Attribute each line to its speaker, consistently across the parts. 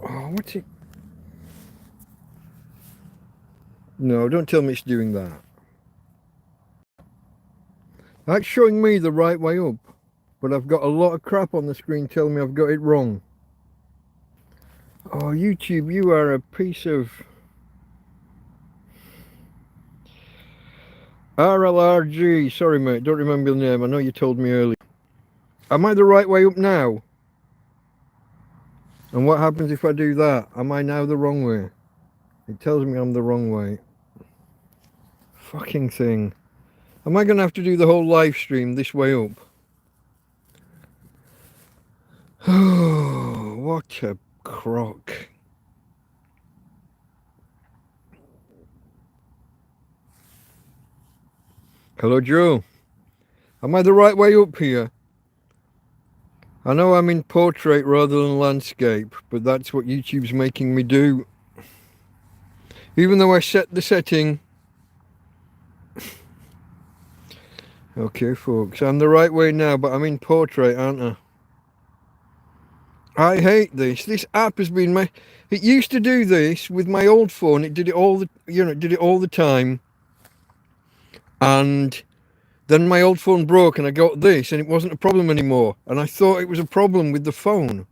Speaker 1: Oh, what's it? No, don't tell me it's doing that. That's showing me the right way up, but I've got a lot of crap on the screen telling me I've got it wrong. Oh, YouTube, you are a piece of... RLRG, sorry mate, don't remember the name, I know you told me earlier. Am I the right way up now? And what happens if I do that? Am I now the wrong way? It tells me I'm the wrong way. Fucking thing. Am I going to have to do the whole live stream this way up? Oh, what a crock. Hello, Joe. Am I the right way up here? I know I'm in portrait rather than landscape, but that's what YouTube's making me do. Even though I set the setting. Okay, folks, I'm the right way now, but I'm in portrait, aren't I? I hate this. This app has been it used to do this with my old phone. It did it all the, it did it all the time. And then my old phone broke and I got this and it wasn't a problem anymore. And I thought it was a problem with the phone.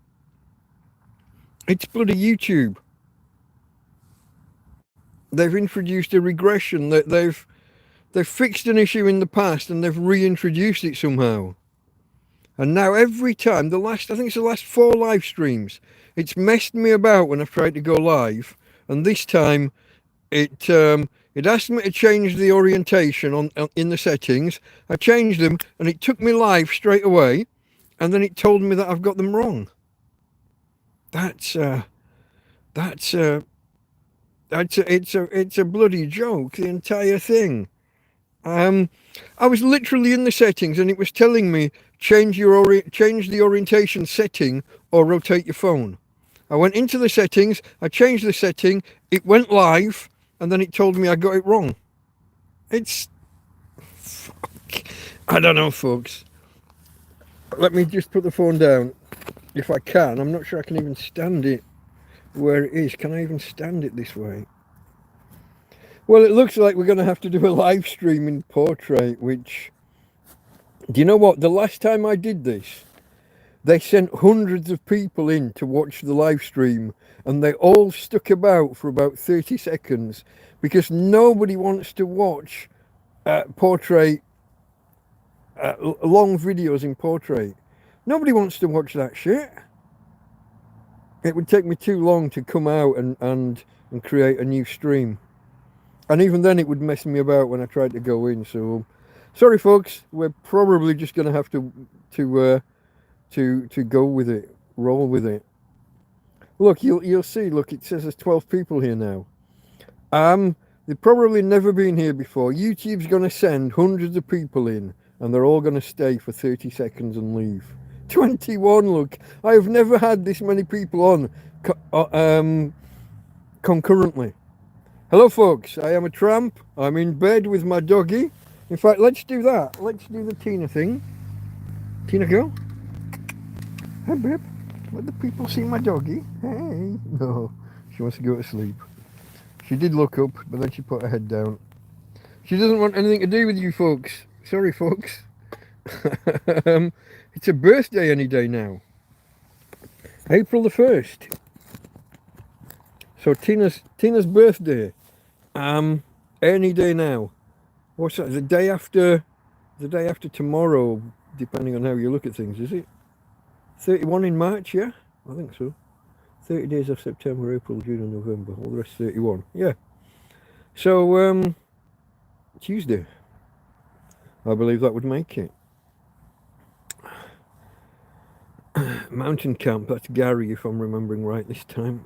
Speaker 1: It's bloody YouTube. They've introduced a regression. They've fixed an issue in the past and they've reintroduced it somehow. And now every time, I think it's the last 4 live streams, it's messed me about when I've tried to go live. And this time, it asked me to change the orientation in the settings. I changed them, and it took me live straight away. And then it told me that I've got them wrong. It's a bloody joke, the entire thing. I was literally in the settings, and it was telling me, change the orientation setting or rotate your phone. I went into the settings, I changed the setting, it went live, and then it told me I got it wrong. I don't know, folks. Let me just put the phone down, if I can. I'm not sure I can even stand it where it is. Can I even stand it this way? Well, it looks like we're going to have to do a live stream in portrait, which... Do you know what? The last time I did this, they sent hundreds of people in to watch the live stream, and they all stuck about for about 30 seconds because nobody wants to watch portrait, long videos in portrait. Nobody wants to watch that shit. It would take me too long to come out and create a new stream. And even then it would mess me about when I tried to go in, so... Sorry, folks. We're probably just going to have to go with it, roll with it. Look, you'll see. Look, it says there's 12 people here now. They've probably never been here before. YouTube's going to send hundreds of people in, and they're all going to stay for 30 seconds and leave. 21. Look, I have never had this many people on concurrently. Hello, folks. I am a tramp. I'm in bed with my doggy. In fact, let's do that. Let's do the Tina thing. Tina, go. Hey, babe. Let the people see my doggy. Hey. No, she wants to go to sleep. She did look up, but then she put her head down. She doesn't want anything to do with you, folks. Sorry, folks. It's a birthday any day now. April the 1st. So Tina's birthday. Any day now. What's that? The day after tomorrow, depending on how you look at things, is it? 31 in March, yeah? I think so. 30 days of September, April, June and November. All the rest 31. Yeah. So, Tuesday. I believe that would make it. Mountain camp, that's Gary, if I'm remembering right this time.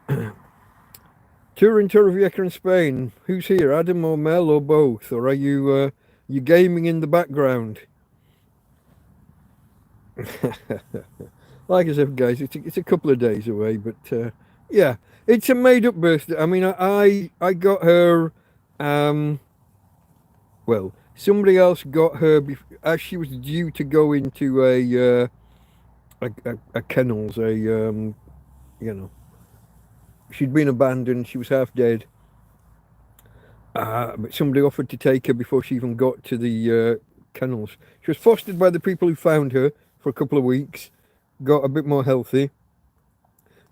Speaker 1: Tour in Torrevieja in Spain. Who's here? Adam or Mel or both? Or are you gaming in the background? Like I said, guys, it's a couple of days away, but yeah, it's a made-up birthday. I mean, I got her. Well, somebody else got her as she was due to go into a kennels, you know, she'd been abandoned. She was half dead. But somebody offered to take her before she even got to the kennels. She was fostered by the people who found her for a couple of weeks, got a bit more healthy.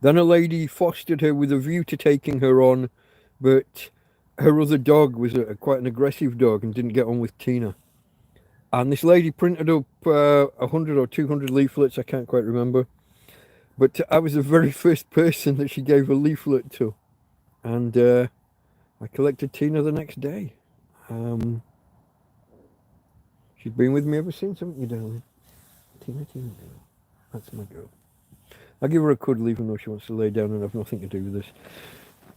Speaker 1: Then a lady fostered her with a view to taking her on, but her other dog was quite an aggressive dog and didn't get on with Tina. And this lady printed up 100 or 200 leaflets, I can't quite remember. But I was the very first person that she gave a leaflet to. And I collected Tina the next day. She's been with me ever since, haven't you, darling? Tina, girl. That's my girl. I'll give her a cuddle even though she wants to lay down and have nothing to do with this.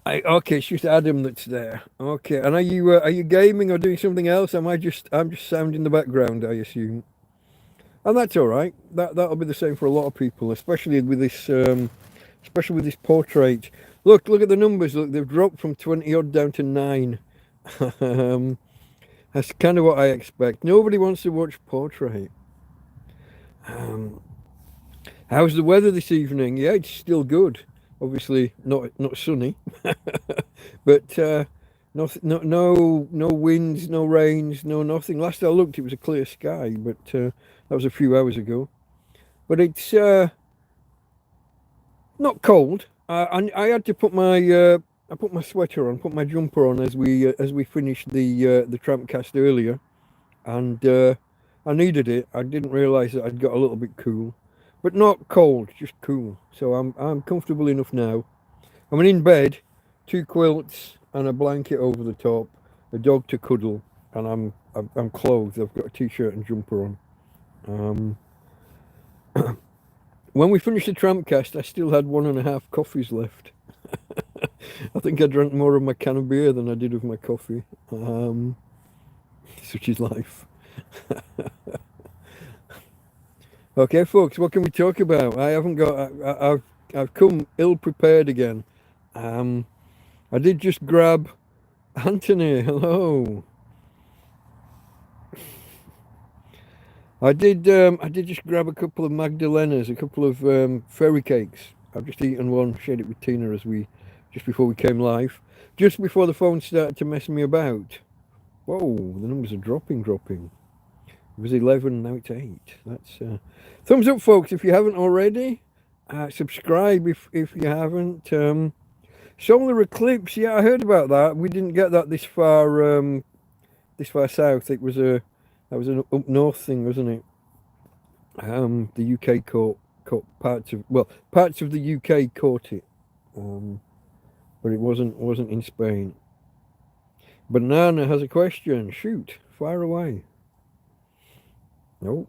Speaker 1: Okay, it's just Adam that's there. Okay, and are you gaming or doing something else? I'm just sound in the background, I assume. And that's all right. That'll be the same for a lot of people, especially with this portrait. Look at the numbers. Look, they've dropped from 20 odd down to 9. That's kind of what I expect. Nobody wants to watch portrait. How's the weather this evening? Yeah, it's still good. Obviously not sunny, but no winds, no rains, no nothing. Last I looked, it was a clear sky, but that was a few hours ago. But it's not cold. I had to put my I put my sweater on, put my jumper on as we finished the TrampCast earlier, and I needed it. I didn't realise that I'd got a little bit cool. But not cold, just cool. So I'm comfortable enough now. I'm in bed, 2 quilts and a blanket over the top, a dog to cuddle, and I'm clothed. I've got a t-shirt and jumper on. When we finished the TrampCast, I still had 1.5 coffees left. I think I drank more of my can of beer than I did of my coffee. Such is life. Okay, folks, what can we talk about? I've come ill prepared again. I did just grab Anthony. Hello. I did just grab a couple of Magdalenas, a couple of fairy cakes. I've just eaten one, shared it with Tina just before we came live, just before the phone started to mess me about. Whoa, the numbers are dropping. It was 11, now it's 8. That's thumbs up, folks, if you haven't already. Subscribe if you haven't. Solar eclipse, yeah, I heard about that. We didn't get that this far south. It was that was an up north thing, wasn't it? The UK caught parts of the UK caught it, but it wasn't in Spain. Banana has a question. Shoot, fire away. No,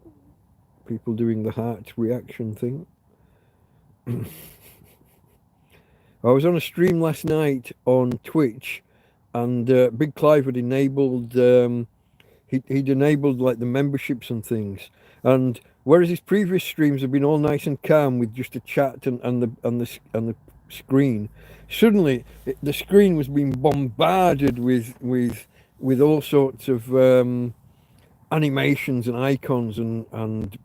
Speaker 1: people doing the heart reaction thing. I was on a stream last night on Twitch, and Big Clive had enabled he'd enabled like the memberships and things, and whereas his previous streams have been all nice and calm with just a chat and the screen, suddenly the screen was being bombarded with all sorts of animations and icons and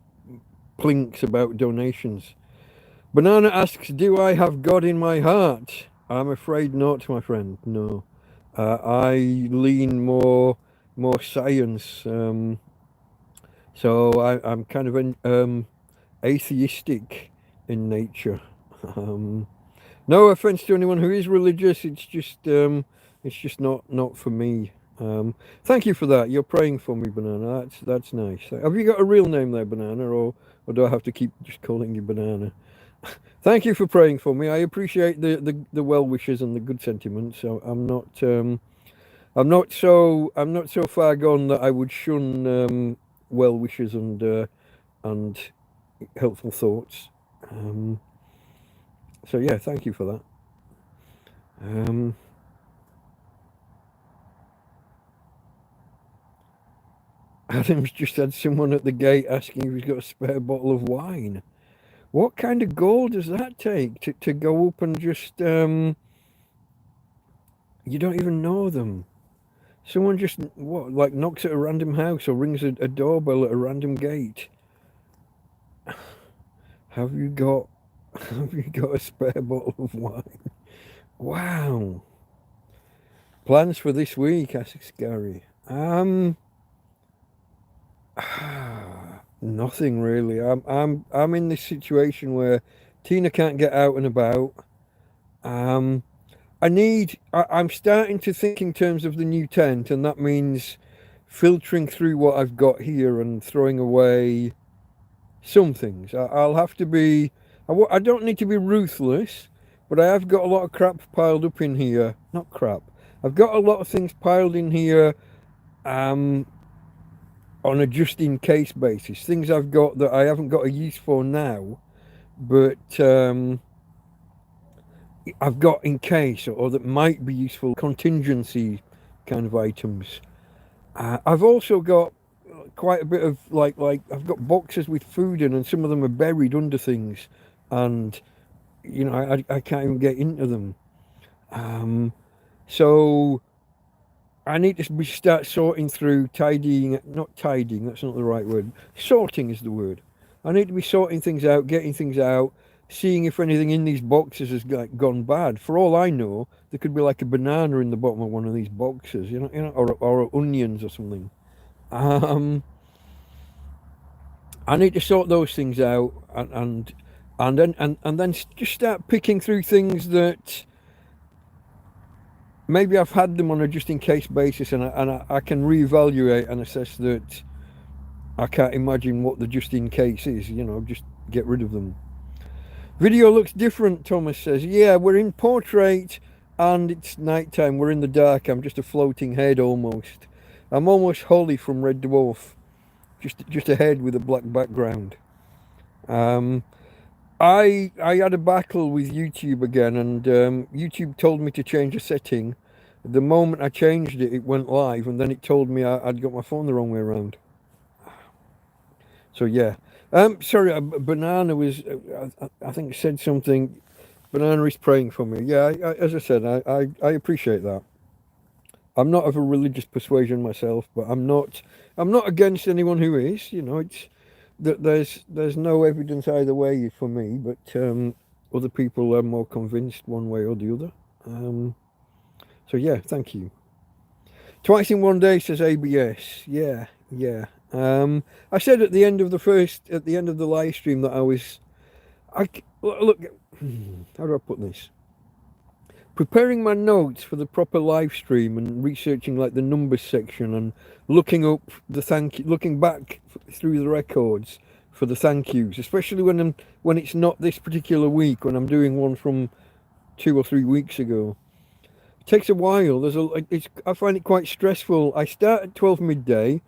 Speaker 1: plinks about donations. Banana asks, do I have God in my heart? I'm afraid not, my friend. No. I lean more science. So I'm kind of atheistic in nature. No offense to anyone who is religious. It's just not for me. Thank you for that. You're praying for me, Banana. That's nice. Have you got a real name there, Banana, or do I have to keep just calling you Banana? Thank you for praying for me. I appreciate the well wishes and the good sentiments. So I'm not so far gone that I would shun well wishes and helpful thoughts. So yeah, thank you for that. Adam's just had someone at the gate asking if he's got a spare bottle of wine. What kind of goal does that take to go up and just you don't even know them? Someone just like knocks at a random house or rings a doorbell at a random gate. Have you got a spare bottle of wine? Wow. Plans for this week, asks Gary. Nothing really. I'm in this situation where Tina can't get out and about. I'm starting to think in terms of the new tent, and that means filtering through what I've got here and throwing away some things. I'll have to be. I don't need to be ruthless, but I have got a lot of crap piled up in here. Not crap. I've got a lot of things piled in here. On a just in case basis, things I've got that I haven't got a use for now, but I've got in case, or that might be useful, contingency kind of items. I've also got quite a bit of like I've got boxes with food in, and some of them are buried under things, and I can't even get into them. So I need to start sorting through, not tidying, that's not the right word. Sorting is the word. I need to be sorting things out, getting things out, seeing if anything in these boxes has gone bad. For all I know, there could be like a banana in the bottom of one of these boxes, or onions or something. I need to sort those things out and then just start picking through things that maybe I've had them on a just in case basis, and I can reevaluate and assess that I can't imagine what the just in case is, just get rid of them. Video looks different, Thomas says. Yeah, we're in portrait and it's nighttime. We're in the dark. I'm just a floating head almost. I'm almost Holly from Red Dwarf. Just a head with a black background. I had a battle with YouTube again, and YouTube told me to change a setting. The moment I changed it, it went live, and then it told me I'd got my phone the wrong way around. So yeah. Sorry, Banana was, I think said something. Banana is praying for me. Yeah, as I said, I appreciate that. I'm not of a religious persuasion myself, but I'm not against anyone who is. It's that there's no evidence either way for me, but other people are more convinced one way or the other. So yeah, thank you. Twice in one day, says ABS. Yeah. I said at the end of the live stream that look, how do I put this? Preparing my notes for the proper live stream and researching like the numbers section and looking up looking back through the records for the thank yous, especially when it's not this particular week, when I'm doing one from 2 or 3 weeks ago. It takes a while. I find it quite stressful. I start at 12 midday.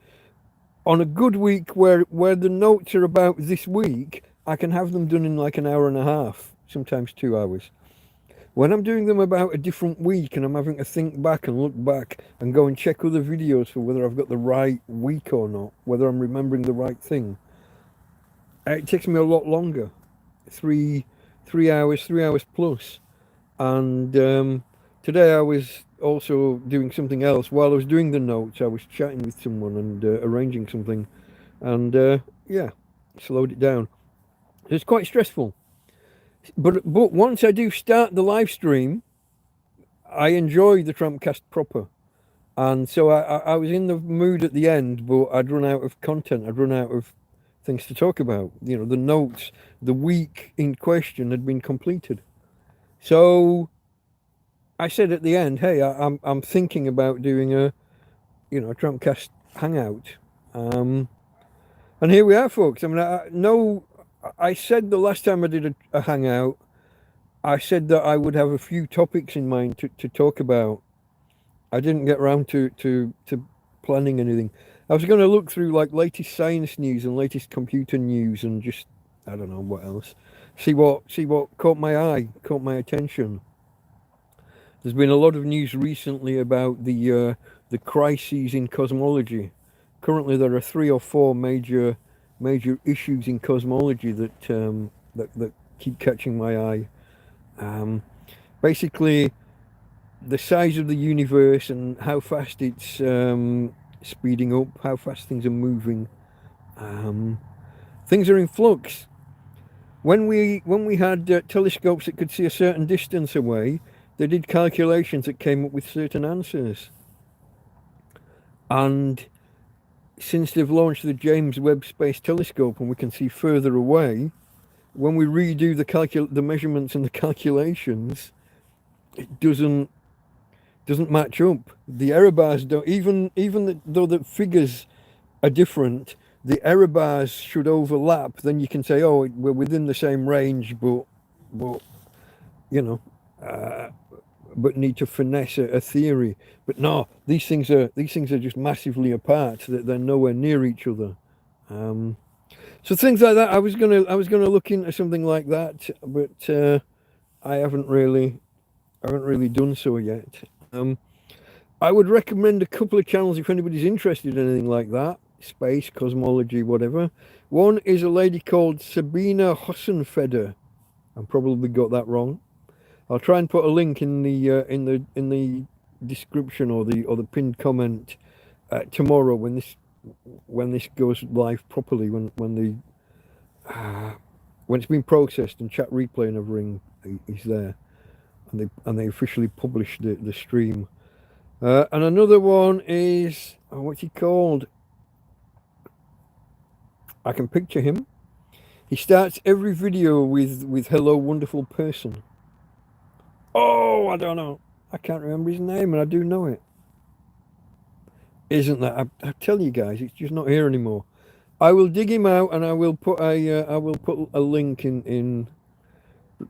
Speaker 1: On a good week where the notes are about this week, I can have them done in like an hour and a half, sometimes 2 hours. When I'm doing them about a different week and I'm having to think back and look back and go and check other videos for whether I've got the right week or not, whether I'm remembering the right thing, it takes me a lot longer. 3 hours plus. And today I was also doing something else. While I was doing the notes, I was chatting with someone and arranging something, and yeah, slowed it down. It's quite stressful. But once I do start the live stream, I enjoy the TrampCast proper. And so I was in the mood at the end, but I'd run out of content. I'd run out of things to talk about. The notes, the week in question had been completed. So I said at the end, hey, I'm thinking about doing a TrampCast Hangout. And here we are, folks. I mean, I said the last time I did a hangout, I said that I would have a few topics in mind to talk about. I didn't get around to planning anything. I was going to look through like latest science news and latest computer news and just, I don't know what else. See what caught my eye, caught my attention. There's been a lot of news recently about the crises in cosmology. Currently, there are 3 or 4 major issues in cosmology that keep catching my eye. Basically, the size of the universe and how fast it's speeding up, how fast things are moving. Things are in flux. when we had telescopes that could see a certain distance away, they did calculations that came up with certain answers. And since they've launched the James Webb Space Telescope and we can see further away, when we redo the measurements and the calculations, it doesn't match up. The error bars don't, though the figures are different, the error bars should overlap. Then you can say, oh, we're within the same range, but you know, but need to finesse a theory. But no, these things are just massively apart. They're nowhere near each other. So things like that. I was gonna look into something like that, but I haven't really done so yet. I would recommend a couple of channels if anybody's interested in anything like that, space, cosmology, whatever. One is a lady called Sabina Hossenfeder. I probably got that wrong. I'll try and put a link in the description or the pinned comment tomorrow when this goes live properly, when it's been processed and chat replay and everything is there, and they officially publish the stream. And another one is, what's he called? I can picture him. He starts every video with "Hello, wonderful person." Oh, I don't know. I can't remember his name, and I do know it. Isn't that? I tell you guys, it's just not here anymore. I will dig him out, and I will put a link in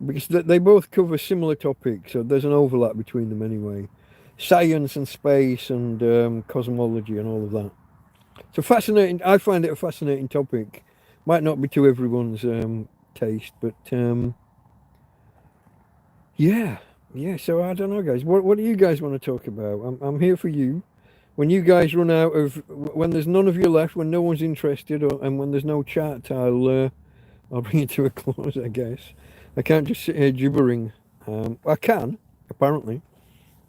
Speaker 1: because they both cover similar topics, so there's an overlap between them anyway. Science and space and cosmology and all of that. So fascinating. I find it a fascinating topic. Might not be to everyone's taste, but yeah. So I don't know, guys. What do you guys want to talk about? I'm here for you. When you guys run out of, when there's none of you left, when no one's interested, and when there's no chat, I'll bring it to a close, I guess. I can't just sit here gibbering. I can, apparently,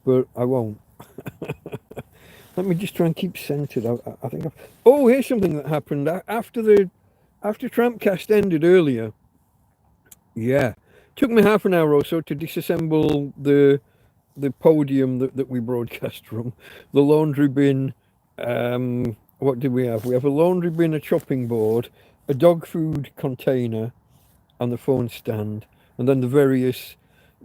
Speaker 1: but I won't. Let me just try and keep centered. I think oh, here's something that happened after TrampCast ended earlier. Yeah, took me half an hour or so to disassemble the podium that we broadcast from. The laundry bin. What did we have? We have a laundry bin, a chopping board, a dog food container, and the phone stand, and then the various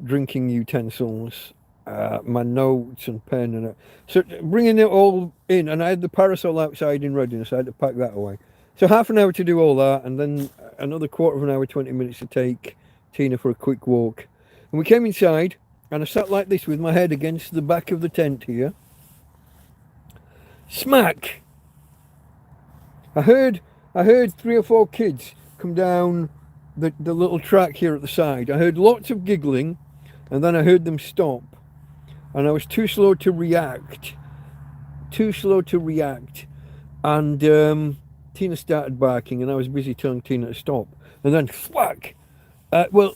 Speaker 1: drinking utensils. My notes and pen and it. So bringing it all in, and I had the parasol outside in readiness. I had to pack that away. So half an hour to do all that, and then another quarter of an hour, 20 minutes to take Tina for a quick walk. And we came inside, and I sat like this with my head against the back of the tent here. Smack! I heard 3 or 4 kids come down the little track here at the side. I heard lots of giggling, and then I heard them stop. And I was too slow to react. And Tina started barking, and I was busy telling Tina to stop. And then thwack! Well,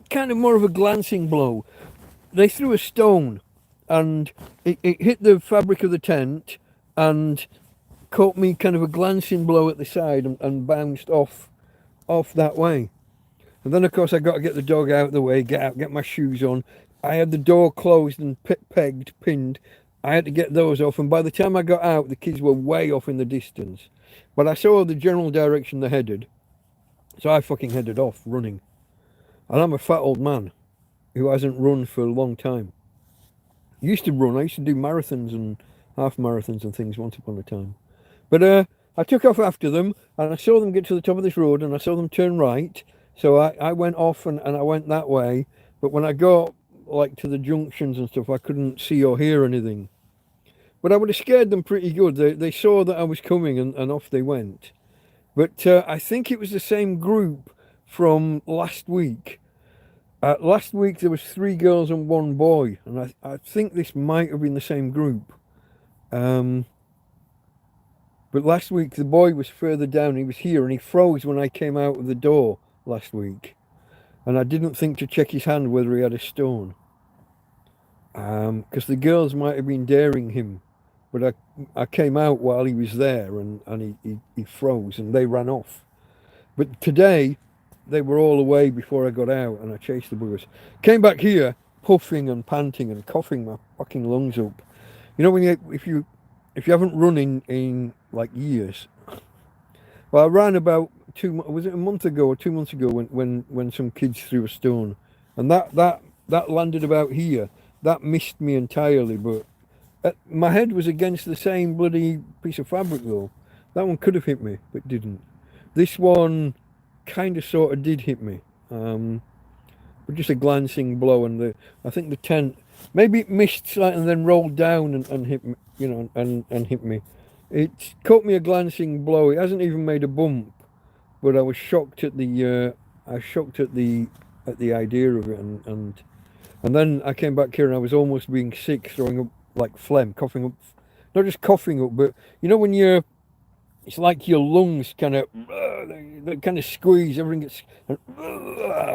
Speaker 1: kind of more of a glancing blow. They threw a stone, and it hit the fabric of the tent, and caught me kind of a glancing blow at the side, and bounced off that way. And then, of course, I got to get the dog out of the way, get my shoes on. I had the door closed and pinned. I had to get those off, and by the time I got out, the kids were way off in the distance. But I saw the general direction they headed, so I fucking headed off, running. And I'm a fat old man who hasn't run for a long time. I used to run. I used to do marathons and half marathons and things once upon a time. But I took off after them, and I saw them get to the top of this road, and I saw them turn right. So I went off, and I went that way. But when I got like to the junctions and stuff, I couldn't see or hear anything. But I would have scared them pretty good. They saw that I was coming, and off they went. But I think it was the same group from last week. Last week there was 3 girls and 1 boy, and I think this might have been the same group. But last week the boy was further down. He was here, and he froze when I came out of the door last week. And I didn't think to check his hand whether he had a stone. Because the girls might have been daring him. But I came out while he was there, and he froze, and they ran off. But today, they were all away before I got out, and I chased the buggers. Came back here, puffing and panting and coughing my fucking lungs up. You know, when if you haven't run in like years. Well, I ran about was it a month ago or 2 months ago when some kids threw a stone, and that landed about here. That missed me entirely, but my head was against the same bloody piece of fabric though. That one could have hit me, but didn't. This one kind of sort of did hit me, but just a glancing blow, and I think the tent, maybe it missed slightly and then rolled down and hit me, you know, and hit me. It caught me a glancing blow. It hasn't even made a bump, but I was shocked at the idea of it, and then I came back here and I was almost being sick, throwing up like phlegm, coughing up, not just coughing up, but you know when it's like your lungs kind of they kind of squeeze, everything gets and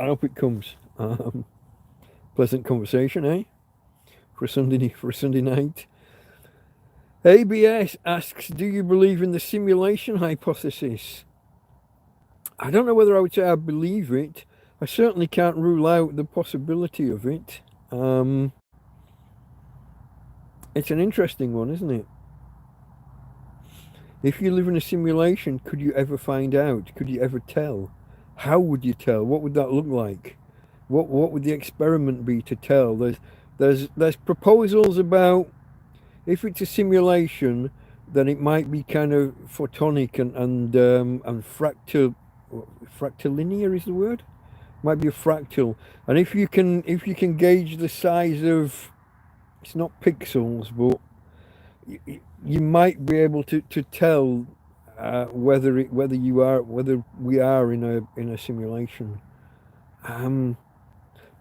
Speaker 1: up it comes. Pleasant conversation, eh? For a Sunday night. ABS asks, do you believe in the simulation hypothesis? I don't know whether I would say I believe it. I certainly can't rule out the possibility of it. It's an interesting one, isn't it? If you live in a simulation, could you ever find out? Could you ever tell? How would you tell? What would that look like? What would the experiment be to tell? There's proposals about, if it's a simulation, then it might be kind of photonic and fractilinear is the word. Might be a fractal, and if you can gauge the size of, it's not pixels, but you might be able to tell whether we are in a simulation.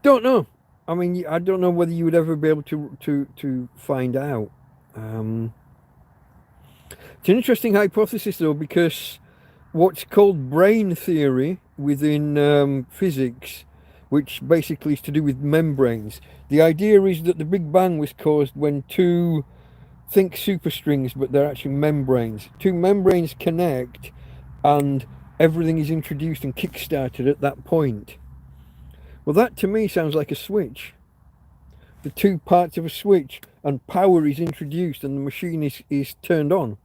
Speaker 1: Don't know. I mean, I don't know whether you would ever be able to find out. It's an interesting hypothesis though, because what's called brain theory within physics, which basically is to do with membranes. The idea is that the Big Bang was caused when think superstrings, but they're actually membranes. Two membranes connect and everything is introduced and kick-started at that point. Well, that to me sounds like a switch. The two parts of a switch, and power is introduced and the machine is turned on.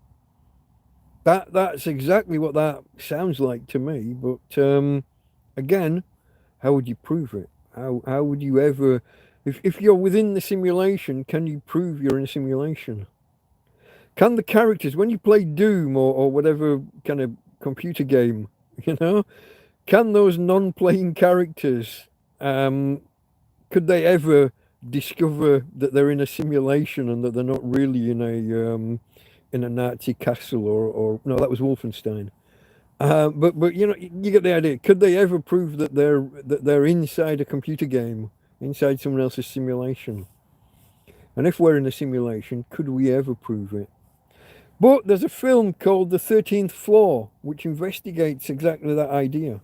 Speaker 1: That's exactly what that sounds like to me, but again, how would you prove it? How would you ever, if you're within the simulation, can you prove you're in a simulation? Can the characters, when you play Doom or whatever kind of computer game, you know, can those non-playing characters, could they ever discover that they're in a simulation and that they're not really in a Nazi castle or no, that was Wolfenstein. But you know, you get the idea. Could they ever prove that they're inside a computer game, inside someone else's simulation? And if we're in a simulation, could we ever prove it? But there's a film called The 13th Floor, which investigates exactly that idea.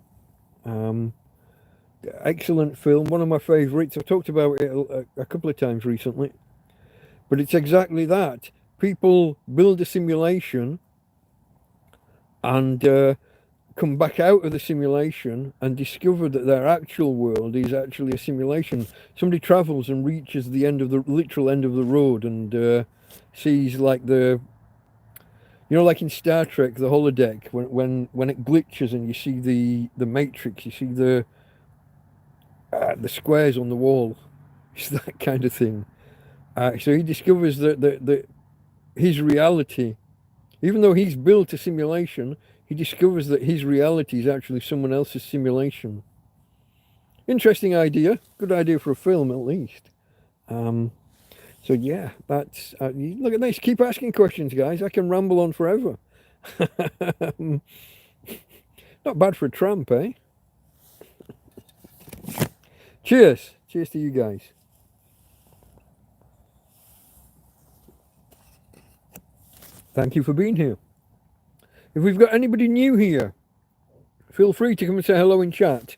Speaker 1: Excellent film, one of my favourites. I've talked about it a couple of times recently. But it's exactly that. People build a simulation and come back out of the simulation and discover that their actual world is actually a simulation. Somebody travels and reaches the literal end of the road and sees like you know, like in Star Trek, the holodeck, when it glitches and you see the matrix, you see the squares on the wall. It's that kind of thing. So he discovers that his reality, even though he's built a simulation, he discovers that his reality is actually someone else's simulation. Interesting idea. Good idea for a film, at least. So yeah, that's look at this. Keep asking questions, guys. I can ramble on forever. Not bad for a tramp, eh? Cheers. Cheers to you guys. Thank you for being here. If we've got anybody new here, feel free to come and say hello in chat.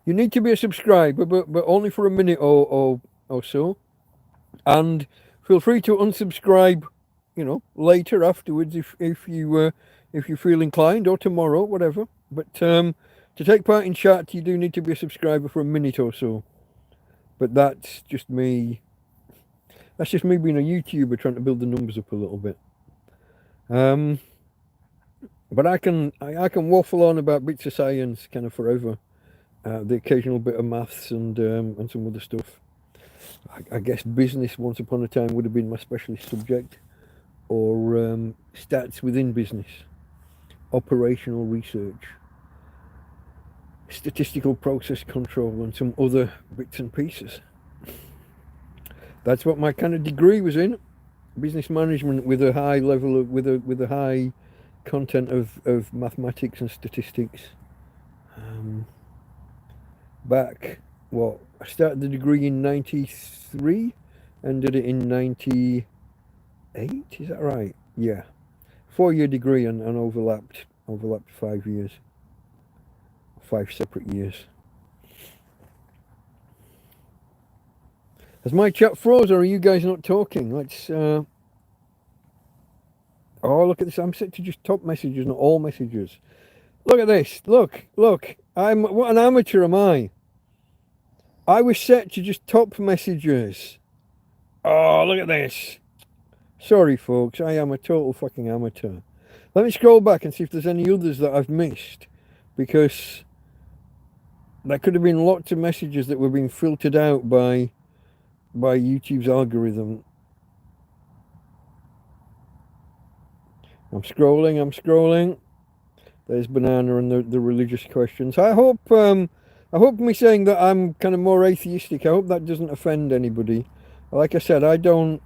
Speaker 1: You need to be a subscriber, but only for a minute or so. And feel free to unsubscribe, you know, later afterwards if you feel inclined, or tomorrow, whatever. But to To take part in chat, you do need to be a subscriber for a minute or so. But that's just me. That's just me being a YouTuber trying to build the numbers up a little bit. But I can waffle on about bits of science kind of forever. The occasional bit of maths and some other stuff. I guess business once upon a time would have been my specialist subject, or stats within business, operational research, statistical process control, and some other bits and pieces. That's what my kind of degree was in, business management with a high level of with a high content of mathematics and statistics. Back I started the degree in 93 and did it in 98, is that right? Yeah, 4-year degree and overlapped 5 years, 5 separate years. Has my chat froze, or are you guys not talking? Let's oh, look at this. I'm set to just top messages, not all messages. Look at this. Look. What an amateur am I? I was set to just top messages. Oh, look at this. Sorry, folks. I am a total fucking amateur. Let me scroll back and see if there's any others that I've missed, because there could have been lots of messages that were being filtered out by YouTube's algorithm. I'm scrolling. There's Banana and the religious questions. I hope me saying that I'm kind of more atheistic, I hope that doesn't offend anybody. Like I said, I don't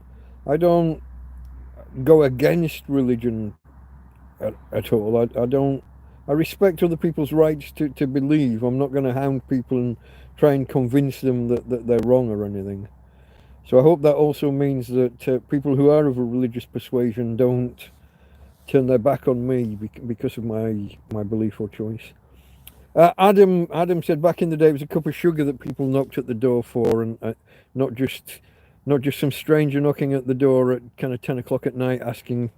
Speaker 1: go against religion at all. I respect other people's rights to believe. I'm not going to hound people and try and convince them that they're wrong or anything. So I hope that also means that people who are of a religious persuasion don't turn their back on me because of my belief or choice. Adam said back in the day it was a cup of sugar that people knocked at the door for, and not just some stranger knocking at the door at kind of 10 o'clock at night asking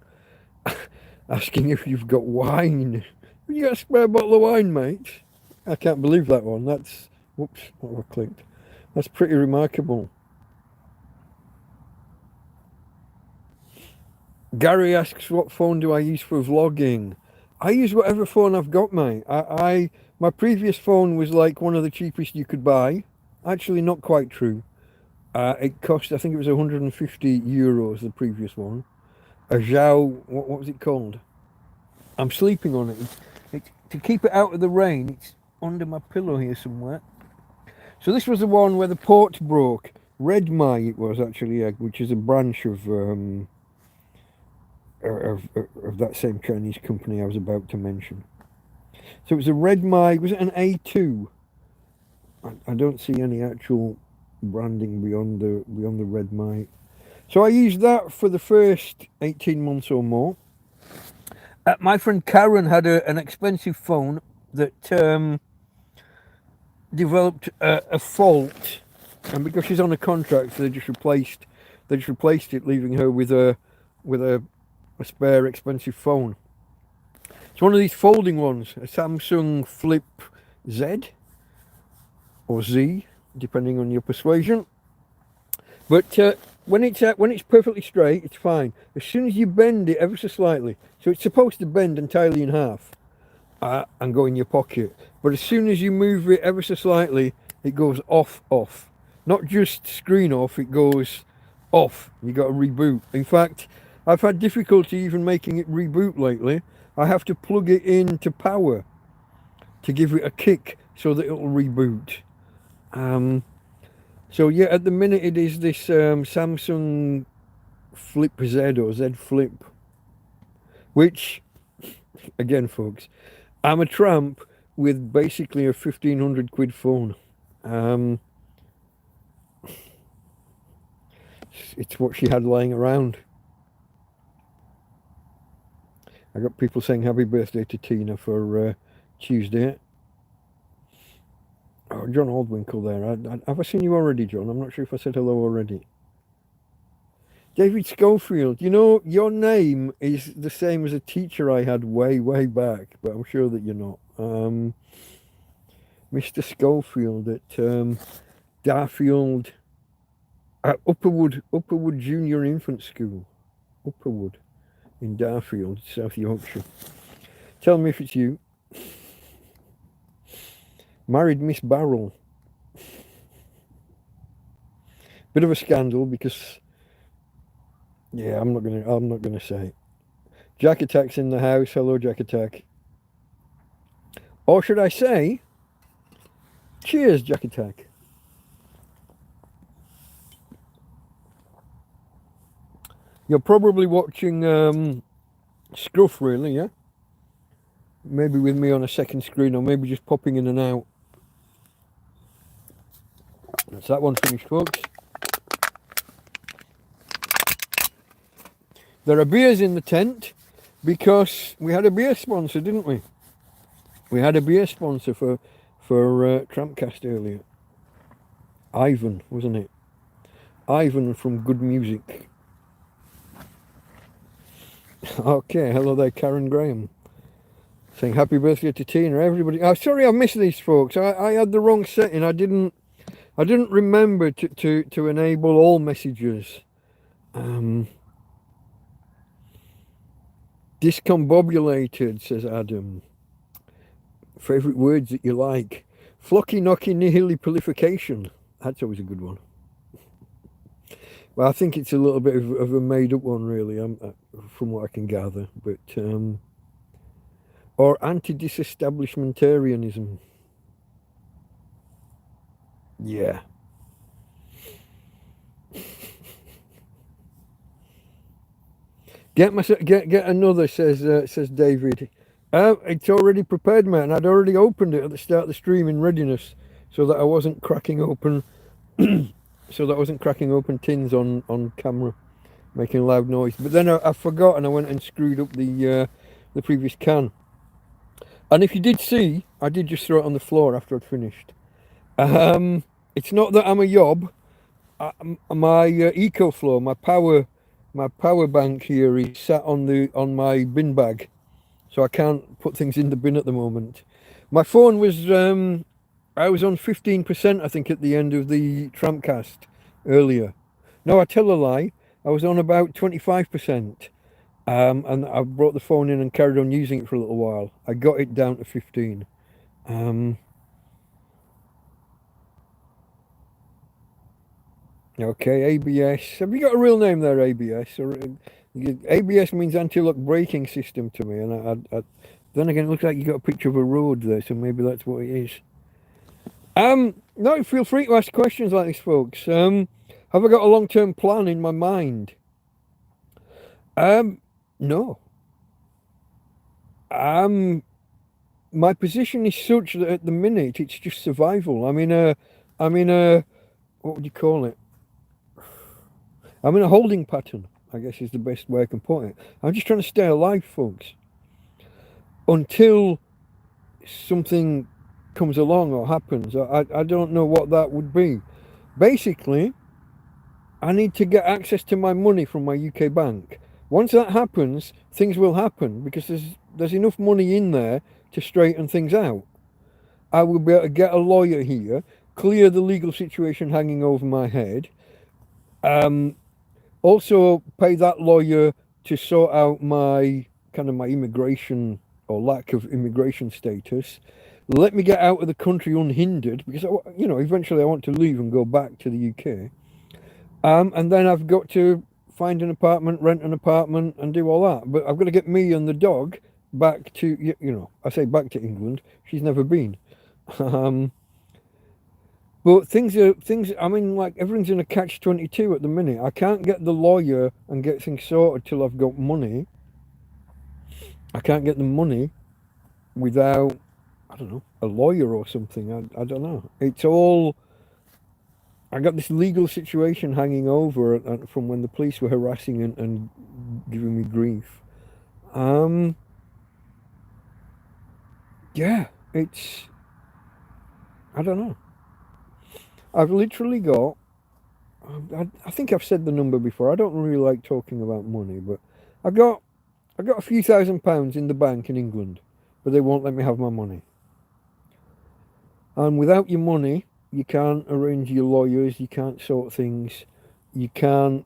Speaker 1: if you've got wine. You got a spare bottle of wine, mate? I can't believe that one. That's, whoops, what have I clicked? That's pretty remarkable. Gary asks, what phone do I use for vlogging? I use whatever phone I've got, mate. My previous phone was like one of the cheapest you could buy. Actually, not quite true. It cost, I think it was 150 euros, the previous one. A Zhao, what was it called? I'm sleeping on it. To keep it out of the rain, it's under my pillow here somewhere. So this was the one where the port broke. Redmi it was actually, which is a branch of that same Chinese company I was about to mention. So it was a Redmi, was it an A2? I don't see any actual branding beyond the Redmi. So I used that for the first 18 months or more. My friend Karen had an expensive phone that developed a fault, and because she's on a contract, they just replaced it, leaving her with a spare expensive phone. It's one of these folding ones, a Samsung Flip Z or Z, depending on your persuasion. But when it's perfectly straight, it's fine. As soon as you bend it ever so slightly, so it's supposed to bend entirely in half and go in your pocket. But as soon as you move it ever so slightly, it goes off. Not just screen off, it goes off. You got to reboot. In fact, I've had difficulty even making it reboot lately. I have to plug it into power to give it a kick so that it'll reboot. So yeah, at the minute it is this Samsung Flip Z or Z Flip, which, again folks, I'm a tramp with basically a 1,500 quid phone. It's what she had lying around. I got people saying happy birthday to Tina for Tuesday. Oh, John Aldwinkle there. Have I seen you already, John? I'm not sure if I said hello already. David Schofield, you know, your name is the same as a teacher I had way back, but I'm sure that you're not. Mr. Schofield at Darfield, Upperwood Junior Infant School. Upperwood in Darfield, South Yorkshire. Tell me if it's you. Married Miss Barrel. Bit of a scandal because, yeah, I'm not gonna say. Jack Attack's in the house. Hello, Jack Attack. Or should I say, cheers, Jack Attack. You're probably watching Scruff, really, yeah? Maybe with me on a second screen, or maybe just popping in and out. That's that one finished, folks. There are beers in the tent because we had a beer sponsor, didn't we? We had a beer sponsor for TrampCast earlier. Ivan, wasn't it? Ivan from Good Music. Okay, hello there, Karen Graham. Saying happy birthday to Tina, everybody. Oh, sorry, I missed these folks. I had the wrong setting. I didn't remember to enable all messages. Discombobulated, says Adam. Favourite words that you like? Flocky knocky nihili prolification. That's always a good one. Well, I think it's a little bit of a made-up one, really, from what I can gather. But or anti-disestablishmentarianism. Yeah. Get another, says David. It's already prepared, man. I'd already opened it at the start of the stream in readiness, so that I wasn't cracking open, tins on camera, making loud noise. But then I forgot, and I went and screwed up the previous can. And if you did see, I did just throw it on the floor after I'd finished. It's not that I'm a yob. My EcoFlow, my power bank here is sat on my bin bag, so I can't put things in the bin at the moment. My phone was I was on 15%, I think, at the end of the TrampCast earlier. No, I tell a lie. I was on about 25%. And I brought the phone in and carried on using it for a little while. I got it down to 15. Okay, ABS. Have you got a real name there, ABS? Or ABS means anti-lock braking system to me, and then again, it looks like you got a picture of a road there, so maybe that's what it is. No, feel free to ask questions like this, folks. Have I got a long-term plan in my mind? No. My position is such that at the minute it's just survival. I'm in a what would you call it? I'm in a holding pattern, I guess is the best way I can put it. I'm just trying to stay alive, folks, until something comes along or happens. I don't know what that would be. Basically, I need to get access to my money from my UK bank. Once that happens, things will happen, because there's enough money in there to straighten things out. I will be able to get a lawyer here, clear the legal situation hanging over my head, also pay that lawyer to sort out my immigration or lack of immigration status, let me get out of the country unhindered, because eventually I want to leave and go back to the UK, and then I've got to find an apartment, rent an apartment, and do all that. But I've got to get me and the dog back to, I say back to England. She's never been. But everything's in a catch-22 at the minute. I can't get the lawyer and get things sorted till I've got money. I can't get the money without, a lawyer or something. I don't know. It's all... I got this legal situation hanging over from when the police were harassing and giving me grief. Yeah, it's... I don't know. I've literally got... I think I've said the number before. I don't really like talking about money, but I've got a few £1,000s in the bank in England, but they won't let me have my money. And without your money, you can't arrange your lawyers, you can't sort things, you can't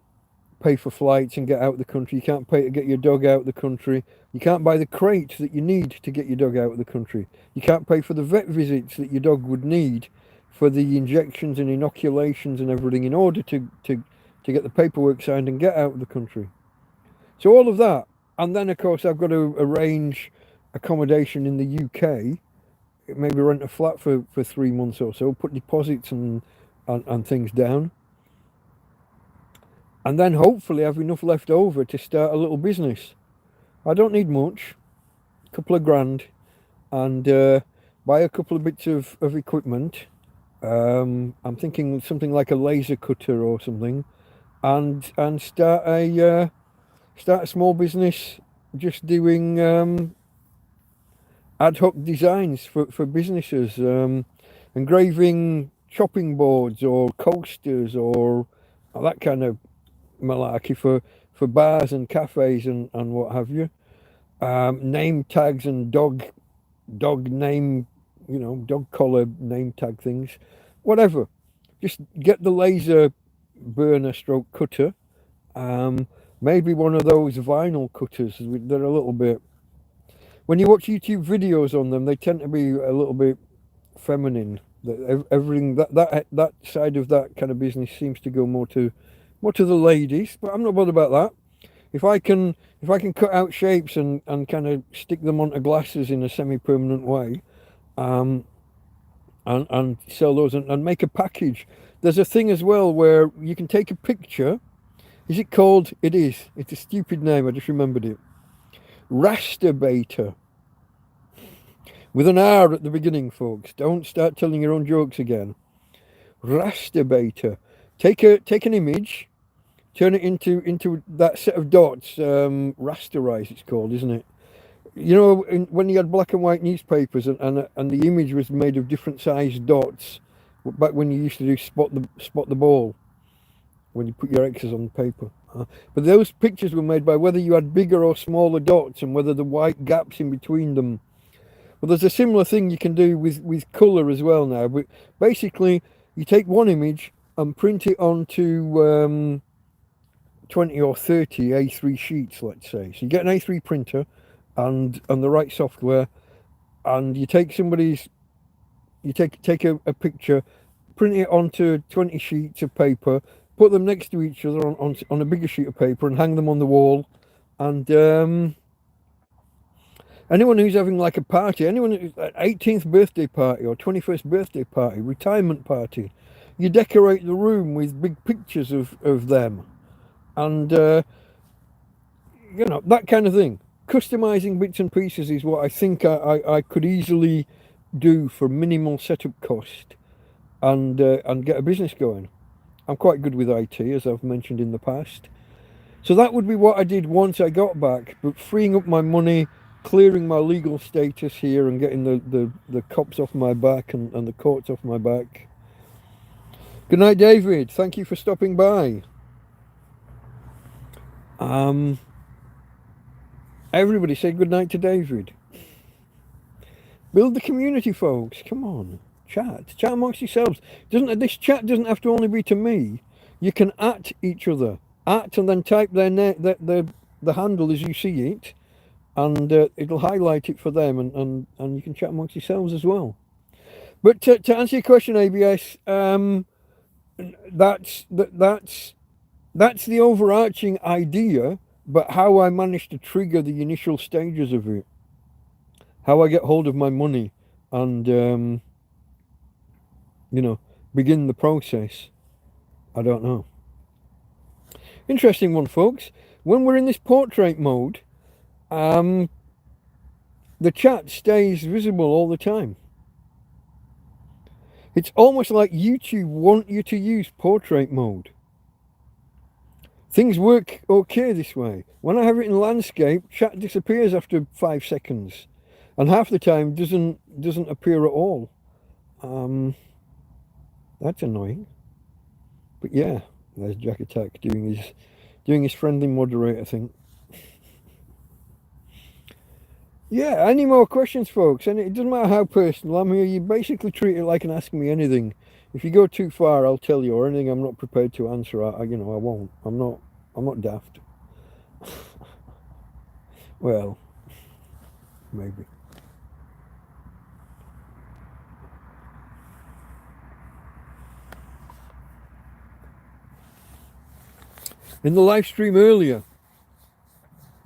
Speaker 1: pay for flights and get out of the country, you can't pay to get your dog out of the country, you can't buy the crate that you need to get your dog out of the country, you can't pay for the vet visits that your dog would need for the injections and inoculations and everything in order to get the paperwork signed and get out of the country. So all of that, and then of course I've got to arrange accommodation in the UK, maybe rent a flat for 3 months or so, put deposits and things down, and then hopefully have enough left over to start a little business. I don't need much, a couple of grand, and buy a couple of bits of equipment. I'm thinking something like a laser cutter or something, and start a small business, just doing ad hoc designs for businesses, engraving chopping boards or coasters or that kind of malarkey for bars and cafes and what have you. Name tags and dog name, dog collar name tag things, whatever. Just get the laser burner stroke cutter. Maybe one of those vinyl cutters. They're a little bit, when you watch YouTube videos on them, they tend to be a little bit feminine. Everything that side of that kind of business seems to go more to the ladies, but I'm not bothered about that. If I can cut out shapes and kind of stick them onto glasses in a semi-permanent way, and sell those and make a package. There's a thing as well where you can take a picture. Is it called? It is. It's a stupid name. I just remembered it. Rasterbaiter. With an R at the beginning, folks. Don't start telling your own jokes again. Rasterbaiter. Take an image, turn it into that set of dots. Rasterize, it's called, isn't it? You know, when you had black and white newspapers and the image was made of different sized dots, back when you used to do spot the ball, when you put your X's on the paper. But those pictures were made by whether you had bigger or smaller dots and whether the white gaps in between them. Well, there's a similar thing you can do with colour as well now. But basically, you take one image and print it onto 20 or 30 A3 sheets, let's say. So you get an A3 printer and the right software, and you take a picture, print it onto 20 sheets of paper, put them next to each other on a bigger sheet of paper and hang them on the wall. And anyone who's having like a party, anyone who's an 18th birthday party or 21st birthday party, retirement party, you decorate the room with big pictures of them. And that kind of thing. Customizing bits and pieces is what I think I could easily do for minimal setup cost and get a business going. I'm quite good with IT, as I've mentioned in the past. So that would be what I did once I got back, but freeing up my money, clearing my legal status here and getting the cops off my back and the courts off my back. Good night, David. Thank you for stopping by. Everybody say good night to David. Build the community, folks. Come on. Chat amongst yourselves. This chat doesn't have to only be to me. You can at each other. At and then type the handle as you see it, and it'll highlight it for them, and you can chat amongst yourselves as well. But to answer your question, ABS, that's the overarching idea, but how I managed to trigger the initial stages of it, how I get hold of my money and begin the process, I don't know. Interesting one, folks. When we're in this portrait mode, the chat stays visible all the time. It's almost like YouTube want you to use portrait mode. Things work okay this way. When I have it in landscape, chat disappears after 5 seconds, and half the time doesn't appear at all. That's annoying. But yeah, there's Jack Attack doing his friendly moderator thing. Yeah, any more questions, folks? And it doesn't matter how personal. I'm here. You basically treat it like an ask me anything. If you go too far, I'll tell you, or anything I'm not prepared to answer, I won't. I'm not daft. Well, maybe. In the live stream earlier,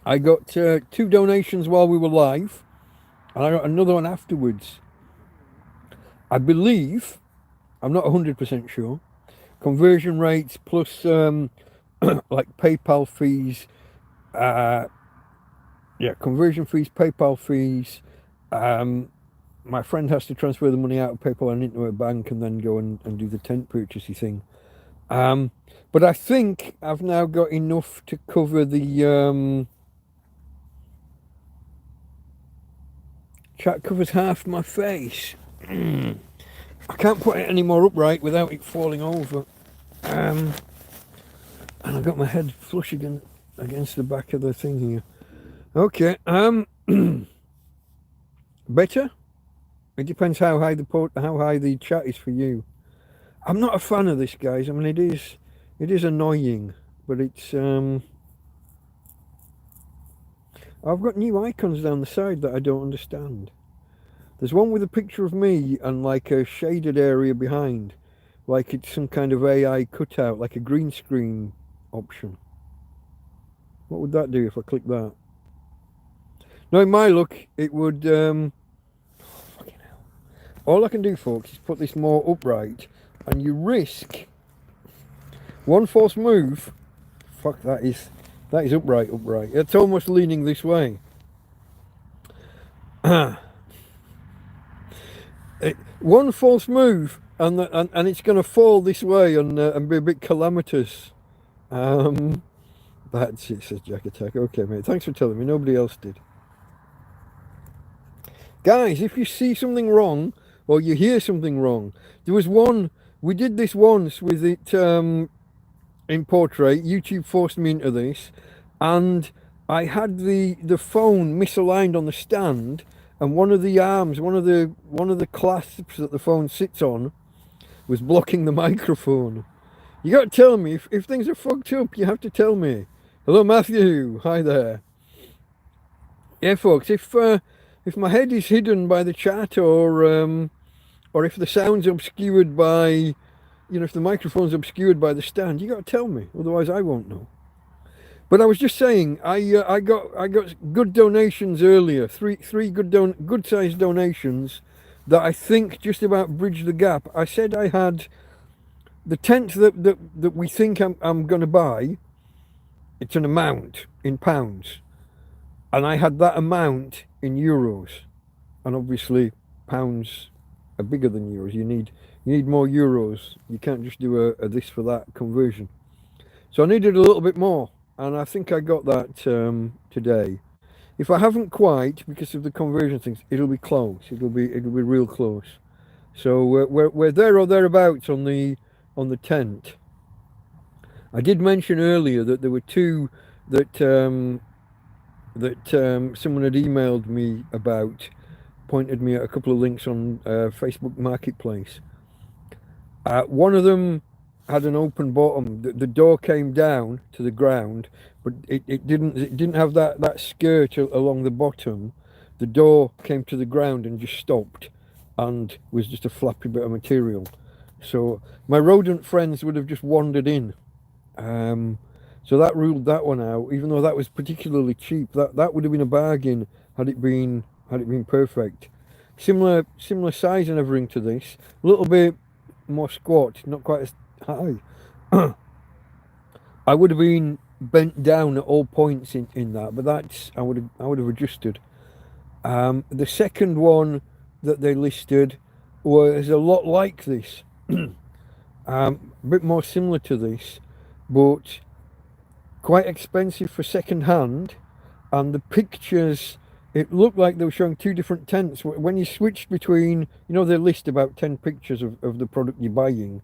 Speaker 1: I got 2 donations while we were live, and I got another one afterwards. I believe, I'm not 100% sure, conversion rates plus like PayPal fees, conversion fees, PayPal fees. My friend has to transfer the money out of PayPal and into a bank and then go and do the tent purchasey thing. But I think I've now got enough to cover the chat covers half my face. I can't put it any more upright without it falling over. And I've got my head flush against the back of the thing here. Okay, better? It depends how high the chat is for you. I'm not a fan of this, guys. I mean, it is annoying, but it's I've got new icons down the side that I don't understand. There's one with a picture of me and like a shaded area behind, like it's some kind of AI cutout, like a green screen option. What would that do if I click that? No, in my look, it would. Fucking hell. All I can do, folks, is put this more upright, and you risk one false move. Fuck, that is upright. It's almost leaning this way. One false move, and it's going to fall this way and be a bit calamitous. That's it, says Jack Attack. Okay, mate. Thanks for telling me. Nobody else did. Guys, if you see something wrong or you hear something wrong, there was one. We did this once with it in portrait. YouTube forced me into this, and I had the phone misaligned on the stand, and one of the arms, one of the clasps that the phone sits on, was blocking the microphone. You got to tell me if things are fucked up. You have to tell me. Hello, Matthew. Hi there. Yeah, folks. If my head is hidden by the chat, or if the sound's obscured by, if the microphone's obscured by the stand, you got to tell me. Otherwise, I won't know. But I was just saying, I got good donations earlier. Three good sized donations that I think just about bridge the gap. I said I had the tent that we think I'm going to buy. It's an amount in pounds, and I had that amount in euros, and obviously pounds are bigger than euros. You need more euros. You can't just do a this for that conversion. So I needed a little bit more, and I think I got that today. If I haven't quite, because of the conversion things, it'll be close. It'll be real close. So we're there or thereabouts on the tent. I did mention earlier that there were 2 that someone had emailed me about, pointed me at a couple of links on Facebook Marketplace. One of them had an open bottom. The door came down to the ground, but it didn't have that skirt along the bottom. The door came to the ground and just stopped, and was just a flappy bit of material. So my rodent friends would have just wandered in. So that ruled that one out. Even though that was particularly cheap, that would have been a bargain had it been perfect. Similar size and everything to this. A little bit more squat, not quite as high. I would have been bent down at all points in that, but that's I would have adjusted. The second one that they listed was a lot like this, a bit more similar to this, but quite expensive for second hand. And the pictures, it looked like they were showing 2 different tents. When you switched between, they list about 10 pictures of the product you're buying.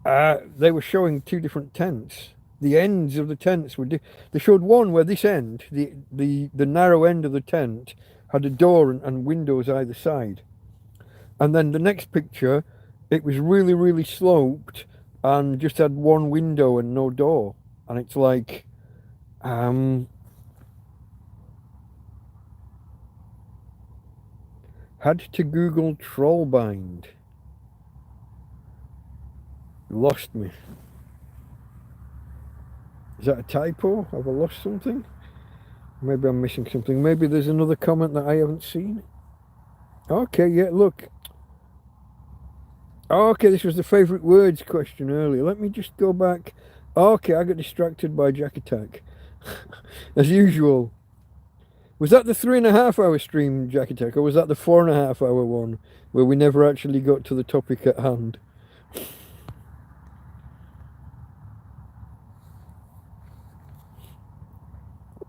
Speaker 1: They were showing 2 different tents. the ends of the tents were. They showed one where this end, the narrow end of the tent, had a door and windows either side, and then the next picture, it was really, really sloped and just had one window and no door, and it's like, had to Google Trollbind. Lost me. Is that a typo? Have I lost something? Maybe I'm missing something. Maybe there's another comment that I haven't seen. Okay, yeah, look. Okay, this was the favourite words question earlier. Let me just go back. Okay, I got distracted by Jack Attack. As usual. Was that the 3.5 hour stream, Jack Attack, or was that the 4.5 hour one where we never actually got to the topic at hand?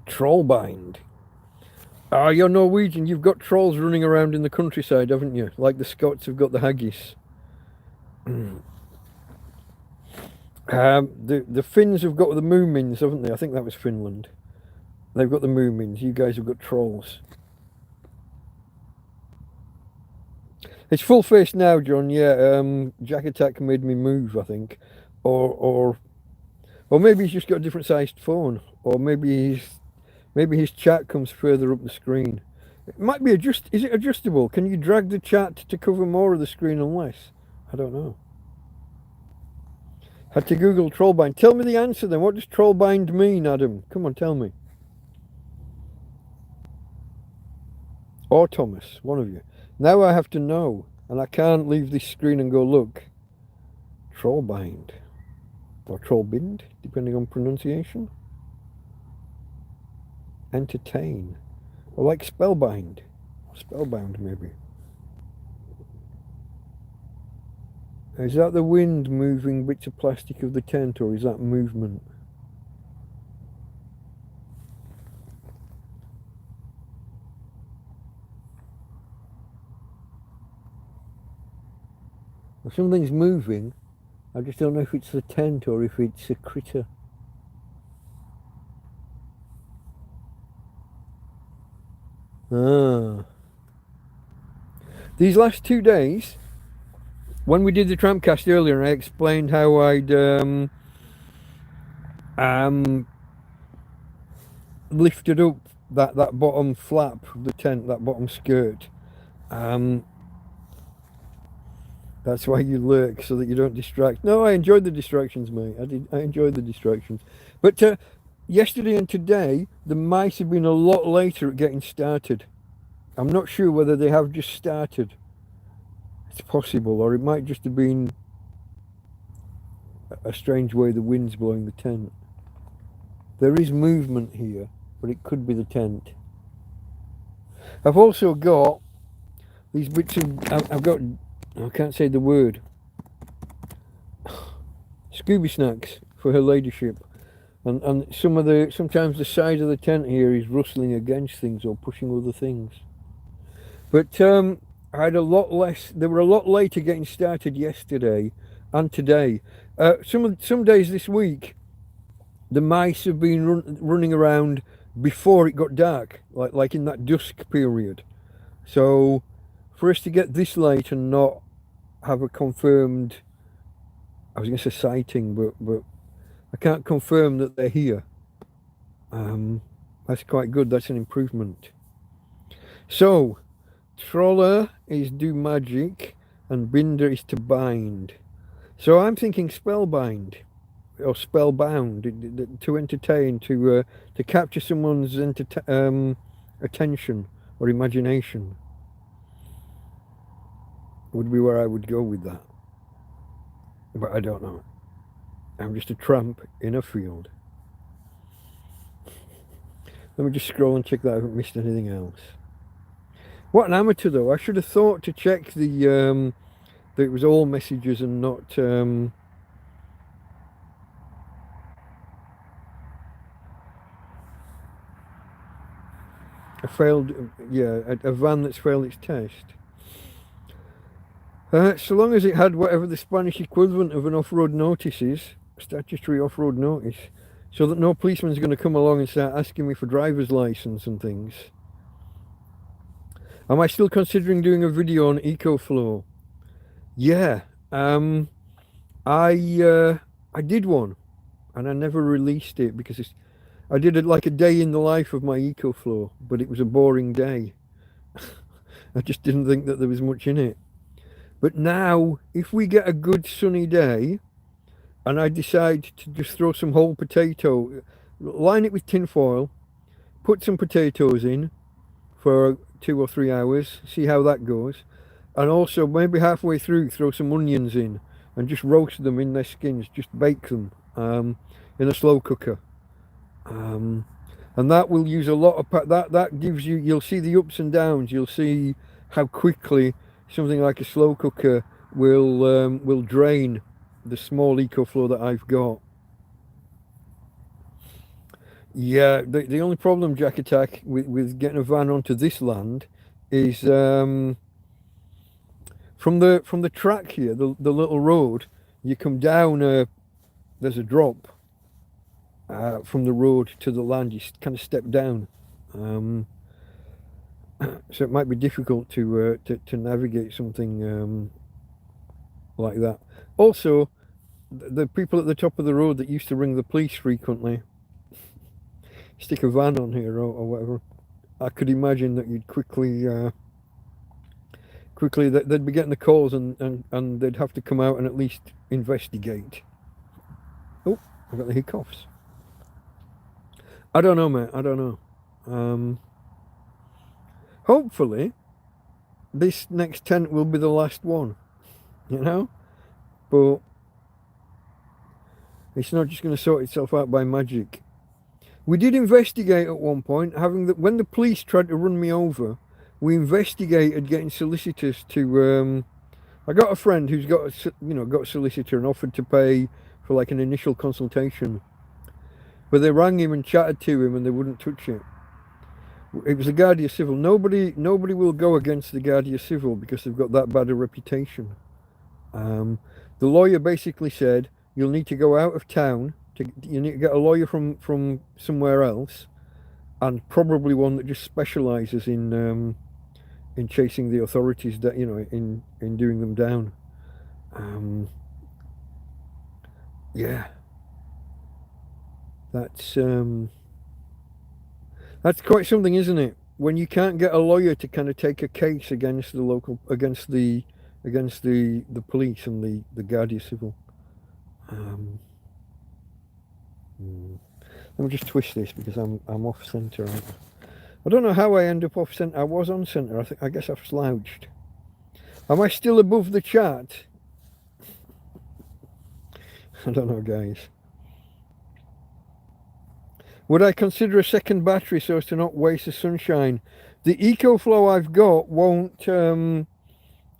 Speaker 1: Trollbind. Ah, you're Norwegian. You've got trolls running around in the countryside, haven't you? Like the Scots have got the haggis. The Finns have got the Moomins, haven't they? I think that was Finland. They've got the Moomins. You guys have got trolls. It's full face now, John. Yeah, Jack Attack made me move, I think, or maybe he's just got a different sized phone, or maybe his chat comes further up the screen. It might be is it adjustable? Can you drag the chat to cover more of the screen and less? I don't know. Had to Google Trollbind. Tell me the answer then. What does Trollbind mean, Adam? Come on, tell me. Or Thomas, one of you. Now I have to know, and I can't leave this screen and go look. Trollbind. Or Trollbind, depending on pronunciation. Entertain. Or like Spellbind. Spellbound, maybe. Is that the wind moving bits of plastic of the tent, or is that movement? Well, something's moving. I just don't know if it's the tent or if it's a critter. Ah. These last 2 days, when we did the TrampCast earlier, I explained how I'd lifted up that bottom flap of the tent, that bottom skirt. That's why you lurk, so that you don't distract. No, I enjoyed the distractions, mate. I enjoyed the distractions. But yesterday and today, the mice have been a lot later at getting started. I'm not sure whether they have just started. It's possible, or it might just have been a strange way the wind's blowing the tent. There is movement here, but it could be the tent. I've also got these bits of... I've got... I can't say the word. Scooby snacks for her ladyship. And sometimes the side of the tent here is rustling against things or pushing other things. But I had a lot less. They were a lot later getting started yesterday and today. Some days this week, the mice have been running around before it got dark, like in that dusk period. So for us to get this late and not have a confirmed, I was going to say sighting, but I can't confirm that they're here. That's quite good. That's an improvement. So, Troller is do magic and Binder is to bind. So I'm thinking spellbind or spellbound, to entertain, to capture someone's attention or imagination would be where I would go with that. But I don't know. I'm just a tramp in a field. Let me just scroll and check that I haven't missed anything else. What an amateur though. I should have thought to check that it was all messages and not a van that's failed its test. So long as it had whatever the Spanish equivalent of an off-road notice is, statutory off-road notice, so that no policeman's going to come along and start asking me for driver's license and things. Am I still considering doing a video on EcoFlow? Yeah, I did one, and I never released it because I did it like a day in the life of my EcoFlow, but it was a boring day. I just didn't think that there was much in it. But now, if we get a good sunny day, and I decide to just throw some whole potato, line it with tin foil, put some potatoes in for 2 or 3 hours, see how that goes, and also maybe halfway through throw some onions in and just roast them in their skins, just bake them in a slow cooker. And that will use a lot of that gives you, you'll see the ups and downs, you'll see how quickly something like a slow cooker will drain the small EcoFlow that I've got. Yeah, the only problem, Jack Attack, with getting a van onto this land is from the track here, the little road, you come down, there's a drop from the road to the land, you kind of step down. So it might be difficult to navigate something like that. Also, the people at the top of the road that used to ring the police frequently, stick a van on here or whatever, I could imagine that you'd quickly they'd be getting the calls and they'd have to come out and at least investigate. Oh, I've got the hiccups. I don't know, mate, I don't know. Hopefully this next tent will be the last one, you know, but it's not just going to sort itself out by magic. We did investigate at one point, when the police tried to run me over, we investigated getting solicitors to, I got a friend who's got a solicitor and offered to pay for like an initial consultation. But they rang him and chatted to him and they wouldn't touch it. It was the Guardia Civil. Nobody will go against the Guardia Civil because they've got that bad a reputation. The lawyer basically said, you'll need to go out of town, you need to get a lawyer from somewhere else, and probably one that just specialises in chasing the authorities, that in doing them down. Yeah, that's quite something, isn't it? When you can't get a lawyer to kind of take a case against the police and the Guardia Civil. Let me just twist this because I'm off centre. I don't know how I end up off centre. I was on centre. I guess I've slouched. Am I still above the chart? I don't know, guys. Would I consider a second battery so as to not waste the sunshine? The EcoFlow I've got won't.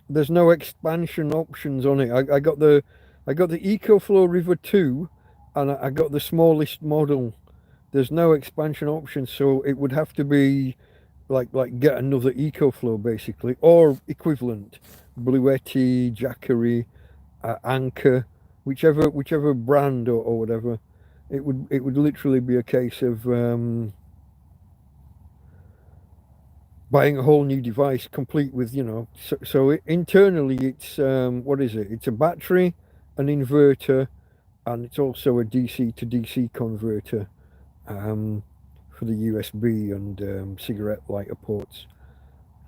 Speaker 1: There's no expansion options on it. I got the EcoFlow River 2, and I got the smallest model. There's no expansion option, so it would have to be like get another EcoFlow basically, or equivalent, Bluetti, Jackery, Anchor, whichever brand or whatever. It would literally be a case of buying a whole new device complete with, so internally it's what is it? It's a battery, an inverter, and it's also a DC to DC converter for the USB and cigarette lighter ports.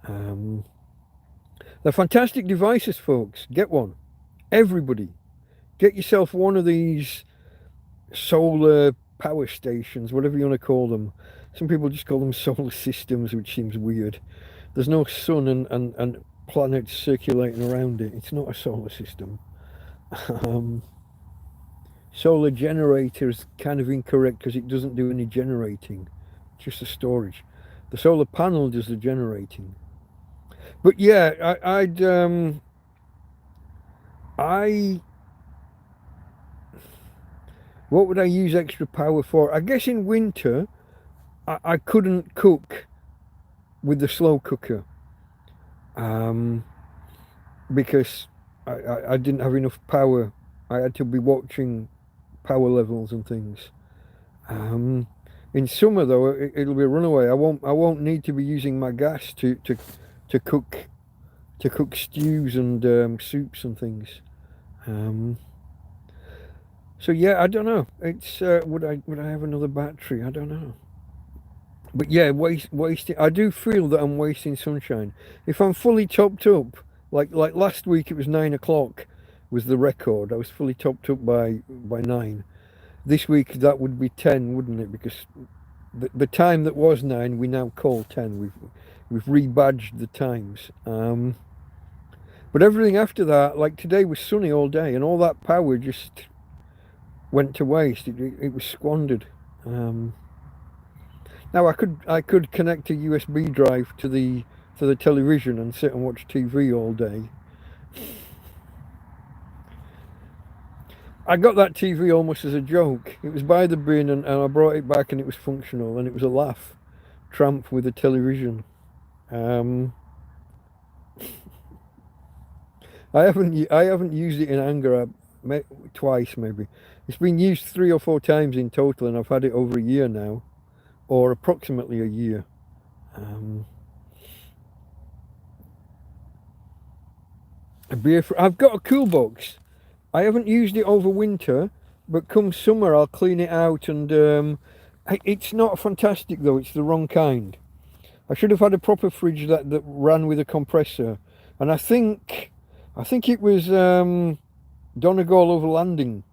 Speaker 1: They're fantastic devices, folks. Get one. Everybody, get yourself one of these solar power stations, whatever you want to call them. Some people just call them solar systems, which seems weird. There's no sun and planets circulating around it. It's not a solar system. Solar generator is kind of incorrect because it doesn't do any generating, just the storage. The solar panel does the generating. But yeah, what would I use extra power for? I guess in winter I couldn't cook with the slow cooker because I didn't have enough power. I had to be watching power levels and things. In summer though, it'll be a runaway. I won't need to be using my gas to cook stews and soups and things. So yeah, I don't know. It's would I have another battery? I don't know. But yeah, wasting. I do feel that I'm wasting sunshine. If I'm fully topped up, like last week, it was 9 o'clock was the record. I was fully topped up by 9. This week that would be 10, wouldn't it? Because the time that was 9, we now call 10. We've rebadged the times. But everything after that, like today was sunny all day, and all that power just went to waste. It was squandered. Now I could connect a USB drive to the television and sit and watch TV all day. I got that TV almost as a joke. It was by the bin, and I brought it back, and it was functional, and it was a laugh. Tramp with a television. I haven't used it in anger. Twice maybe. It's been used 3 or 4 times in total, and I've had it over a year now, or approximately a year. I've got a cool box. I haven't used it over winter, but come summer I'll clean it out, and it's not fantastic though. It's the wrong kind. I should have had a proper fridge that ran with a compressor, and I think it was Donegal over Landing.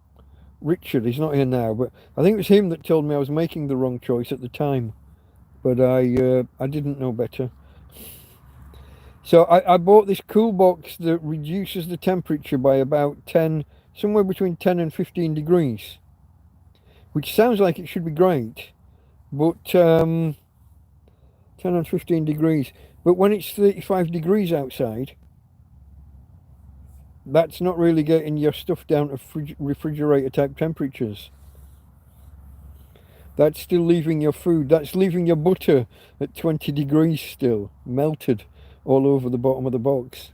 Speaker 1: Richard, he's not here now, but I think it was him that told me I was making the wrong choice at the time, but I didn't know better. So I bought this cool box that reduces the temperature by about 10, somewhere between 10 and 15 degrees, which sounds like it should be great, but 10 and 15 degrees, but when it's 35 degrees outside, that's not really getting your stuff down to refrigerator type temperatures. That's still leaving your food, that's leaving your butter at 20 degrees still, melted all over the bottom of the box.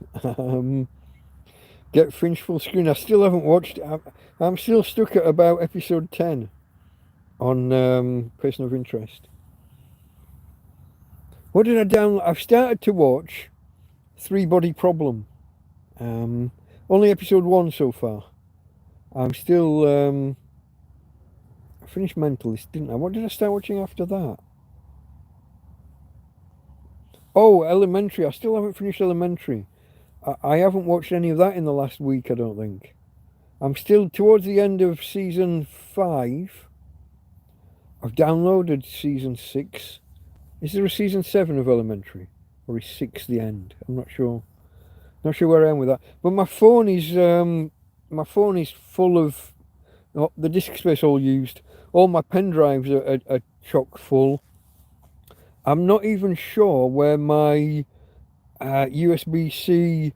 Speaker 1: Get Finch full screen. I still haven't watched it. I'm still stuck at about episode 10 on Person of Interest. What did I download? I've started to watch 3 Body Problem. Only episode 1 so far. I'm still I finished Mentalist, didn't I? What did I start watching after that? Oh, Elementary. I still haven't finished Elementary. I haven't watched any of that in the last week, I don't think. I'm still towards the end of season 5. I've downloaded season 6. Is there a season 7 of Elementary? Or is 6 the end? I'm not sure. Not sure where I am with that. But my phone is full of the disk space all used. All my pen drives are chock full. I'm not even sure where my USB-C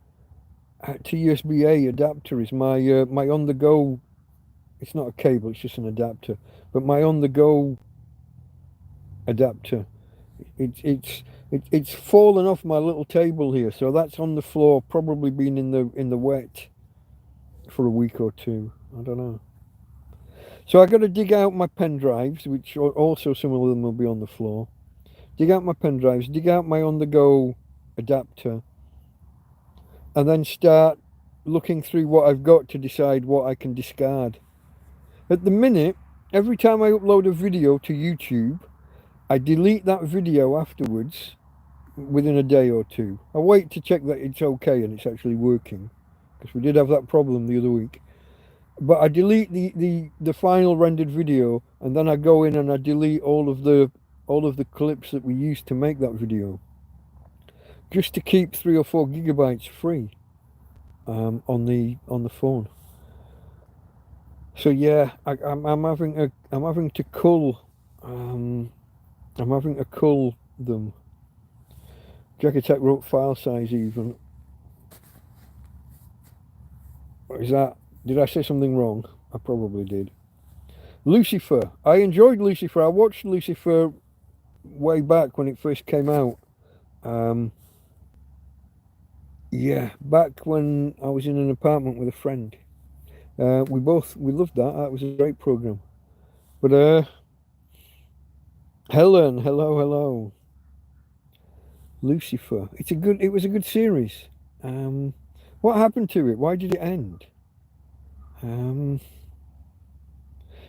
Speaker 1: to USB-A adapter is. My on-the-go, it's not a cable, it's just an adapter. But my on-the-go adapter, it's fallen off my little table here, so that's on the floor, probably been in the wet for a week or 2. I don't know. So I got to dig out my pen drives, which also some of them will be on the floor. Dig out my pen drives, dig out my on-the-go adapter, and then start looking through what I've got to decide what I can discard. At the minute, every time I upload a video to YouTube, I delete that video afterwards within a day or 2. I wait to check that it's okay and it's actually working, because we did have that problem the other week. But I delete the final rendered video, and then I go in and I delete all of the clips that we used to make that video, just to keep 3 or 4 gigabytes free on the phone. So yeah, I'm having to cull them. Jack Attack wrote file size even. Is that? Did I say something wrong? I probably did. Lucifer. I enjoyed Lucifer. I watched Lucifer way back when it first came out. Yeah, back when I was in an apartment with a friend. We loved that. That was a great program. But Helen, hello. Lucifer. It was a good series. What happened to it? Why did it end? Um,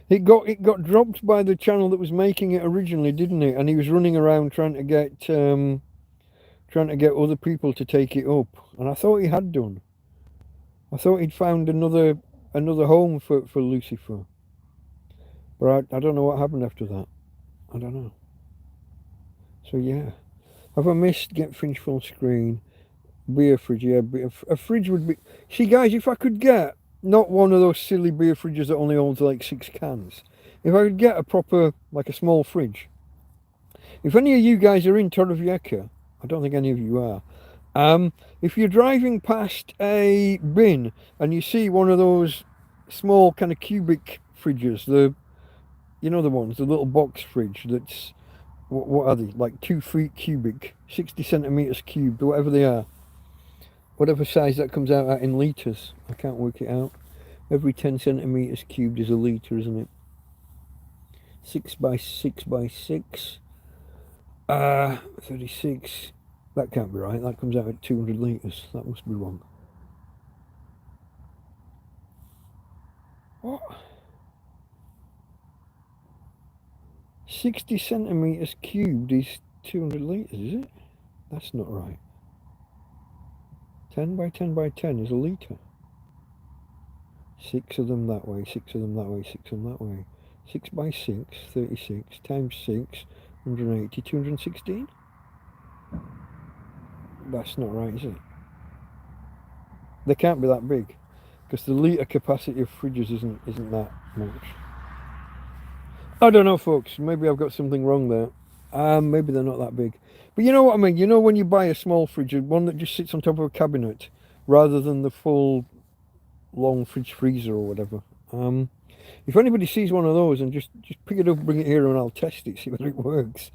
Speaker 1: it got dropped by the channel that was making it originally, didn't it? And he was running around trying to get other people to take it up. And I thought he had done. I thought he'd found another home for Lucifer. But I don't know what happened after that. I don't know. So yeah. Have I missed get fridge full screen? Beer fridge, yeah. A fridge would be... See guys, if I could get not one of those silly beer fridges that only holds like 6 cans. If I could get a proper, like a small fridge. If any of you guys are in Torrevieja, I don't think any of you are. If you're driving past a bin and you see one of those small kind of cubic fridges, you know the ones, the little box fridge that's, what are they, like 2 feet cubic, 60 centimetres cubed, whatever they are. Whatever size that comes out at in litres, I can't work it out. Every 10 centimetres cubed is a litre, isn't it? 6 by 6 by 6. 36. That can't be right. That comes out at 200 litres. That must be wrong. What? 60 centimetres cubed is 200 litres, is it? That's not right. 10 by 10 by 10 is a litre. 6 of them that way, 6 of them that way, 6 of them that way. 6 by 6, 36, times 6, 180, 216? That's not right, is it? They can't be that big, because the litre capacity of fridges isn't that much. I don't know, folks. Maybe I've got something wrong there. Maybe they're not that big. But you know what I mean? You know when you buy a small fridge, one that just sits on top of a cabinet, rather than the full long fridge freezer or whatever. If anybody sees one of those, and just pick it up, bring it here, and I'll test it, see whether it works.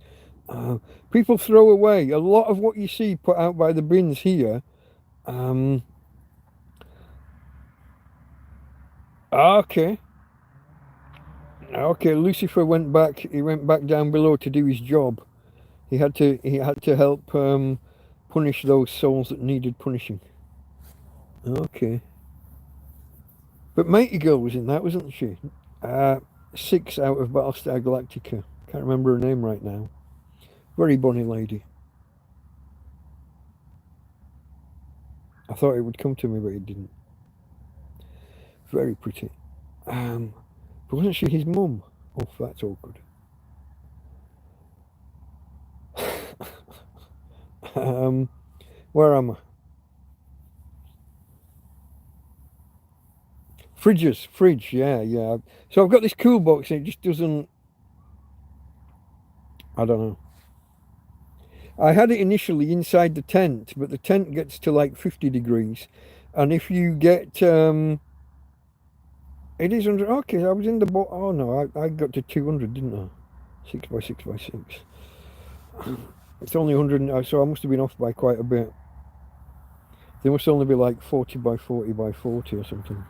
Speaker 1: People throw away a lot of what you see put out by the bins here. Okay, Lucifer went back. He went back down below to do his job. He had to help punish those souls that needed punishing. Okay. But Matey Girl was in that, wasn't she? 6 out of Battlestar Galactica. Can't remember her name right now. Very bonny lady. I thought it would come to me, but it didn't. Very pretty. But wasn't she his mum? Oh, that's awkward. Where am I? Fridge, yeah. So I've got this cool box and it just doesn't... I don't know. I had it initially inside the tent, but the tent gets to like 50 degrees. And if you get... it is under... Okay, I was in the... Oh no, I got to 200, didn't I? 6 by 6 by 6. It's only 100, so I must have been off by quite a bit. They must only be like 40 by 40 by 40 or something.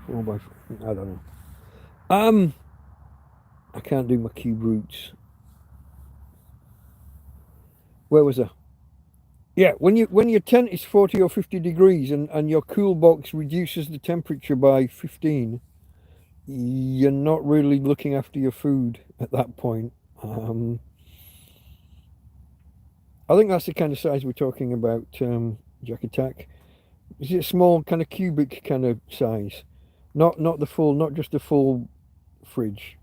Speaker 1: 4 by 4, I don't know. I can't do my cube roots. Where was I? Yeah, when your tent is 40 or 50 degrees and your cool box reduces the temperature by 15, you're not really looking after your food at that point. I think that's the kind of size we're talking about, Jack Attack. Is it a small kind of cubic kind of size? Not the full, not just the full fridge.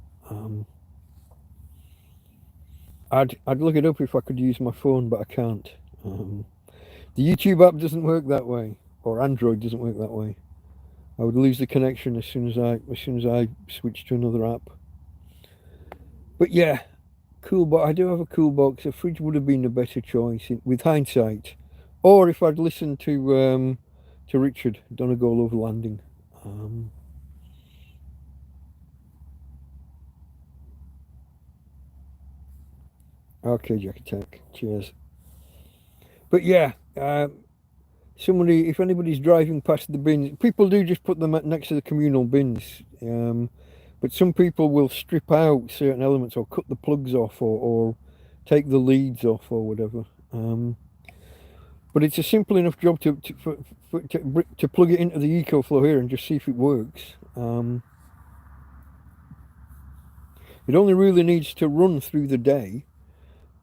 Speaker 1: I'd look it up if I could use my phone, but I can't. The YouTube app doesn't work that way, or Android doesn't work that way. I would lose the connection as soon as I switch to another app. But yeah, cool. But I do have a cool box. A fridge would have been a better choice with hindsight, or if I'd listened to Richard Donegal over landing. Okay, Jack Attack. Cheers. But yeah, if anybody's driving past the bins, people do just put them next to the communal bins. But But some people will strip out certain elements or cut the plugs off or take the leads off or whatever. But it's a simple enough job to plug it into the EcoFlow here and just see if it works. It only really needs to run through the day.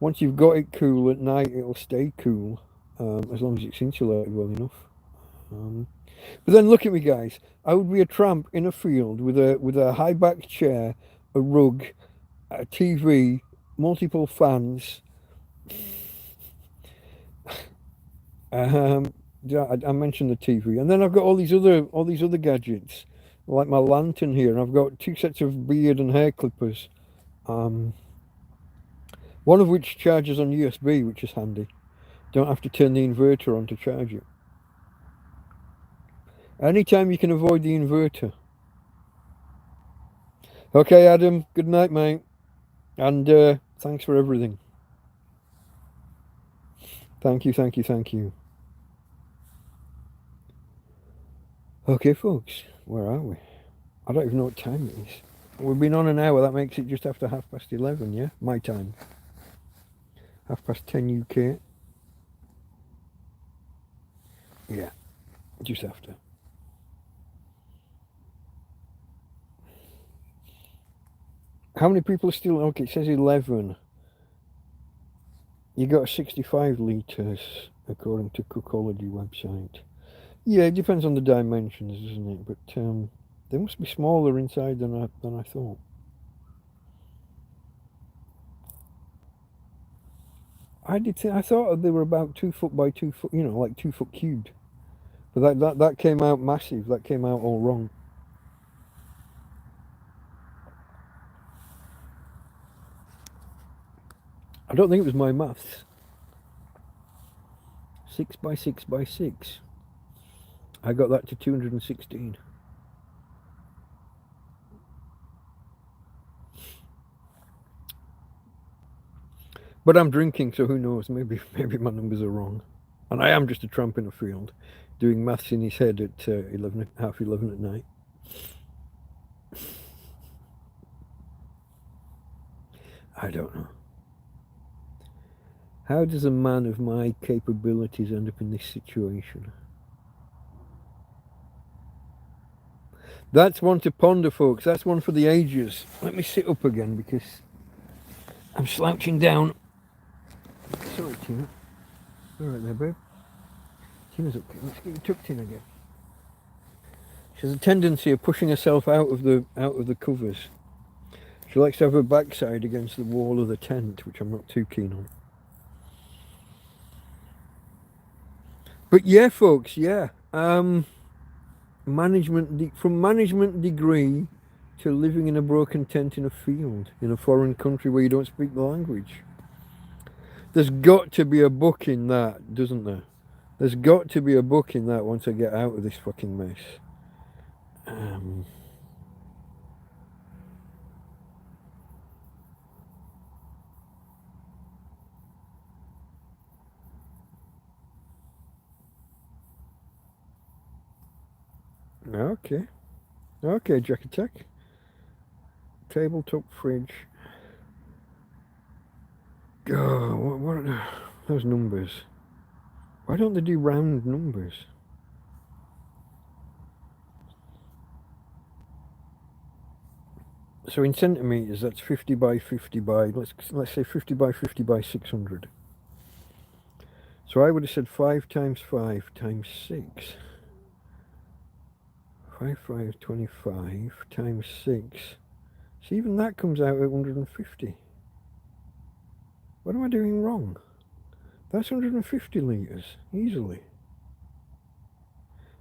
Speaker 1: Once you've got it cool at night, it'll stay cool, as long as it's insulated well enough. But then look at me, guys. I would be a tramp in a field with a high back chair, a rug, a TV, multiple fans. I mentioned the TV, and then I've got all these other gadgets, like my lantern here, and I've got 2 sets of beard and hair clippers. One of which charges on USB, which is handy. Don't have to turn the inverter on to charge it. Anytime you can avoid the inverter. Okay, Adam, good night, mate. And thanks for everything. Thank you, thank you, thank you. Okay, folks, where are we? I don't even know what time it is. We've been on an hour, that makes it just after 11:30, yeah? My time. 10:30 UK. Yeah, just after. How many people are still... Okay, it says 11. You got 65 litres, according to Cookology website. Yeah, it depends on the dimensions, doesn't it? But they must be smaller inside than I thought. I thought they were about 2 foot by 2 foot, you know, like 2 foot cubed. But that came out massive. That came out all wrong. I don't think it was my maths. 6 by 6 by 6. I got that to 216. But I'm drinking, so who knows? Maybe my numbers are wrong. And I am just a tramp in a field, doing maths in his head at half 11 at night. I don't know. How does a man of my capabilities end up in this situation? That's one to ponder, folks. That's one for the ages. Let me sit up again because I'm slouching down. Sorry, Tina. All right there, babe. Tina's okay. Let's get you tucked in again. She has a tendency of pushing herself out of the covers. She likes to have her backside against the wall of the tent, which I'm not too keen on. But yeah, folks, yeah. From management degree to living in a broken tent in a field in a foreign country where you don't speak the language. There's got to be a book in that, doesn't there? There's got to be a book in that once I get out of this fucking mess. Okay, Jack Attack. Tabletop fridge. Oh, what are those numbers? Why don't they do round numbers? So in centimeters, that's 50 by 50 by, let's say 50 by 50 by 600. So I would have said 5 times 5 times 6. 5, 25 times 6. So even that comes out at 150. What am I doing wrong? That's 150 litres, easily.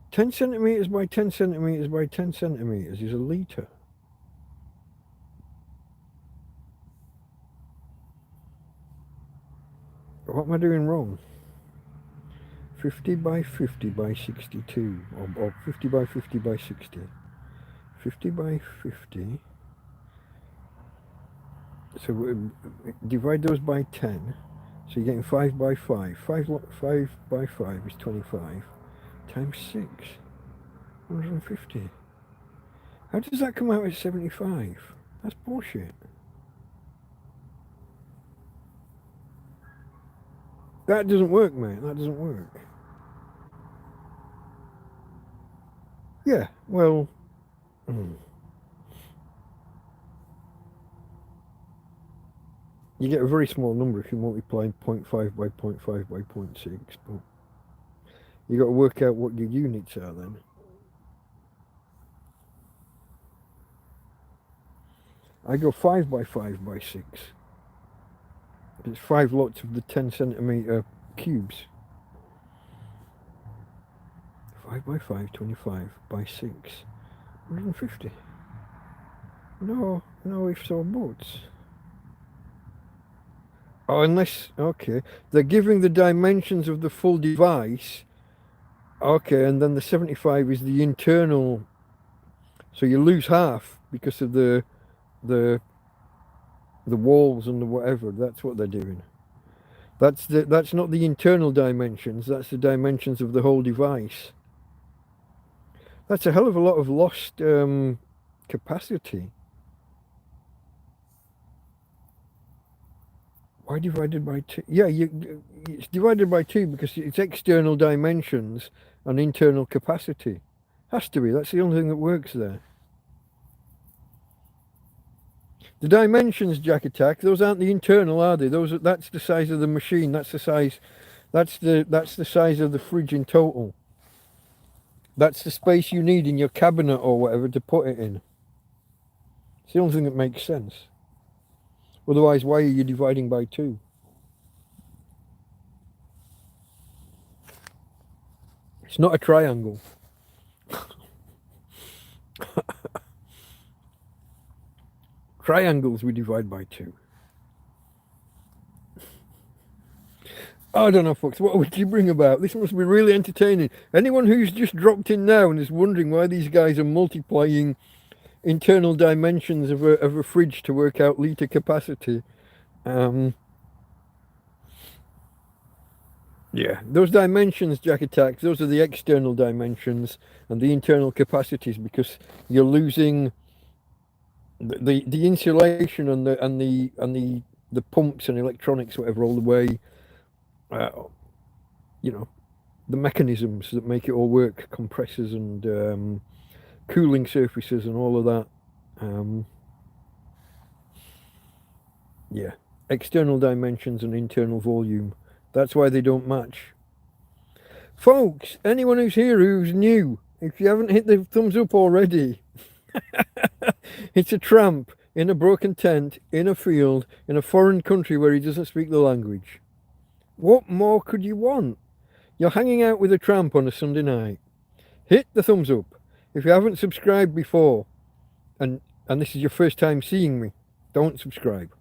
Speaker 1: 10 centimetres by 10 centimetres by 10 centimetres is a litre. What am I doing wrong? 50 by 50 by 62, or 50 by 50 by 60. 50 by 50. So divide those by 10. So you're getting 5 by 5. 5 by 5 is 25. Times 6. 150. How does that come out at 75? That's bullshit. That doesn't work, mate. That doesn't work. Yeah, well... You get a very small number if you multiply 0.5 by 0.5 by 0.6, but you got to work out what your units are then. I go 5 by 5 by 6. It's 5 lots of the 10 centimetre cubes. 5 by 5, 25 by 6, 150. No ifs or buts. Oh, unless, okay, they're giving the dimensions of the full device. Okay, and then the 75 is the internal, so you lose half because of the walls and the whatever. That's what they're doing. That's not the internal dimensions, that's the dimensions of the whole device. That's a hell of a lot of lost capacity. Why divided by 2? Yeah, it's divided by 2 because it's external dimensions and internal capacity. Has to be. That's the only thing that works there. The dimensions, Jack Attack, those aren't the internal, are they? That's the size of the machine. That's the size. That's the size of the fridge in total. That's the space you need in your cabinet or whatever to put it in. It's the only thing that makes sense. Otherwise, why are you dividing by 2? It's not a triangle. Triangles we divide by 2. I don't know, folks. What would you bring about? This must be really entertaining. Anyone who's just dropped in now and is wondering why these guys are multiplying internal dimensions of a fridge to work out litre capacity. Yeah, those dimensions, Jack Attacks, those are the external dimensions and the internal capacities, because you're losing the insulation and the pumps and electronics, whatever, all the way, you know, the mechanisms that make it all work, compressors and cooling surfaces and all of that. Yeah, external dimensions and internal volume. That's why they don't match. Folks, anyone who's here who's new, if you haven't hit the thumbs up already, it's a tramp in a broken tent, in a field, in a foreign country where he doesn't speak the language. What more could you want? You're hanging out with a tramp on a Sunday night. Hit the thumbs up. If you haven't subscribed before, and this is your first time seeing me, don't subscribe.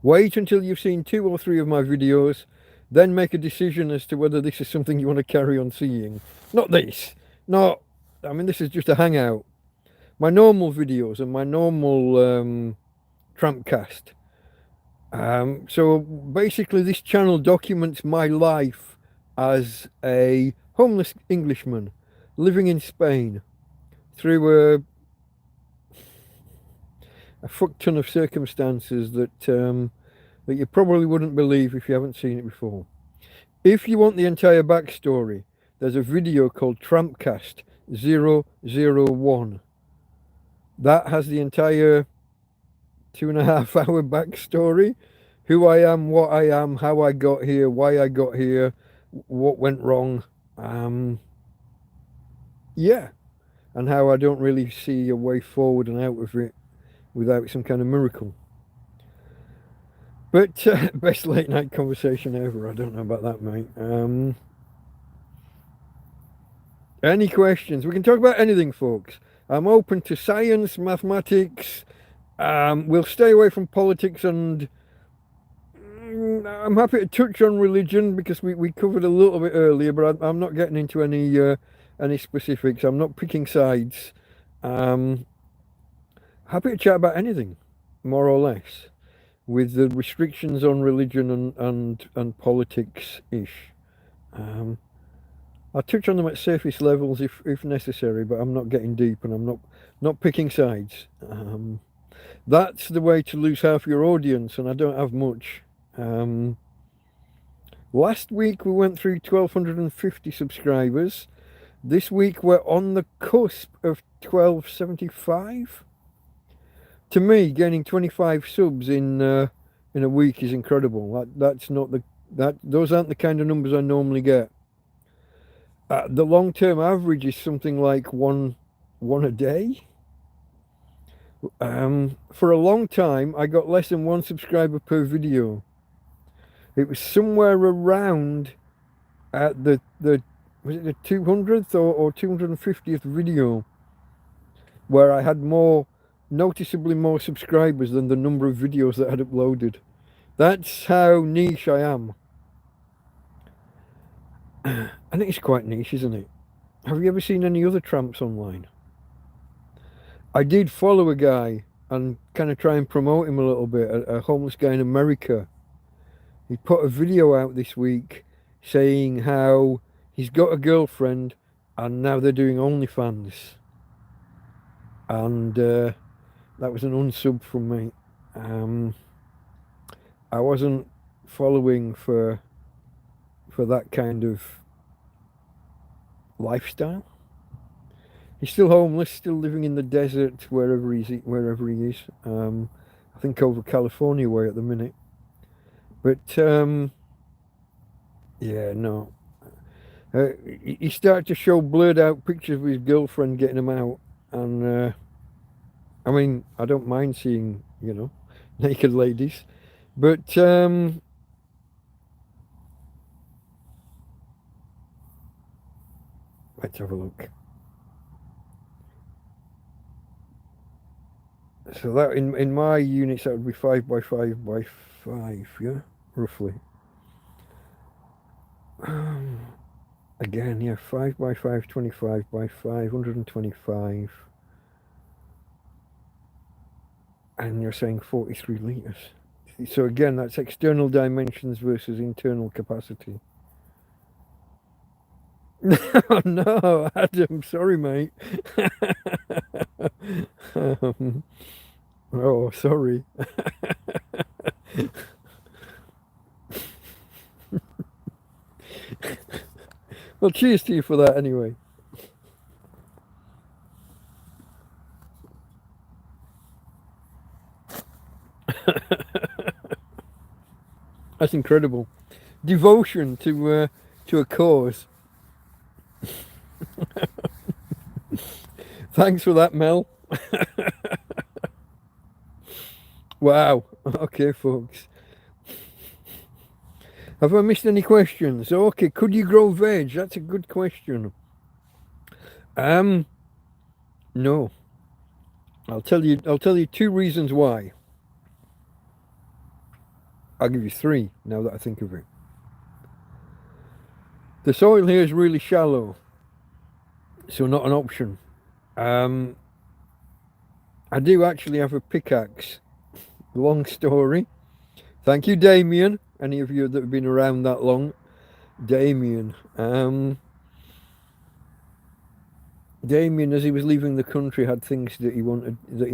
Speaker 1: Wait until you've seen 2 or 3 of my videos, then make a decision as to whether this is something you want to carry on seeing. Not this. Not, I mean, this is just a hangout. My normal videos and my normal TrampCast. So basically this channel documents my life as a homeless Englishman living in Spain through a fuck ton of circumstances that you probably wouldn't believe if you haven't seen it before. If you want the entire backstory, there's a video called TrampCast 001. That has the entire 2.5 hour backstory. Who I am, what I am, how I got here, why I got here, what went wrong. Yeah. And how I don't really see a way forward and out of it without some kind of miracle. But best late night conversation ever. I don't know about that, mate. Any questions? We can talk about anything, folks. I'm open to science, mathematics. We'll stay away from politics, and I'm happy to touch on religion because we covered a little bit earlier, but I'm not getting into any specifics. I'm not picking sides. Happy to chat about anything, more or less, with the restrictions on religion and politics-ish. I'll touch on them at surface levels if necessary, but I'm not getting deep and I'm not picking sides. That's the way to lose half your audience, and I don't have much. Last week we went through 1,250 subscribers. This week we're on the cusp of 1,275. To me, gaining 25 subs in a week is incredible. Those aren't the kind of numbers I normally get. The long-term average is something like one a day. For a long time, I got less than 1 subscriber per video. It was somewhere around at the was it the 200th or 250th video where I had noticeably more subscribers than the number of videos that I had uploaded. That's how niche I am. And it's quite niche, isn't it? Have you ever seen any other tramps online? I did follow a guy and kind of try and promote him a little bit, a homeless guy in America. He put a video out this week saying how he's got a girlfriend and now they're doing OnlyFans. And that was an unsub from me. I wasn't following for that kind of lifestyle. He's still homeless, still living in the desert wherever he is. I think over California way at the minute. But yeah, no. He started to show blurred out pictures of his girlfriend getting him out, and I mean, I don't mind seeing, naked ladies, but let's have a look. So that in my units that would be 5 by 5 by 5, yeah, roughly. Again, yeah, 5 by 5, 25 by 5, 125. And you're saying 43 litres. So again, that's external dimensions versus internal capacity. No, Adam, sorry, mate. Oh, sorry. Well, cheers to you for that anyway. That's incredible. Devotion to a cause. Thanks for that, Mel. Wow. Okay, folks. Have I missed any questions? Okay, could you grow veg? That's a good question. No. I'll tell you 2 reasons why. I'll give you 3 now that I think of it. The soil here is really shallow, so not an option. I do actually have a pickaxe. Long story. Thank you, Damien. Any of you that have been around that long. Damien. Damien, as he was leaving the country, had things that he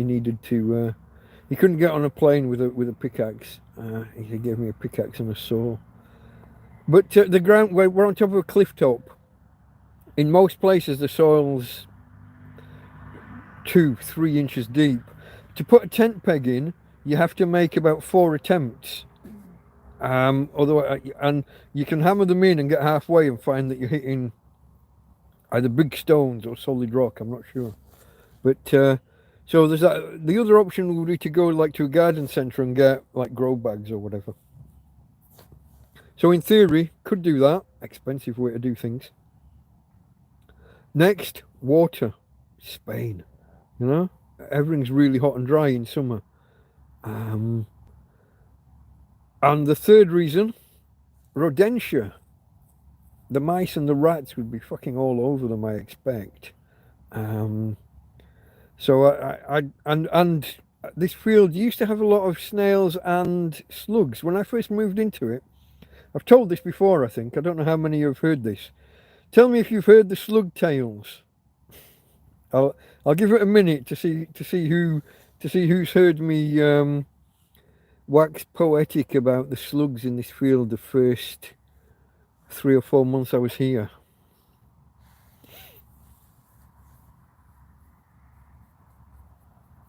Speaker 1: needed to. He couldn't get on a plane with a pickaxe. He gave me a pickaxe and a saw. But the ground, we're on top of a cliff top. In most places, the soil's 2-3 inches deep. To put a tent peg in, you have to make about 4 attempts. Otherwise, and you can hammer them in and get halfway and find that you're hitting either big stones or solid rock. I'm not sure, but so there's that. The other option would be to go like to a garden centre and get like grow bags or whatever. So in theory, could do that. Expensive way to do things. Next, water. Spain, everything's really hot and dry in summer. And the third reason, rodentia. The mice and the rats would be fucking all over them, I expect. So and this field used to have a lot of snails and slugs. When I first moved into it, I've told this before, I think. I don't know how many of you have heard this. Tell me if you've heard the slug tales. I'll give it a minute to see who's heard me wax poetic about the slugs in this field the first 3 or 4 months I was here.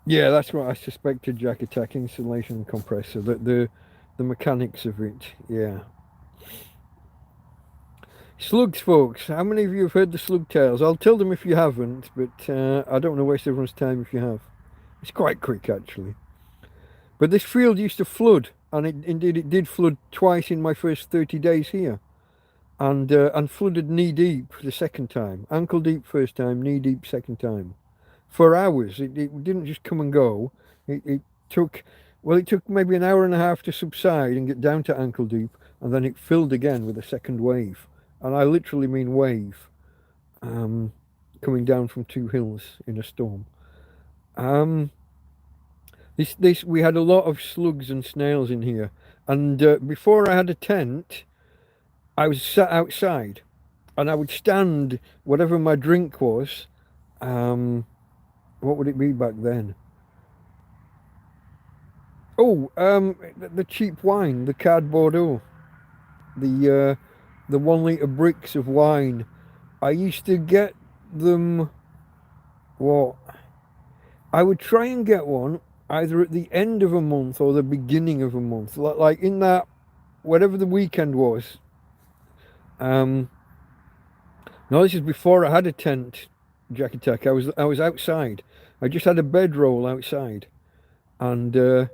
Speaker 1: Yeah, that's what I suspected, Jack Attack, insulation compressor, that the mechanics of it, yeah. Slugs, folks, how many of you have heard the slug tales? I'll tell them if you haven't, but I don't want to waste everyone's time if you have. It's quite quick, actually. But this field used to flood, and indeed it did flood twice in my first 30 days here. And flooded knee deep the second time. Ankle deep first time, knee deep second time. For hours. It didn't just come and go. It took maybe an hour and a half to subside and get down to ankle deep, and then it filled again with a second wave. And I literally mean wave, coming down from 2 hills in a storm. We had a lot of slugs and snails in here, and before I had a tent, I was sat outside, and I would stand whatever my drink was. What would it be back then? Oh, the cheap wine, the Card Bordeaux, the 1 litre bricks of wine. I used to get them. What? I would try and get one either at the end of a month or the beginning of a month, like in that, whatever the weekend was. No, this is before I had a tent, Jack Attack. I was outside. I just had a bedroll outside, and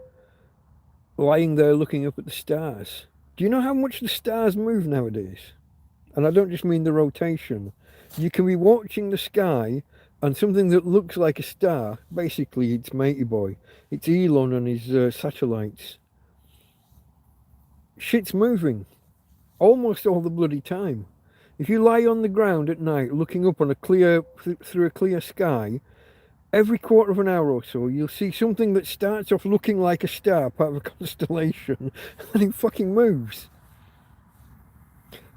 Speaker 1: lying there looking up at the stars. Do you know how much the stars move nowadays? And I don't just mean the rotation. You can be watching the sky, and something that looks like a star, basically it's Matey Boy. It's Elon and his satellites. Shit's moving almost all the bloody time. If you lie on the ground at night looking up on through a clear sky, every quarter of an hour or so you'll see something that starts off looking like a star, part of a constellation, and it fucking moves.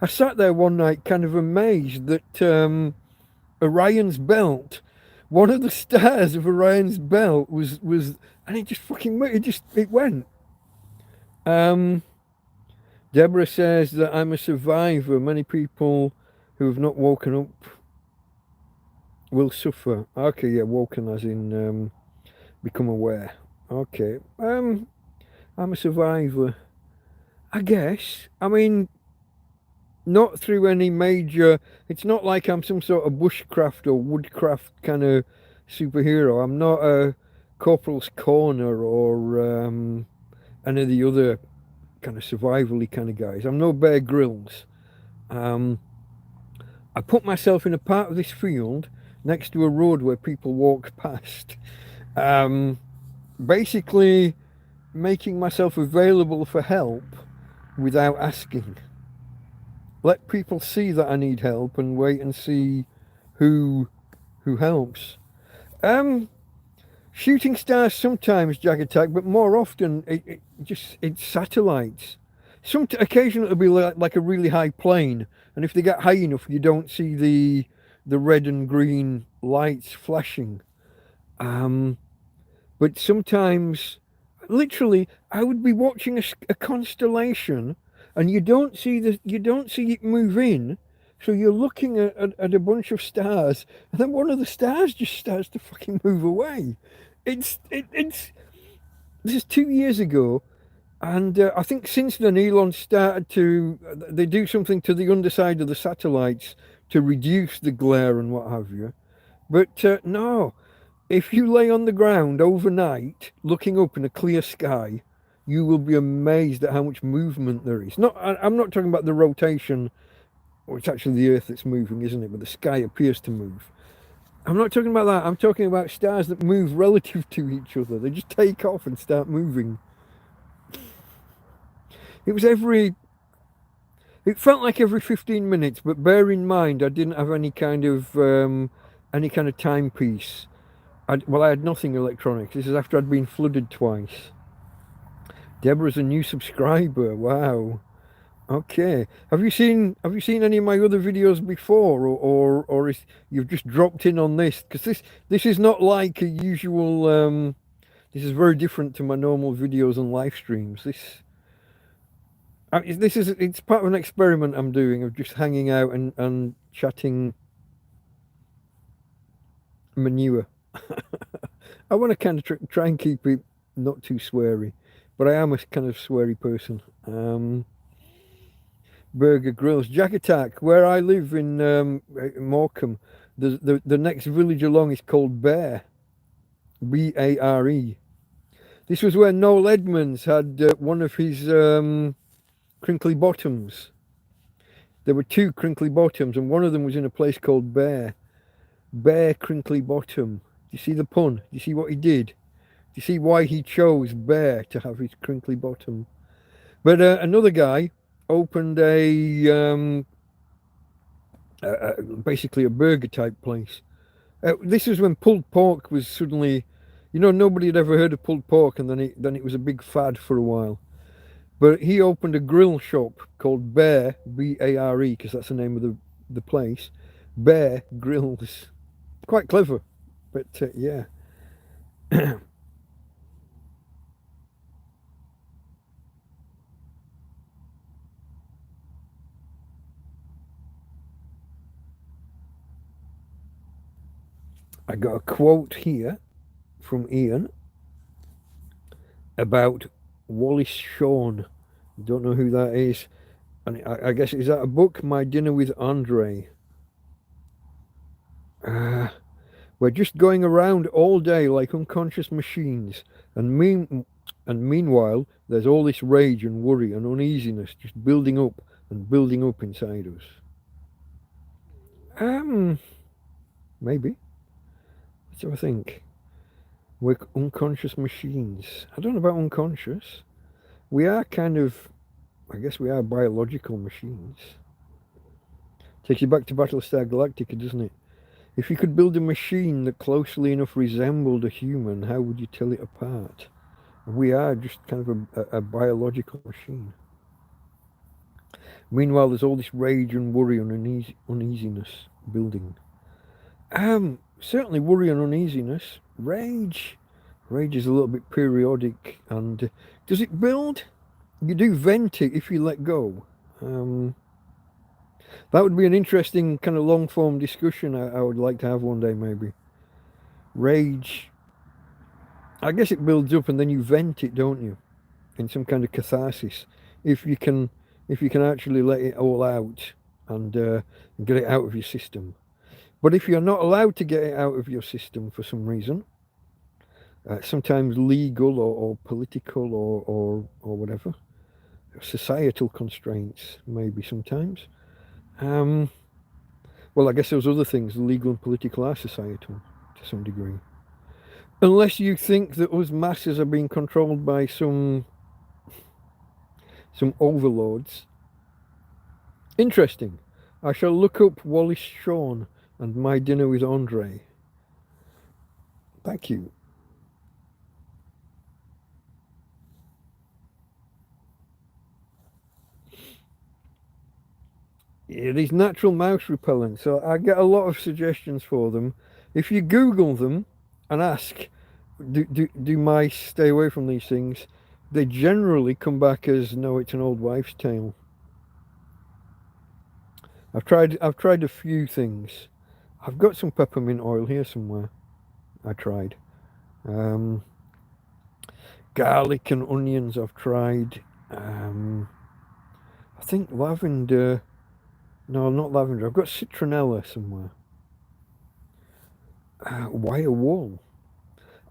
Speaker 1: I sat there one night kind of amazed that Orion's belt, one of the stars of Orion's belt was and it just fucking moved. It went. Deborah says that I'm a survivor. Many people who have not woken up will suffer. Okay, yeah, woken as in become aware. Okay. I'm a survivor, I guess. I mean, not through any major. It's not like I'm some sort of bushcraft or woodcraft kind of superhero. I'm not a Corporal's Corner or any of the other kind of survivally kind of guys. I'm no Bear Grylls. I put myself in a part of this field next to a road where people walk past, basically making myself available for help without asking. Let people see that I need help and wait and see who helps. Shooting stars sometimes, Jack Attack, but more often it's satellites. Occasionally it'll be like a really high plane, and if they get high enough, you don't see the red and green lights flashing. But sometimes, literally, I would be watching a constellation, and you don't see it move in. So you're looking at a bunch of stars, and then one of the stars just starts to fucking move away. This is 2 years ago, and I think since then Elon started they do something to the underside of the satellites to reduce the glare and what have you. But no, if you lay on the ground overnight looking up in a clear sky, you will be amazed at how much movement there is. I'm not talking about the rotation. Well, it's actually the Earth that's moving, isn't it? But the sky appears to move. I'm not talking about that. I'm talking about stars that move relative to each other. They just take off and start moving. It felt like every 15 minutes, but bear in mind I didn't have any kind of timepiece. I had nothing electronic. This is after I'd been flooded twice. Deborah's a new subscriber. Wow. Okay. Have you seen any of my other videos before, or is you've just dropped in on this? Because this is not like a usual. This is very different to my normal videos and live streams. It's part of an experiment I'm doing of just hanging out and chatting manure. I want to kind of try and keep it not too sweary, but I am a kind of sweary person. Burger Grills, Jack Attack, where I live in Morecambe. The next village along is called Bear, Bare. This was where Noel Edmonds had one of his crinkly bottoms. There were two crinkly bottoms, and one of them was in a place called Bear Crinkly Bottom. Do you see the pun? Do you see what he did? Do you see why he chose Bear to have his crinkly bottom? But another guy opened basically a burger type place. This was when pulled pork was suddenly, nobody had ever heard of pulled pork, and then it was a big fad for a while. But he opened a grill shop called Bear, Bare, because that's the name of the place. Bear Grills. Quite clever, but yeah. I got a quote here from Ian about Wallace Shawn. Don't know who that is. And I guess, is that a book? My Dinner with Andre. We're just going around all day like unconscious machines, and meanwhile there's all this rage and worry and uneasiness just building up and building up inside us. Maybe. What do I think? We're unconscious machines. I don't know about unconscious. We are kind of, I guess we are biological machines. Takes you back to Battlestar Galactica, doesn't it? If you could build a machine that closely enough resembled a human, how would you tell it apart? We are just kind of a biological machine. Meanwhile, there's all this rage and worry and uneasiness building. Certainly worry and uneasiness. Rage is a little bit periodic, and does it build? You do vent it if you let go. That would be an interesting kind of long form discussion I would like to have one day, maybe. Rage, I guess it builds up and then you vent it, don't you? In some kind of catharsis. If you can actually let it all out and get it out of your system. But if you're not allowed to get it out of your system for some reason, sometimes legal or political or whatever, societal constraints maybe sometimes. Well, I guess those other things, legal and political, are societal to some degree. Unless you think that us masses are being controlled by some overlords. Interesting. I shall look up Wallace Shawn and My Dinner with Andre. Thank you. Yeah, these natural mouse repellents. So I get a lot of suggestions for them. If you Google them and ask, do mice stay away from these things? They generally come back as, no, it's an old wives' tale. I've tried a few things. I've got some peppermint oil here somewhere. I tried. Garlic and onions I've tried. I think lavender. No, not lavender. I've got citronella somewhere. Wire wool.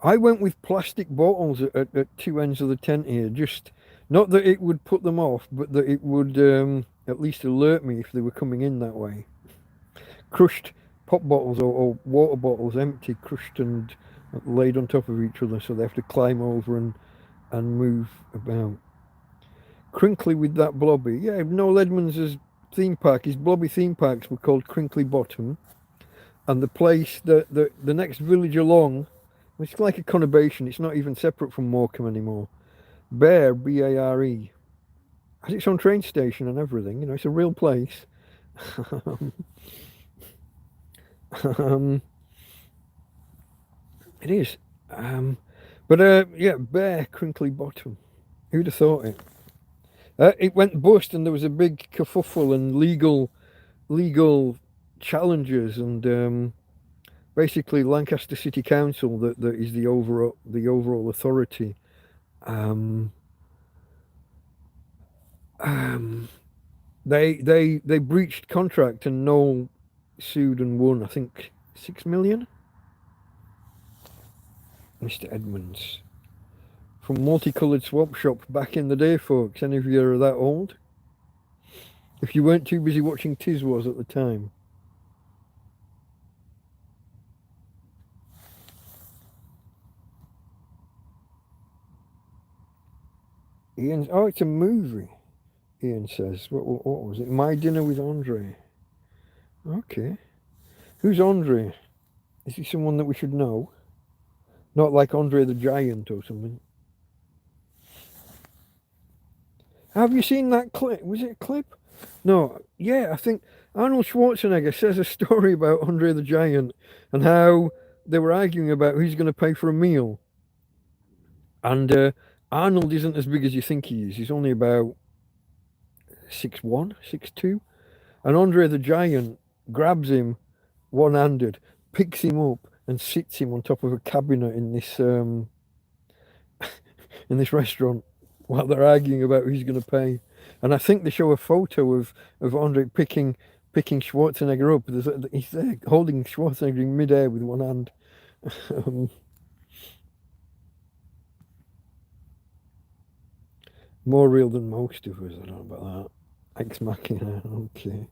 Speaker 1: I went with plastic bottles at two ends of the tent here. Just not that it would put them off, but that it would at least alert me if they were coming in that way. Crushed pop bottles or water bottles, empty, crushed and laid on top of each other, so they have to climb over and move about. Crinkly with that blobby. Yeah, Noel Edmonds' theme park, his blobby theme parks were called Crinkly Bottom, and the place, the next village along, it's like a conurbation. It's not even separate from Morecambe anymore. Bear, B-A-R-E. has its own train station and everything. You know, it's a real place. um, it is. Yeah, bare crinkly bottom. Who'd have thought it? It went bust, and there was a big kerfuffle and legal challenges, and basically Lancaster City Council, that is the overall authority. Um, they breached contract, and Noel sued and won. I think 6 million. Mr. Edmonds from Multicoloured Swap Shop back in the day, folks. Any of you are that old? If you weren't too busy watching Tiswas at the time. Ian, oh, it's a movie. Ian says, what was it? My Dinner with Andre. Okay. Who's Andre? Is he someone that we should know? Not like Andre the Giant or something. Have you seen that clip? Was it a clip? No. Yeah, I think Arnold Schwarzenegger says a story about Andre the Giant and how they were arguing about who's going to pay for a meal. And Arnold isn't as big as you think he is. He's only about 6'1", 6'2". And Andre the Giant grabs him one-handed, picks him up, and sits him on top of a cabinet in this in this restaurant while they're arguing about who's going to pay. And I think they show a photo of Andre picking Schwarzenegger up. He's there holding Schwarzenegger in midair with one hand. More real than most of us. I don't know about that. Ex Machina. Okay.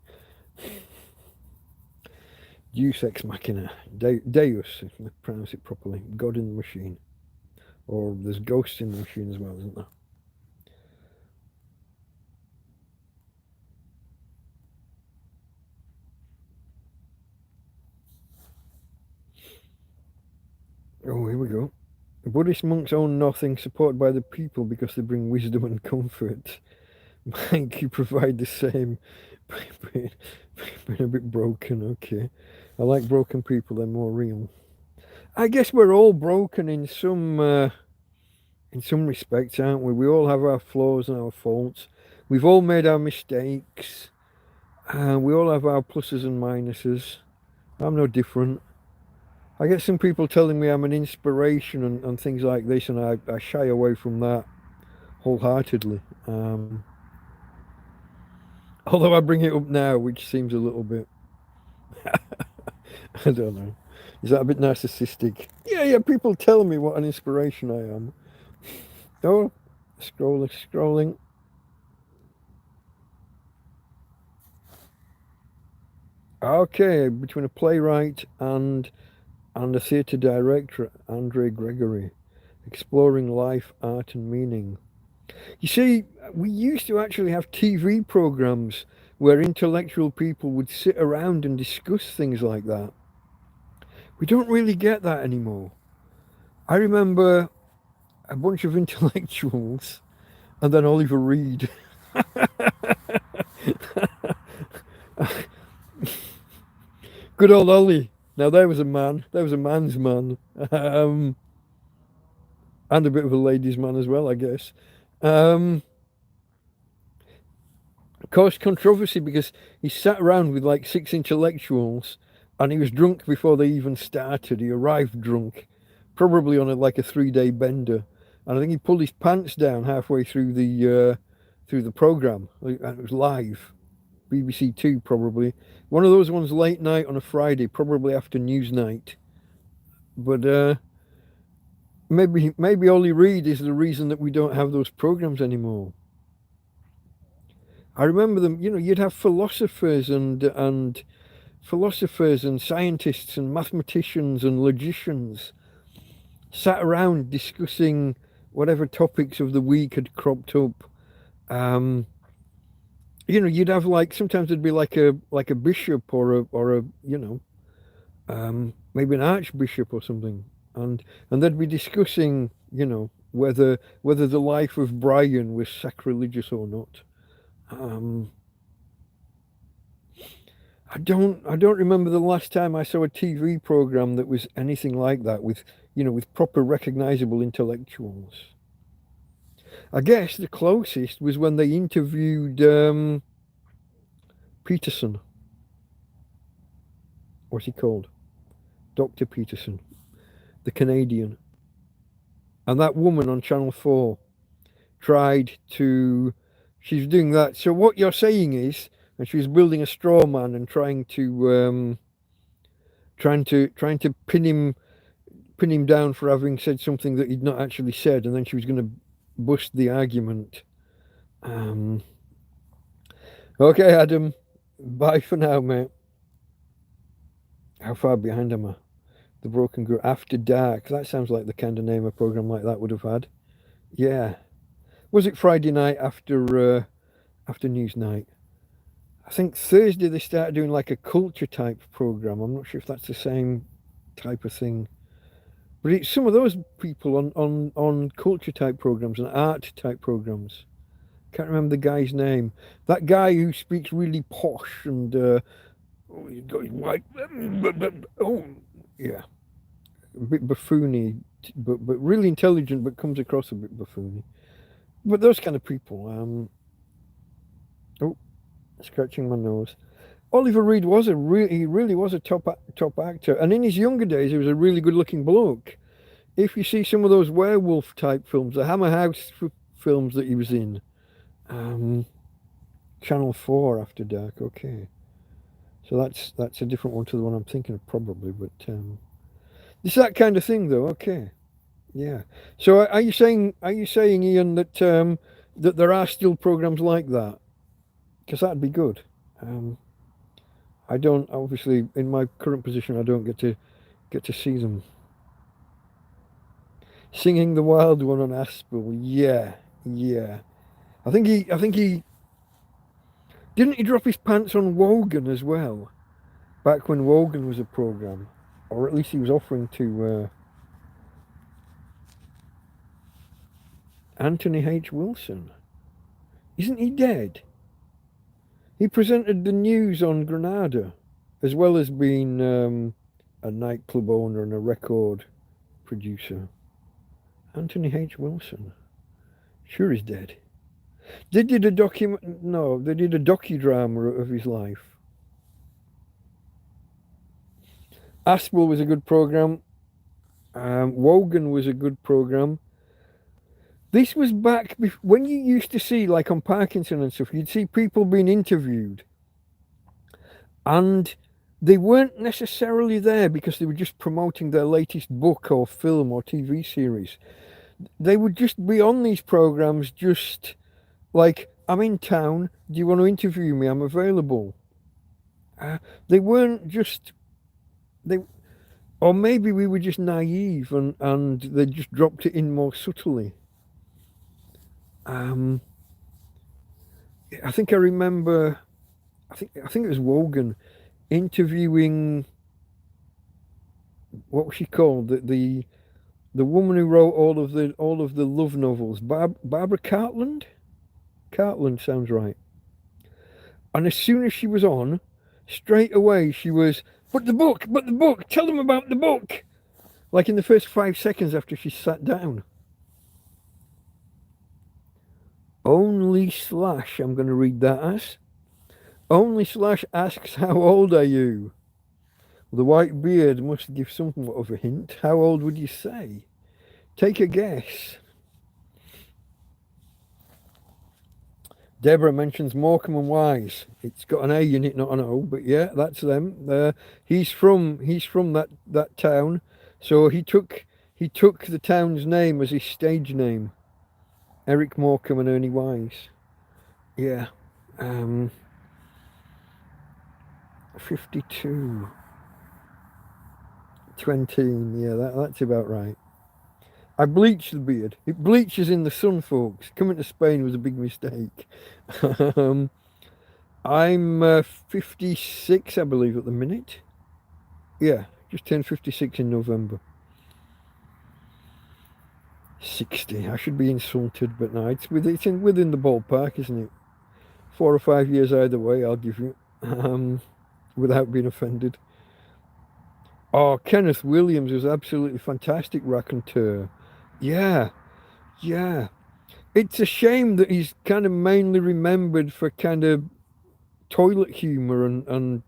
Speaker 1: Deus Ex Machina. Deus, if I pronounce it properly. God in the machine. Or there's ghosts in the machine as well, isn't there? Oh, here we go. Buddhist monks own nothing, supported by the people because they bring wisdom and comfort. Mike, you provide the same. Been a bit broken, okay. I like broken people, they're more real. I guess we're all broken in some respects, aren't we? We all have our flaws and our faults. We've all made our mistakes. We all have our pluses and minuses. I'm no different. I get some people telling me I'm an inspiration and things like this, and I shy away from that wholeheartedly. Although I bring it up now, which seems a little bit... I don't know. Is that a bit narcissistic? Yeah, people tell me what an inspiration I am. Oh, scrolling. Okay, between a playwright and a theatre director, Andre Gregory, exploring life, art and meaning. You see, we used to actually have TV programs where intellectual people would sit around and discuss things like that. We don't really get that anymore. I remember a bunch of intellectuals and then Oliver Reed. Good old Ollie. Now there was a man. There was a man's man. And a bit of a ladies' man as well, I guess. Caused controversy because he sat around with like 6 intellectuals and he was drunk before they even started. He arrived drunk, probably on a 3-day bender. And I think he pulled his pants down halfway through the program. And it was live. BBC Two, probably. One of those ones late night on a Friday, probably after Newsnight. But maybe Ollie Reed is the reason that we don't have those programs anymore. I remember them, you'd have philosophers and scientists and mathematicians and logicians sat around discussing whatever topics of the week had cropped up. You'd have sometimes it'd be like a bishop or a maybe an archbishop or something, and they'd be discussing whether the life of Brian was sacrilegious or not. Um, I don't remember the last time I saw a TV program that was anything like that with, with proper recognizable intellectuals. I guess the closest was when they interviewed Peterson. What's he called? Dr. Peterson, the Canadian. And that woman on Channel 4 tried to, she's doing that. So what you're saying is, and she was building a straw man and trying to pin him down for having said something that he'd not actually said, and then she was going to bust the argument. Okay, Adam, bye for now, mate. How far behind am I? The Broken Girl After Dark. That sounds like the kind of name a program like that would have had. Yeah. Was it Friday night after news night? I think Thursday they started doing like a culture type program. I'm not sure if that's the same type of thing. But it's some of those people on culture type programs and art type programs. Can't remember the guy's name. That guy who speaks really posh and he's got his white. Oh, yeah, a bit buffoony, but really intelligent, but comes across a bit buffoony. But those kind of people. Oh, scratching my nose. Oliver Reed was he really was a top actor, and in his younger days, he was a really good-looking bloke. If you see some of those werewolf type films, the Hammer House films that he was in, Channel 4 After Dark. Okay, so that's a different one to the one I'm thinking of probably, but it's that kind of thing though. Okay, yeah. So are you saying Ian that that there are still programs like that? Because that'd be good. I don't, obviously in my current position I don't get to see them. Singing the Wild One on Aspel, yeah. I think he didn't he drop his pants on Wogan as well, back when Wogan was a program, or at least he was offering to Anthony H. Wilson. Isn't he dead? He presented the news on Granada, as well as being a nightclub owner and a record producer. Anthony H. Wilson. Sure he's dead. They did a docudrama of his life. Aspel was a good program. Wogan was a good program. This was back when you used to see, like on Parkinson and stuff, you'd see people being interviewed, and they weren't necessarily there because they were just promoting their latest book or film or TV series. They would just be on these programs just like, I'm in town, do you want to interview me? I'm available. They weren't just, or maybe we were just naive and they just dropped it in more subtly. I think I remember, I think it was Wogan interviewing, what was she called? The woman who wrote all of the love novels, Barbara Cartland. Cartland sounds right. And as soon as she was on, straight away she was, but the book, tell them about the book. Like in the first 5 seconds after she sat down. Only Slash, I'm going to read that as. Only Slash asks, how old are you? The white beard must give somewhat of a hint. How old would you say? Take a guess. Deborah mentions Morecambe and Wise. It's got an A in it, not an O, but yeah, that's them. He's from that town, so he took the town's name as his stage name. Eric Morecambe and Ernie Wise. Yeah. 52. 20, yeah, that's about right. I bleached the beard. It bleaches in the sun, folks. Coming to Spain was a big mistake. I'm 56, I believe, at the minute. Yeah, just turned 56 in November. 60. I should be insulted, but no, it's within the ballpark, isn't it? 4 or 5 years either way, I'll give you, without being offended. Oh, Kenneth Williams was absolutely fantastic raconteur. Yeah, yeah. It's a shame that he's kind of mainly remembered for kind of toilet humor and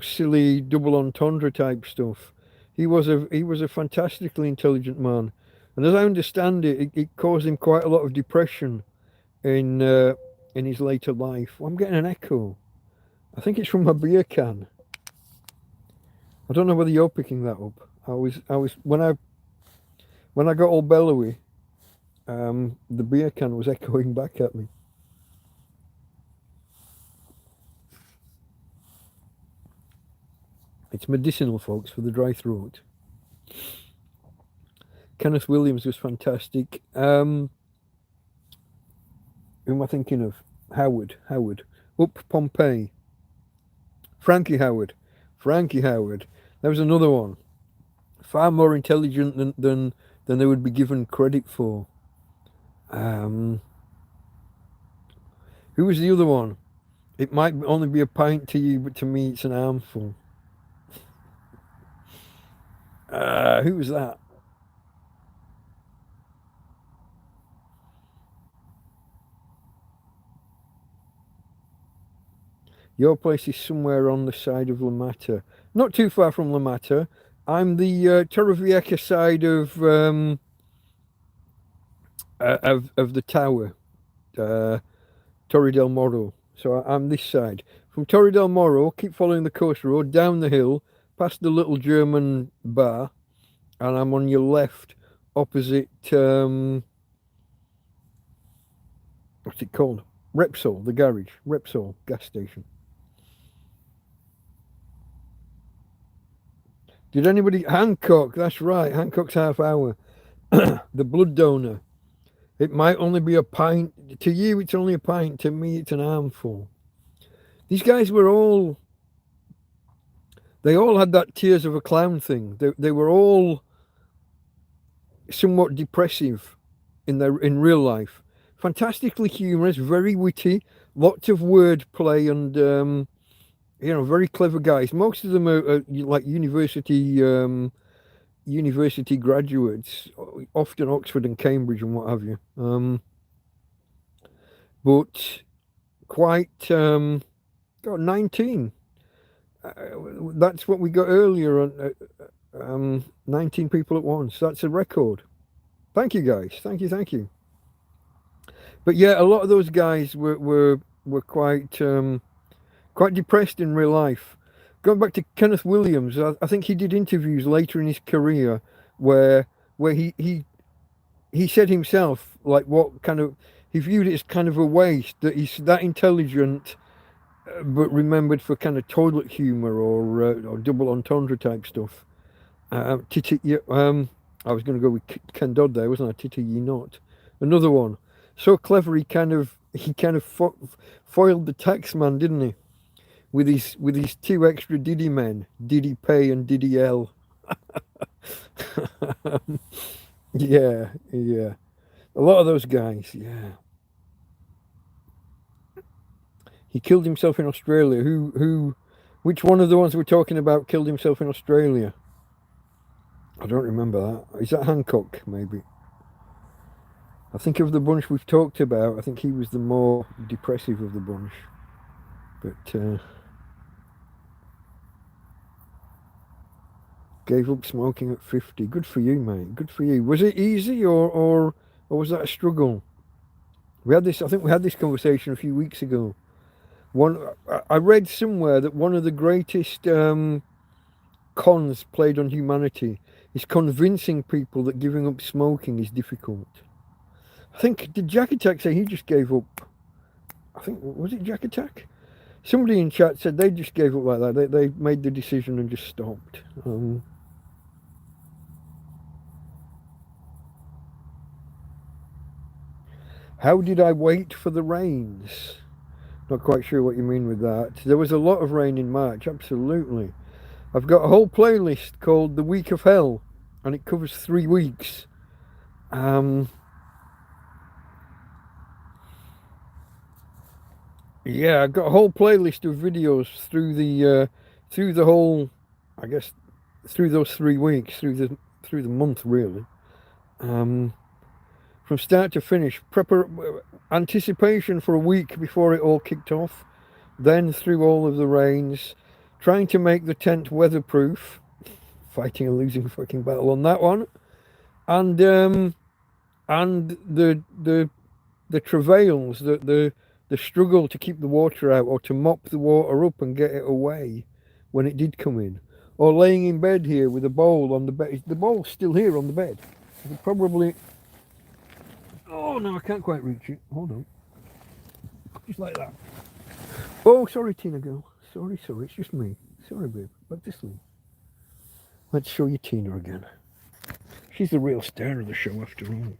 Speaker 1: silly double entendre type stuff. He was a fantastically intelligent man, and as I understand it, it caused him quite a lot of depression in uh, in his later life. Well, I'm getting an echo. I think it's from my beer can. I don't know whether you're picking that up. I was when I got all bellowy, the beer can was echoing back at me. It's medicinal, folks, for the dry throat. Kenneth Williams was fantastic. Who am I thinking of? Howard. Up Pompeii. Frankie Howard. Frankie Howard. There was another one. Far more intelligent than they would be given credit for. Who was the other one? It might only be a pint to you, but to me it's an armful. Who was that? Your place is somewhere on the side of La Mata. Not too far from La Mata. I'm the Torrevieja side of the tower, Torre del Moro. So I'm this side. From Torre del Moro, keep following the coast road down the hill, past the little German bar, and I'm on your left, opposite what's it called? Repsol, the garage. Repsol gas station. Did anybody... Hancock, that's right. Hancock's half hour. The blood donor. It might only be a pint. To you, it's only a pint. To me, it's an armful. These guys were all... They all had that tears of a clown thing. They were all somewhat depressive in real life. Fantastically humorous, very witty, lots of word play, and very clever guys. Most of them are like university graduates, often Oxford and Cambridge and what have you. But quite got 19. That's what we got earlier on. 19 people at once. That's a record. Thank you, guys. Thank you. But yeah, a lot of those guys were quite depressed in real life. Going back to Kenneth Williams, I think he did interviews later in his career where he said himself, like, what kind of, he viewed it as kind of a waste that he's that intelligent but remembered for kind of toilet humor or double entendre type stuff. I was going to go with Ken Dodd there, wasn't I? Titty ye not. Another one. So clever, he kind of foiled the tax man, didn't he? With his two extra Diddy men, Diddy Pay and Diddy L. Yeah. A lot of those guys, yeah. He killed himself in Australia. Which one of the ones we're talking about killed himself in Australia? I don't remember that. Is that Hancock, maybe? I think of the bunch we've talked about, I think he was the more depressive of the bunch. But gave up smoking at 50. Good for you, mate. Good for you. Was it easy or was that a struggle? I think we had this conversation a few weeks ago. I read somewhere that one of the greatest cons played on humanity is convincing people that giving up smoking is difficult. I think, did Jack Attack say he just gave up? I think, was it Jack Attack? Somebody in chat said they just gave up like that. They made the decision and just stopped. How did I wait for the rains? Not quite sure what you mean with that. There was a lot of rain in March, absolutely. I've got a whole playlist called The Week of Hell, and it covers 3 weeks. Yeah, I've got a whole playlist of videos through the whole, I guess, through those 3 weeks, through the month really. Um, from start to finish, anticipation for a week before it all kicked off, then through all of the rains, trying to make the tent weatherproof, fighting a losing fucking battle on that one, and the travails, the struggle to keep the water out or to mop the water up and get it away when it did come in, or laying in bed here with a bowl on the bed. The bowl's still here on the bed. I could probably. Oh no, I can't quite reach it. Hold on. Just like that. Oh, sorry, Tina girl. Sorry, it's just me. Sorry, babe. Back to sleep. Let's show you Tina again. She's the real star of the show after all.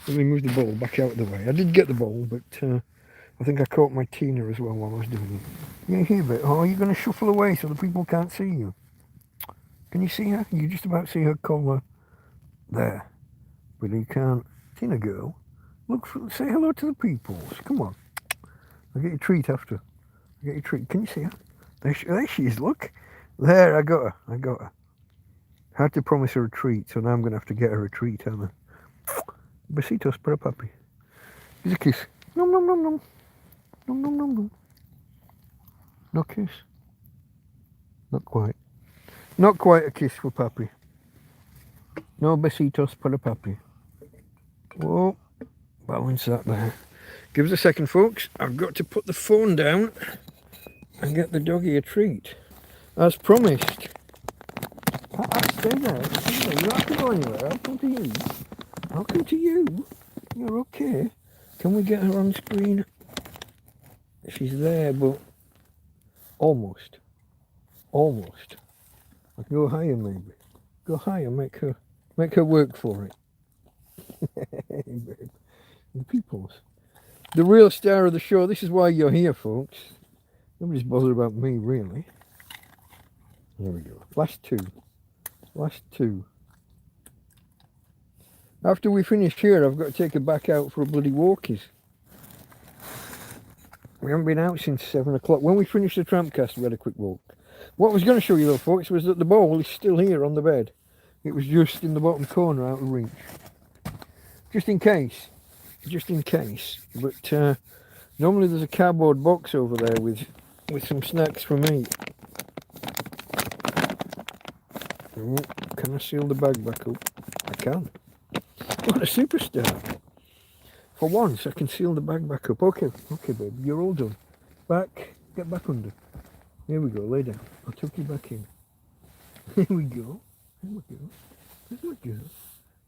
Speaker 1: Let me move the bowl back out of the way. I did get the bowl, but I think I caught my Tina as well while I was doing it. Yeah, here, bit. Oh, you're going to shuffle away so the people can't see you. Can you see her? You just about see her collar there. But you can't. Tina girl, look, say hello to the people. Come on. I'll get your treat after. I'll get your treat. Can you see her? There she is, look. There, I got her. I had to promise her a treat, so now I'm going to have to get her a treat, haven't I? Besitos para papi. Here's a kiss. Nom nom nom nom. Nom nom nom nom. No kiss. Not quite. Not quite a kiss for papi. No besitos para papi. Whoa. Balance that there. Give us a second, folks. I've got to put the phone down and get the doggy a treat. As promised. Stay there. You don't have to go anywhere. I'll come to you. I'll come to you. You're okay. Can we get her on screen? She's there, but almost. Almost. I can go higher, maybe. Go higher. Make her work for it. Hey, babe. The peoples. The real star of the show. This is why you're here, folks. Nobody's bothered about me, really. There we go. Last two. After we finish here, I've got to take her back out for a bloody walkies. We haven't been out since 7 o'clock. When we finished the TrampCast, we had a quick walk. What I was going to show you, though, folks, was that the bowl is still here on the bed. It was just in the bottom corner out of reach. Just in case. But normally there's a cardboard box over there with some snacks for me. Oh, can I seal the bag back up? I can. What a superstar. For once, I can seal the bag back up. Okay, babe, you're all done. Get back under. Here we go, lay down. I'll tuck you back in. Here we go. There's my girl.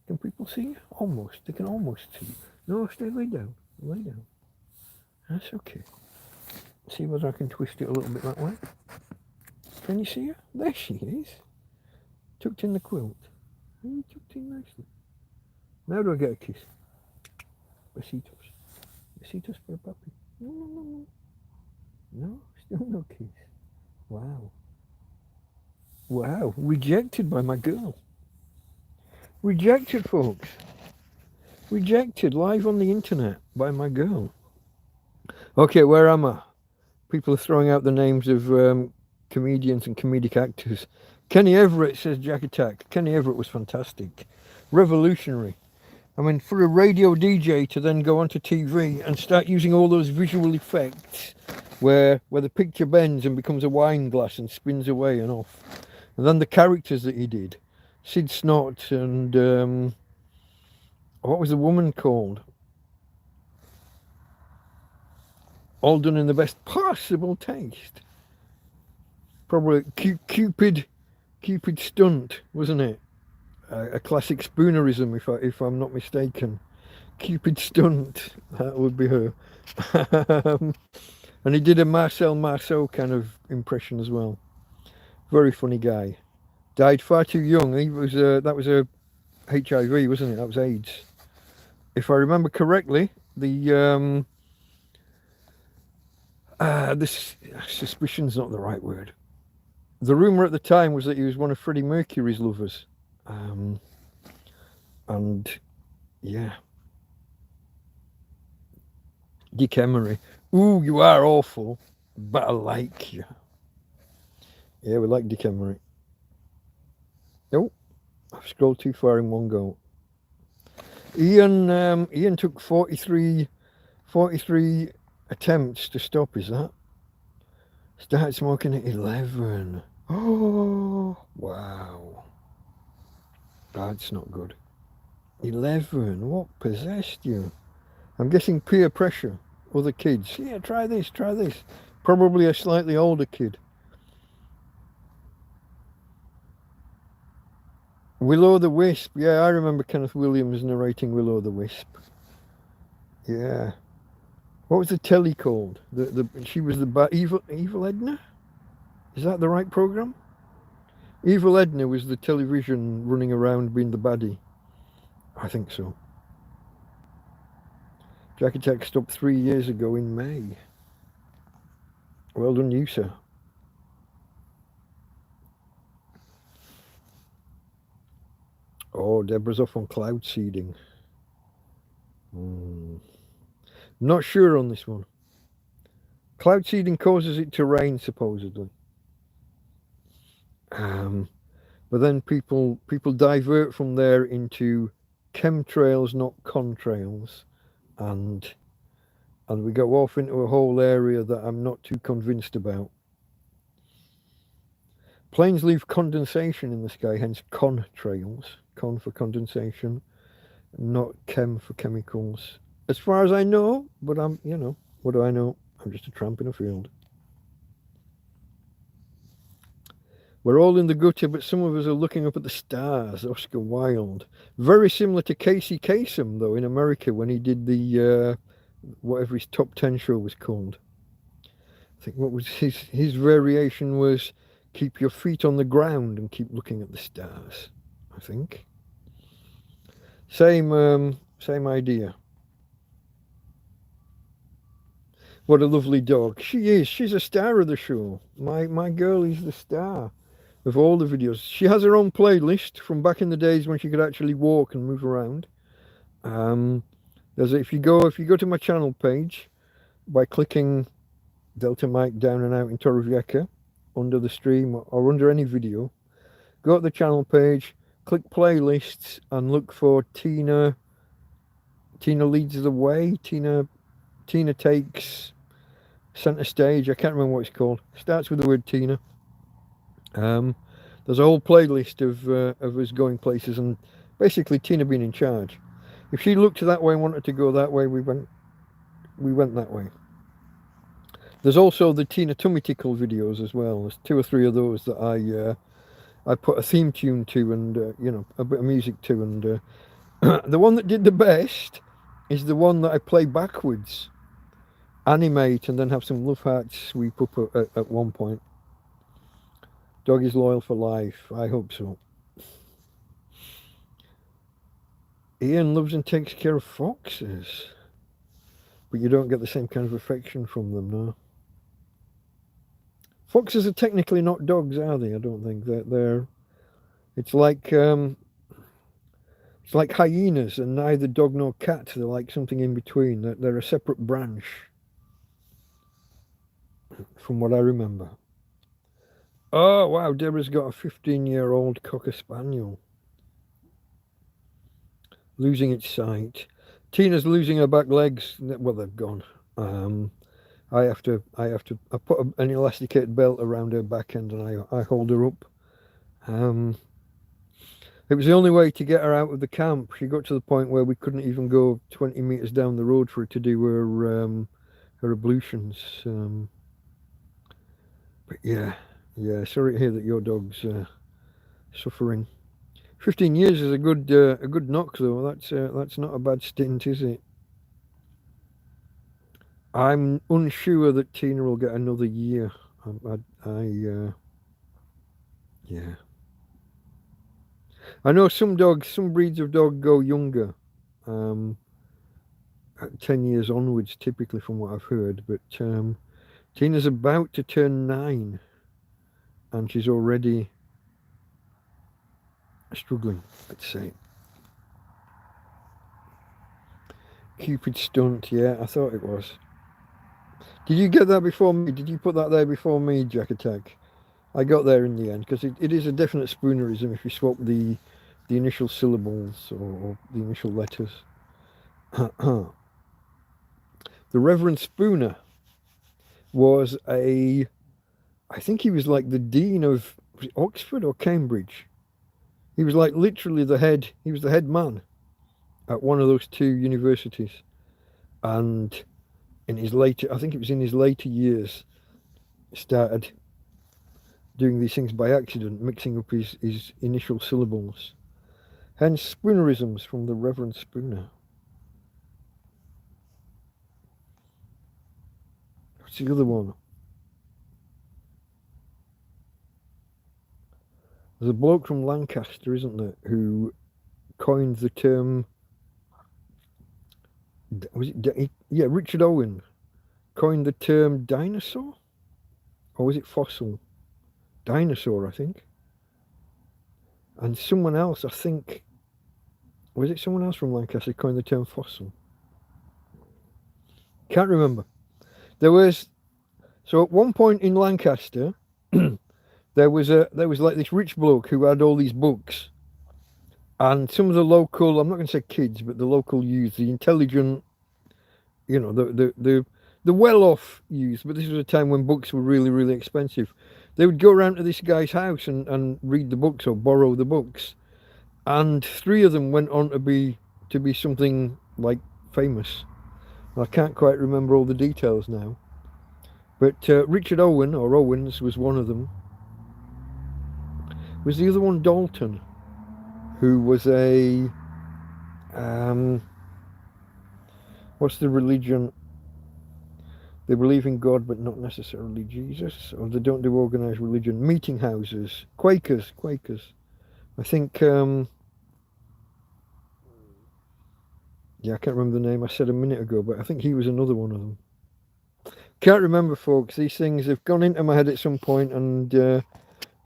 Speaker 1: Can people see you? Almost. They can almost see you. No, lay down. That's okay. See whether I can twist it a little bit that way. Can you see her? There she is. Tucked in the quilt. Tucked in nicely. Now do I get a kiss? Besitos for a puppy. No. No, still no kiss. Wow, rejected by my girl. Rejected, folks. Rejected live on the internet by my girl. Okay, where am I? People are throwing out the names of comedians and comedic actors. Kenny Everett, says Jack Attack. Kenny Everett was fantastic. Revolutionary. I mean, for a radio DJ to then go onto TV and start using all those visual effects where the picture bends and becomes a wine glass and spins away and off. And then the characters that he did. Sid Snot and what was the woman called? All done in the best possible taste. Probably Cupid Stunt, wasn't it? A classic spoonerism, if I'm not mistaken. Cupid Stunt, that would be her. And he did a Marcel Marceau kind of impression as well. Very funny guy. Died far too young. He was that was a HIV, wasn't it? That was AIDS. If I remember correctly, the suspicion's not the right word. The rumour at the time was that he was one of Freddie Mercury's lovers. And yeah, Dick Emery. Ooh, you are awful, but I like you. Yeah, we like Dick Emery. Oh, I've scrolled too far in one go. Ian took 43 attempts to stop, is that? Start smoking at 11. Oh, wow. That's not good. 11, what possessed you? I'm guessing peer pressure. Other kids. Yeah, try this, try this. Probably a slightly older kid. Will-o'-the-Wisp. Yeah, I remember Kenneth Williams narrating Will-o'-the-Wisp. Yeah. What was the telly called? She was the Evil Edna? Is that the right program? Evil Edna was the television running around being the baddie. I think so. Jack Attack stopped 3 years ago in May. Well done you, sir. Oh, Deborah's off on cloud seeding. Not sure on this one. Cloud seeding causes it to rain, supposedly. But then people divert from there into chemtrails, not contrails, and we go off into a whole area that I'm not too convinced about. Planes leave condensation in the sky, hence contrails. Con for condensation, not chem for chemicals. As far as I know, but I'm, what do I know? I'm just a tramp in a field. We're all in the gutter, but some of us are looking up at the stars. Oscar Wilde. Very similar to Casey Kasem, though, in America when he did the, whatever his top 10 show was called. I think what was his variation was keep your feet on the ground and keep looking at the stars, I think. Same idea. What a lovely dog. She is. She's a star of the show. My girl is the star of all the videos. She has her own playlist from back in the days when she could actually walk and move around. If you go to my channel page by clicking Delta Mike down and out in Torrevieja under the stream or under any video, go to the channel page, click playlists and look for Tina Leads the Way. Tina Takes Center Stage. I can't remember what it's called. Starts with the word Tina. There's a whole playlist of us going places and basically Tina being in charge. If she looked that way and wanted to go that way, we went that way. There's also the Tina Tummy Tickle videos as well. There's 2 or 3 of those that I put a theme tune to and a bit of music to, and the one that did the best is the one that I play backwards, animate, and then have some love hearts sweep up at one point. Dog is loyal for life. I hope so. Ian loves and takes care of foxes, but you don't get the same kind of affection from them, no. Foxes are technically not dogs, are they? I don't think they're. It's like hyenas, and neither dog nor cat. They're like something in between. They're a separate branch, from what I remember. Oh wow, Deborah's got a 15-year-old Cocker Spaniel. Losing its sight. Tina's losing her back legs. Well, they've gone. I put an elasticated belt around her back end and I hold her up. It was the only way to get her out of the camp. She got to the point where we couldn't even go 20 meters down the road for her to do her ablutions. But yeah, sorry to hear that your dog's suffering. 15 years is a good knock though. That's not a bad stint, is it? I'm unsure that Tina will get another year. Yeah. I know some breeds of dog go younger, at 10 years onwards, typically from what I've heard. But Tina's about to turn 9, and she's already struggling, let's say. Cupid stunt, yeah, I thought it was. Did you get that before me? Did you put that there before me, Jack Attack? I got there in the end, because it is a definite spoonerism if you swap the initial syllables or the initial letters. The Reverend Spooner was I think he was like the dean of Oxford or Cambridge. He was like literally he was the head man at one of those two universities. And in his later, I think it was in his later years, started doing these things by accident, mixing up his initial syllables. Hence spoonerisms from the Reverend Spooner. What's the other one? There's a bloke from Lancaster, isn't there, who coined the term, yeah, Richard Owen coined the term dinosaur? Or was it fossil? Dinosaur, I think. And someone else, I think, was it someone else from Lancaster coined the term fossil? Can't remember. So at one point in Lancaster, there was like this rich bloke who had all these books, and some of the local, I'm not going to say kids, but the local youth, the intelligent, you know, the well-off youth, but this was a time when books were really, really expensive. They would go around to this guy's house and read the books or borrow the books, and 3 of them went on to be something like famous. I can't quite remember all the details now, but Richard Owen, or Owens, was one of them. Was the other one Dalton, who was a what's the religion? They believe in God, but not necessarily Jesus, or they don't do organised religion. Meeting houses, Quakers. I think, yeah, I can't remember the name I said a minute ago, but I think he was another one of them. Can't remember, folks. These things have gone into my head at some point, and they're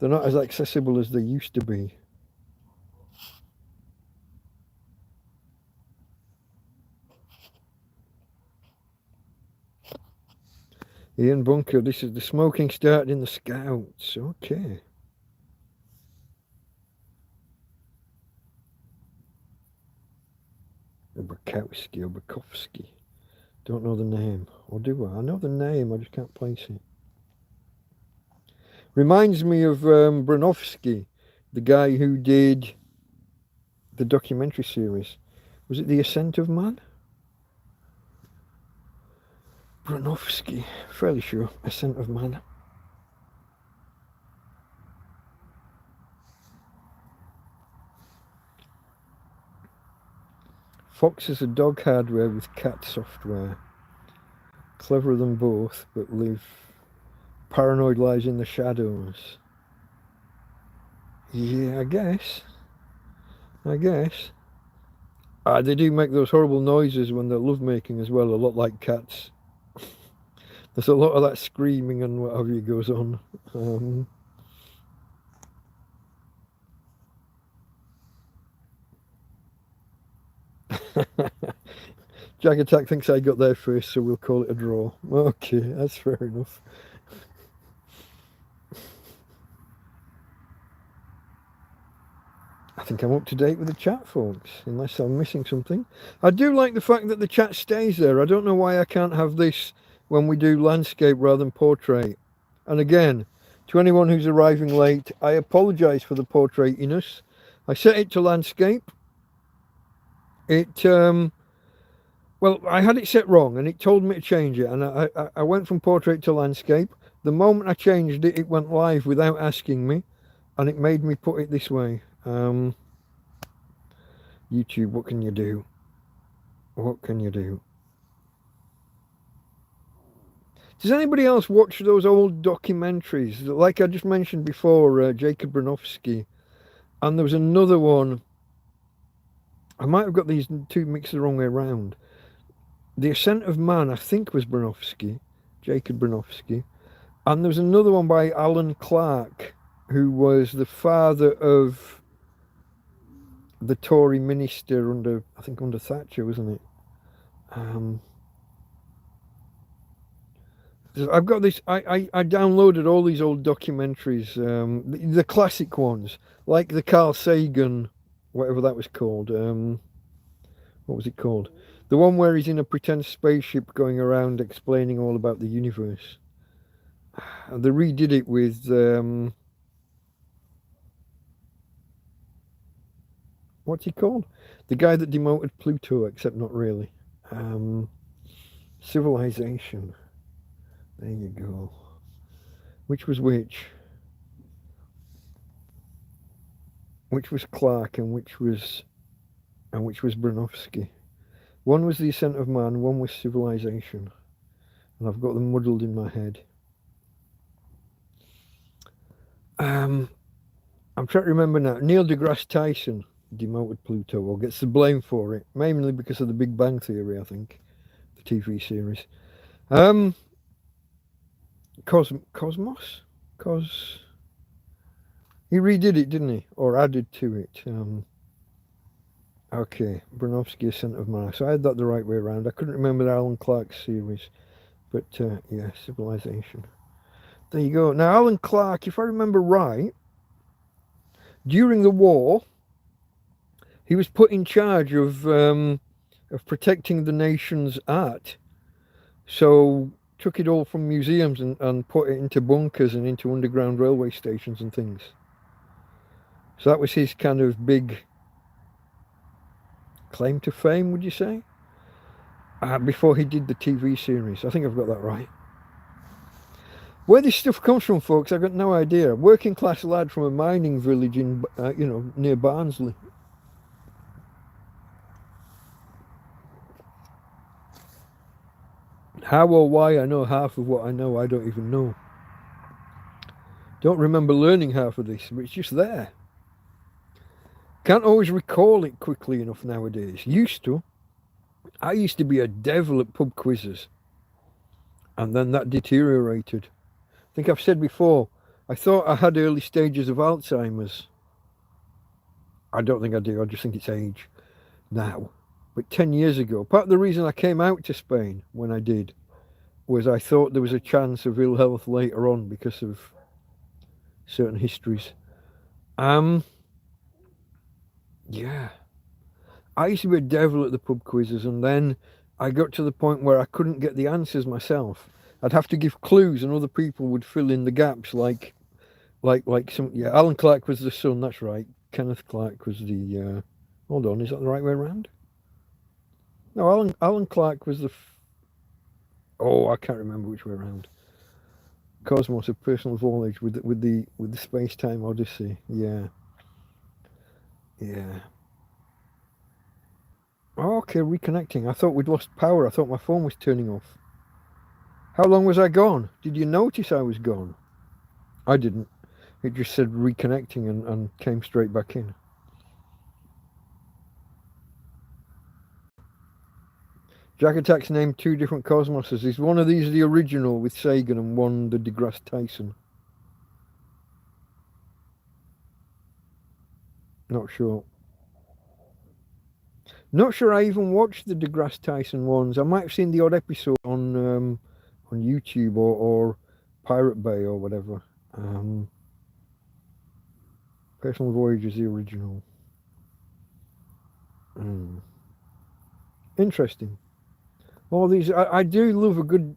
Speaker 1: not as accessible as they used to be. Ian Bunker, this is the smoking started in the Scouts. Okay. Bukowski or Bukowski. Don't know the name. Or do I? I know the name, I just can't place it. Reminds me of Bronowski, the guy who did the documentary series. Was it The Ascent of Man? Bronowski, fairly sure. Ascent of Man. Foxes are dog hardware with cat software. Cleverer than both, but live. Paranoid lies in the shadows. Yeah, I guess. They do make those horrible noises when they're lovemaking as well, a lot like cats. There's a lot of that screaming and what have you goes on. Jack Attack thinks I got there first, so we'll call it a draw. Okay, that's fair enough. I think I'm up to date with the chat, folks, unless I'm missing something. I do like the fact that the chat stays there. I don't know why I can't have this when we do landscape rather than portrait. And again, to anyone who's arriving late, I apologise for the portraitiness. I set it to landscape. Well, I had it set wrong, and it told me to change it, and I went from portrait to landscape. The moment I changed it, it went live without asking me, and it made me put it this way. YouTube, what can you do? What can you do? Does anybody else watch those old documentaries? Like I just mentioned before, Jacob Bronowski, and there was another one. I might have got these two mixed the wrong way around. The Ascent of Man, I think, was Bronowski, Jacob Bronowski, and there was another one by Alan Clark, who was the father of the Tory minister under Thatcher, wasn't it? I've got this. I downloaded all these old documentaries, the classic ones, like the Carl Sagan, whatever that was called. What was it called? The one where he's in a pretend spaceship going around explaining all about the universe. They redid it with what's he called? The guy that demoted Pluto, except not really. Civilization. There you go. Which was which? Which was Clark and which was Bronowski? One was The Ascent of Man, one was Civilization. And I've got them muddled in my head. I'm trying to remember now. Neil deGrasse Tyson demoted Pluto, or gets the blame for it, mainly because of the Big Bang Theory, I think, the TV series. Cosmos? He redid it, didn't he? Or added to it. Okay, Bronowski, Ascent of Man. So I had that the right way around. I couldn't remember the Alan Clark series. But, yeah, Civilization. There you go. Now, Alan Clark, if I remember right, during the war, he was put in charge of protecting the nation's art. So took it all from museums and put it into bunkers and into underground railway stations and things. So that was his kind of big claim to fame, would you say? Before he did the TV series. I think I've got that right. Where this stuff comes from, folks, I've got no idea. Working class lad from a mining village in, near Barnsley. How or why I know half of what I know, I don't even know. Don't remember learning half of this, but it's just there. Can't always recall it quickly enough nowadays. Used to. I used to be a devil at pub quizzes. And then that deteriorated. I think I've said before, I thought I had early stages of Alzheimer's. I don't think I do, I just think it's age now. But 10 years ago, part of the reason I came out to Spain when I did was I thought there was a chance of ill health later on because of certain histories. Yeah. I used to be a devil at the pub quizzes, and then I got to the point where I couldn't get the answers myself. I'd have to give clues and other people would fill in the gaps like some, yeah, Alan Clark was the son, that's right. Kenneth Clark was the, hold on, is that the right way around? No, Alan Clark was the, I can't remember which way around. Cosmos, a personal voyage with the space-time odyssey, yeah. Yeah. Okay, reconnecting. I thought we'd lost power. I thought my phone was turning off. How long was I gone? Did you notice I was gone? I didn't. It just said reconnecting and came straight back in. Jack Attack's named 2 different cosmoses. Is one of these the original with Sagan and one the deGrasse Tyson? Not sure. Not sure I even watched the deGrasse Tyson ones. I might have seen the odd episode on YouTube or Pirate Bay or whatever. Personal Voyage is the original. Interesting. All these, I do love a good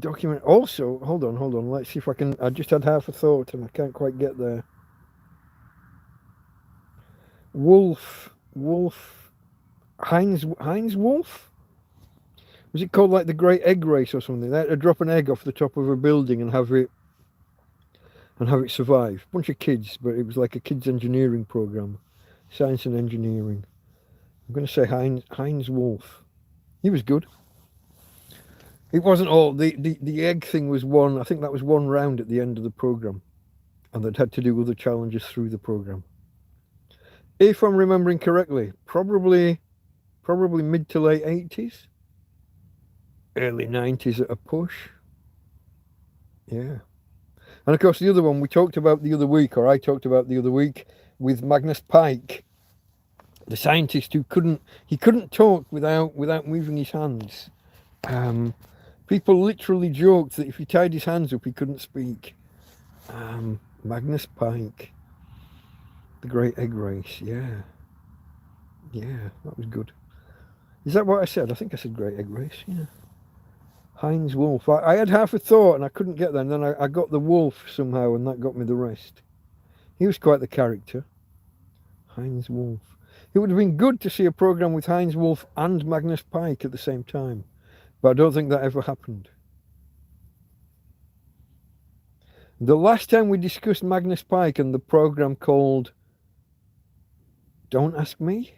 Speaker 1: document. Also, hold on. Let's see if I can. I just had half a thought and I can't quite get there. Heinz Wolf? Was it called like the Great Egg Race or something? They had to drop an egg off the top of a building and have it survive. Bunch of kids, but it was like a kids engineering program, science and engineering. I'm going to say Heinz Wolf. He was good. It wasn't all the egg thing was one. I think that was one round at the end of the program, and they'd had to do other challenges through the program. If I'm remembering correctly, probably mid to late 80s, early 90s at a push. Yeah. And of course the other one we talked about the other week, or I talked about the other week, with Magnus Pike, the scientist who couldn't talk without moving his hands. People literally joked that if he tied his hands up, he couldn't speak. Magnus Pike. The Great Egg Race, yeah. Yeah, that was good. Is that what I said? I think I said Great Egg Race, yeah. Heinz Wolf. I had half a thought and I couldn't get there, and then I got the wolf somehow, and that got me the rest. He was quite the character. Heinz Wolf. It would have been good to see a programme with Heinz Wolf and Magnus Pike at the same time, but I don't think that ever happened. The last time we discussed Magnus Pike and the programme called Don't Ask Me,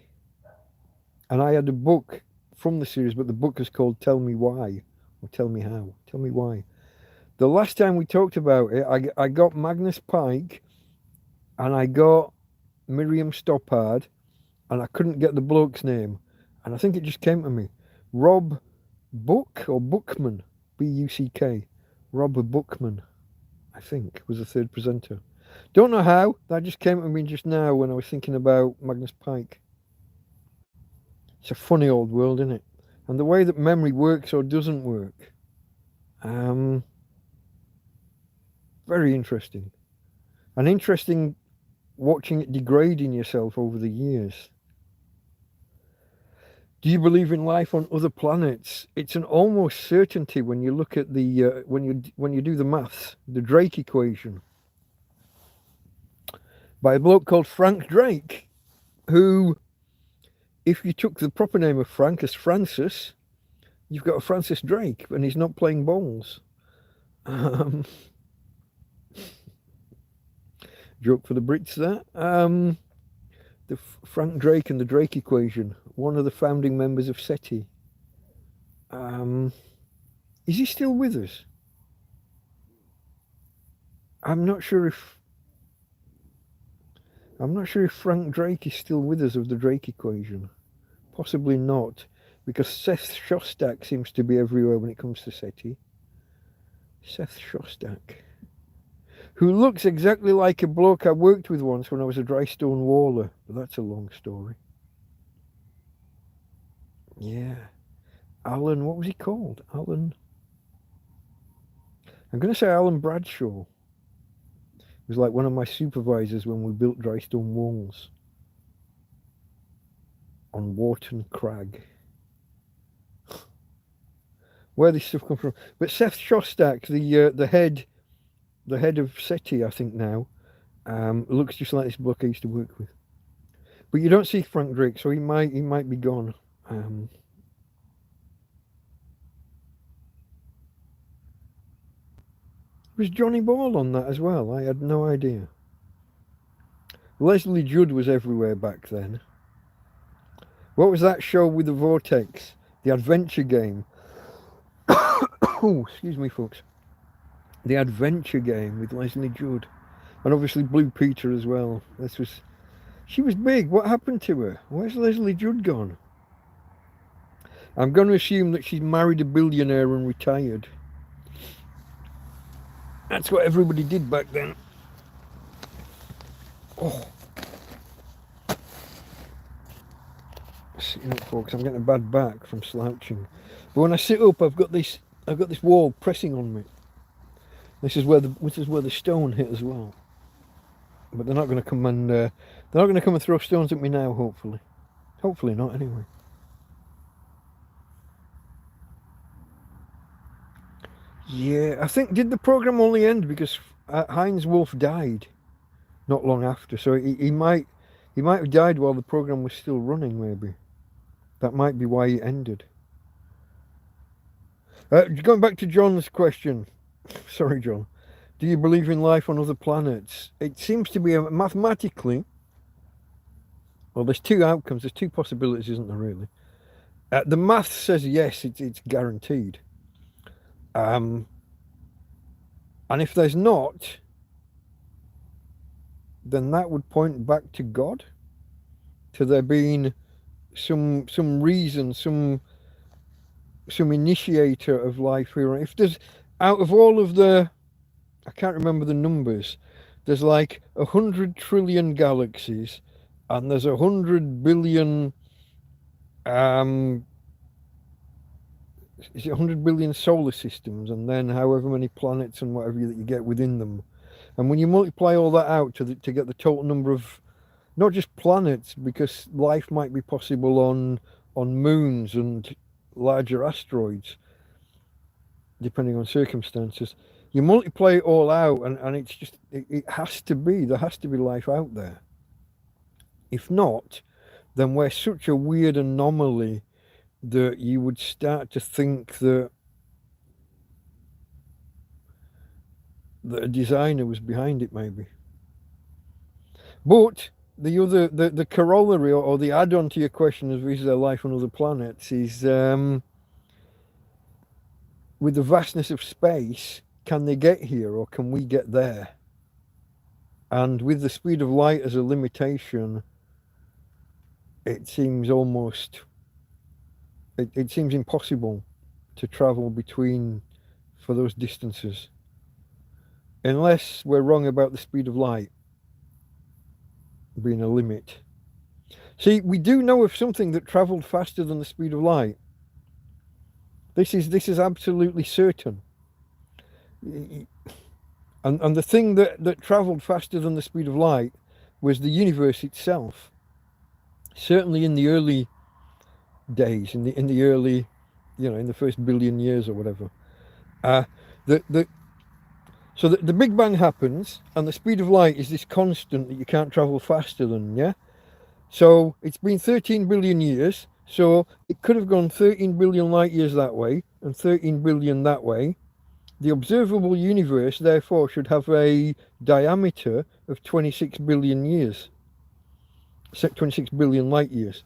Speaker 1: and I had a book from the series, but the book is called Tell Me Why, or Tell Me How, Tell Me Why. The last time we talked about it, I got Magnus Pike and I got Miriam Stoppard, and I couldn't get the bloke's name, and I think it just came to me. Rob Buck or Buckman, B-U-C-K, Rob Buckman, I think, was the third presenter. Don't know how, that just came to me just now when I was thinking about Magnus Pike. It's a funny old world, isn't it? And the way that memory works or doesn't work. Very interesting. And interesting watching it degrade in yourself over the years. Do you believe in life on other planets? It's an almost certainty when you look at the when you do the maths, the Drake equation, by a bloke called Frank Drake, who, if you took the proper name of Frank as Francis, you've got a Francis Drake, and he's not playing balls. Joke for the Brits there. The Frank Drake and the Drake equation, one of the founding members of SETI. Is he still with us? I'm not sure if Frank Drake is still with us of the Drake equation. Possibly not, because Seth Shostak seems to be everywhere when it comes to SETI. Seth Shostak, who looks exactly like a bloke I worked with once when I was a dry stone waller, but that's a long story. Yeah. Alan, what was he called? Alan. I'm going to say Alan Bradshaw. He was like one of my supervisors when we built dry stone walls on Wharton Crag. Where this stuff comes from. But Seth Shostak, the head of SETI, I think now, looks just like this bloke I used to work with. But you don't see Frank Drake, so he might be gone. Was Johnny Ball on that as well? I had no idea. Leslie Judd was everywhere back then. What was that show with the vortex? The adventure game. Oh, excuse me, folks. The adventure game with Leslie Judd. And obviously Blue Peter as well. She was big. What happened to her? Where's Leslie Judd gone? I'm going to assume that she's married a billionaire and retired. That's what everybody did back then. Oh. Sitting up, folks, I'm getting a bad back from slouching. But when I sit up, I've got this wall pressing on me. This is where the stone hit as well. But they're not going to come and throw stones at me now. Hopefully not. Anyway. Yeah, I think, did the program only end because Heinz Wolf died not long after? So he might have died while the program was still running. Maybe that might be why it ended. Going back to John's question. Sorry, John. Do you believe in life on other planets? It seems to be mathematically. Well, there's two outcomes. There's two possibilities, isn't there? Really. The math says yes. It's guaranteed. And if there's not, then that would point back to God, to there being some reason, some initiator of life here. If there's, out of all of the, I can't remember the numbers, there's like 100 trillion galaxies, and there's 100 billion is it 100 billion solar systems, and then however many planets and whatever that you get within them. And when you multiply all that out to get the total number of not just planets, because life might be possible on moons and larger asteroids, depending on circumstances. You multiply it all out, and it's just it has to be, there has to be life out there. If not, then we're such a weird anomaly that you would start to think that a designer was behind it, maybe. But the corollary or the add-on to your question of is there life on other planets is with the vastness of space, can they get here or can we get there? And with the speed of light as a limitation, it seems almost, it seems impossible to travel between for those distances. Unless we're wrong about the speed of light being a limit. See, we do know of something that travelled faster than the speed of light. This is absolutely certain. And the thing that travelled faster than the speed of light was the universe itself. Certainly in the early days, in the early, in the first billion years or whatever. So the Big Bang happens, and the speed of light is this constant that you can't travel faster than, yeah? So it's been 13 billion years, so it could have gone 13 billion light years that way, and 13 billion that way. The observable universe, therefore, should have a diameter of 26 billion years. 26 billion light years.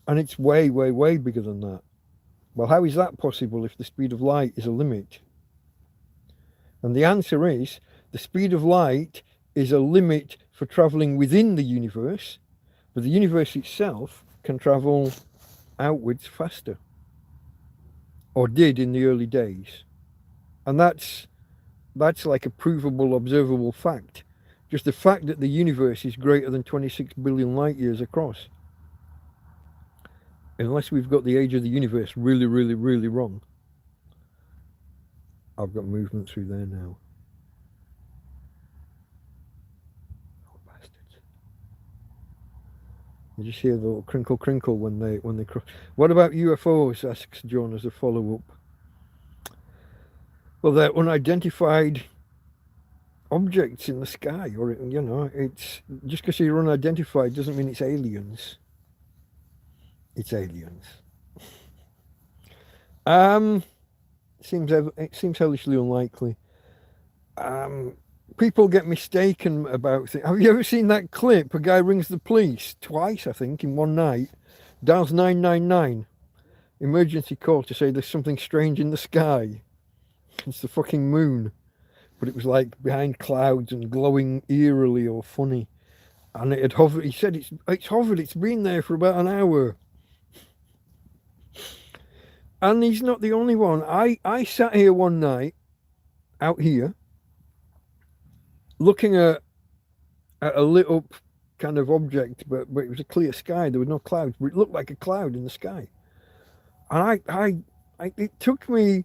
Speaker 1: And it's way, way, way bigger than that. Well, how is that possible if the speed of light is a limit? And the answer is, the speed of light is a limit for travelling within the universe, but the universe itself can travel outwards faster. Or did in the early days. And that's like a provable, observable fact. Just the fact that the universe is greater than 26 billion light years across. Unless we've got the age of the universe really, really, really wrong. I've got movement through there now. Oh, bastards. You just hear the little crinkle crinkle when they cross. What about UFOs, asks John as a follow-up. Well, they're unidentified objects in the sky, or it's just because you're unidentified doesn't mean it's aliens. It's aliens. It seems hellishly unlikely. People get mistaken about things. Have you ever seen that clip? A guy rings the police twice, I think, in one night, dials 999, emergency call to say there's something strange in the sky. It's the fucking moon. But it was like behind clouds and glowing eerily or funny. And it had hovered. He said it's hovered. It's been there for about an hour. And he's not the only one. I sat here one night, out here, looking at a lit up kind of object, but it was a clear sky. There were no clouds, but it looked like a cloud in the sky. And it took me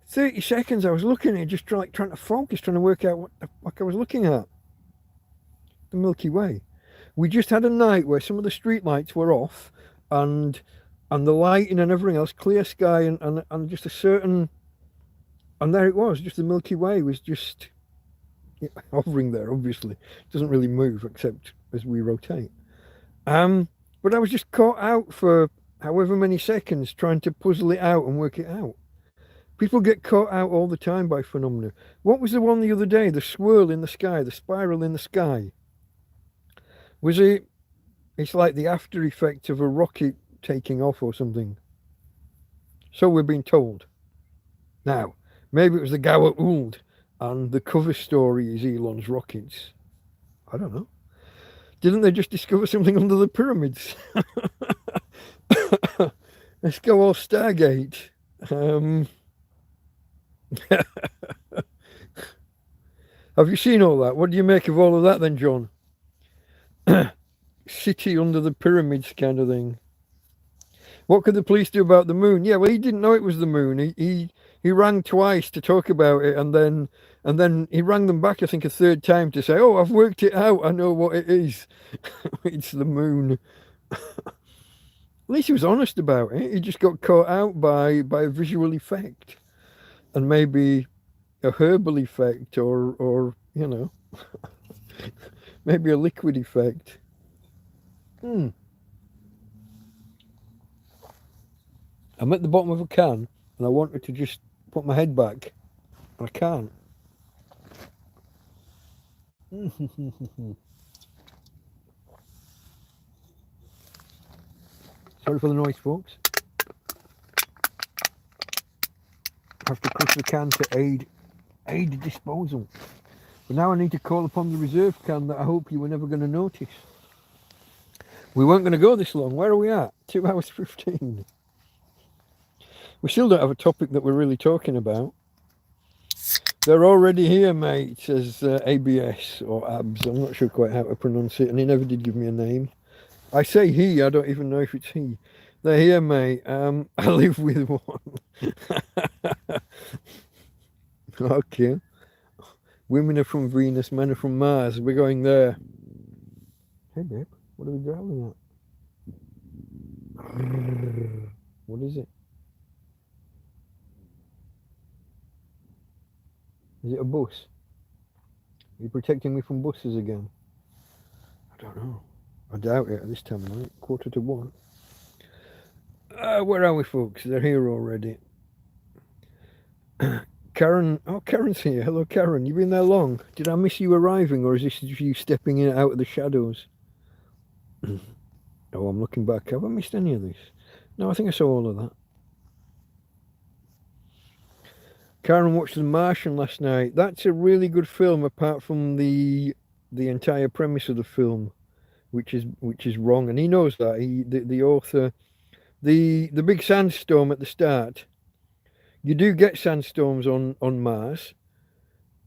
Speaker 1: 30 seconds. I was looking at it, just trying to focus, trying to work out what the fuck I was looking at. The Milky Way. We just had a night where some of the street lights were off, and the lighting and everything else, clear sky, and just a certain, and there it was, just the Milky Way was just hovering there. Obviously it doesn't really move except as we rotate, but I was just caught out for however many seconds trying to puzzle it out and work it out. People get caught out all the time by phenomena. What was the one the other day, the swirl in the sky, the spiral in the sky? Was it, it's like the after effect of a rocket taking off or something. So we're being told. Now, maybe it was the Gower Ould and the cover story is Elon's rockets. I don't know. Didn't they just discover something under the pyramids? Let's go all Stargate. Have you seen all that? What do you make of all of that then, John? City under the pyramids kind of thing. What could the police do about the moon? Yeah, well, he didn't know it was the moon. He rang twice to talk about it, and then he rang them back, I think, a third time to say, "Oh, I've worked it out. I know what it is. It's the moon." At least he was honest about it. He just got caught out by a visual effect, and maybe a herbal effect, or maybe a liquid effect. I'm at the bottom of a can, and I wanted to just put my head back, and I can't. Sorry for the noise, folks. I have to crush the can to aid disposal. But now I need to call upon the reserve can that I hope you were never going to notice. We weren't going to go this long. Where are we at? 2 hours 15. We still don't have a topic that we're really talking about. They're already here, mate, says ABS or ABS. I'm not sure quite how to pronounce it, and he never did give me a name. I say he, I don't even know if it's he. They're here, mate. I live with one. Okay. Women are from Venus, men are from Mars. We're going there. Hey, babe, what are we growling at? What is it? Is it a bus? Are you protecting me from buses again? I don't know. I doubt it at this time of night. 1:45. Where are we, folks? They're here already. Karen. Oh, Karen's here. Hello, Karen. You been there long? Did I miss you arriving, or is this you stepping in out of the shadows? Oh, I'm looking back. Have I missed any of this? No, I think I saw all of that. Karen watched The Martian last night. That's a really good film, apart from the entire premise of the film, which is wrong, and he knows that. The author, the big sandstorm at the start. You do get sandstorms on Mars,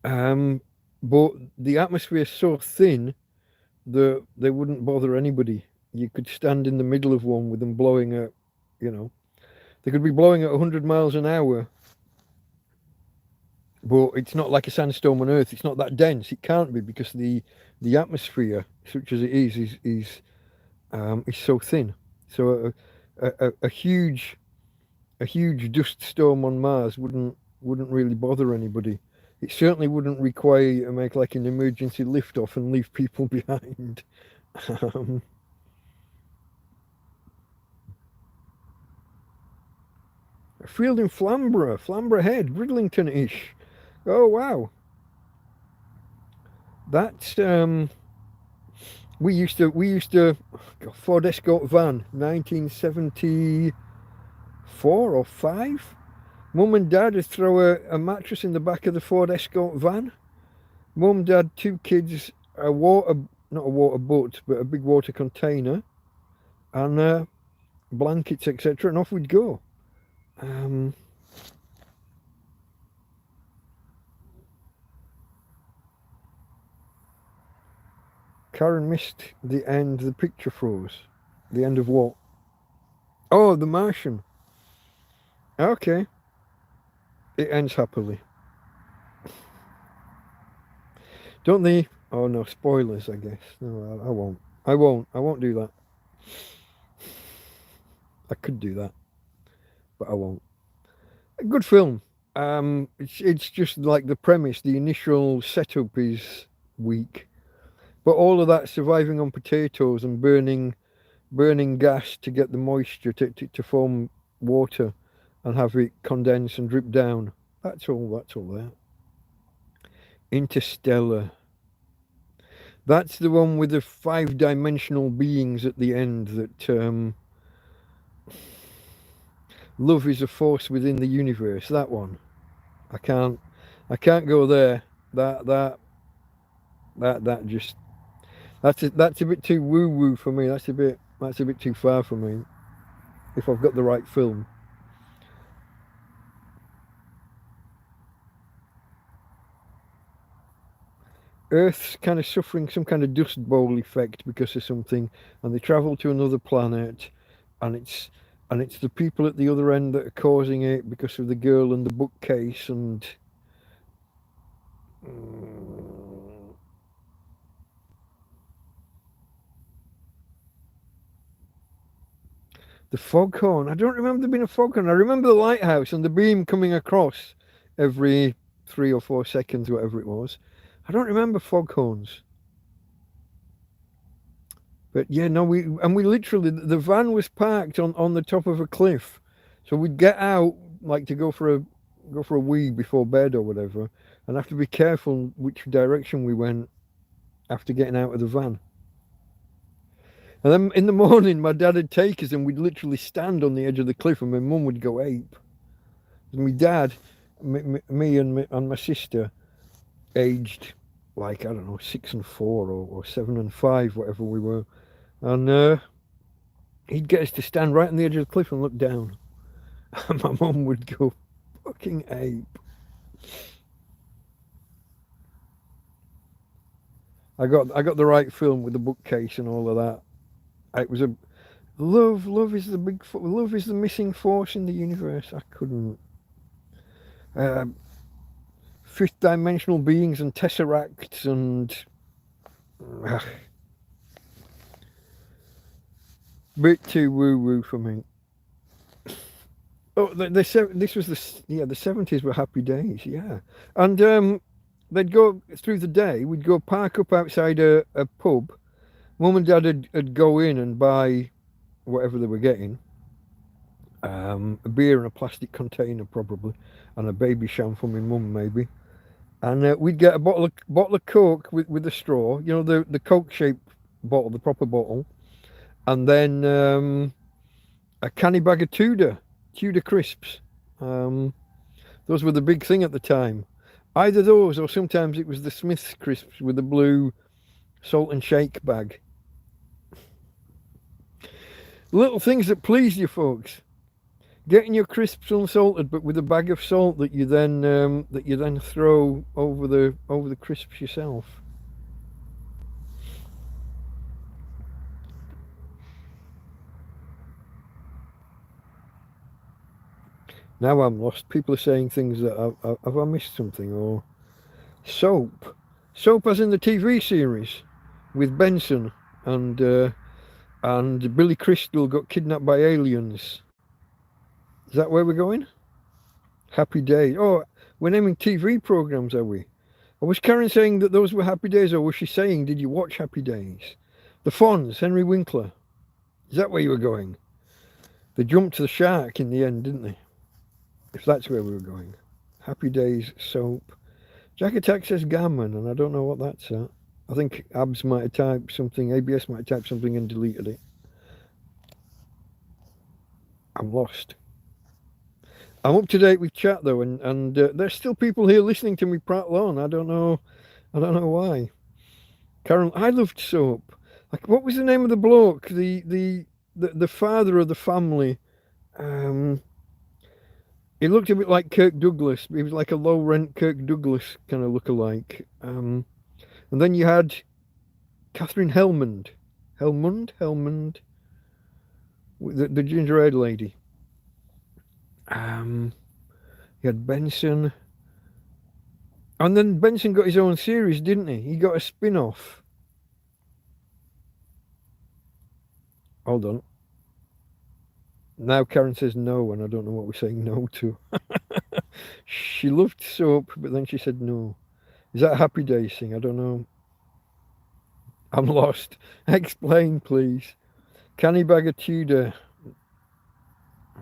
Speaker 1: but the atmosphere is so thin that they wouldn't bother anybody. You could stand in the middle of one with them blowing at, they could be blowing at 100 miles an hour. But it's not like a sandstorm on Earth. It's not that dense. It can't be, because the atmosphere, such as it is so thin. So a huge dust storm on Mars wouldn't really bother anybody. It certainly wouldn't require you to make like an emergency lift off and leave people behind. A field in Flamborough Head, Bridlington-ish. Oh wow. That's we used to Ford Escort van, 1974 or 5. Mum and Dad would throw a mattress in the back of the Ford Escort van. Mum, Dad, 2 kids, not a water boat, but a big water container, and blankets, etc., and off we'd go. Karen missed the end. The picture froze. The end of what? Oh, The Martian. Okay. It ends happily. Don't they? Oh no, spoilers, I guess. No, I won't do that. I could do that, but I won't. A good film. It's just like the premise, the initial setup is weak. But all of that surviving on potatoes and burning gas to get the moisture to form water and have it condense and drip down. That's all there. Interstellar. That's the one with the 5-dimensional beings at the end that love is a force within the universe. That one. I can't go there. That's a bit too woo-woo for me. That's a bit too far for me, if I've got the right film. Earth's kind of suffering some kind of dust bowl effect because of something, and they travel to another planet, and and it's the people at the other end that are causing it because of the girl and the bookcase and the foghorn. I don't remember there being a foghorn. I remember the lighthouse and the beam coming across every 3 or 4 seconds, whatever it was. I don't remember foghorns. But yeah, no, we literally, the van was parked on the top of a cliff. So we'd get out like to go for a wee before bed or whatever, and have to be careful which direction we went after getting out of the van. And then in the morning, my dad would take us and we'd literally stand on the edge of the cliff and my mum would go ape. And my dad, me and my sister, aged like, I don't know, 6 and 4 or 7 and 5, whatever we were. And he'd get us to stand right on the edge of the cliff and look down. And my mum would go fucking ape. I got the right film with the bookcase and all of that. It was a love is the missing force in the universe. I couldn't. Fifth dimensional beings and tesseracts and bit too woo woo for me. Oh, this was the 70s were happy days, yeah. And they'd go through the day. We'd go park up outside a pub. Mum and Dad would go in and buy whatever they were getting. A beer in a plastic container probably, and a baby sham for my mum maybe. And we'd get a bottle of Coke with a straw, you know, the Coke shaped bottle, the proper bottle, and then a canny bag of Tudor crisps. Those were the big thing at the time. Either those, or sometimes it was the Smith's crisps with the blue salt and shake bag. Little things that please you folks. Getting your crisps unsalted, but with a bag of salt that you then throw over the crisps yourself. Now I'm lost. People are saying things that have I missed something? Or soap as in the TV series with Benson and Billy Crystal got kidnapped by aliens. Is that where we're going? Happy Days. Oh, we're naming TV programs, are we? Or was Karen saying that those were Happy Days, or was she saying, did you watch Happy Days? The Fonz, Henry Winkler. Is that where you were going? They jumped to the shark in the end, didn't they? If that's where we were going. Happy Days, soap. Jack Attack says gammon, and I don't know what that's at. I think ABS might have typed something, ABS might have typed something and deleted it. I'm lost. I'm up to date with chat though, and there's still people here listening to me prattle on. I don't know why. Karen, I loved soap. Like, what was the name of the bloke? The father of the family. He looked a bit like Kirk Douglas. He was like a low rent Kirk Douglas kind of lookalike. And then you had Catherine Helmond, the ginger-haired lady. You had Benson, and then Benson got his own series, didn't he? He got a spin-off. Hold on. Now Karen says no, and I don't know what we're saying no to. She loved soap, but then she said no. Is that a Happy Days thing? I don't know. I'm lost. Explain, please. Canny bag of Tudor.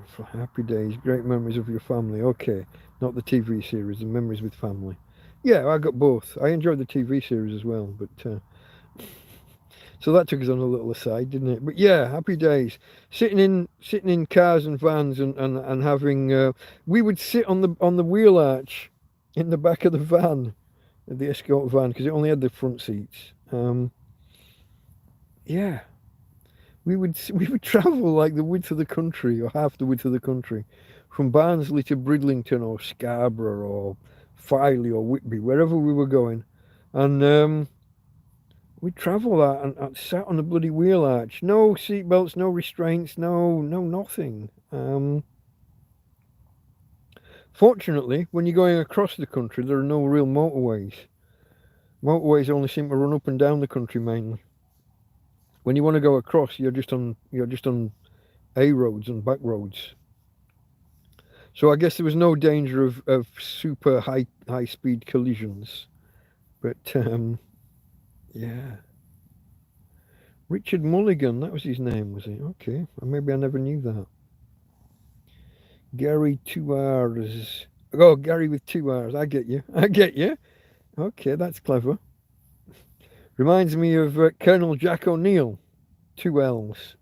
Speaker 1: For Happy Days, great memories of your family. Okay, not the TV series, the memories with family. Yeah, I got both. I enjoyed the TV series as well, but so that took us on a little aside, didn't it? But yeah, Happy Days. Sitting in cars and vans and having we would sit on the wheel arch in the back of the van, the escort van, because it only had the front seats. Yeah. We would travel like the width of the country, or half the width of the country, from Barnsley to Bridlington or Scarborough or Filey or Whitby, wherever we were going, and we'd travel that and sat on the bloody wheel arch. No seatbelts, no restraints, no nothing. Fortunately, when you're going across the country, there are no real motorways. Motorways only seem to run up and down the country mainly. When you want to go across, you're just on A roads and back roads. So I guess there was no danger of super high speed collisions. But yeah. Richard Mulligan, that was his name, was it? Okay. Maybe I never knew that. Gary 2 hours. Oh, Gary with 2 hours. I get you. I get you. Okay, that's clever. Reminds me of Colonel Jack O'Neill, 2 L's.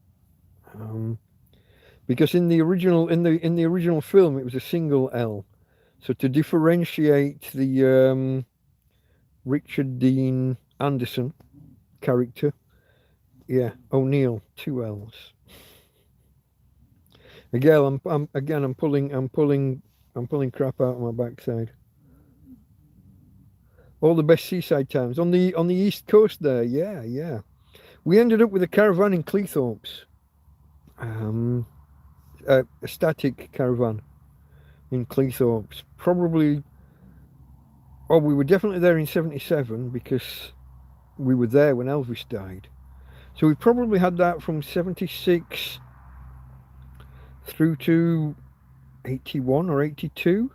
Speaker 1: Because in the original film it was a single L. So to differentiate the Richard Dean Anderson character, yeah, O'Neill, 2 L's. Again, I'm pulling crap out of my backside. All the best seaside towns on the east coast there. Yeah. We ended up with a caravan in Cleethorpes. A static caravan in Cleethorpes. Probably. Oh, we were definitely there in '77 because we were there when Elvis died. So we probably had that from '76 through to '81 or '82.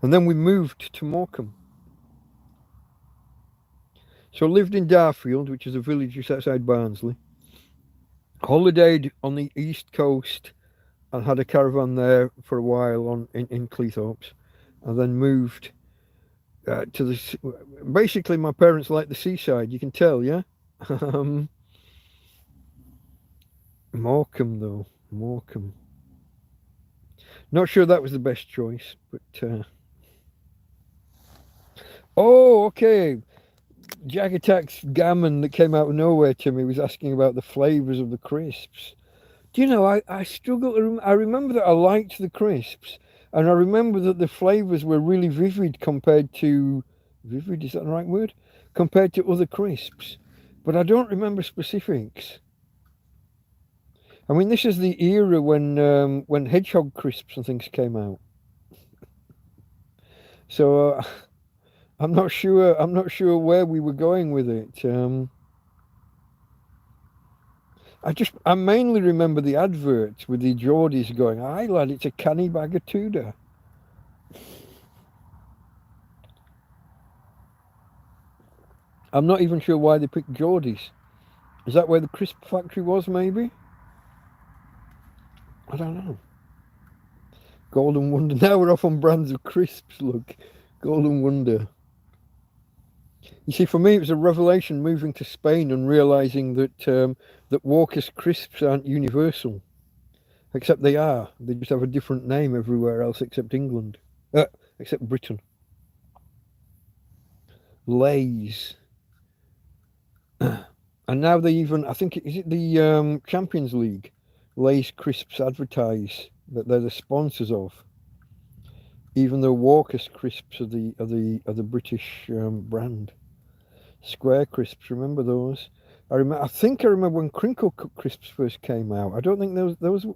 Speaker 1: And then we moved to Morecambe. So I lived in Darfield, which is a village just outside Barnsley. Holidayed on the east coast and had a caravan there for a while in Cleethorpes, and then moved to the. Basically, my parents like the seaside. You can tell, yeah. Morecambe, though. Morecambe. Not sure that was the best choice, but. Oh, okay. Jack Attack's gammon that came out of nowhere to me was asking about the flavours of the crisps. Do you know, I struggle to I remember that I liked the crisps, and I remember that the flavours were really vivid compared to... Vivid, is that the right word? Compared to other crisps. But I don't remember specifics. I mean, this is the era when hedgehog crisps and things came out. So I'm not sure where we were going with it. I mainly remember the adverts with the Geordies going, "Aye lad, it's a canny bag of Tudor." I'm not even sure why they picked Geordies. Is that where the crisp factory was, maybe? I don't know. Golden Wonder. Now we're off on brands of crisps, look. Golden Wonder. You see, for me, it was a revelation moving to Spain and realising that Walker's crisps aren't universal. Except they are. They just have a different name everywhere else except England. Except Britain. Lay's. And now they even, I think, is it the Champions League? Lay's crisps advertise that they're the sponsors of. Even though Walker's crisps are the British brand. Square crisps, remember those? I think I remember when crinkle cut crisps first came out. I don't think those.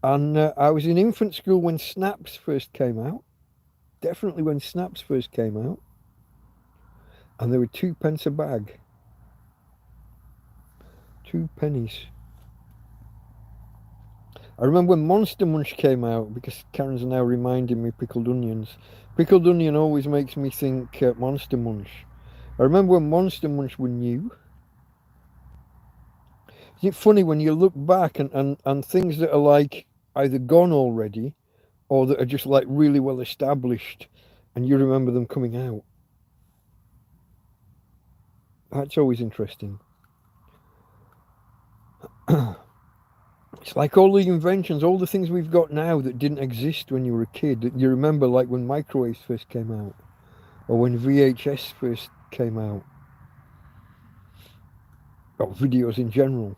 Speaker 1: And I was in infant school when Snaps first came out. Definitely when Snaps first came out. And they were 2p a bag. 2 pennies. I remember when Monster Munch came out, because Karen's now reminding me pickled onions. Pickled onion always makes me think Monster Munch. I remember when Monster Munch were new. Isn't it funny when you look back and things that are like either gone already or that are just like really well established and you remember them coming out? That's always interesting. It's like all the inventions, all the things we've got now that didn't exist when you were a kid. That you remember, like when microwaves first came out, or when VHS first came out, or videos in general,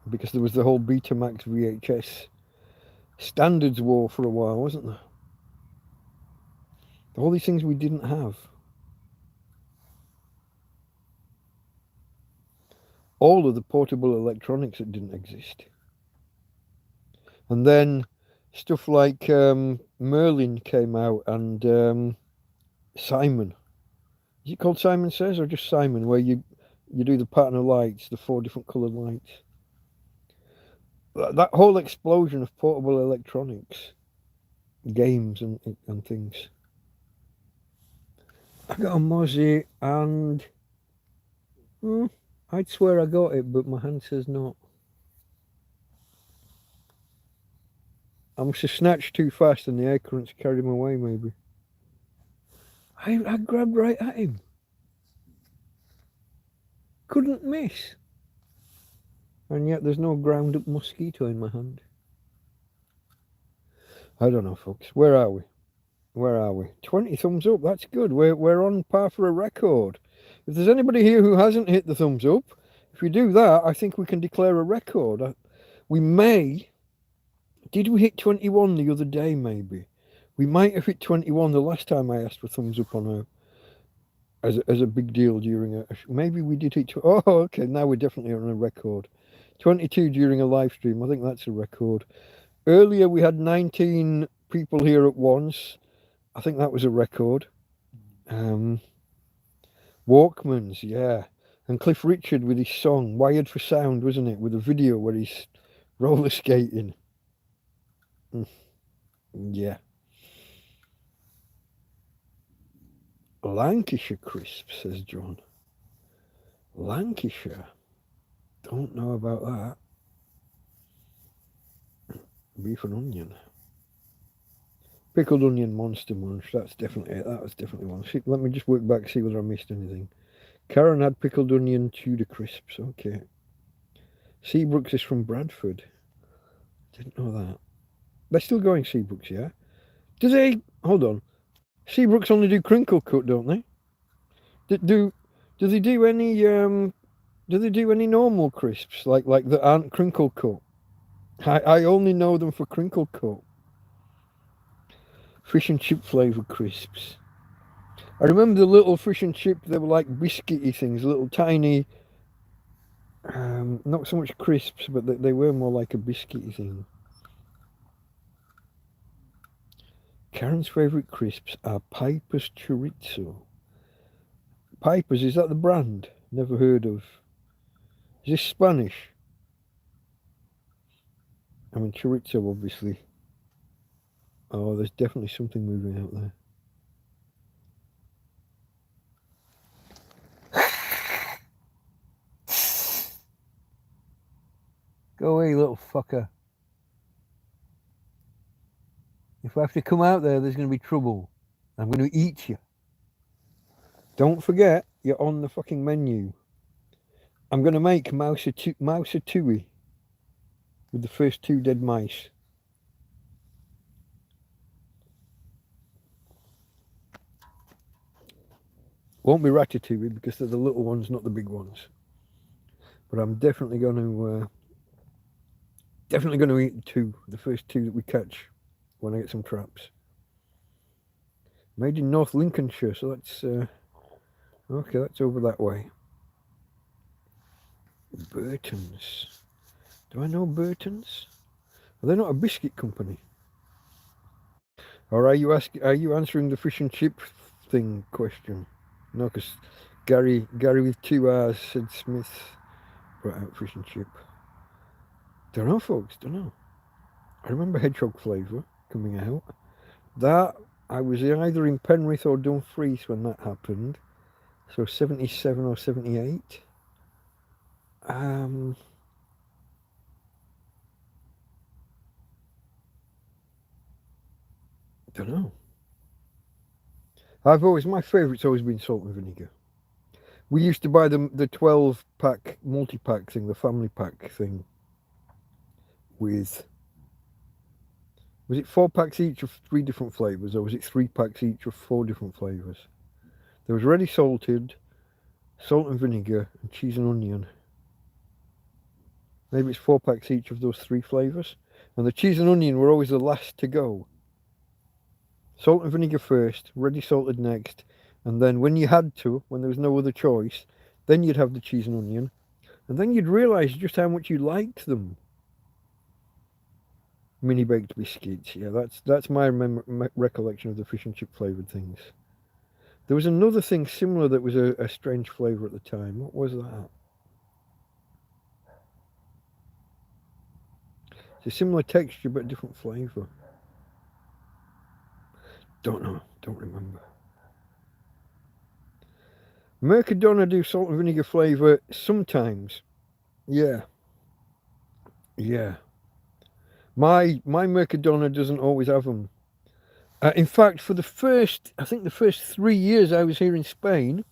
Speaker 1: because there was the whole Betamax VHS standards war for a while, wasn't there? All these things we didn't have. All of the portable electronics that didn't exist. And then stuff like Merlin came out, and Simon. Is it called Simon Says or just Simon, where you do the pattern of lights, the 4 different coloured lights? That whole explosion of portable electronics, games and things. I got a Mozzie, and I'd swear I got it, but my hand says not. I must have snatched too fast and the air currents carried him away, maybe. I grabbed right at him. Couldn't miss. And yet there's no ground up mosquito in my hand. I don't know, folks. Where are we? Where are we? 20 thumbs up. That's good. We're on par for a record. If there's anybody here who hasn't hit the thumbs up, if we do that, I think we can declare a record. We may. Did we hit 21 the other day, maybe? We might have hit 21 the last time I asked for thumbs up on as a big deal during a maybe we did hit. Oh, okay. Now we're definitely on a record. 22 during a live stream. I think that's a record. Earlier we had 19 people here at once. I think that was a record. Walkmans, yeah. And Cliff Richard with his song Wired for Sound, wasn't it? With a video where he's roller skating. Yeah. Lancashire crisps, says John. Lancashire. Don't know about that. Beef and onion. Pickled onion monster munch. That's definitely it. That was definitely one. See, let me just work back, see whether I missed anything. Karen had pickled onion Tudor crisps. Okay. Seabrooks is from Bradford. Didn't know that. They're still going, Seabrooks, yeah? Do they? Hold on. Seabrooks only do crinkle cut, don't they? Do they do any normal crisps like that aren't crinkle cut? I only know them for crinkle cut. Fish and chip flavoured crisps. I remember the little fish and chip, they were like biscuity things, little tiny, not so much crisps, but they were more like a biscuity thing. Karen's favourite crisps are Piper's Chorizo. Piper's, is that the brand? Never heard of. Is this Spanish? I mean, chorizo, obviously. Oh, there's definitely something moving out there. Go away, little fucker. If I have to come out there, there's going to be trouble. I'm going to eat you. Don't forget, you're on the fucking menu. I'm going to make Mouse-a-Tooie with the first 2 dead mice. Won't be Ratatouille because they're the little ones, not the big ones. But I'm definitely going to eat 2, the first 2 that we catch when I get some traps. Made in North Lincolnshire, so that's okay. That's over that way. Burton's. Do I know Burton's? Are they not a biscuit company? Or are you answering the fish and chip thing question? No, because Gary with 2 R's said Smith brought out fish and chip. Don't know, folks. Don't know. I remember hedgehog flavour coming out. That I was either in Penrith or Dumfries when that happened. So 77 or 78. Don't know. My favourite's always been salt and vinegar. We used to buy the 12-pack multi-pack thing, the family pack thing, with, was it 4 packs each of 3 different flavours, or was it 3 packs each of 4 different flavours? There was ready salted, salt and vinegar, and cheese and onion. Maybe it's 4 packs each of those 3 flavours. And the cheese and onion were always the last to go. Salt and vinegar first, ready salted next, and then when you had to, when there was no other choice, then you'd have the cheese and onion, and then you'd realise just how much you liked them. Mini baked biscuits. Yeah, that's my recollection of the fish and chip flavoured things. There was another thing similar that was a strange flavour at the time. What was that? It's a similar texture but different flavour. Don't know. Don't remember. Mercadona do salt and vinegar flavour sometimes. Yeah. Yeah. My Mercadona doesn't always have them. In fact, for the first 3 years I was here in Spain,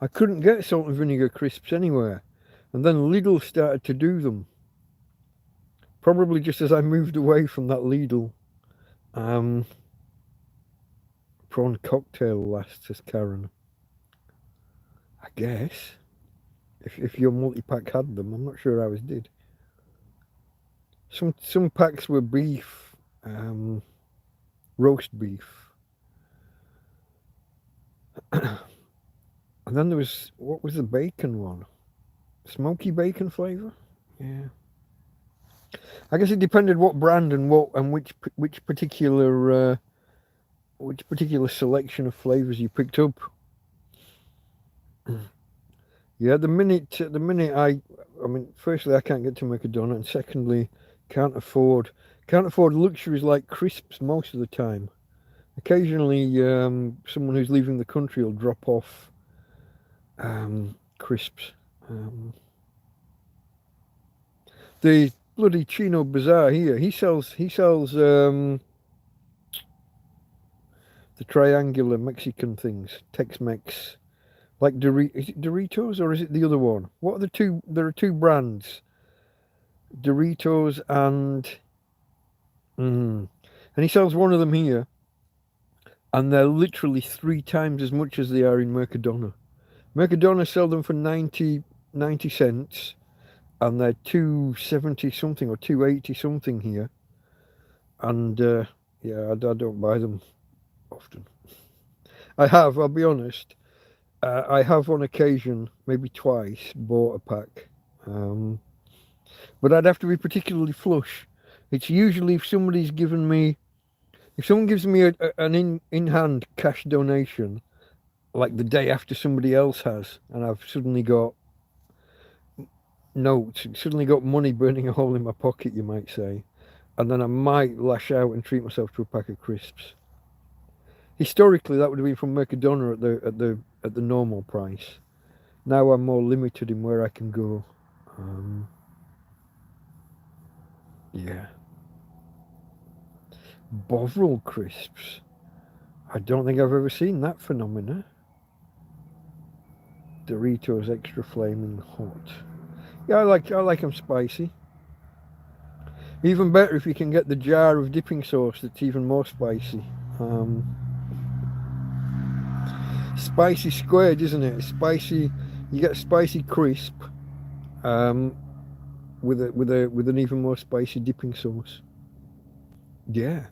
Speaker 1: I couldn't get salt and vinegar crisps anywhere. And then Lidl started to do them. Probably just as I moved away from that Lidl. Prawn cocktail last, says Karen. I guess. If your multi-pack had them, I'm not sure ours did. Some packs were beef, roast beef. And then there was, what was the bacon one? Smoky bacon flavour? Yeah. I guess it depended what brand and which particular selection of flavours you picked up. Yeah, the minute I mean, firstly I can't get to Mercadona, and secondly, can't afford luxuries like crisps most of the time. Occasionally, someone who's leaving the country will drop off crisps. The bloody Chino Bazaar here, he sells the triangular Mexican things, Tex-Mex, like is it Doritos or is it the other one? What are the two? There are two brands, Doritos and he sells one of them here, and they're literally 3 times as much as they are in Mercadona. Mercadona sell them for 90 cents, and they're 270 something or 280 something here. And yeah, I don't buy them often. I'll be honest, I have on occasion, maybe twice, bought a pack. But I'd have to be particularly flush. It's usually if someone gives me an in-hand cash donation, like the day after somebody else has, and I've suddenly got money burning a hole in my pocket, you might say, and then I might lash out and treat myself to a pack of crisps. Historically, that would have been from Mercadona at the normal price. Now I'm more limited in where I can go. Yeah. Bovril crisps. I don't think I've ever seen that phenomena. Doritos extra flaming hot. Yeah, I like them spicy. Even better if you can get the jar of dipping sauce that's even more spicy. Spicy squared, isn't it? Spicy. You get a spicy crisp, with an even more spicy dipping sauce. Yeah.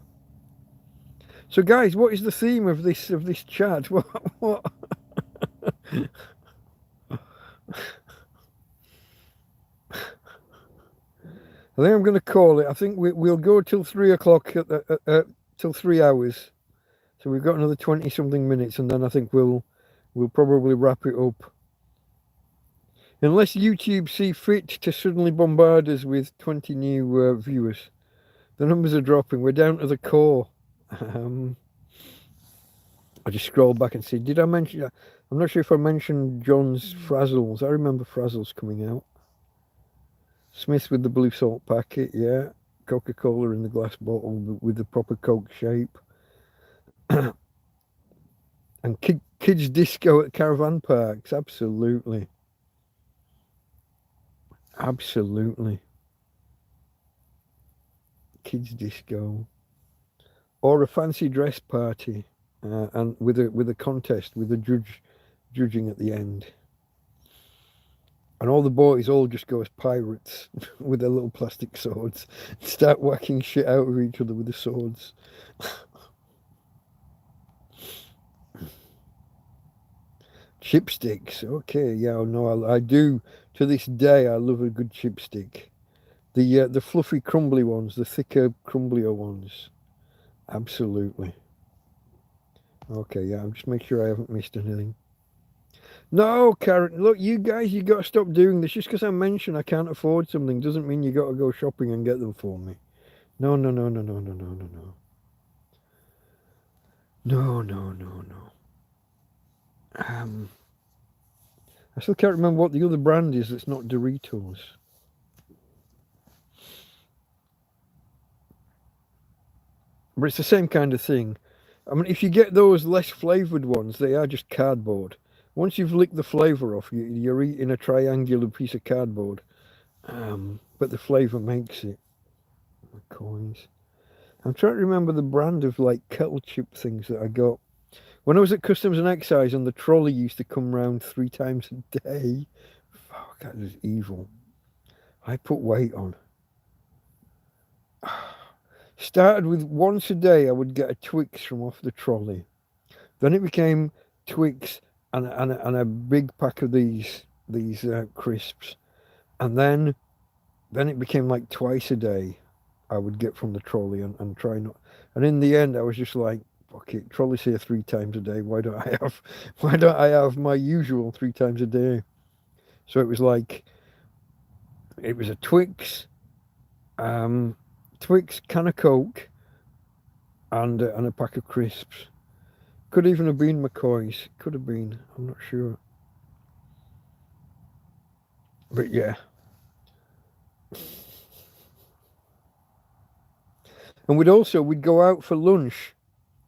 Speaker 1: So, guys, what is the theme of this chat? What? I think I'm going to call it. I think we'll go till 3 o'clock till 3 hours. So we've got another 20 something minutes, and then I think we'll probably wrap it up. Unless YouTube see fit to suddenly bombard us with 20 new viewers. The numbers are dropping. We're down to the core. I just scrolled back and see, did I mention, I'm not sure if I mentioned John's Frazzles. I remember Frazzles coming out. Smith with the blue salt packet, yeah. Coca-Cola in the glass bottle with the proper Coke shape. And kids disco at caravan parks, absolutely. Absolutely. Kids disco. Or a fancy dress party, and with a contest, with a judging at the end. And all the boys all just go as pirates with their little plastic swords, start whacking shit out of each other with the swords. Chipsticks, okay, yeah, no, I do. To this day, I love a good chipstick. The fluffy, crumbly ones, the thicker, crumblier ones. Absolutely. Okay, yeah, I'm just making sure I haven't missed anything. No, Karen, look, you guys, you got to stop doing this. Just because I mention I can't afford something doesn't mean you got to go shopping and get them for me. No, no, no, no, no, no, no, no, no. No, no, no, no. I still can't remember what the other brand is that's not Doritos. But it's the same kind of thing. I mean, if you get those less flavoured ones, they are just cardboard. Once you've licked the flavour off, you're eating a triangular piece of cardboard. But the flavour makes it. My coins. I'm trying to remember the brand of like kettle chip things that I got. When I was at Customs and Excise and the trolley used to come round 3 times a day. Fuck, that was evil. I put weight on. Started with once a day I would get a Twix from off the trolley. Then it became Twix and a big pack of these crisps. And then it became like twice a day I would get from the trolley and try not. And in the end I was just like, fuck it, trolley's here 3 times a day. Why don't I have my usual 3 times a day? So it was like, it was a Twix, can of Coke, and a pack of crisps. Could even have been McCoy's. Could have been. I'm not sure. But yeah. And we'd go out for lunch,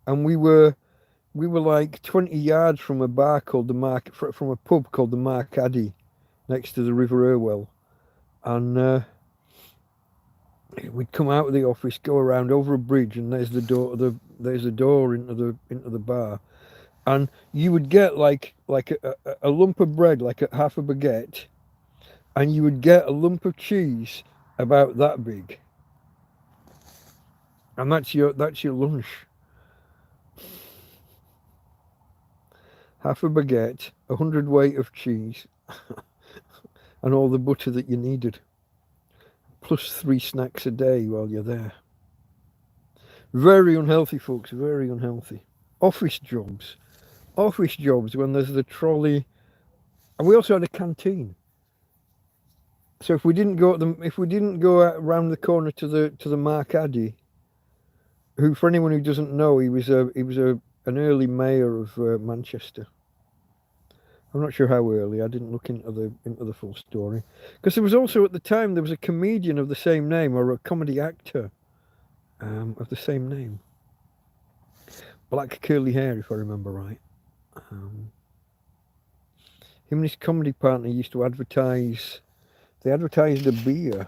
Speaker 1: and we were like 20 yards from a bar called from a pub called the Mark Addy, next to the River Irwell, and we'd come out of the office, go around over a bridge, and there's the door into the bar, and you would get like a lump of bread, like half a baguette, and you would get a lump of cheese about that big, and that's your lunch. Half a baguette, 100 weight of cheese, and all the butter that you needed. Plus 3 snacks a day while you're there. Very unhealthy, folks, very unhealthy. Office jobs when there's the trolley. And we also had a canteen. So if we didn't go around the corner to the Mark Addy, who, for anyone who doesn't know, he was an early mayor of Manchester. I'm not sure how early. I didn't look into the full story, because there was also at the time there was a comedian of the same name, or a comedy actor of the same name. Black curly hair, if I remember right. Him and his comedy partner used to advertise. They advertised a beer,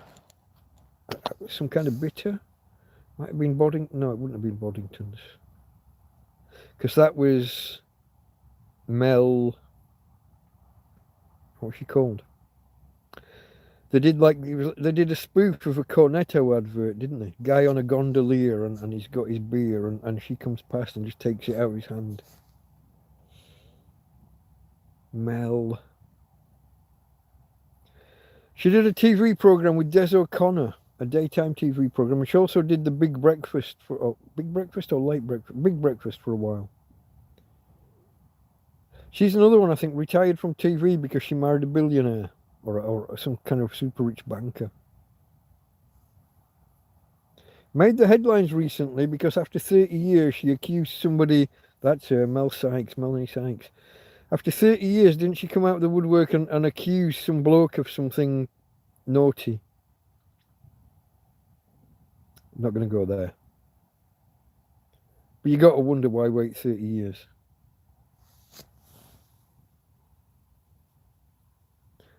Speaker 1: some kind of bitter. Might have been Boddington. No, it wouldn't have been Boddington's, because that was Mel. What's she called? They did a spoof of a Cornetto advert, didn't they? Guy on a gondolier and he's got his beer and she comes past and just takes it out of his hand. Mel. She did a TV program with Des O'Connor, a daytime TV program, and she also did the Big Breakfast or Late Breakfast? Big Breakfast for a while. She's another one, I think, retired from TV because she married a billionaire or some kind of super rich banker. Made the headlines recently because after 30 years she accused somebody, that's her, Melanie Sykes. After 30 years, didn't she come out of the woodwork and accuse some bloke of something naughty? I'm not going to go there. But you got to wonder why wait 30 years.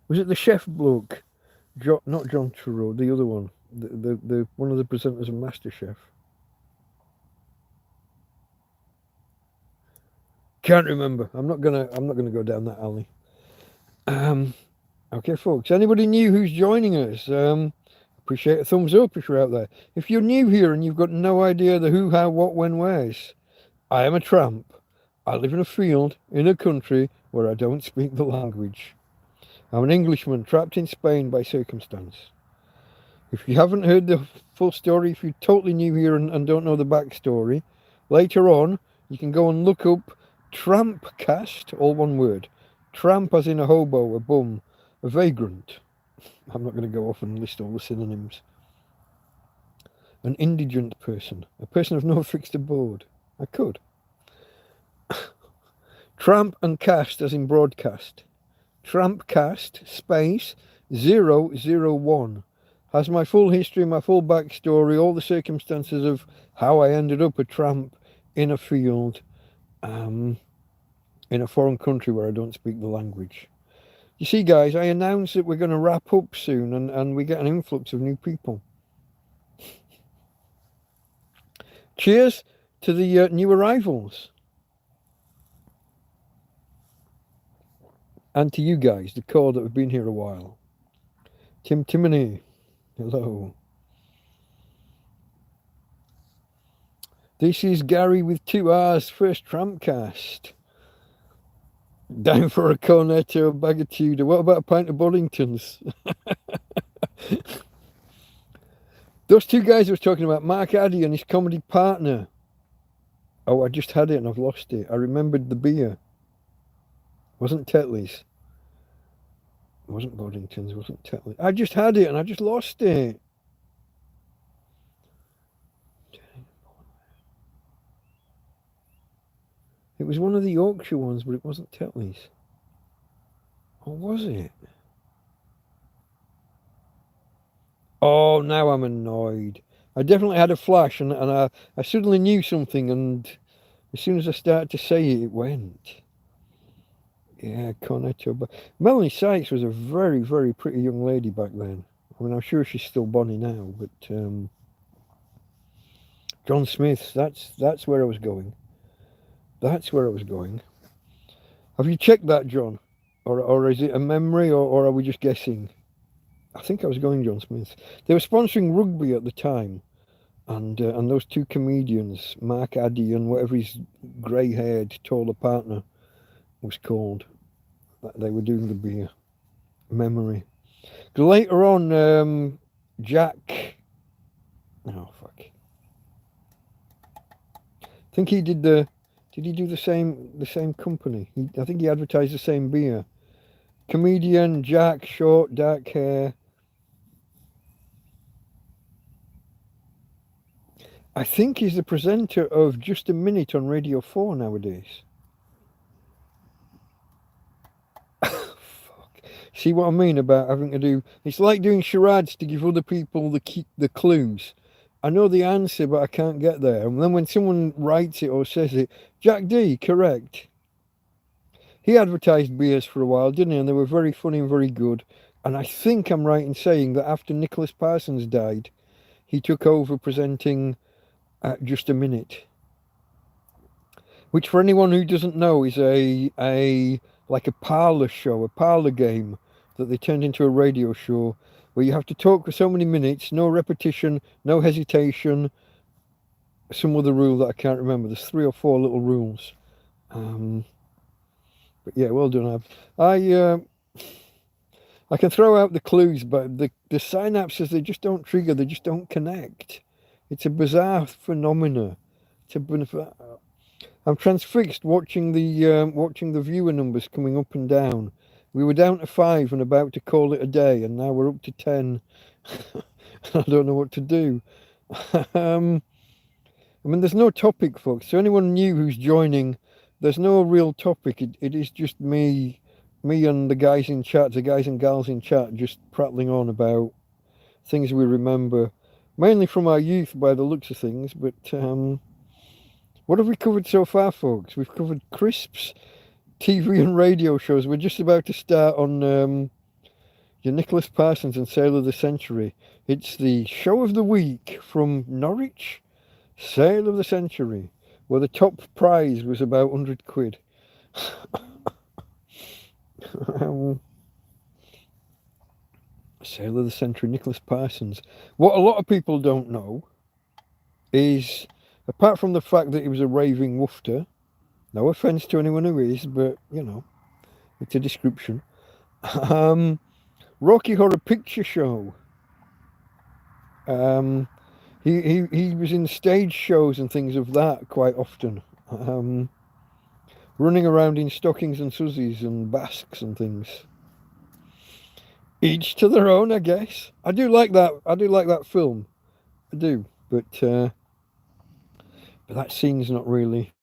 Speaker 1: Was it the chef bloke? Not John Turturro, the other one. The one of the presenters of MasterChef. Can't remember. I'm not gonna go down that alley. Okay, folks. Anybody new who's joining us? Appreciate a thumbs up if you're out there. If you're new here and you've got no idea the who, how, what, when, where's, I am a tramp. I live in a field in a country where I don't speak the language. I'm an Englishman trapped in Spain by circumstance. If you haven't heard the full story, if you're totally new here and don't know the backstory, later on you can go and look up TrampCast, all one word. Tramp as in a hobo, a bum, a vagrant. I'm not going to go off and list all the synonyms. An indigent person, a person of no fixed abode. I could. Tramp and cast as in broadcast. TrampCast space 001 has my full history, my full backstory, all the circumstances of how I ended up a tramp in a field, in a foreign country where I don't speak the language. You see, guys, I announced that we're going to wrap up soon, and we get an influx of new people. Cheers to the new arrivals. And to you guys, the core that have been here a while. Tim Timony, hello. This is Gary with 2 R's, first TrampCast. Down for a cornetto, a bag of Tudor. What about a pint of Bollingtons? Those 2 guys I was talking about, Mark Addy and his comedy partner. Oh, I just had it and I've lost it. I remembered the beer. It wasn't Tetley's. It wasn't Boddington's, it wasn't Tetley's. I just had it and I just lost it. It was one of the Yorkshire ones, but it wasn't Tetley's. Or was it? Oh, now I'm annoyed. I definitely had a flash and I suddenly knew something, and as soon as I started to say it, it went. Yeah, Cornetto. But Melanie Sykes was a very, very pretty young lady back then. I mean, I'm sure she's still bonny now, but John Smith, that's where I was going. That's where I was going. Have you checked that, John? Or is it a memory, or are we just guessing? I think I was going John Smith. They were sponsoring rugby at the time, and those 2 comedians, Mark Addy and whatever his grey-haired, taller partner was called, they were doing the beer. Memory. Later on, Jack. Oh fuck. I think he did the. Did he do the same company? I think he advertised the same beer. Comedian Jack, short, dark hair. I think he's the presenter of Just a Minute on Radio 4 nowadays. Fuck. See what I mean about having to do... It's like doing charades to give other people the clues. I know the answer, but I can't get there. And then when someone writes it or says it, Jack D, correct. He advertised beers for a while, didn't he? And they were very funny and very good. And I think I'm right in saying that after Nicholas Parsons died, he took over presenting Just a Minute. Which, for anyone who doesn't know, is like a parlour show, a parlour game that they turned into a radio show, where you have to talk for so many minutes, no repetition, no hesitation. Some other rule that I can't remember. There's 3 or 4 little rules. But yeah, well done. I can throw out the clues, but the synapses, they just don't trigger. They just don't connect. It's a bizarre phenomena. I'm transfixed watching the viewer numbers coming up and down. We were down to 5 and about to call it a day, and now we're up to 10. I don't know what to do. I mean, there's no topic, folks. So anyone new who's joining, there's no real topic. It is just me and the guys in chat, the guys and gals in chat, just prattling on about things we remember, mainly from our youth by the looks of things. But what have we covered so far, folks? We've covered crisps, TV and radio shows. We're just about to start on your Nicholas Parsons and Sale of the Century. It's the show of the week from Norwich, Sale of the Century, where the top prize was about 100 quid. Sale of the Century, Nicholas Parsons. What a lot of people don't know is, apart from the fact that he was a raving woofter, no offence to anyone who is, but, you know, it's a description. Rocky Horror Picture Show. He was in stage shows and things of that quite often. Running around in stockings and suzies and basques and things. Each to their own, I guess. I do like that. I do like that film. I do, but that scene's not really.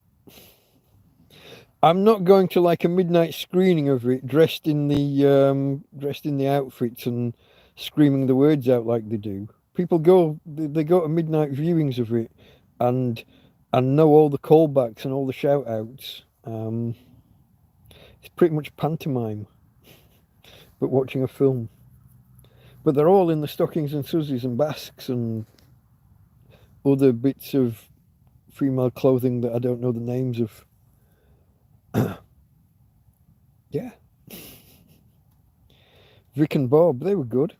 Speaker 1: I'm not going to like a midnight screening of it, dressed in the outfits and screaming the words out like they do. People they go to midnight viewings of it, and know all the callbacks and all the shout outs. It's pretty much pantomime, but watching a film. But they're all in the stockings and suzies and basques and other bits of female clothing that I don't know the names of. Yeah. Vic and Bob, they were good.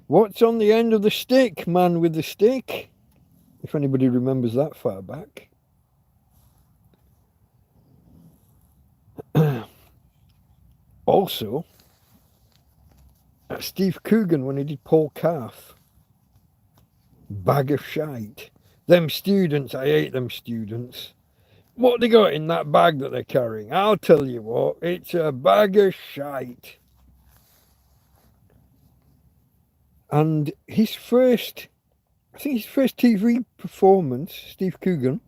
Speaker 1: What's on the end of the stick, man with the stick? If anybody remembers that far back. Also, Steve Coogan when he did Paul Calf. Bag of shite. Them students, I hate them students. What they got in that bag that they're carrying? I'll tell you what, it's a bag of shite. And I think his first TV performance, Steve Coogan,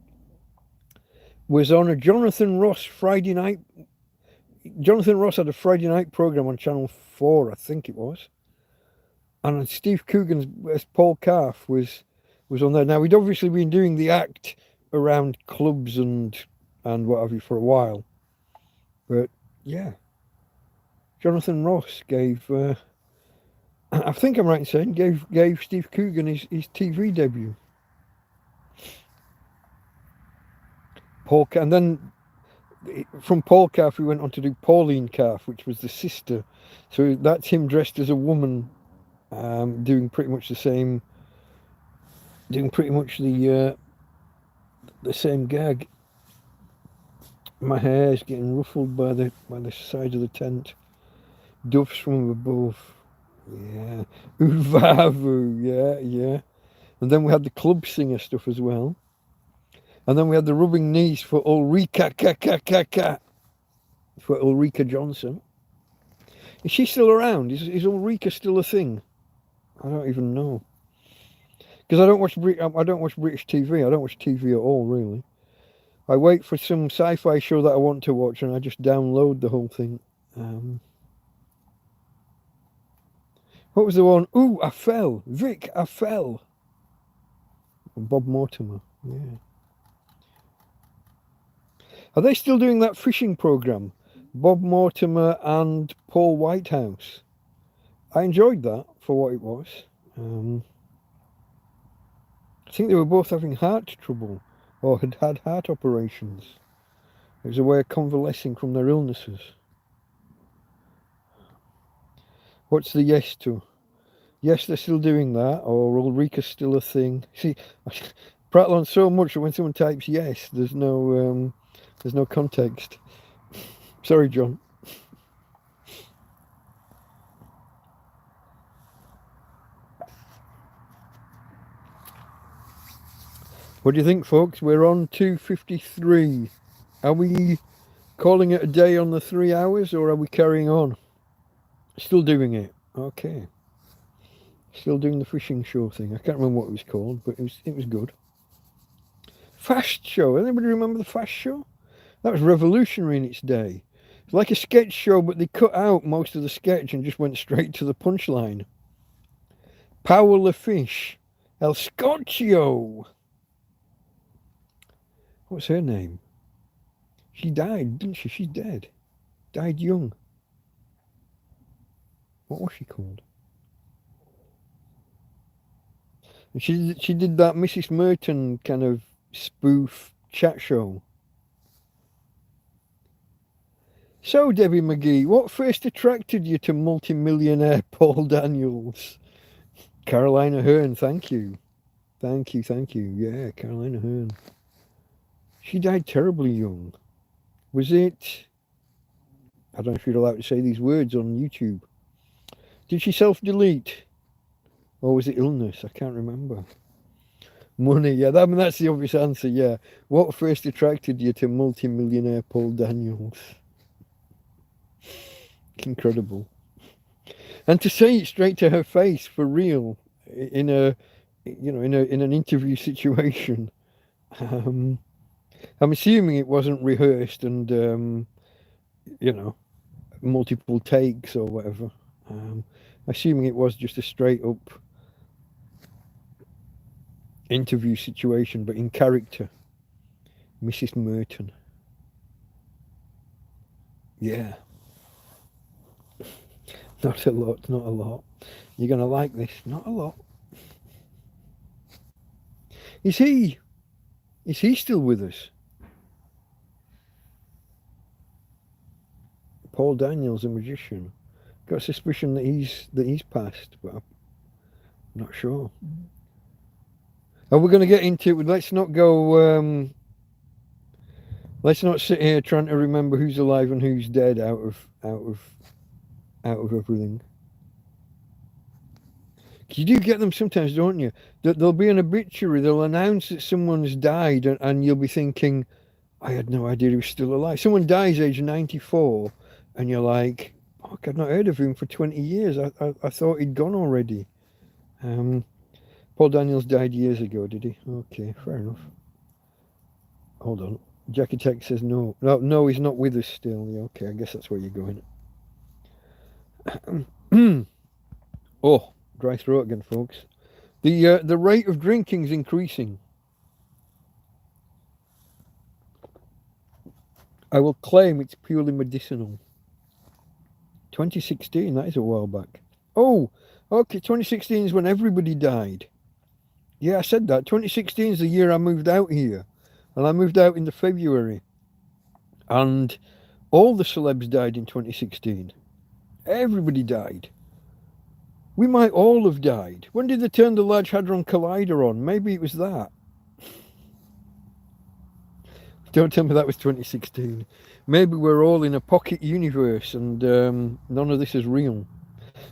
Speaker 1: was on a Jonathan Ross Friday night. Jonathan Ross had a Friday night program on Channel 4, I think it was. And Steve Coogan's as Paul Calf was on there. Now, he'd obviously been doing the act around clubs and what have you for a while. But, yeah. Jonathan Ross gave... I think I'm right in saying gave Steve Coogan his TV debut. And then from Paul Calf we went on to do Pauline Calf, which was the sister. So that's him dressed as a woman, doing pretty much the same gag. My hair's getting ruffled by the side of the tent. Doves from above. Yeah. Uvavu, yeah. And then we had the club singer stuff as well. And then we had the rubbing knees for Ulrika, for Ulrika Johnson. Is she still around? Is Ulrika still a thing? I don't even know. Because I don't watch British TV. I don't watch TV at all, really. I wait for some sci-fi show that I want to watch and I just download the whole thing. What was the one? Ooh, I fell. Vic, I fell. Bob Mortimer, yeah. Are they still doing that fishing program? Bob Mortimer and Paul Whitehouse. I enjoyed that for what it was. I think they were both having heart trouble or had had heart operations. It was a way of convalescing from their illnesses. What's the yes to? Yes, they're still doing that, or Ulrika's still a thing. See, I prattle on so much that when someone types yes, there's no context. Sorry, John. What do you think, folks? We're on 2:53. Are we calling it a day on the 3 hours, or are we carrying on? Still doing it. Okay. Still doing the fishing show thing. I can't remember what it was called, but it was good. Fast show. Anybody remember the fast show? That was revolutionary in its day. It's like a sketch show, but they cut out most of the sketch and just went straight to the punchline. Powell the Fish. El Scotchio. What's her name? She died, didn't she? She's dead. Died young. What was she called? And she did that Mrs. Merton kind of spoof chat show. So, Debbie McGee, what first attracted you to multimillionaire Paul Daniels? Carolina Hearn, thank you. Thank you. Yeah, Carolina Hearn. She died terribly young. Was it... I don't know if you're allowed to say these words on YouTube. Did she self-delete? Or was it illness? I can't remember. Money, yeah. That's the obvious answer, yeah. What first attracted you to multi-millionaire Paul Daniels? Incredible. And to say it straight to her face, for real, in a, in an interview situation. I'm assuming it wasn't rehearsed and, multiple takes or whatever. Assuming it was just a straight up interview situation, but in character. Mrs. Merton. Yeah. Not a lot, not a lot. You're going to like this. Not a lot. Is he still with us? Paul Daniels, a magician. Got a suspicion that he's passed, but I'm not sure. And we're going to get into it. Let's not go. Let's not sit here trying to remember who's alive and who's dead out of everything. You do get them sometimes, don't you? There'll be an obituary. They'll announce that someone's died, and you'll be thinking, I had no idea he was still alive. Someone dies age 94, and you're like, oh, I've not heard of him for 20 years. I thought he'd gone already. Paul Daniels died years ago, did he? Okay, fair enough. Hold on. Jackie Tech says no. No, he's not with us still. Yeah, okay, I guess that's where you're going. Oh, dry throat again, folks. The rate of drinking is increasing. I will claim it's purely medicinal. 2016, that is a while back. Oh, okay, 2016 is when everybody died. Yeah, I said that. 2016 is the year I moved out here. And I moved out in the February. And all the celebs died in 2016. Everybody died. We might all have died. When did they turn the Large Hadron Collider on? Maybe it was that. Don't tell me that was 2016. Maybe we're all in a pocket universe and none of this is real.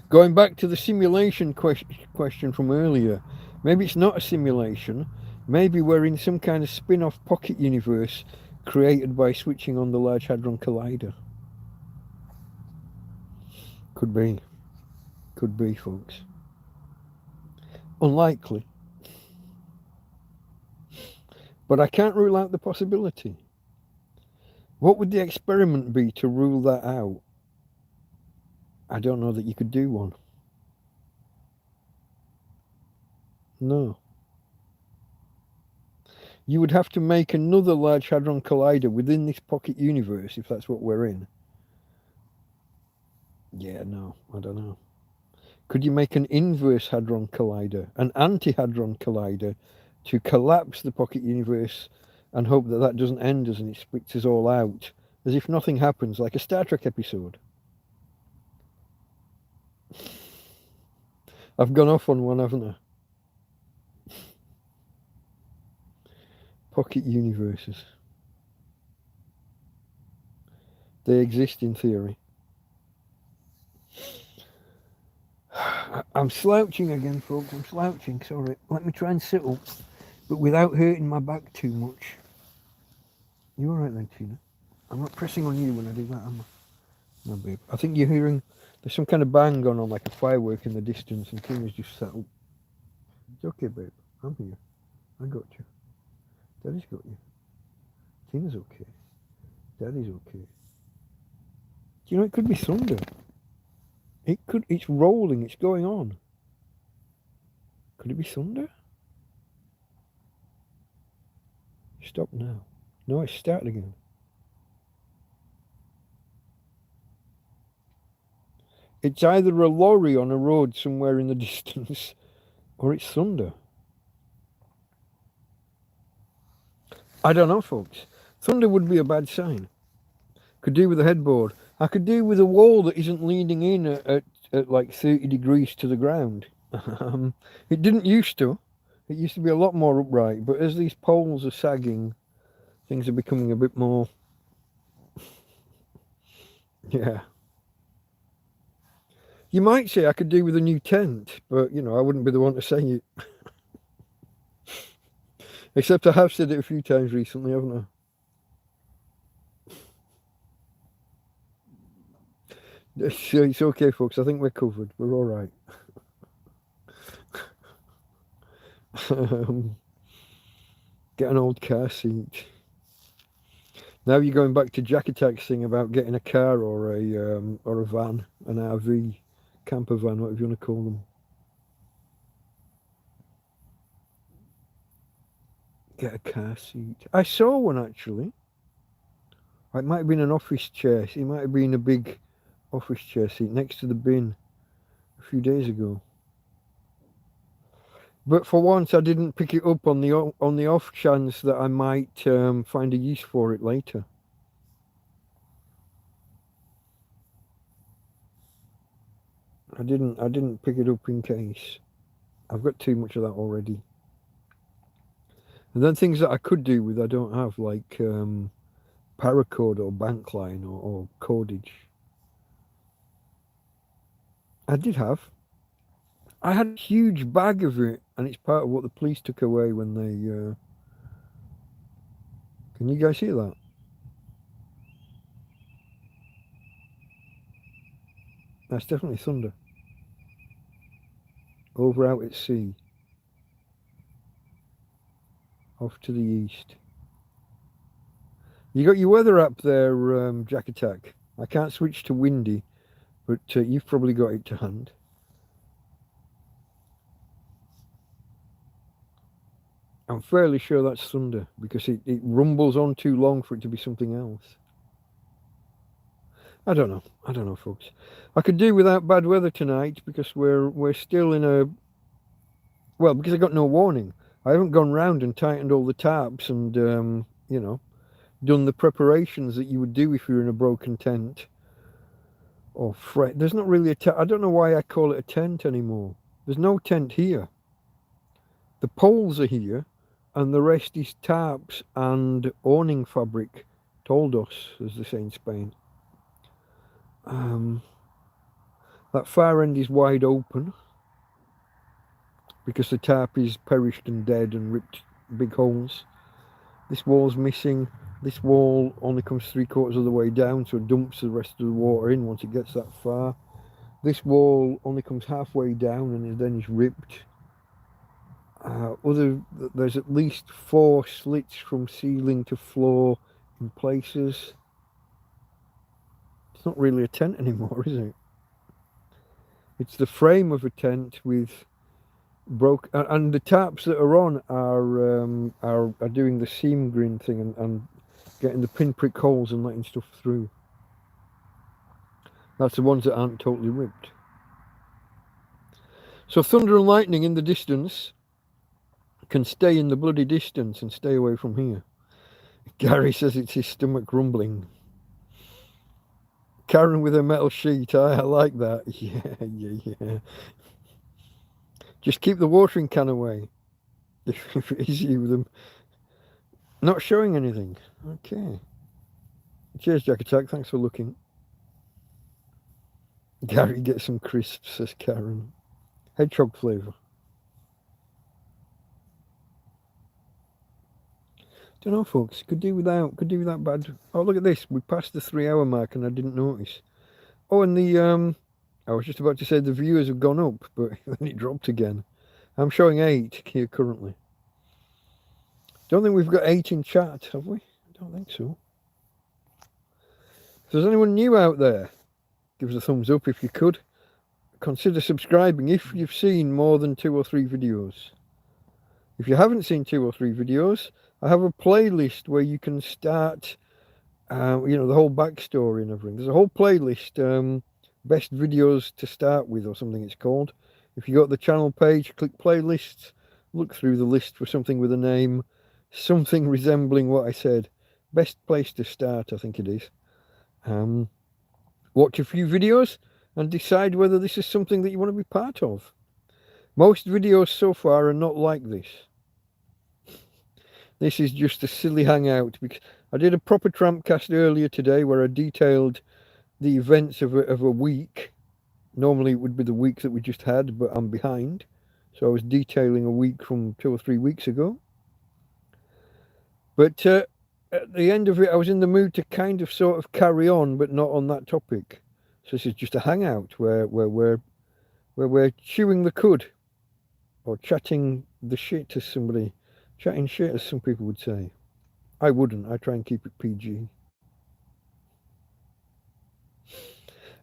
Speaker 1: Going back to the simulation question from earlier, maybe it's not a simulation. Maybe we're in some kind of spin-off pocket universe created by switching on the Large Hadron Collider. Could be. Could be, folks. Unlikely. But I can't rule out the possibility. What would the experiment be to rule that out? I don't know that you could do one. No. You would have to make another Large Hadron Collider within this pocket universe, if that's what we're in. Yeah, no, I don't know. Could you make an inverse Hadron Collider, an anti-Hadron Collider, to collapse the pocket universe and hope that that doesn't end us and it splits us all out, as if nothing happens, like a Star Trek episode? I've gone off on one, haven't I? Pocket universes. They exist in theory. I'm slouching again, folks. I'm slouching, sorry. Let me try and sit up, but without hurting my back too much. You alright then, Tina? I'm not pressing on you when I do that, am I? No, babe. I think you're hearing there's some kind of bang going on, like a firework in the distance, and Tina's just sat up. It's okay, babe. I'm here. I got you. Daddy's got you. Tina's okay. Daddy's okay. Do you know, it could be thunder. It's rolling, it's going on. Could it be thunder? Stop now. No, it's started again. It's either a lorry on a road somewhere in the distance, or it's thunder. I don't know, folks. Thunder would be a bad sign. Could do with a headboard. I could do with a wall that isn't leaning in at like 30 degrees to the ground. It didn't used to. It used to be a lot more upright, but as these poles are sagging, things are becoming a bit more... Yeah. You might say I could do with a new tent, but, you know, I wouldn't be the one to say it. Except I have said it a few times recently, haven't I? It's okay, folks. I think we're covered. We're all right. Get an old car seat. Now you're going back to Jack Attack's thing about getting a car or a van, an RV, camper van, whatever you want to call them. Get a car seat. I saw one actually. It might have been an office chair. It might have been a big office chair seat next to the bin a few days ago. But for once, I didn't pick it up on the off chance that I might find a use for it later. I didn't pick it up in case. I've got too much of that already. And then things that I could do with I don't have, like paracord or bankline or cordage. I did have. I had a huge bag of it, and it's part of what the police took away when they... Can you guys hear that? That's definitely thunder. Over out at sea. Off to the east. You got your weather app there, Jack Attack. I can't switch to windy, but you've probably got it to hand. I'm fairly sure that's thunder because it rumbles on too long for it to be something else. I don't know, folks. I could do without bad weather tonight because we're still in a... Well, because I got no warning. I haven't gone round and tightened all the taps and, you know, done the preparations that you would do if you're in a broken tent. Or fret. There's not really a tent. I don't know why I call it a tent anymore. There's no tent here. The poles are here, and the rest is tarps and awning fabric. Toldos, as they say in Spain. That far end is wide open because the tarp is perished and dead and ripped big holes. This wall's missing. This wall only comes 3/4 of the way down, so it dumps the rest of the water in once it gets that far. This wall only comes halfway down and then is ripped. There's at least 4 slits from ceiling to floor in places. It's not really a tent anymore, is it? It's the frame of a tent with and the taps that are on are doing the seam grin thing and getting the pinprick holes and letting stuff through. That's the ones that aren't totally ripped. So thunder and lightning in the distance can stay in the bloody distance and stay away from here. Gary says it's his stomach rumbling. Karen with a metal sheet, I like that. Yeah. Just keep the watering can away. If it is you with them not showing anything. Okay. Cheers, Jack Attack. Thanks for looking. Gary, get some crisps, says Karen. Hedgehog flavour. Don't know, folks. Could do without bad. Oh, look at this. We passed the 3-hour mark and I didn't notice. Oh, and the I was just about to say the viewers have gone up, but then it dropped again. I'm showing 8 here currently. Don't think we've got 8 in chat, have we? I don't think so. If there's anyone new out there, give us a thumbs up if you could. Consider subscribing if you've seen more than 2 or 3 videos. If you haven't seen 2 or 3 videos, I have a playlist where you can start, you know, the whole backstory and everything. There's a whole playlist, best videos to start with or something it's called. If you go to the channel page, click playlists, look through the list for something with a name, something resembling what I said. Best place to start, I think it is. Watch a few videos and decide whether this is something that you want to be part of. Most videos so far are not like this. This is just a silly hangout because I did a proper TrampCast earlier today where I detailed the events of a week. Normally it would be the week that we just had, but I'm behind. So I was detailing a week from 2 or 3 weeks ago. But at the end of it, I was in the mood to kind of sort of carry on, but not on that topic. So this is just a hangout where we're chewing the cud, or chatting the shit, as somebody, chatting shit, as some people would say. I wouldn't. I try and keep it PG.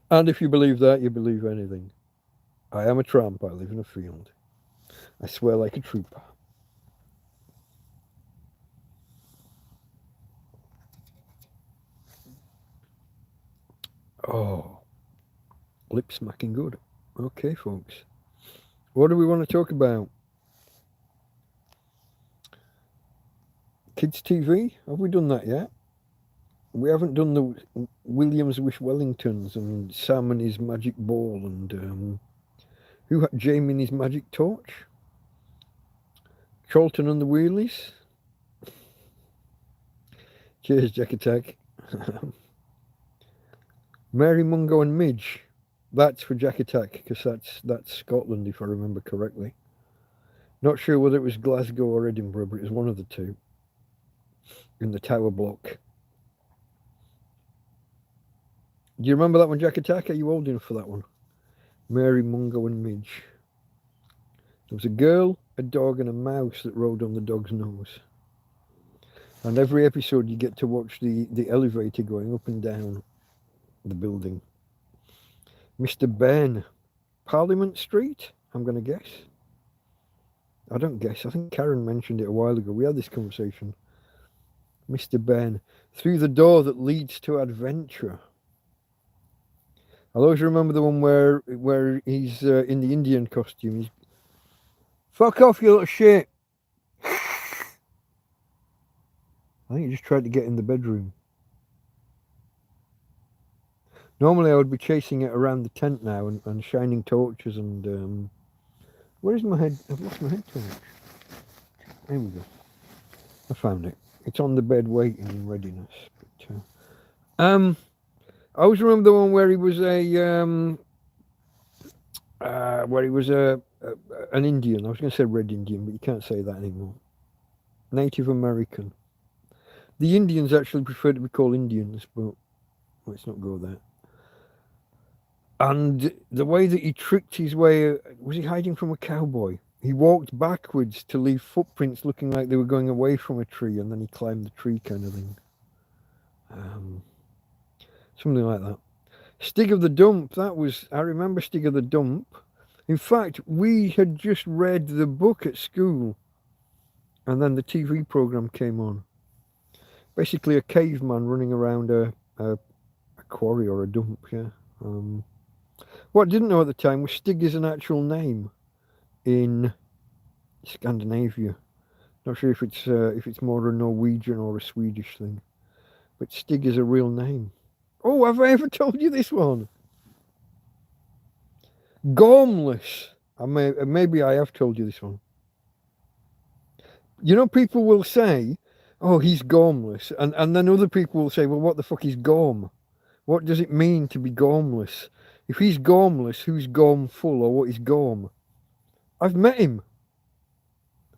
Speaker 1: And if you believe that, you believe anything. I am a tramp. I live in a field. I swear like a trooper. Oh, lip smacking good. Okay, folks. What do we want to talk about? Kids TV? Have we done that yet? We haven't done the Williams Wish Wellingtons and Sam and his magic ball and who had Jamie and his magic torch? Charlton and the Wheelies? Cheers, Jack Attack. Mary Mungo and Midge. That's for Jack Attack, because that's Scotland, if I remember correctly. Not sure whether it was Glasgow or Edinburgh, but it was one of the two. In the tower block. Do you remember that one, Jack Attack? Are you old enough for that one? Mary Mungo and Midge. There was a girl, a dog, and a mouse that rode on the dog's nose. And every episode you get to watch the elevator going up and down the building. Mr. Ben. Parliament Street, I'm going to guess. I don't guess. I think Karen mentioned it a while ago. We had this conversation. Mr. Ben. Through the door that leads to adventure. I'll always remember the one where he's in the Indian costume. He's, fuck off, you little shit. I think he just tried to get in the bedroom. Normally I would be chasing it around the tent now and shining torches and... where's my head? I've lost my head torch. There we go. I found it. It's on the bed waiting in readiness. But, I always remember the one where he was an Indian. I was going to say Red Indian, but you can't say that anymore. Native American. The Indians actually prefer to be called Indians, but let's not go there. And the way that he tricked his way, was he hiding from a cowboy? He walked backwards to leave footprints looking like they were going away from a tree, and then he climbed the tree kind of thing. Something like that. Stig of the Dump, that was, I remember Stig of the Dump. In fact, we had just read the book at school, and then the TV program came on. Basically a caveman running around a quarry or a dump, yeah. What I didn't know at the time was Stig is an actual name in Scandinavia. Not sure if it's more a Norwegian or a Swedish thing, but Stig is a real name. Oh, have I ever told you this one? Gormless. Maybe I have told you this one. You know, people will say, oh, he's gormless, and then other people will say, well, what the fuck is gorm? What does it mean to be gormless? If he's gormless, who's gormful, or what is gorm? I've met him.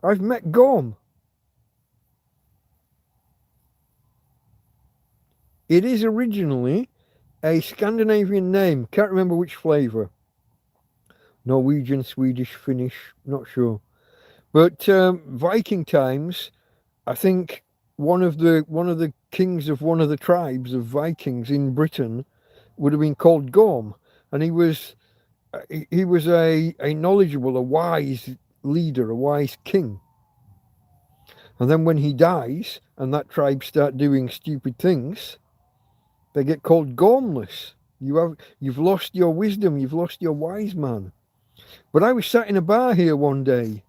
Speaker 1: I've met Gorm. It is originally a Scandinavian name. Can't remember which flavour. Norwegian, Swedish, Finnish, not sure. But Viking times, I think one of the kings of one of the tribes of Vikings in Britain would have been called Gorm, and he was a knowledgeable, a wise leader, a wise king. And then when he dies and that tribe start doing stupid things, they get called Gormless. You've lost your wisdom, you've lost your wise man. But I was sat in a bar here one day,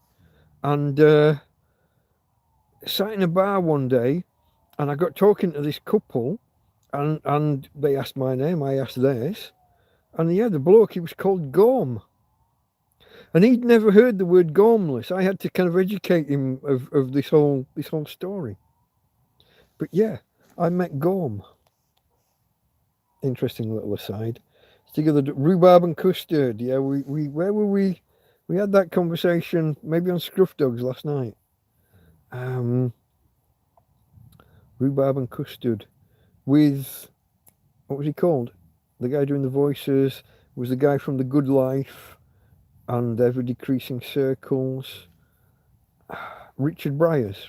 Speaker 1: and I got talking to this couple, and they asked my name, I asked theirs, and yeah, the bloke, he was called Gorm. And he'd never heard the word gormless. I had to kind of educate him of this whole story. But yeah, I met Gorm. Interesting little aside. together. Rhubarb and custard. Yeah, we where were we? We had that conversation maybe on Scruff Dogs last night. Rhubarb and custard with, what was he called? The guy doing the voices was the guy from The Good Life and Ever Decreasing Circles. Richard Bryars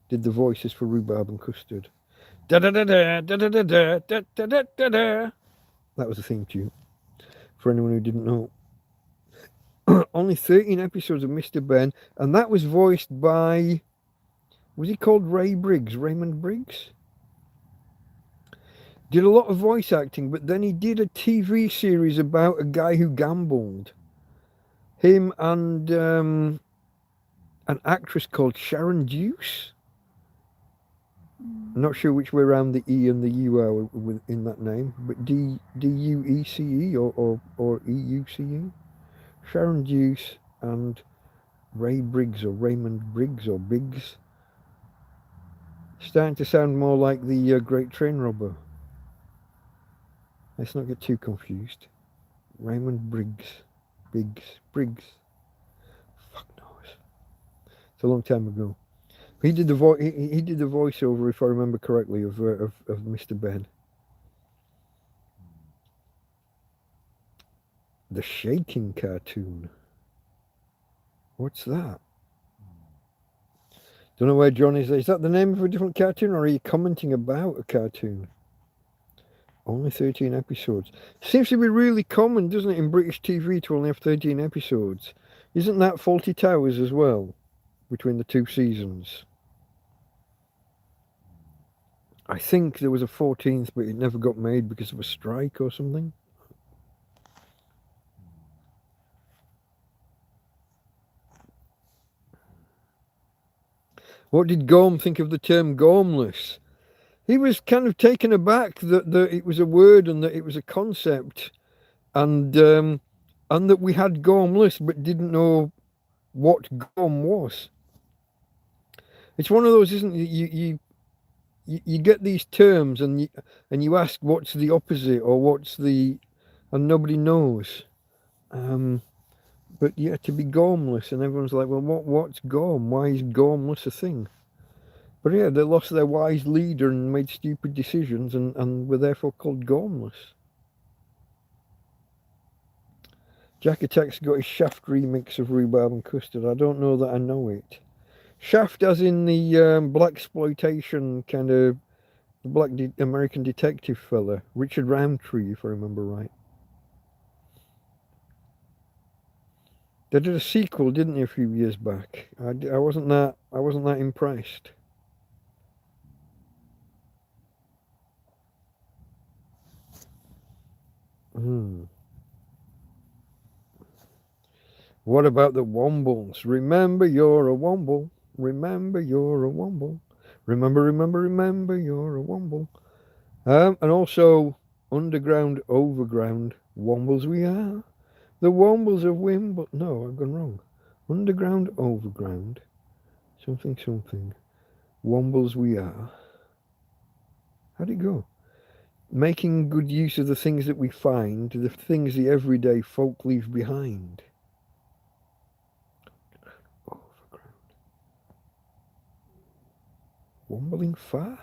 Speaker 1: did the voices for Rhubarb and Custard. Da da da da da da da da da da da da. That was the theme tune. For anyone who didn't know. Only 13 episodes of Mr. Ben, and that was voiced by, was he called Raymond Briggs? Did a lot of voice acting, but then he did a TV series about a guy who gambled. Him and an actress called Sharon Deuce. I'm not sure which way around the E and the U are in that name, but D-U-E-C-E or E-U-C-E. Sharon Deuce and Raymond Briggs or Biggs. Starting to sound more like the Great Train Robber. Let's not get too confused. Raymond Briggs. Briggs. Fuck knows. It's a long time ago. He did the he did the voiceover, if I remember correctly, of Mr. Ben. The Shaking cartoon. What's that? Don't know where John is. Is that the name of a different cartoon, or are you commenting about a cartoon? Only 13 episodes. Seems to be really common, doesn't it, in British TV to only have 13 episodes? Isn't that Fawlty Towers as well, between the two seasons? I think there was a 14th, but it never got made because of a strike or something. What did Gorm think of the term gormless? He was kind of taken aback that it was a word and that it was a concept, and that we had gormless but didn't know what gorm was. It's one of those, isn't it? You get these terms and you ask what's the opposite or what's the, and nobody knows. But yeah, to be gormless, and everyone's like, well, what's gorm? Why is gormless a thing? But yeah, they lost their wise leader and made stupid decisions and were therefore called gormless. Jack Attack's got his Shaft remix of Rhubarb and Custard. I don't know that I know it. Shaft as in the blaxploitation kind of, the black American detective fella. Richard Roundtree, if I remember right. They did a sequel, didn't they, a few years back? I wasn't that impressed. What about the Wombles? Remember you're a Womble. Remember you're a Womble. Remember you're a Womble. And also underground, overground Wombles we are. The Wombles of Wimble. No, I've gone wrong. Underground, overground. Something. Wombles we are. How'd it go? Making good use of the things that we find, the things the everyday folk leave behind. Wombling far?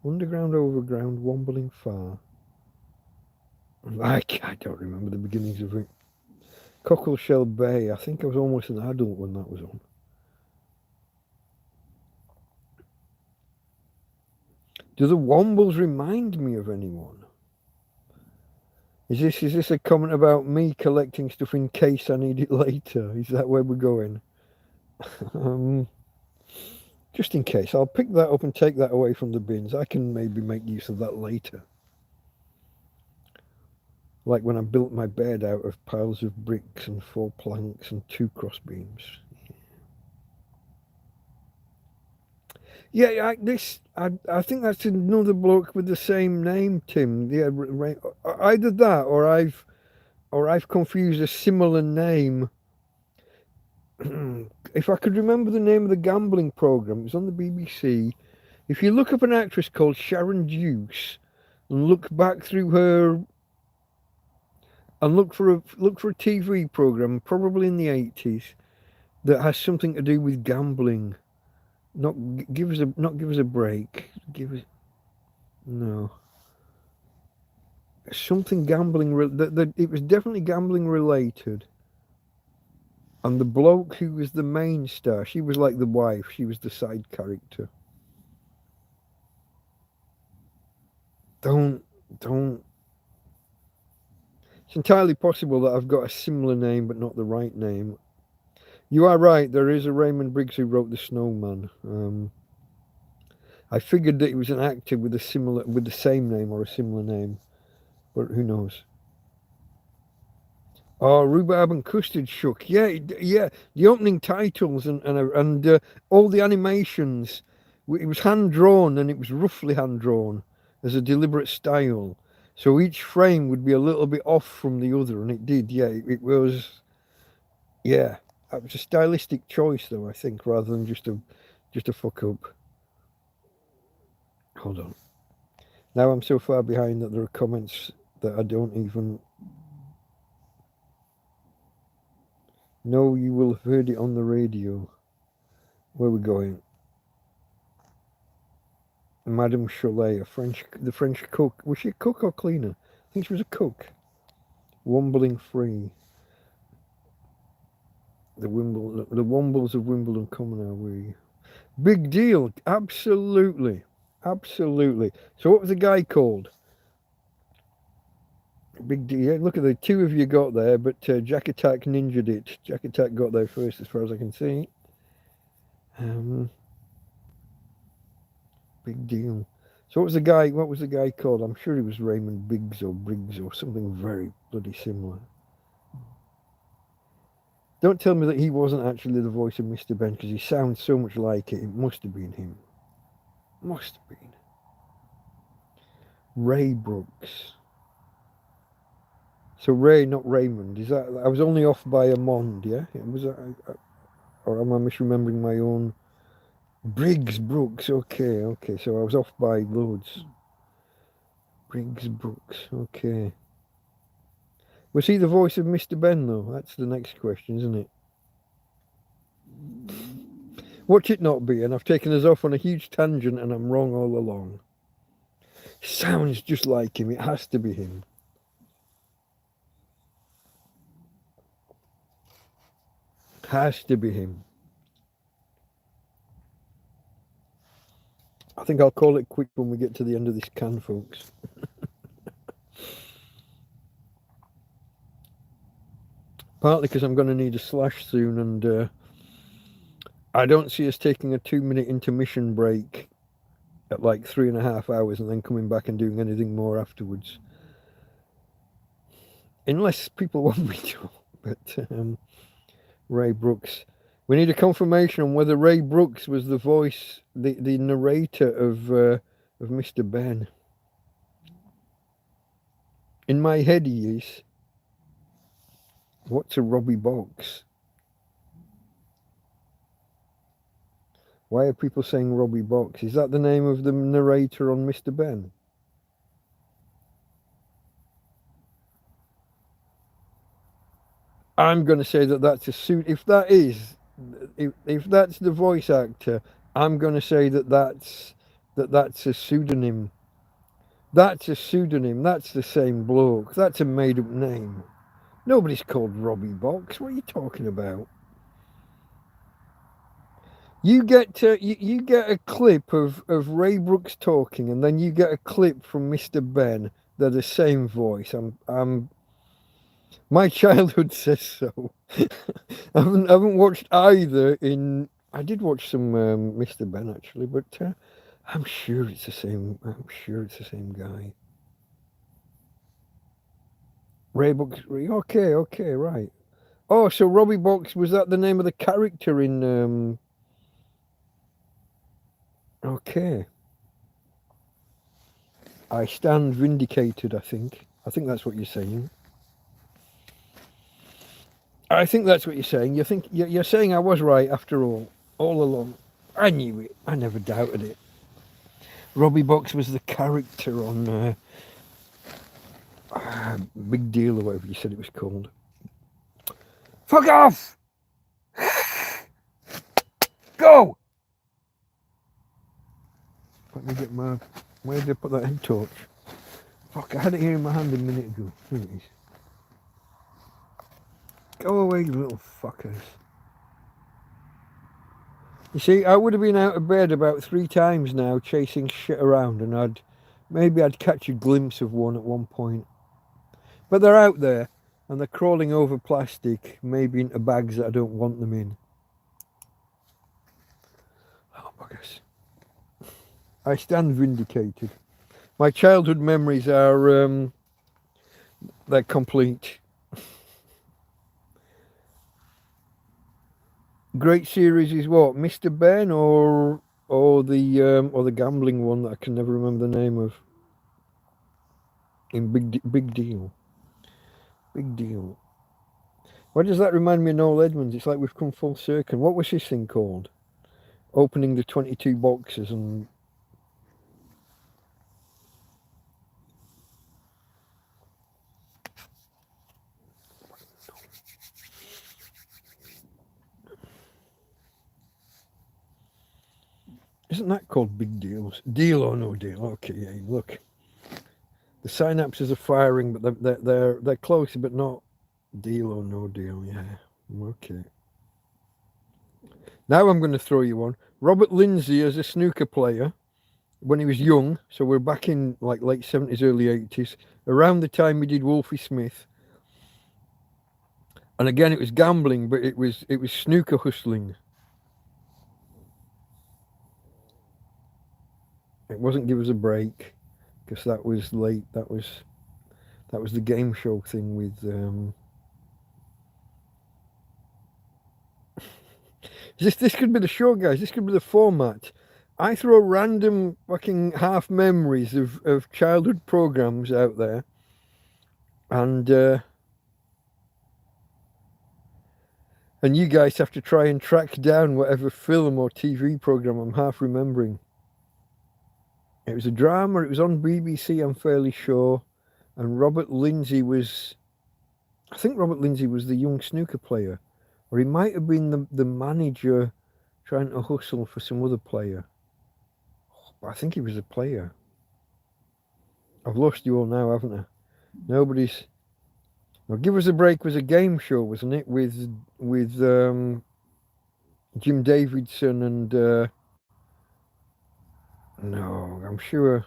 Speaker 1: Underground, overground, wombling far. I don't remember the beginnings of it. Cockleshell Bay. I think I was almost an adult when that was on. Do the Wombles remind me of anyone? Is this a comment about me collecting stuff in case I need it later? Is that where we're going? Just in case. I'll pick that up and take that away from the bins. I can maybe make use of that later. Like when I built my bed out of piles of bricks and 4 planks and 2 cross beams. Yeah, I think that's another bloke with the same name, Tim. Yeah, either that or I've confused a similar name. If I could remember the name of the gambling program, it was on the BBC. If you look up an actress called Sharon Deuce and look back through her and look for a TV program, probably in the 80s, that has something to do with gambling. Not give us a break. Give us no something gambling. It was definitely gambling related. And the bloke who was the main star, she was like the wife. She was the side character. Don't. It's entirely possible that I've got a similar name but not the right name. You are right. There is a Raymond Briggs who wrote The Snowman. I figured that he was an actor with the same name or a similar name, but who knows? Oh, Rhubarb and Custard Shook. Yeah, yeah. The opening titles and all the animations. It was hand drawn, and it was roughly hand drawn as a deliberate style. So each frame would be a little bit off from the other, and it did. Yeah, it was. Yeah, it was a stylistic choice, though, I think, rather than just a fuck up. Hold on. Now I'm so far behind that there are comments that I don't even. No, you will have heard it on the radio. Where are we going? Madame Cholet, the French cook. Was she a cook or cleaner? I think she was a cook. Wombling free. The Wombles of Wimbledon coming our way. Big deal. Absolutely. Absolutely. So what was the guy called? Big deal. Yeah, look at the two of you got there, but Jack Attack ninja'd it. Jack Attack got there first as far as I can see. Big deal. So what was the guy called? I'm sure he was Raymond Briggs or something very bloody similar. Don't tell me that he wasn't actually the voice of Mr. Ben, because he sounds so much like it. It must have been him. Must have been. Ray Brooks. So Ray, not Raymond. Is that? I was only off by a mond, yeah? Or am I misremembering my own? Briggs Brooks. Okay. So I was off by loads. Briggs Brooks. Okay. Was he the voice of Mr. Ben, though? That's the next question, isn't it? Watch it not be, and I've taken us off on a huge tangent and I'm wrong all along. Sounds just like him. It has to be him. Has to be him. I think I'll call it quick when we get to the end of this can, folks. Partly because I'm going to need a slash soon, and I don't see us taking a 2-minute intermission break at like 3.5 hours and then coming back and doing anything more afterwards. Unless people want me to. But Ray Brooks. We need a confirmation on whether Ray Brooks was the voice, the narrator of Mr. Ben. In my head he is. What's a Robbie Box? Why are people saying Robbie Box? Is that the name of the narrator on Mr. Ben? I'm going to say that that's a suit. If that's the voice actor, I'm going to say that's a pseudonym. That's a pseudonym. That's the same bloke. That's a made-up name. Nobody's called Robbie Box. What are you talking about? You get a clip of Ray Brooks talking, and then you get a clip from Mr. Ben. They're the same voice. My childhood says so. I haven't watched either. I did watch some Mr. Ben actually, but I'm sure it's the same. I'm sure it's the same guy. Ray Brooks. Okay, right. Oh, so Robbie Box, was that the name of the character in? Okay. I stand vindicated. I think that's what you're saying. I think that's what you're saying. You're saying I was right after all along. I knew it. I never doubted it. Robbie Box was the character on Big Deal or whatever you said it was called. Fuck off! Go! Let me get my... Where did I put that head torch? Fuck, I had it here in my hand a minute ago. Here it is. Go away, you little fuckers. You see, I would have been out of bed about 3 times now chasing shit around, and maybe I'd catch a glimpse of one at one point. But they're out there, and they're crawling over plastic, maybe into bags that I don't want them in. Oh, buggers. I stand vindicated. My childhood memories are, they're complete. Great series is what? Mr. Ben or the gambling one that I can never remember the name of. In Big Deal. Big Deal. Why does that remind me of Noel Edmonds? It's like we've come full circle. What was his thing called? Opening the 22 boxes and... Isn't that called Big Deals? Deal or No Deal? Okay, yeah, look. The synapses are firing, but they're close, but not Deal or No Deal, yeah. Okay. Now I'm going to throw you one. Robert Lindsay as a snooker player when he was young, so we're back in like late 70s, early 80s, around the time we did Wolfie Smith. And again, it was gambling, but it was snooker hustling. It wasn't Give Us a Break, because that was late. That was the game show thing with this could be the show, guys. This could be the format. I throw random fucking half memories of childhood programs out there, and you guys have to try and track down whatever film or TV program I'm half remembering. It was a drama. It was on BBC, I'm fairly sure. And Robert Lindsay was... I think Robert Lindsay was the young snooker player. Or he might have been the manager trying to hustle for some other player. But I think he was a player. I've lost you all now, haven't I? Nobody's... Well, Give Us a Break was a game show, wasn't it? With Jim Davidson and... No, I'm sure.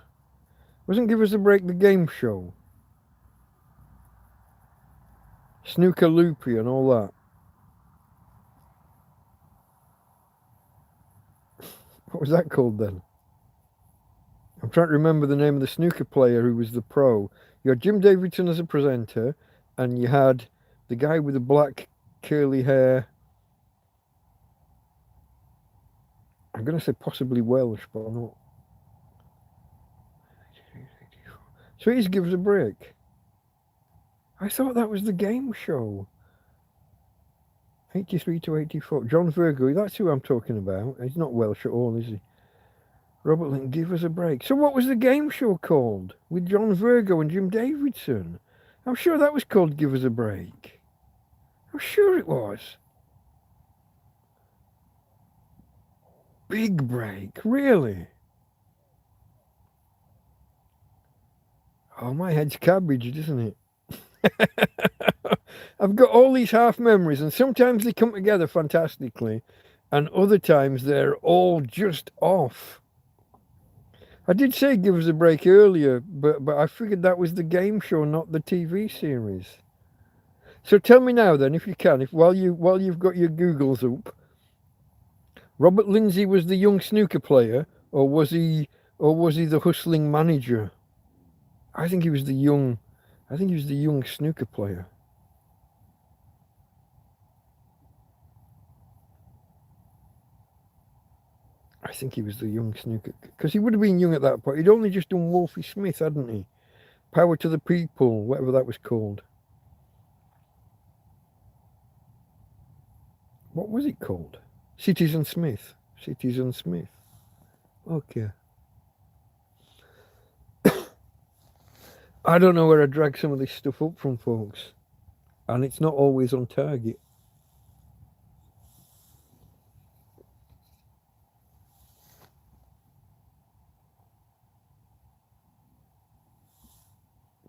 Speaker 1: Wasn't Give Us a Break the game show? Snooker Loopy and all that. What was that called then? I'm trying to remember the name of the snooker player who was the pro. You had Jim Davidson as a presenter, and you had the guy with the black curly hair. I'm going to say possibly Welsh, but I'm not. So he's Give Us a Break. I thought that was the game show. 83 to 84. John Virgo, that's who I'm talking about. He's not Welsh at all, is he? Robert Link, Give Us a Break. So what was the game show called? With John Virgo and Jim Davidson? I'm sure that was called Give Us a Break. I'm sure it was. Big Break, really? Oh, my head's cabbage, isn't it? I've got all these half memories, and sometimes they come together fantastically, and other times they're all just off. I did say Give Us a Break earlier, but I figured that was the game show, not the TV series. So tell me now then, if you can, while you've got your Googles up, Robert Lindsay was the young snooker player, or was he the hustling manager? I think he was the young snooker player. I think he was the young snooker, because he would have been young at that point. He'd only just done Wolfie Smith, hadn't he? Power to the People, whatever that was called. What was it called? Citizen Smith. Citizen Smith. Okay. I don't know where I drag some of this stuff up from, folks. And it's not always on target.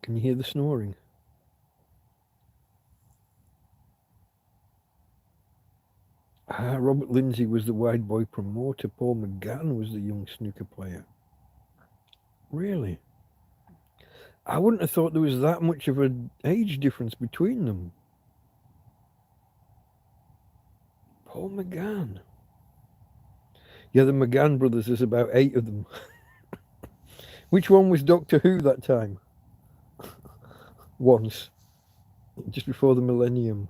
Speaker 1: Can you hear the snoring? Robert Lindsay was the wide boy promoter. Paul McGann was the young snooker player. Really? I wouldn't have thought there was that much of an age difference between them. Paul McGann. Yeah, the McGann brothers, there's about 8 of them. Which one was Doctor Who that time? Once. Just before the millennium.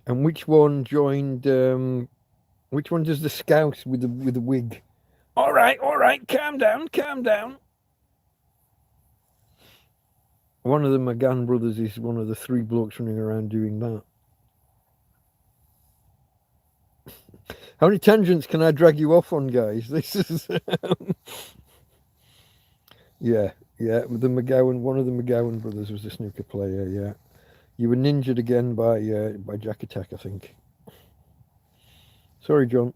Speaker 1: And which one joined, which one does the Scouts with the wig? All right, calm down. One of the McGann brothers is one of the 3 blokes running around doing that. How many tangents can I drag you off on, guys? This is... yeah, the McGowan, one of the McGowan brothers was the snooker player, yeah. You were ninjaed again by Jack Attack, I think. Sorry, John.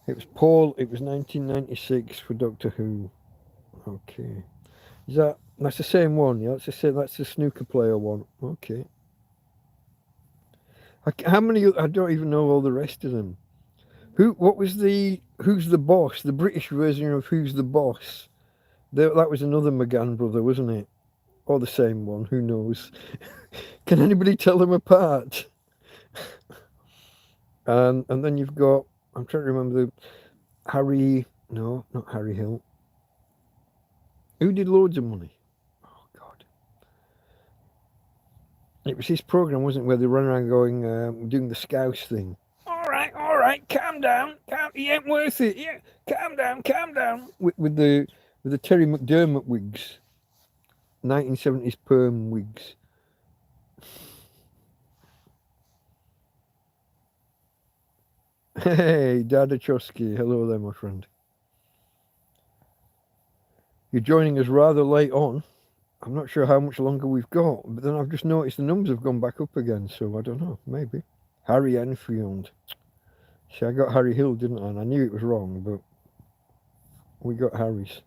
Speaker 1: It was Paul, it was 1996 for Doctor Who. Okay. That's the same one, yeah? That's the snooker player one. Okay. How many, I don't even know all the rest of them. What was Who's the Boss? The British version of Who's the Boss. That was another McGann brother, wasn't it? Or the same one, who knows? Can anybody tell them apart? And then you've got, I'm trying to remember Harry, no, not Harry Hill. Who did Loads of Money? Oh, God. It was his program, wasn't it, where they run around going, doing the Scouse thing. All right, calm down. He ain't worth it. Yeah, calm down. With the Terry McDermott wigs. 1970s perm wigs. Hey, Dada Chosky. Hello there, my friend. You're joining us rather late on. I'm not sure how much longer we've got, but then I've just noticed the numbers have gone back up again, so I don't know, maybe. Harry Enfield. See, I got Harry Hill, didn't I? And I knew it was wrong, but we got Harry's.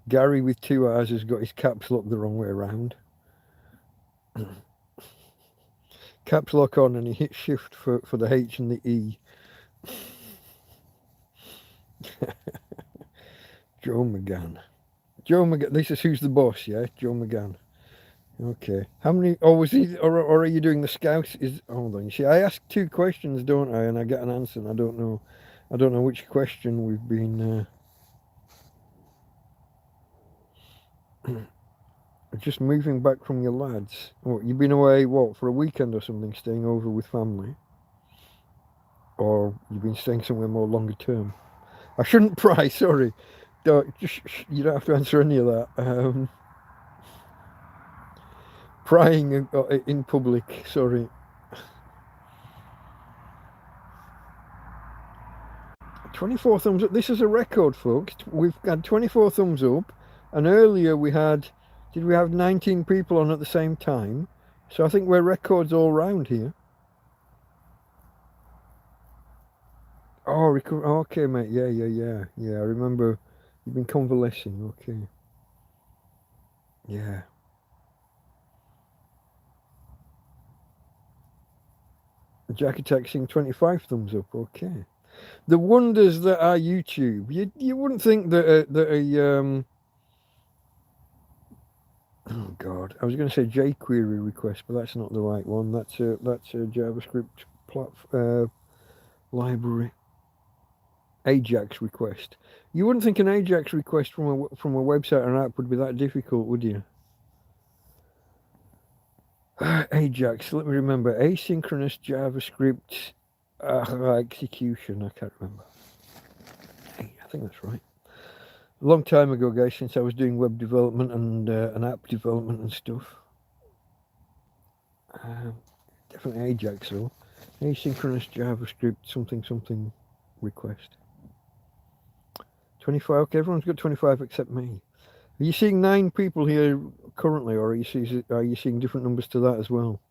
Speaker 1: Gary with 2 R's has got his caps lock the wrong way around. Caps lock on and he hits shift for the H and the E. Joe McGann. This is Who's the Boss, yeah? Joe McGann. Okay. How many? Oh, was he? Or are you doing the Scouts? Hold on. You see, I ask 2 questions, don't I? And I get an answer. And I don't know which question we've been. Just moving back from your lads. What, you've been away? What, for a weekend or something? Staying over with family? Or you've been staying somewhere more longer term? I shouldn't pry. Sorry. You don't have to answer any of that. Prying in public, sorry. 24 thumbs up. This is a record, folks. We've got 24 thumbs up, and earlier did we have 19 people on at the same time? So I think we're records all round here. Oh, okay, mate. Yeah. I remember you've been convalescing. Okay. Yeah. Jack Attack saying 25 thumbs up. Okay. The wonders that are YouTube. You wouldn't think that oh God, I was going to say jQuery request, but that's not the right one. That's a JavaScript library. Ajax request. You wouldn't think an Ajax request from a website or an app would be that difficult, would you? Ajax. Let me remember. Asynchronous JavaScript execution. I can't remember. Hey, I think that's right. A long time ago, guys, since I was doing web development and app development and stuff. Definitely Ajax though. Asynchronous JavaScript something request. 25. Okay, everyone's got 25 except me. Are you seeing 9 people here currently, or are you seeing different numbers to that as well?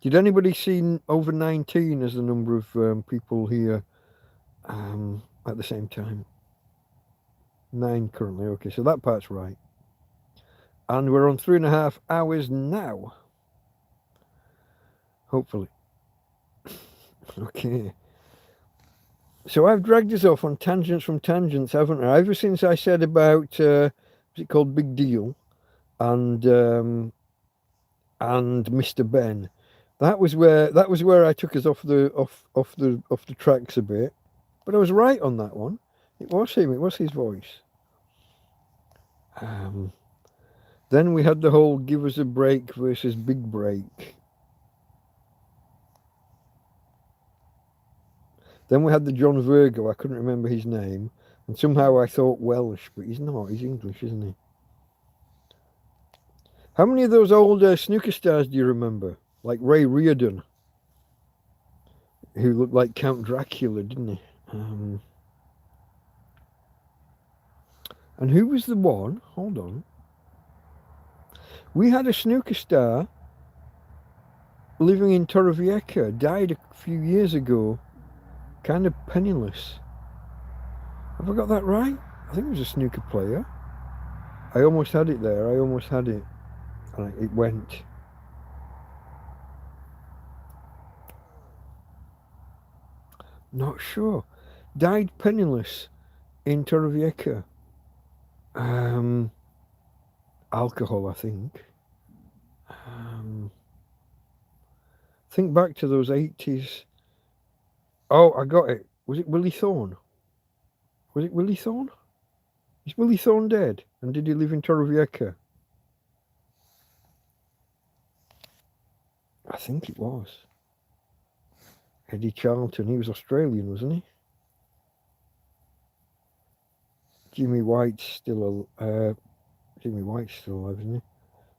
Speaker 1: Did anybody see over 19 as the number of people here at the same time? 9 currently. Okay, so that part's right. And we're on 3.5 hours now. Hopefully. Okay. So I've dragged us off on tangents from tangents, haven't I? Ever since I said about what's it called, Big Deal, and Mr. Ben. That was where I took us off the tracks a bit. But I was right on that one. It was him. It was his voice. Then we had the whole give us a break versus big break. Then we had the John Virgo. I couldn't remember his name. And somehow I thought Welsh, but he's not. He's English, isn't he? How many of those old snooker stars do you remember? Like Ray Reardon, who looked like Count Dracula, didn't he? And who was the one? Hold on. We had a snooker star living in Torrevieja, died a few years ago, kind of penniless. Have I got that right? I think it was a snooker player. I almost had it there. I almost had it. And it went. Not sure. Died penniless in Torrevieja. Alcohol, I think. Think back to those 80s. Oh, I got it. Was it Willie Thorne? Was it Willie Thorne? Is Willie Thorne dead? And did he live in Torrevieja? I think it was. Eddie Charlton. He was Australian, wasn't he? Jimmy White's still alive, isn't he?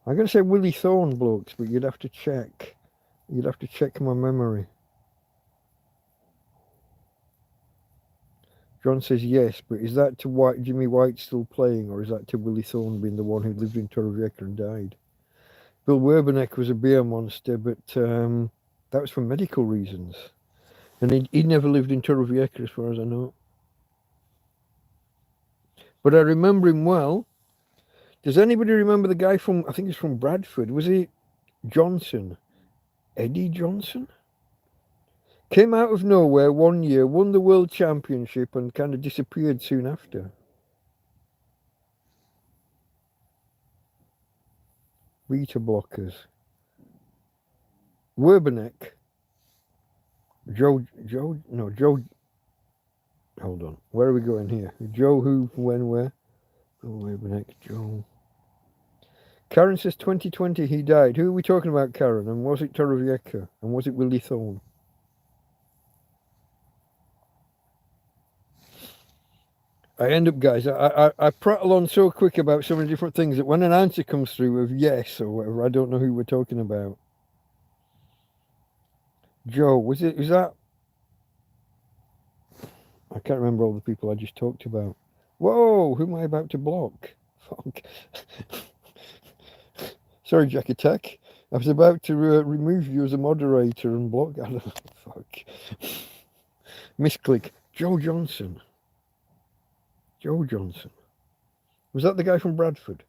Speaker 1: I'm going to say Willie Thorne, blokes, but you'd have to check. You'd have to check my memory. John says yes, but is that to Jimmy White still playing, or is that to Willie Thorne being the one who lived in Torrevieja and died? Bill Werbeneck was a beer monster, but that was for medical reasons. And he never lived in Torrevieja as far as I know. But I remember him well. Does anybody remember the guy from, I think he's from Bradford, was he Johnson? Eddie Johnson? Came out of nowhere one year, won the World Championship and kind of disappeared soon after. Beta blockers. Werbeneck. Joe, hold on. Where are we going here? Joe who, when, where? Oh, Werbeneck, Joe. Karen says 2020 he died. Who are we talking about, Karen? And was it Torrevieja? And was it Willie Thorne? I end up, guys, I prattle on so quick about so many different things that when an answer comes through with yes or whatever, I don't know who we're talking about. Joe, was that? I can't remember all the people I just talked about. Whoa, who am I about to block? Fuck. Sorry, Jack Attack. I was about to remove you as a moderator and block. I don't know. Fuck. Misclick. Joe Johnson. Joe Johnson. Was that the guy from Bradford?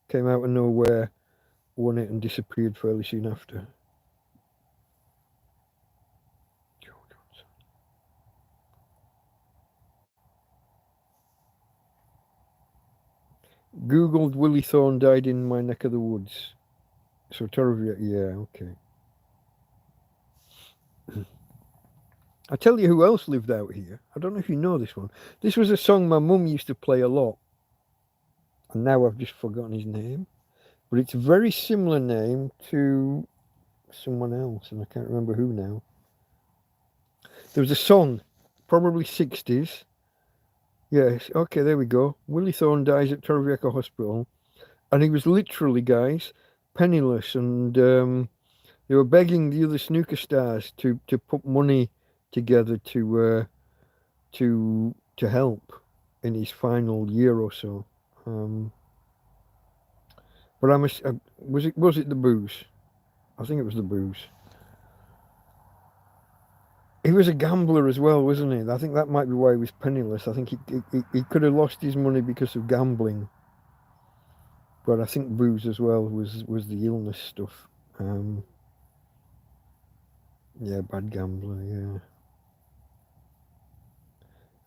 Speaker 1: Came out of nowhere, won it and disappeared fairly soon after. Joe Johnson. Googled Willie Thorne died in my neck of the woods. So Torrevieja, yeah, okay. I tell you who else lived out here. I don't know if you know this one. This was a song my mum used to play a lot. And now I've just forgotten his name. But it's a very similar name to someone else. And I can't remember who now. There was a song, probably 60s. Yes, okay, there we go. Willie Thorne dies at Torrevieja Hospital. And he was literally, guys, penniless. And they were begging the other snooker stars to put money together to help in his final year or so. But was it the booze? I think it was the booze. He was a gambler as well, wasn't he? I think that might be why he was penniless. I think he could have lost his money because of gambling, but I think booze as well was the illness stuff. Yeah, bad gambler.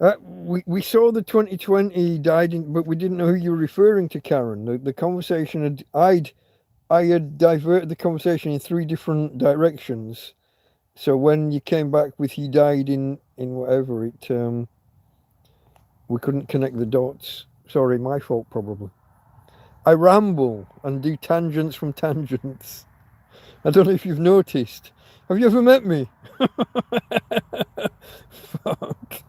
Speaker 1: Yeah. We saw the 2020 he died in, but we didn't know who you were referring to, Karen. The conversation I had diverted the conversation in three different directions. So when you came back with he died in whatever it we couldn't connect the dots. Sorry, my fault probably. I ramble and do tangents from tangents. I don't know if you've noticed. Have you ever met me? Fuck.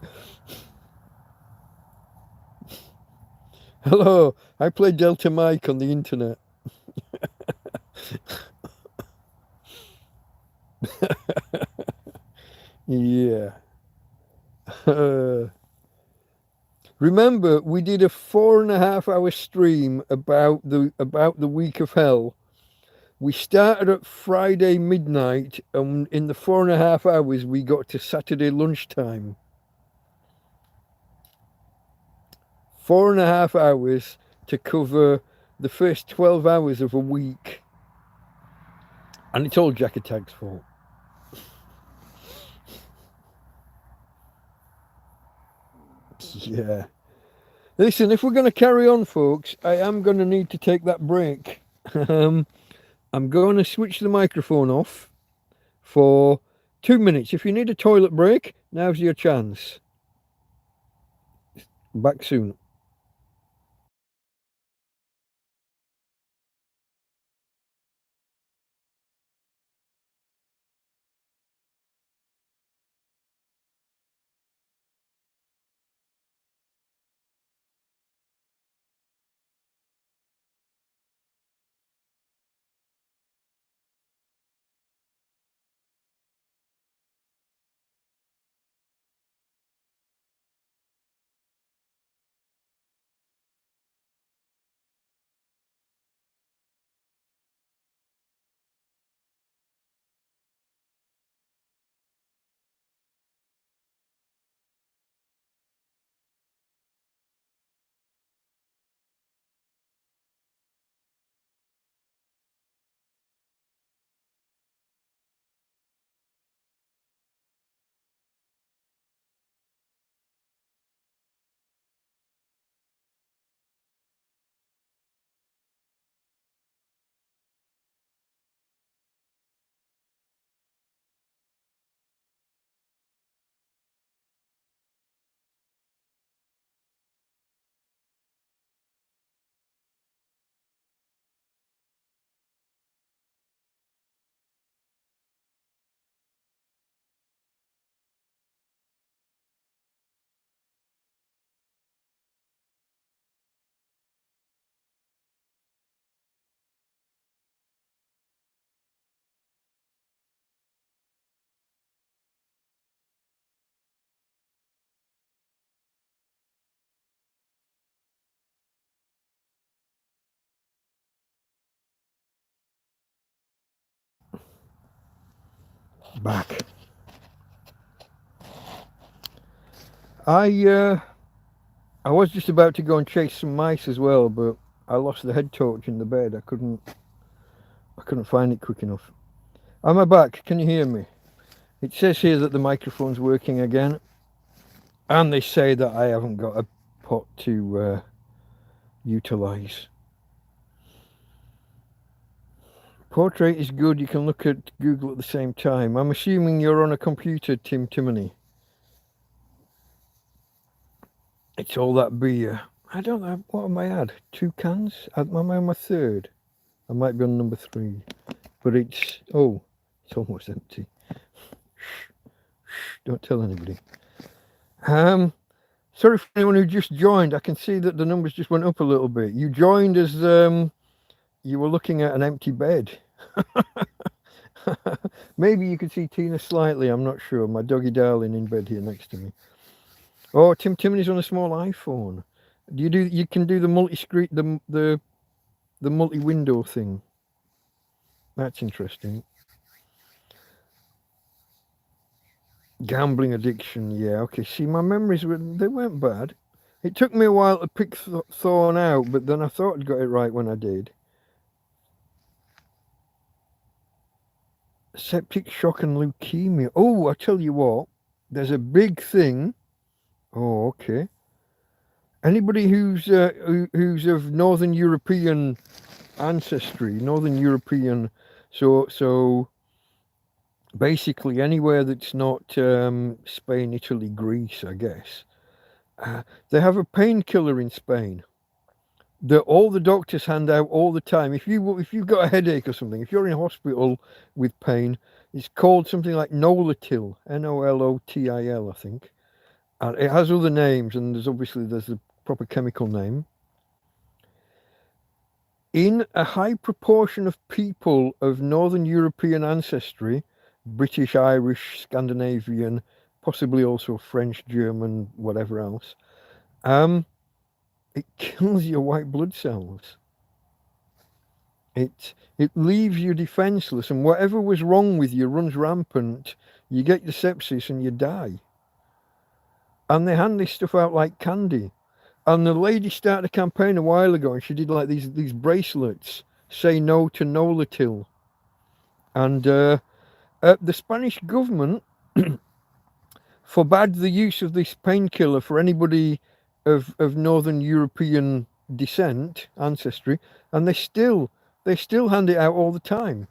Speaker 1: Hello, I play Delta Mike on the internet. Yeah. Remember, we did a 4.5 hour stream about the week of hell. We started at Friday midnight, and in the 4.5 hours, we got to Saturday lunchtime. 4.5 hours to cover the first 12 hours of a week. And it's all Jack Attack's fault. Yeah. Listen, if we're going to carry on, folks, I am going to need to take that break. I'm going to switch the microphone off for 2 minutes. If you need a toilet break, now's your chance. Back soon. Back. I was just about to go and chase some mice as well, but I lost the head torch in the bed. I couldn't find it quick enough. Am I back? Can you hear me? It says here that the microphone's working again, and they say that I haven't got a pot to utilize. Portrait is good. You can look at Google at the same time. I'm assuming you're on a computer, Tim Timony. It's all that beer. I don't know. What am I at? 2 cans? Am I on my third? I might be on number 3. But it's almost empty. Shh, don't tell anybody. Sorry for anyone who just joined. I can see that the numbers just went up a little bit. You joined as you were looking at an empty bed. Maybe you could see Tina slightly. I'm not sure. My doggy darling in bed here next to me. Oh, Tim Timoney's on a small iPhone. Do you do? You can do the multi-screen, the multi-window thing. That's interesting. Gambling addiction. Yeah. Okay. See, my memories they weren't bad. It took me a while to pick Thorn out, but then I thought I'd got it right when I did. Septic shock and leukemia. Oh, I tell you what, there's a big thing. Oh, okay. Anybody who's of Northern European ancestry, Northern European, so basically anywhere that's not Spain, Italy, Greece, I guess. They have a painkiller in Spain that all the doctors hand out all the time. If you've got a headache or something, if you're in hospital with pain, it's called something like Nolotil, Nolotil, I think. And it has other names, and there's a proper chemical name. In a high proportion of people of Northern European ancestry, British, Irish, Scandinavian, possibly also French, German, whatever else, it kills your white blood cells. It leaves you defenseless, and whatever was wrong with you runs rampant. You get your sepsis and you die. And they hand this stuff out like candy. And the lady started a campaign a while ago, and she did like these bracelets, say no to Nolotil. And the Spanish government forbade the use of this painkiller for anybody of Northern European descent, ancestry, and they still hand it out all the time.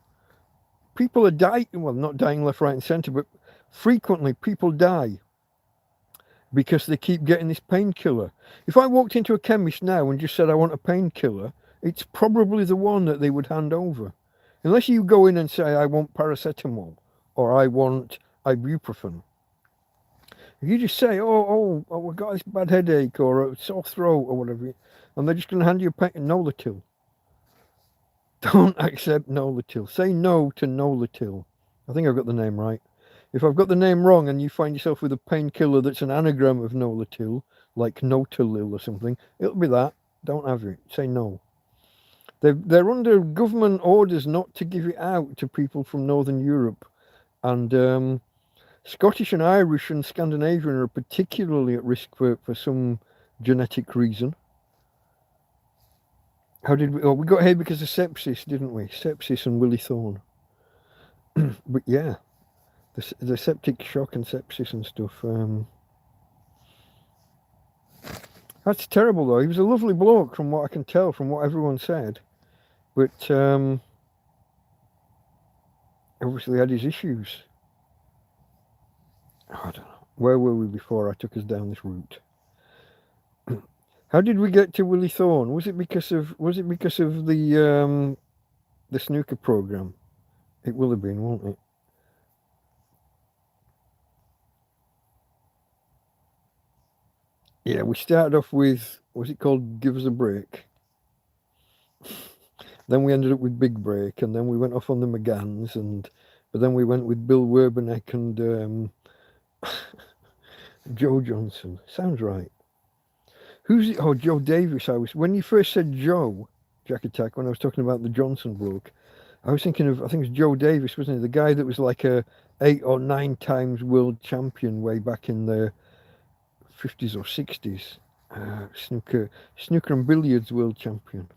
Speaker 1: People are dying, well, not dying left, right, and centre, but frequently people die because they keep getting this painkiller. If I walked into a chemist now and just said I want a painkiller, it's probably the one that they would hand over. Unless you go in and say I want paracetamol or I want ibuprofen. If you just say, oh, we've got this bad headache or a sore throat or whatever, and they're just going to hand you a Nolotil. Don't accept Nolotil. Say no to Nolotil. I think I've got the name right. If I've got the name wrong and you find yourself with a painkiller that's an anagram of Nolotil, like Notalil or something, it'll be that. Don't have it. Say no. They're under government orders not to give it out to people from Northern Europe. And Scottish and Irish and Scandinavian are particularly at risk for some genetic reason. How did we... Oh, we got here because of sepsis, didn't we? Sepsis and Willie Thorne. But yeah, the septic shock and sepsis and stuff. That's terrible, though. He was a lovely bloke, from what I can tell, from what everyone said. But obviously had his issues. I don't know. Where were we before I took us down this route? How did we get to Willie Thorne? Was it because of the snooker program? It will have been, won't it? Yeah, we started off with, was it called Give Us a Break? Then we ended up with Big Break, and then we went off on the McGanns, but then we went with Bill Werbeneck and Joe Johnson. Sounds right. Who's it? Oh, Joe Davis. When you first said Joe, Jack Attack, when I was talking about the Johnson bloke, I was thinking of, I think it was Joe Davis, wasn't it? The guy that was like a 8 or 9 times world champion way back in the 50s or 60s. Snooker and billiards world champion.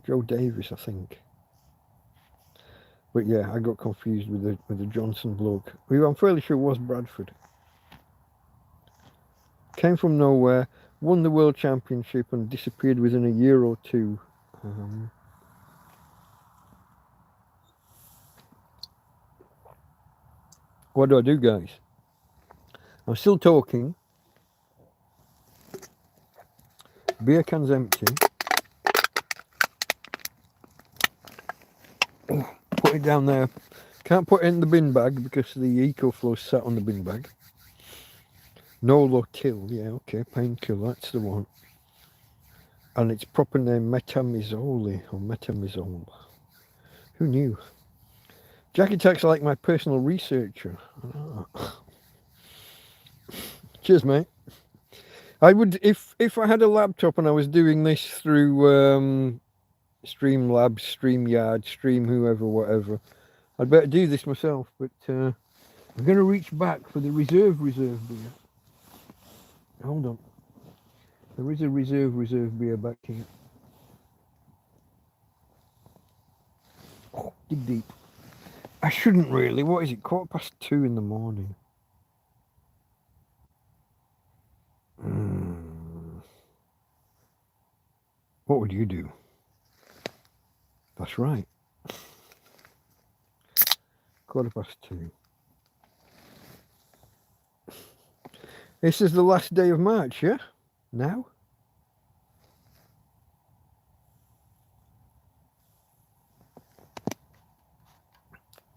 Speaker 1: Joe Davis, I think. But yeah, I got confused with the Johnson bloke, who I'm fairly sure was Bradford. Came from nowhere, won the world championship and disappeared within a year or two. What do I do, guys? I'm still talking. Beer can's empty. Put it down there. Can't put it in the bin bag because the EcoFlow sat on the bin bag. Nolotil, yeah, okay, painkiller, that's the one. And its proper name, metamizole, or metamizole. Who knew? Jackie Tack's like my personal researcher. Oh. Cheers, mate. I would, if I had a laptop and I was doing this through Streamlabs, StreamYard, Stream whoever, whatever, I'd better do this myself. But I'm going to reach back for the reserve beer. Hold on. There is a reserve beer back here. Oh, dig deep. I shouldn't really. What is it? 2:15 in the morning. What would you do? That's right. 2:15. This is the last day of March, yeah? Now?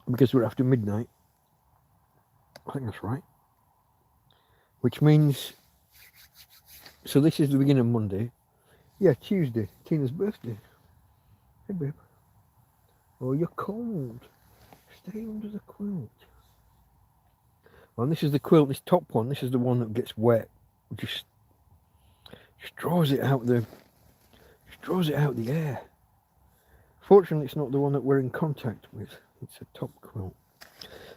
Speaker 1: Because we're after midnight. I think that's right. Which means... So this is the beginning of Monday. Yeah, Tuesday. Tina's birthday. Hey, babe. Oh, you're cold. Stay under the quilt. Well, this is the quilt, this top one. This is the one that gets wet. Just draws it out the air. Fortunately, it's not the one that we're in contact with. It's a top quilt.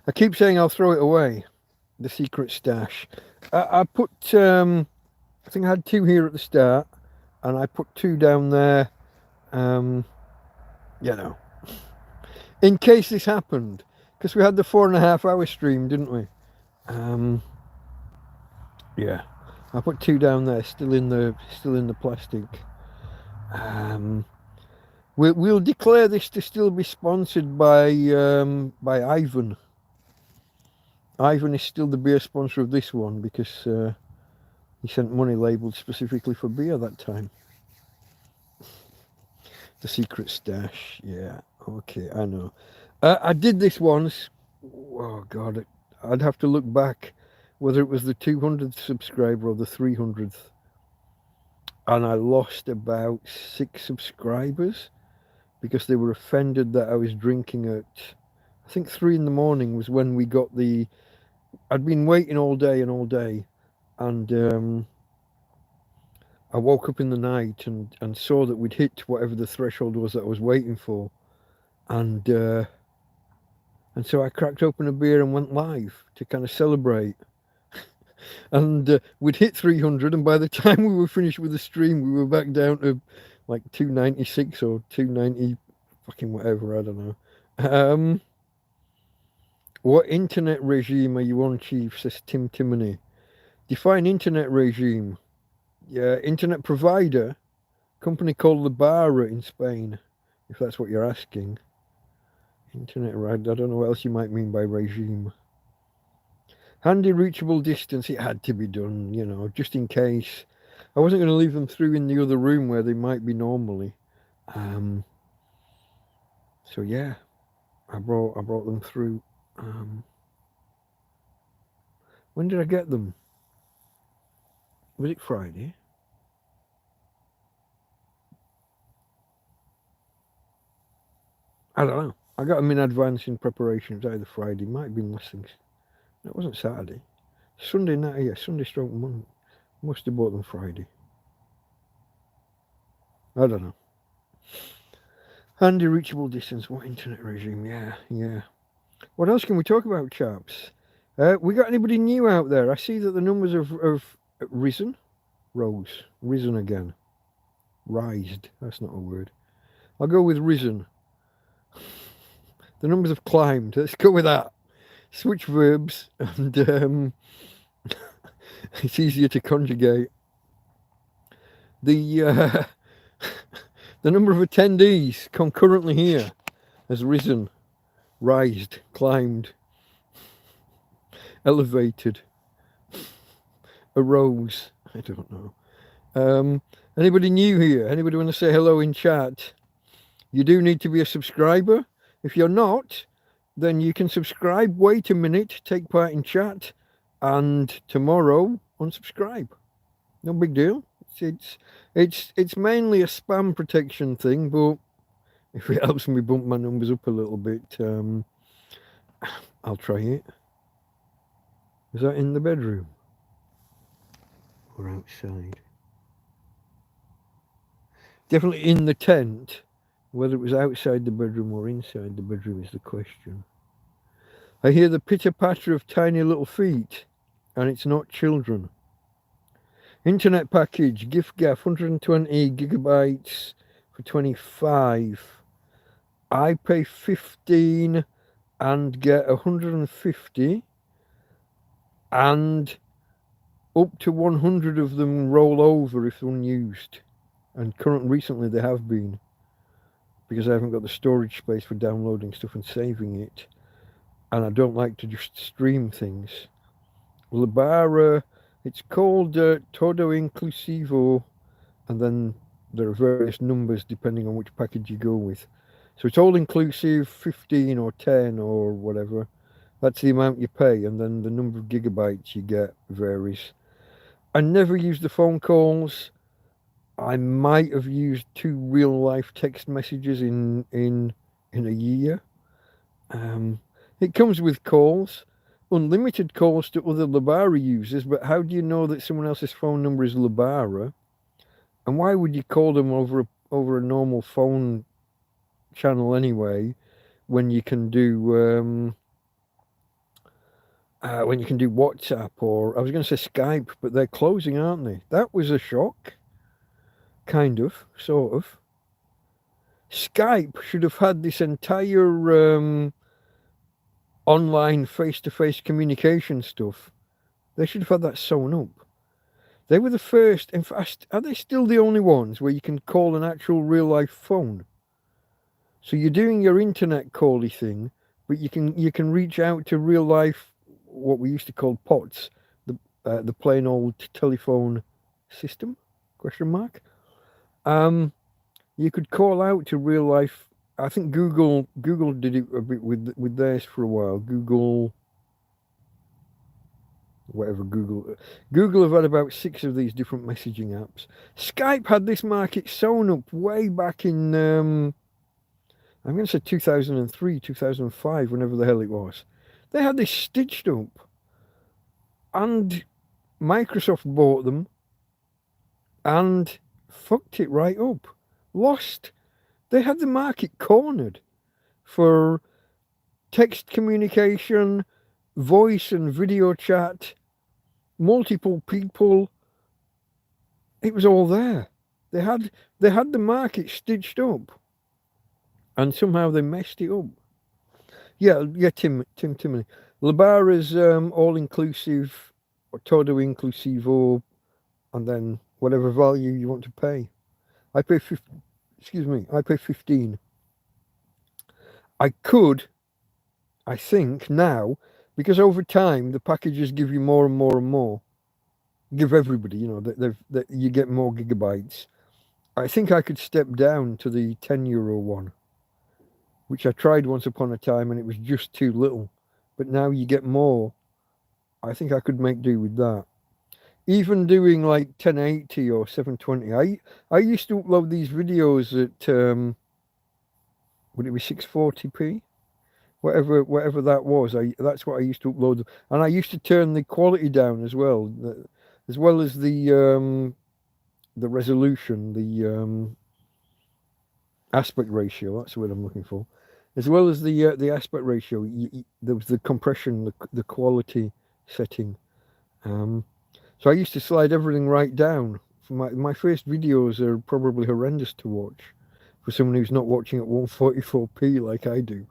Speaker 1: I keep saying I'll throw it away. The secret stash. I put, I think I had 2 here at the start, and I put 2 down there, you know, in case this happened, because we had the 4.5-hour stream, didn't we? Yeah, I put 2 down there, still in the plastic. We'll declare this to still be sponsored by Ivan. Ivan is still the beer sponsor of this one because he sent money labelled specifically for beer that time. The secret stash, yeah, okay, I know. I did this once. Oh God, I'd have to look back whether it was the 200th subscriber or the 300th, and I lost about 6 subscribers because they were offended that I was drinking at, I think 3 in the morning was when we got the, I'd been waiting all day, and I woke up in the night and saw that we'd hit whatever the threshold was that I was waiting for, and so I cracked open a beer and went live to kind of celebrate. And we'd hit 300, and by the time we were finished with the stream, we were back down to like 296 or 290, fucking whatever, I don't know. What internet regime are you on, Chief? Says Tim Timoney. Define internet regime. Yeah, internet provider. Company called the Barra in Spain, if that's what you're asking. Internet, right? I don't know what else you might mean by regime. Handy reachable distance, it had to be done, you know, just in case. I wasn't going to leave them through in the other room where they might be normally. So yeah, I brought them through. When did I get them? Was it Friday? I don't know. I got them in advance in preparation. It was either Friday, might have been less things. No, it wasn't Saturday. Sunday night, yeah, Sunday stroke Monday. Must have bought them Friday. I don't know. Handy reachable distance, what internet regime? Yeah. What else can we talk about, chaps? We got anybody new out there? I see that the numbers have risen. Risen again. Rised, that's not a word. I'll go with risen. The numbers have climbed, let's go with that. Switch verbs, and it's easier to conjugate. The number of attendees concurrently here has risen, rised, climbed, elevated, arose. I don't know. Anybody new here? Anybody want to say hello in chat? You do need to be a subscriber. If you're not, then you can subscribe, wait a minute, take part in chat, and tomorrow unsubscribe. No big deal. It's mainly a spam protection thing, but if it helps me bump my numbers up a little bit, I'll try it. Is that in the bedroom or outside? Definitely in the tent. Whether it was outside the bedroom or inside the bedroom is the question. I hear the pitter-patter of tiny little feet, and it's not children. Internet package, gift gaff, 120 gigabytes for 25. I pay 15 and get 150, and up to 100 of them roll over if unused. And recently they have been, because I haven't got the storage space for downloading stuff and saving it. And I don't like to just stream things. Labara, it's called Todo Inclusivo, and then there are various numbers depending on which package you go with. So it's all inclusive, 15 or 10 or whatever. That's the amount you pay, and then the number of gigabytes you get varies. I never use the phone calls. I might have used 2 real-life text messages in a year. It comes with calls, unlimited calls to other Labara users, but how do you know that someone else's phone number is Labara? And why would you call them over a normal phone channel anyway, when you can do WhatsApp, or I was going to say Skype, but they're closing, aren't they? That was a shock. Kind of, sort of. Skype should have had this entire online face-to-face communication stuff. They should have had that sewn up. They were the first. In fact, are they still the only ones where you can call an actual real-life phone? So you're doing your internet cally thing, but you can reach out to real-life, what we used to call POTS, the plain old telephone system? Question mark. You could call out to real life. I think Google did it a bit with theirs for a while. Google have had about 6 of these different messaging apps. Skype had this market sewn up way back in I'm going to say 2003, 2005, whenever the hell it was. They had this stitched up, and Microsoft bought them and fucked it right up. Lost. They had the market cornered for text communication, voice and video chat, multiple people. It was all there. They had the market stitched up, and somehow they messed it up. Yeah, Timothy. Labara's all inclusive, or todo inclusivo, and then whatever value you want to pay. I pay 15. I think now, because over time the packages give you more and more and more, give everybody, that you get more gigabytes. I think I could step down to the €10 one, which I tried once upon a time, and it was just too little. But now you get more. I think I could make do with that. Even doing like 1080 or 720. I used to upload these videos at would it be 640p? Whatever that was. That's what I used to upload, and I used to turn the quality down as well as the resolution, the aspect ratio. That's what I'm looking for, as well as the aspect ratio. There was the compression, the quality setting. So I used to slide everything right down. My first videos are probably horrendous to watch for someone who's not watching at 144p like I do.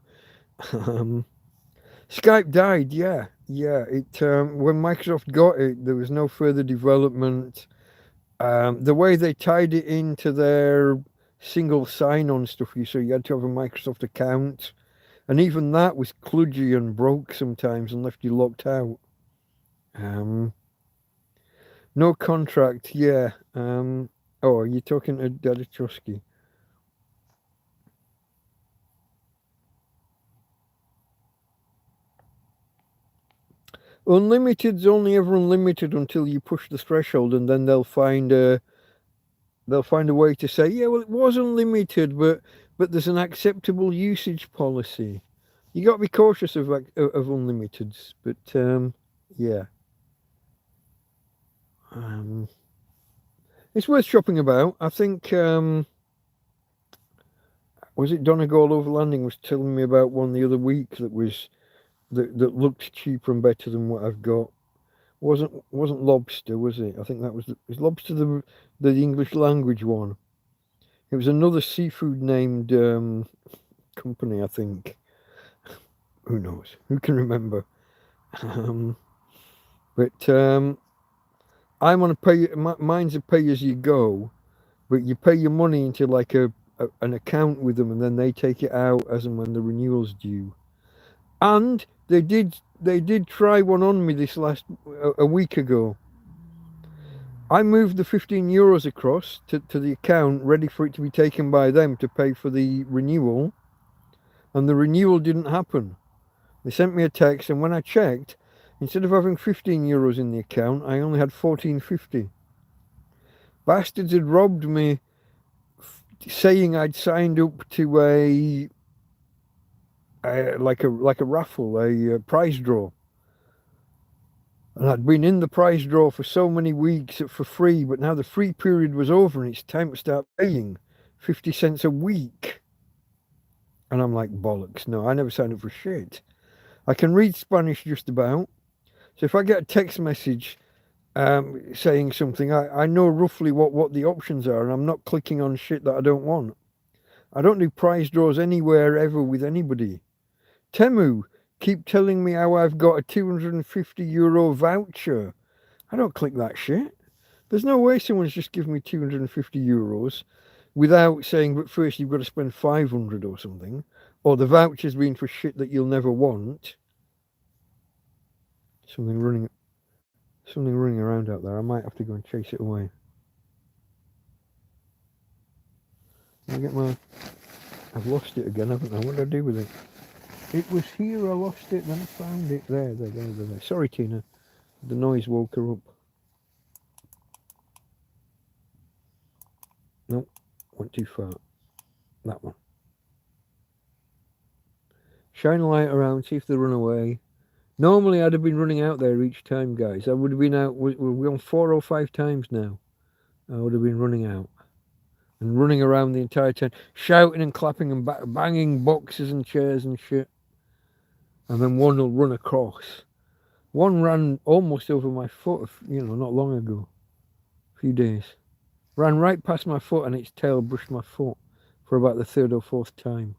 Speaker 1: Skype died, yeah. It when Microsoft got it, there was no further development. The way they tied it into their single sign-on stuff, so you had to have a Microsoft account, and even that was kludgy and broke sometimes and left you locked out. No contract, yeah. Oh, are you talking to Daddy Trusky? Unlimited's only ever unlimited until you push the threshold, and then they'll find a way to say, yeah, well, it was unlimited, but there's an acceptable usage policy. You got to be cautious of unlimiteds, but yeah, it's worth shopping about. I think was it Donegal Overlanding was telling me about one the other week that looked cheaper and better than what I've got. Wasn't lobster, was it? I think that was lobster the English language one. It was another seafood named company, I think. Who knows? Who can remember? But I'm on mine's a pay as you go, but you pay your money into like an account with them, and then they take it out as and when the renewal's due. And they did try one on me this a week ago. I moved the €15 across to the account, ready for it to be taken by them to pay for the renewal, and the renewal didn't happen. They sent me a text, and when I checked, instead of having €15 in the account, I only had $14.50. Bastards had robbed me, saying I'd signed up to a raffle, a prize draw. And I'd been in the prize draw for so many weeks for free, but now the free period was over and it's time to start paying 50 cents a week. And I'm like, bollocks, no, I never signed up for shit. I can read Spanish just about. So if I get a text message saying something, I know roughly what the options are, and I'm not clicking on shit that I don't want. I don't do prize draws anywhere ever with anybody. Temu keep telling me how I've got a €250 voucher. I don't click that shit. There's no way someone's just giving me €250 without saying, but first you've got to spend 500 or something, or the voucher's been for shit that you'll never want. Something running around out there. I might have to go and chase it away. I've lost it again, haven't I? What did I do with it? It was here, I lost it, then I found it. There. Sorry, Tina. The noise woke her up. Nope, went too far. That one. Shine a light around, see if they run away. Normally, I'd have been running out there each time, guys. I would have been out, we're on 4 or 5 times now. I would have been running out. And running around the entire tent, shouting and clapping and banging boxes and chairs and shit. And then one will run across. One ran almost over my foot, not long ago. A few days. Ran right past my foot and its tail brushed my foot for about the 3rd or 4th time.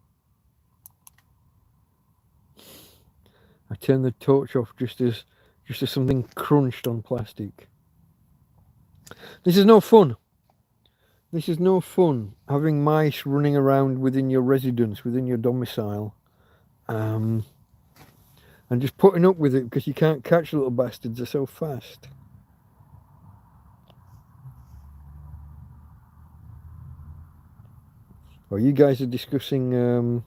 Speaker 1: I turned the torch off just as something crunched on plastic. This is no fun. This is no fun, having mice running around within your residence, within your domicile. And just putting up with it because you can't catch little bastards, they're so fast. Well, you guys are discussing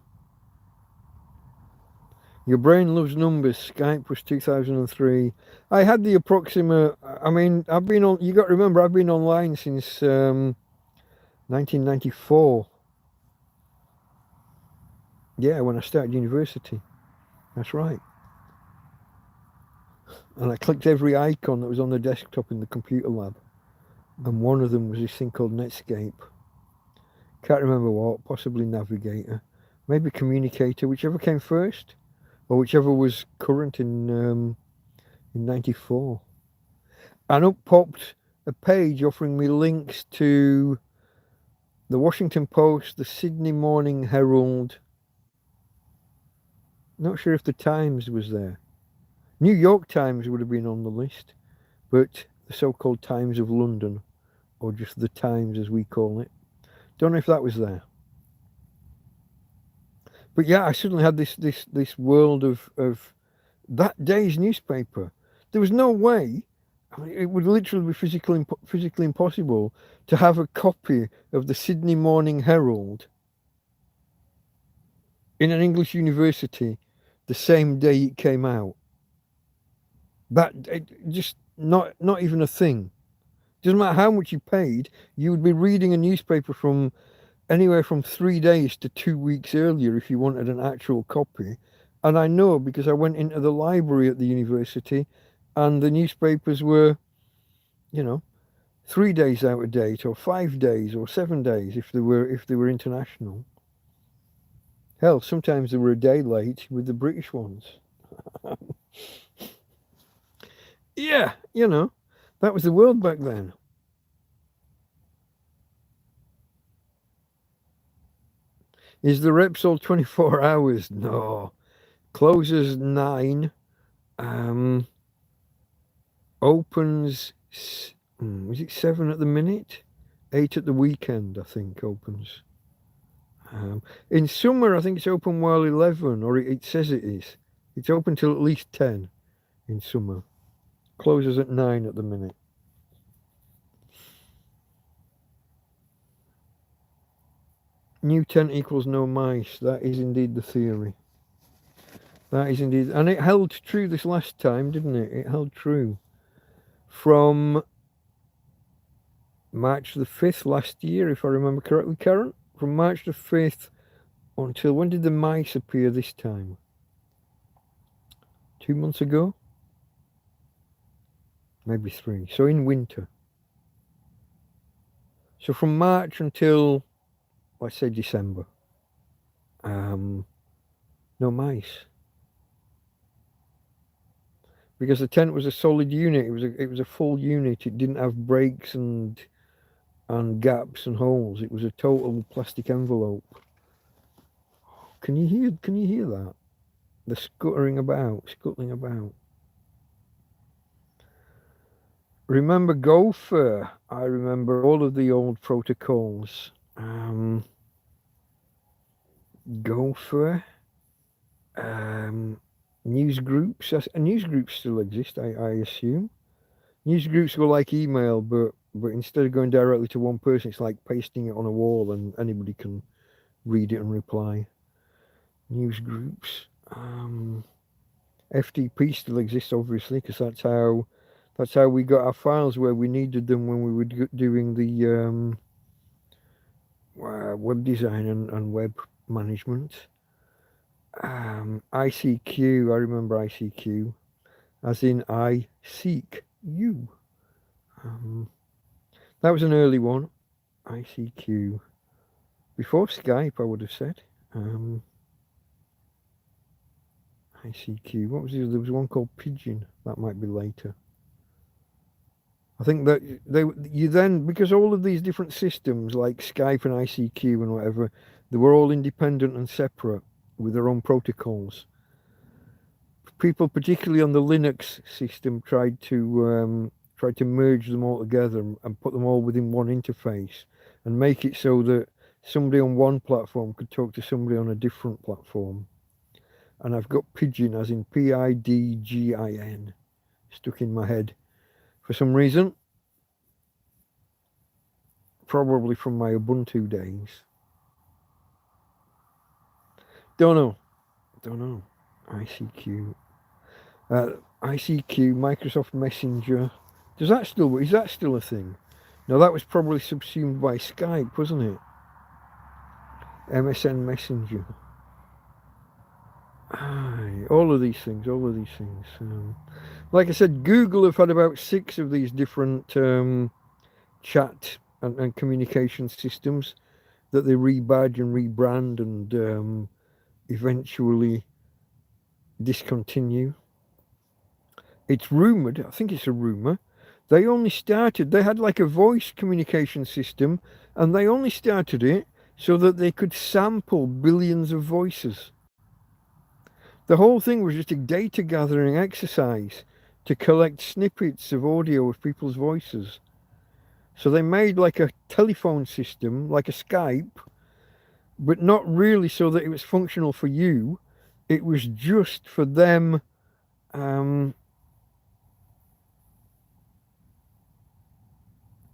Speaker 1: your brain loves numbers. Skype was 2003. I had the approximate, I've been on, you got to remember, I've been online since 1994. Yeah, when I started university. That's right. And I clicked every icon that was on the desktop in the computer lab. And one of them was this thing called Netscape. Can't remember what, possibly Navigator. Maybe Communicator, whichever came first. Or whichever was current in 94. And up popped a page offering me links to the Washington Post, the Sydney Morning Herald. Not sure if the Times was there. New York Times would have been on the list, but the so-called Times of London, or just the Times as we call it. Don't know if that was there. But yeah, I suddenly had this world of that day's newspaper. There was no way, it would literally be physically impossible to have a copy of the Sydney Morning Herald in an English university the same day it came out. Just not even a thing. Doesn't matter how much you paid, you would be reading a newspaper from anywhere from 3 days to 2 weeks earlier if you wanted an actual copy. And I know because I went into the library at the university and the newspapers were, you know, 3 days out of date or 5 days or 7 days if they were international. Hell, sometimes they were a day late with the British ones. Yeah, that was the world back then. Is the Repsol 24 hours? No. Closes 9. Opens, is it 7 at the minute? 8 at the weekend, I think, opens. In summer, I think it's open while 11, or it says it is. It's open till at least 10 in summer. Closes at 9 at the minute. New tent equals no mice. That is indeed the theory. That is indeed. And it held true this last time, didn't it? It held true. From March the 5th last year, if I remember correctly, Karen. From March the 5th until when did the mice appear this time? 2 months ago? Maybe 3. So in winter. So from March until, let's say, December. No mice. Because the tent was a solid unit. It was a full unit. It didn't have breaks and gaps and holes. It was a total plastic envelope. Can you hear that? The scuttling about. Remember Gopher? I remember all of the old protocols. Gopher. News groups. News groups still exist, I assume. News groups were like email, but instead of going directly to one person, it's like pasting it on a wall and anybody can read it and reply. News groups. FTP still exists, obviously, because that's how we got our files where we needed them when we were doing the web design and web management. ICQ, I remember ICQ, as in I seek you. That was an early one, ICQ. Before Skype, I would have said. ICQ. What was there? There was one called Pigeon. That might be later. I think that you then, because all of these different systems like Skype and ICQ and whatever, they were all independent and separate with their own protocols. People, particularly on the Linux system, tried to merge them all together and put them all within one interface and make it so that somebody on one platform could talk to somebody on a different platform. And I've got Pidgin, as in Pidgin, stuck in my head for some reason. Probably from my Ubuntu days. Don't know. ICQ. ICQ, Microsoft Messenger. Is that still a thing? No, that was probably subsumed by Skype, wasn't it? MSN Messenger. All of these things. Like I said, Google have had about 6 of these different chat and communication systems that they rebadge and rebrand and eventually discontinue. It's rumoured, I think it's a rumour, they had like a voice communication system and they only started it so that they could sample billions of voices. The whole thing was just a data gathering exercise to collect snippets of audio of people's voices. So they made like a telephone system, like a Skype, but not really so that it was functional for you. It was just for them.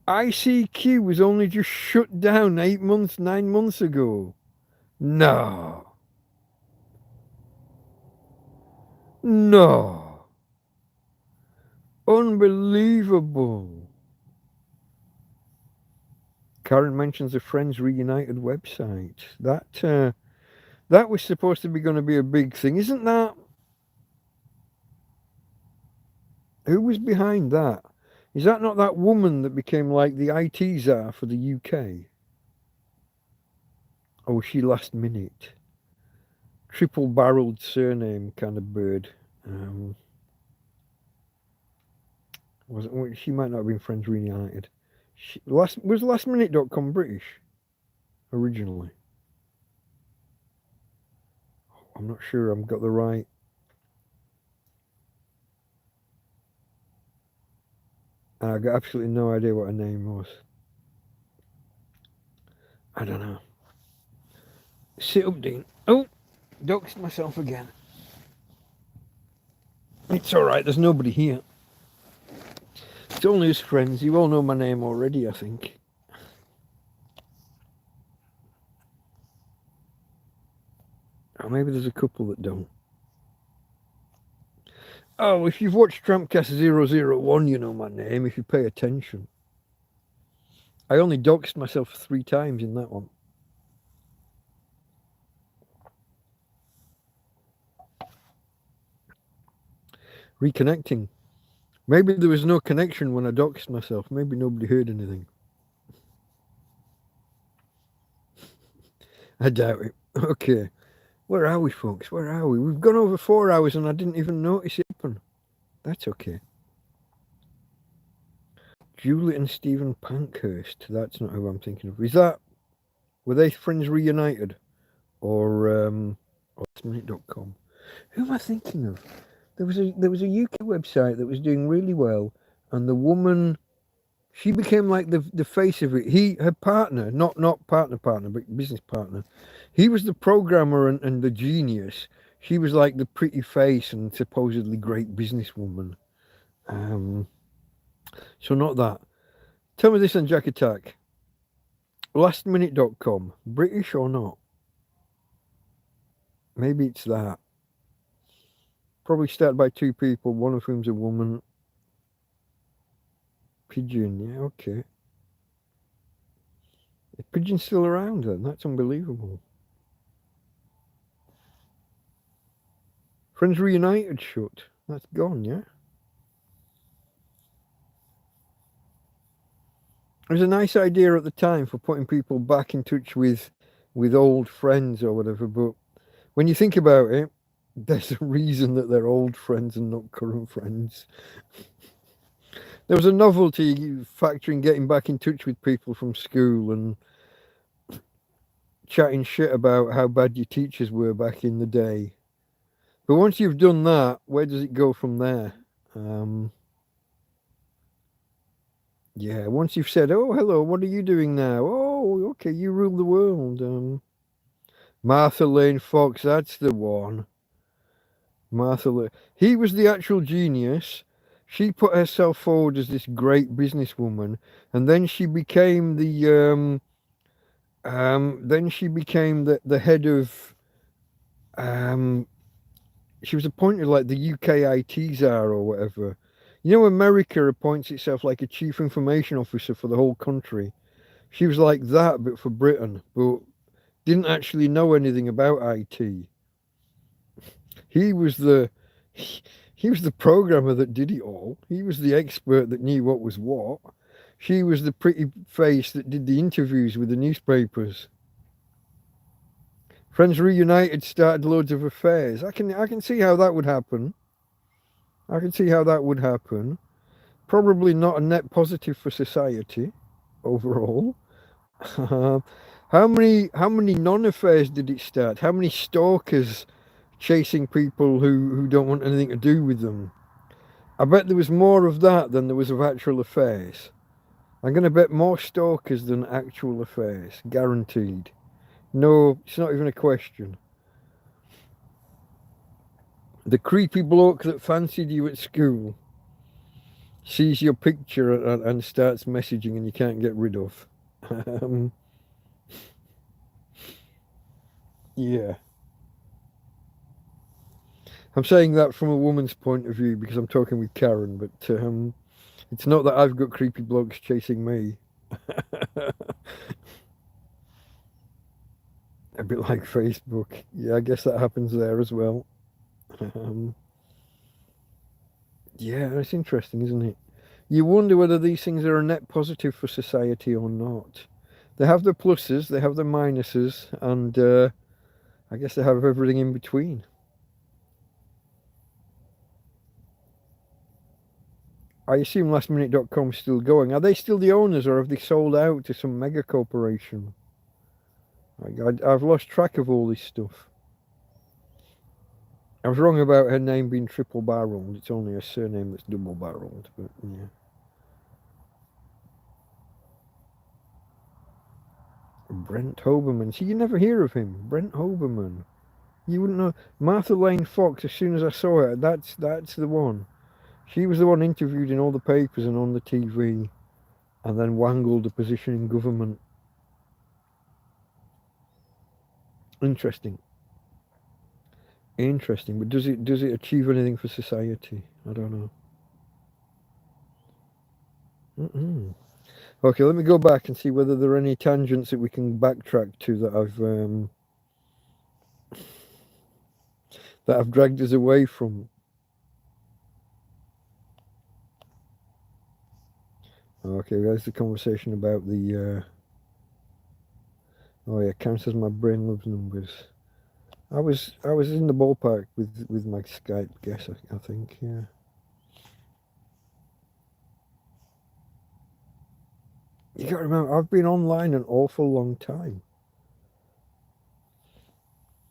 Speaker 1: ICQ was only just shut down 9 months ago. No. Unbelievable. Karen mentions the Friends Reunited website. That was supposed to be going to be a big thing, isn't that? Who was behind that? Is that not that woman that became like the IT czar for the UK? Or was she last minute? Triple-barreled surname kind of bird. She might not have been Friends Reunited. Was lastminute.com British originally? I'm not sure I've got the right. And I got absolutely no idea what her name was. I don't know. Sit up, Dean. Oh, doxed myself again. It's alright, there's nobody here. It's only his friends. You all know my name already, I think. Or maybe there's a couple that don't. Oh, if you've watched TrampCast 001, you know my name, if you pay attention. I only doxed myself 3 times in that one. Reconnecting. Maybe there was no connection when I doxed myself. Maybe nobody heard anything. I doubt it. Okay. Where are we, folks? Where are we? We've gone over 4 hours and I didn't even notice it happen. That's okay. Julie and Stephen Pankhurst. That's not who I'm thinking of. Were they Friends Reunited? Or lastminute.com? Who am I thinking of? There was a UK website that was doing really well, and the woman, she became like the face of it. Her partner, not partner, but business partner, he was the programmer and the genius. She was like the pretty face and supposedly great businesswoman. So not that. Tell me this on Jack Attack. Lastminute.com, British or not? Maybe it's that. Probably started by 2 people, one of whom's a woman. Pigeon, yeah, okay. Is Pigeon still around then? That's unbelievable. Friends Reunited shut. That's gone, yeah? It was a nice idea at the time for putting people back in touch with old friends or whatever, but when you think about it, there's a reason that they're old friends and not current friends. There was a novelty factor in getting back in touch with people from school and chatting shit about how bad your teachers were back in the day. But once you've done that, where does it go from there? Yeah, once you've said, oh, hello, what are you doing now? Oh, okay, you rule the world. Martha Lane Fox, that's the one. Martha Lane. He was the actual genius. She put herself forward as this great businesswoman, and then she became the head of she was appointed like the UK IT czar or whatever. You know, America appoints itself like a chief information officer for the whole country. She was like that, but for Britain, but didn't actually know anything about IT. He was the programmer that did it all. He was the expert that knew what was what. She was the pretty face that did the interviews with the newspapers. Friends Reunited started loads of affairs. I can see how that would happen. I can see how that would happen. Probably not a net positive for society overall. How many non-affairs did it start? How many stalkers chasing people who don't want anything to do with them? I bet there was more of that than there was of actual affairs. I'm going to bet more stalkers than actual affairs, guaranteed. No, it's not even a question. The creepy bloke that fancied you at school sees your picture and starts messaging and you can't get rid of. Yeah. I'm saying that from a woman's point of view because I'm talking with Karen, but it's not that I've got creepy blokes chasing me. A bit like Facebook. Yeah, I guess that happens there as well. Yeah, it's interesting, isn't it? You wonder whether these things are a net positive for society or not. They have their pluses, they have their minuses, and I guess they have everything in between. I assume lastminute.com is still going. Are they still the owners, or have they sold out to some mega corporation? I've lost track of all this stuff. I was wrong about her name being triple barreled. It's only her surname that's double barreled, but yeah. Brent Hoberman. See, you never hear of him. Brent Hoberman. You wouldn't know. Martha Lane Fox, as soon as I saw her, that's the one. She was the one interviewed in all the papers and on the TV, and then wangled a position in government. Interesting. Interesting. But does it achieve anything for society? I don't know. Okay, let me go back and see whether there are any tangents that we can backtrack to that I've dragged us away from. Okay, there's the conversation about the oh yeah, counts as my brain loves numbers. I was in the ballpark with my Skype guess, I think, yeah. You gotta remember, I've been online an awful long time.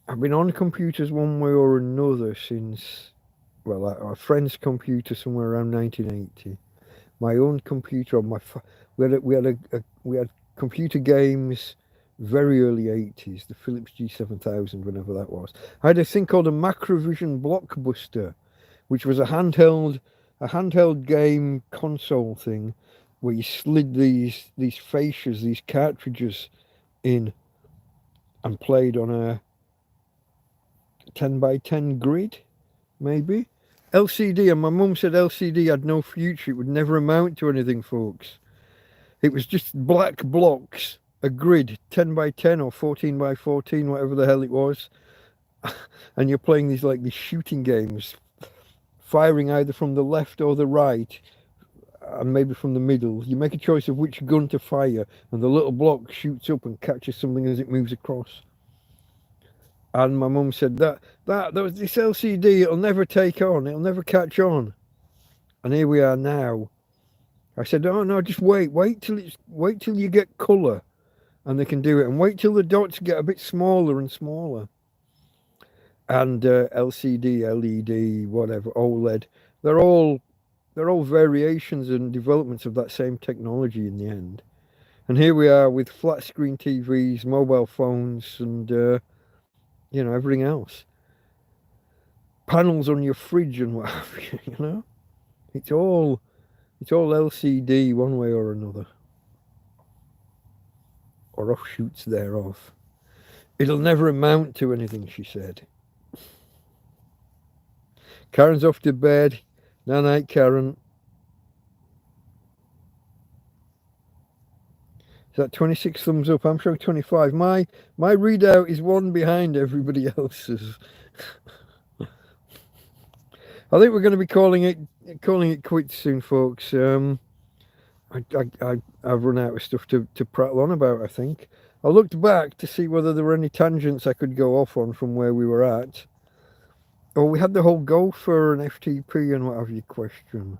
Speaker 1: I've been on computers one way or another since, well, a friend's computer somewhere around 1980. My own computer, we had computer games very early 80s, the Philips G7000, whenever that was. I had a thing called a Macrovision Blockbuster, which was a handheld game console thing where you slid these fascias, these cartridges in and played on a 10 by 10 grid, maybe. LCD, and my mum said LCD had no future. It would never amount to anything, folks. It was just black blocks, a grid, 10 by 10 or 14 by 14, whatever the hell it was. And you're playing these shooting games, firing either from the left or the right, and maybe from the middle. You make a choice of which gun to fire, and the little block shoots up and catches something as it moves across. And my mum said that was this LCD, it'll never take on, it'll never catch on. And here we are now. I said, oh no, just wait till you get colour, and they can do it, and wait till the dots get a bit smaller and smaller. And LCD, LED, whatever, OLED, they're all variations and developments of that same technology in the end. And here we are with flat screen TVs, mobile phones, and everything else. Panels on your fridge and what have you, you know? It's all LCD one way or another. Or offshoots thereof. It'll never amount to anything, she said. Karen's off to bed. Night night, Karen. Is that 26 thumbs up? I'm showing 25. My readout is one behind everybody else's. I think we're going to be calling it quits soon, folks. I've run out of stuff to prattle on about, I think. I looked back to see whether there were any tangents I could go off on from where we were at. Oh, we had the whole gopher and FTP and what have you question.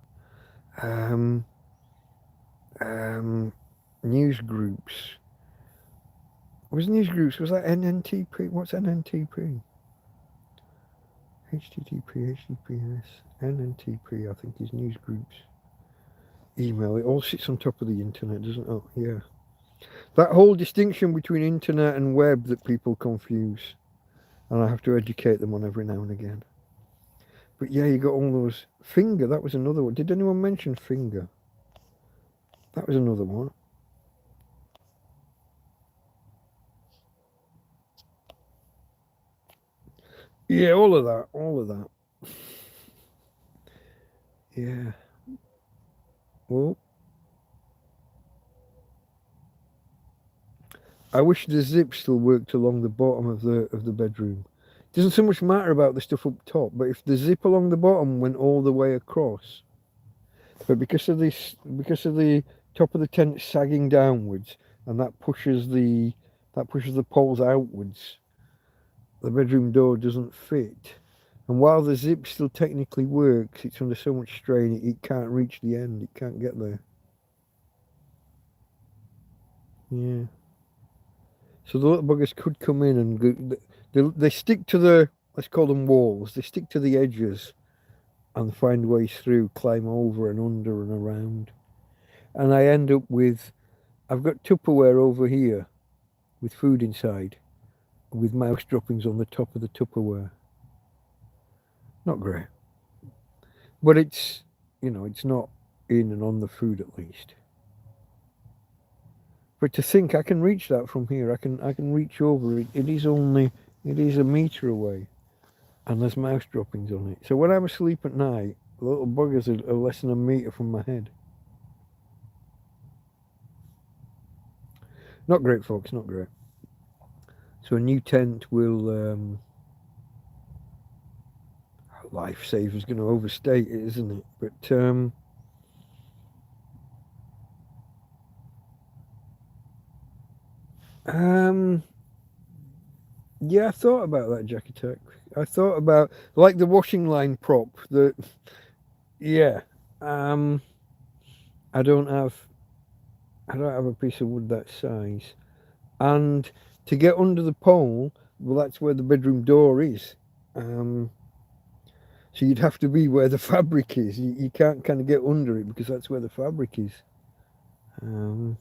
Speaker 1: News groups. Was that NNTP? What's NNTP? HTTP, HTTPS, NNTP, I think is news groups. Email, it all sits on top of the internet, doesn't it? Oh, yeah. That whole distinction between internet and web that people confuse. And I have to educate them on every now and again. But yeah, you got all those. Finger, that was another one. Did anyone mention Finger? That was another one. Yeah, all of that. Yeah. Well, I wish the zip still worked along the bottom of the bedroom. It doesn't so much matter about the stuff up top, but if the zip along the bottom went all the way across, but because of the top of the tent sagging downwards, and that pushes the poles outwards, the bedroom door doesn't fit. And while the zip still technically works, it's under so much strain it can't reach the end. It can't get there. Yeah. So the little buggers could come in and they stick to the, let's call them walls. They stick to the edges and find ways through, climb over and under and around. And I end up with, I've got Tupperware over here with food inside, with mouse droppings on the top of the Tupperware. Not great. But it's, it's not in and on the food at least. But to think I can reach that from here, I can reach over it. It is a metre away, and there's mouse droppings on it. So when I'm asleep at night, the little buggers are less than a metre from my head. Not great, folks. Not great. So a new tent will lifesaver's going to overstate it, isn't it? But yeah, I thought about that, Jack Attack. I thought about like the washing line prop. Yeah. I don't have a piece of wood that size, and to get under the pole, well, that's where the bedroom door is. So you'd have to be where the fabric is. You can't kind of get under it because that's where the fabric is. I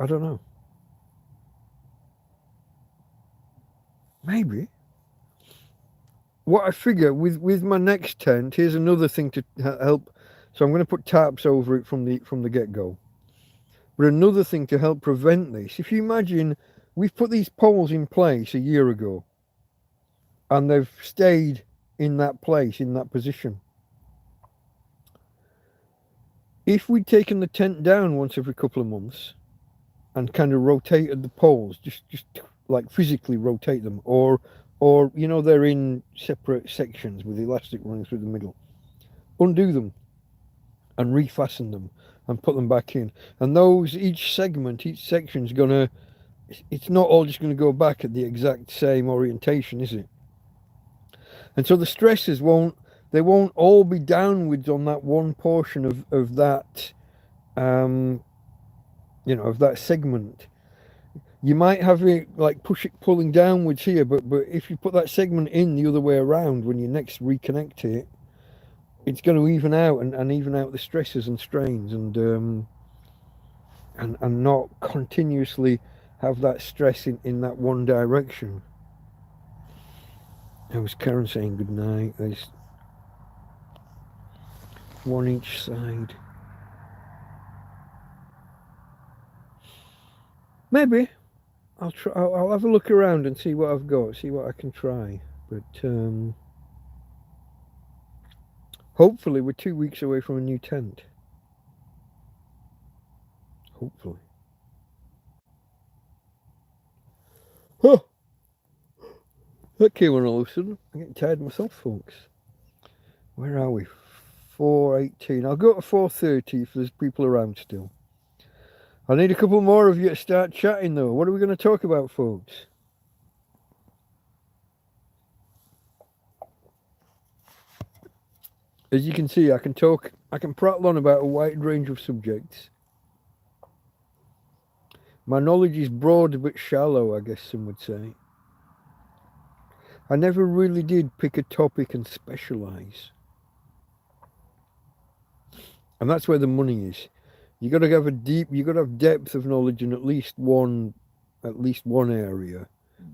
Speaker 1: don't know. Maybe. What I figure with my next tent, here's another thing to help. So I'm going to put tarps over it from the get-go. But another thing to help prevent this, if you imagine we've put these poles in place a year ago, and they've stayed in that place, in that position. If we'd taken the tent down once every couple of months and kind of rotated the poles, just like physically rotate them, or they're in separate sections with elastic running through the middle, undo them and refasten them and put them back in. And each section's gonna, it's not all just gonna go back at the exact same orientation, is it? And so the stresses won't all be downwards on that one portion of that, of that segment. You might have it like pulling downwards here, but if you put that segment in the other way around, when you next reconnect it, it's going to even out and even out the stresses and strains, and not continuously have that stress in that one direction. That was Karen saying good night. There's one each side. Maybe I'll try. I'll have a look around and see what I've got. See what I can try. But hopefully we're 2 weeks away from a new tent. Hopefully. Huh. That came on all of a sudden. I'm getting tired myself, folks. Where are we? 4:18. I'll go to 4:30 if there's people around still. I need a couple more of you to start chatting though. What are we going to talk about, folks? As you can see, I can prattle on about a wide range of subjects. My knowledge is broad but shallow, I guess some would say. I never really did pick a topic and specialise. And that's where the money is. You got to have depth of knowledge in at least one area,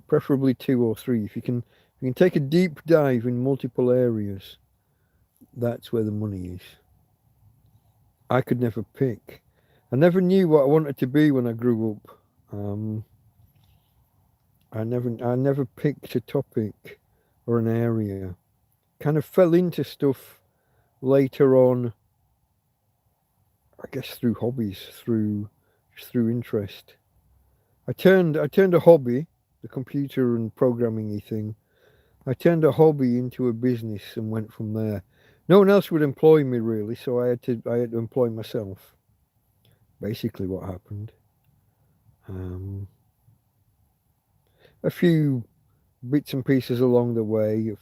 Speaker 1: preferably 2 or 3. If you can take a deep dive in multiple areas, that's where the money is. I could never pick. I never knew what I wanted to be when I grew up. I never picked a topic or an area. kind of fell into stuff later on, I guess through hobbies, through interest. I turned a hobby, the computer and programming thing. I turned a hobby into a business and went from there. No one else would employ me really, so I had to employ myself. Basically, what happened. A few bits and pieces along the way.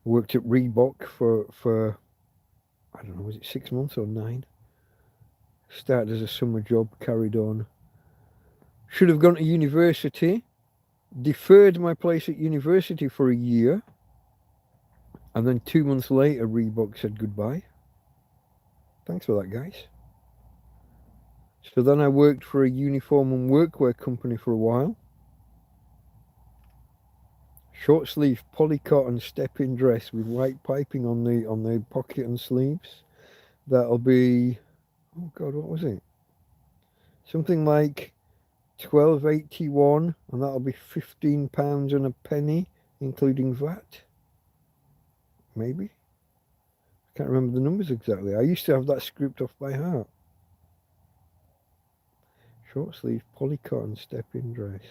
Speaker 1: Worked at Reebok for I don't know, was it 6 months or 9? Started as a summer job, carried on. Should have gone to university. Deferred my place at university for a year. And then 2 months later, Reebok said goodbye. Thanks for that, guys. So then I worked for a uniform and workwear company for a while. Short sleeve polycotton step-in dress with white piping on the pocket and sleeves. That'll be, oh God, what was it? Something like £12.81, and that'll be £15 and a penny, including VAT. Maybe. I can't remember the numbers exactly. I used to have that script off by heart. Short sleeve polycotton step-in dress.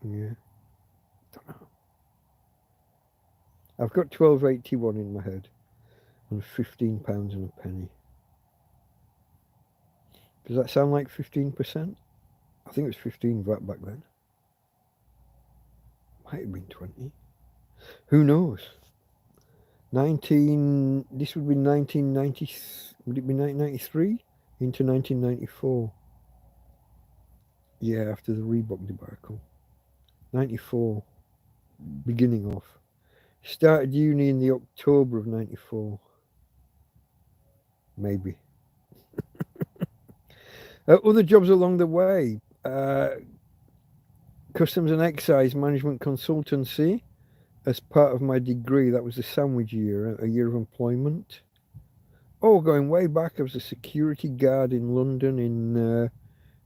Speaker 1: Yeah. Don't know. I've got £12.81 in my head and £15 and a penny. Does that sound like 15%? I think it was 15 VAT back then. Might have been 20. Who knows? This would be 1990, would it be 1993 into 1994? Yeah, after the Reebok debacle. 94, beginning off. Started uni in the October of 94. Maybe. Other jobs along the way. Customs and Excise Management Consultancy. As part of my degree, that was a sandwich year, a year of employment. Oh, going way back, I was a security guard in London in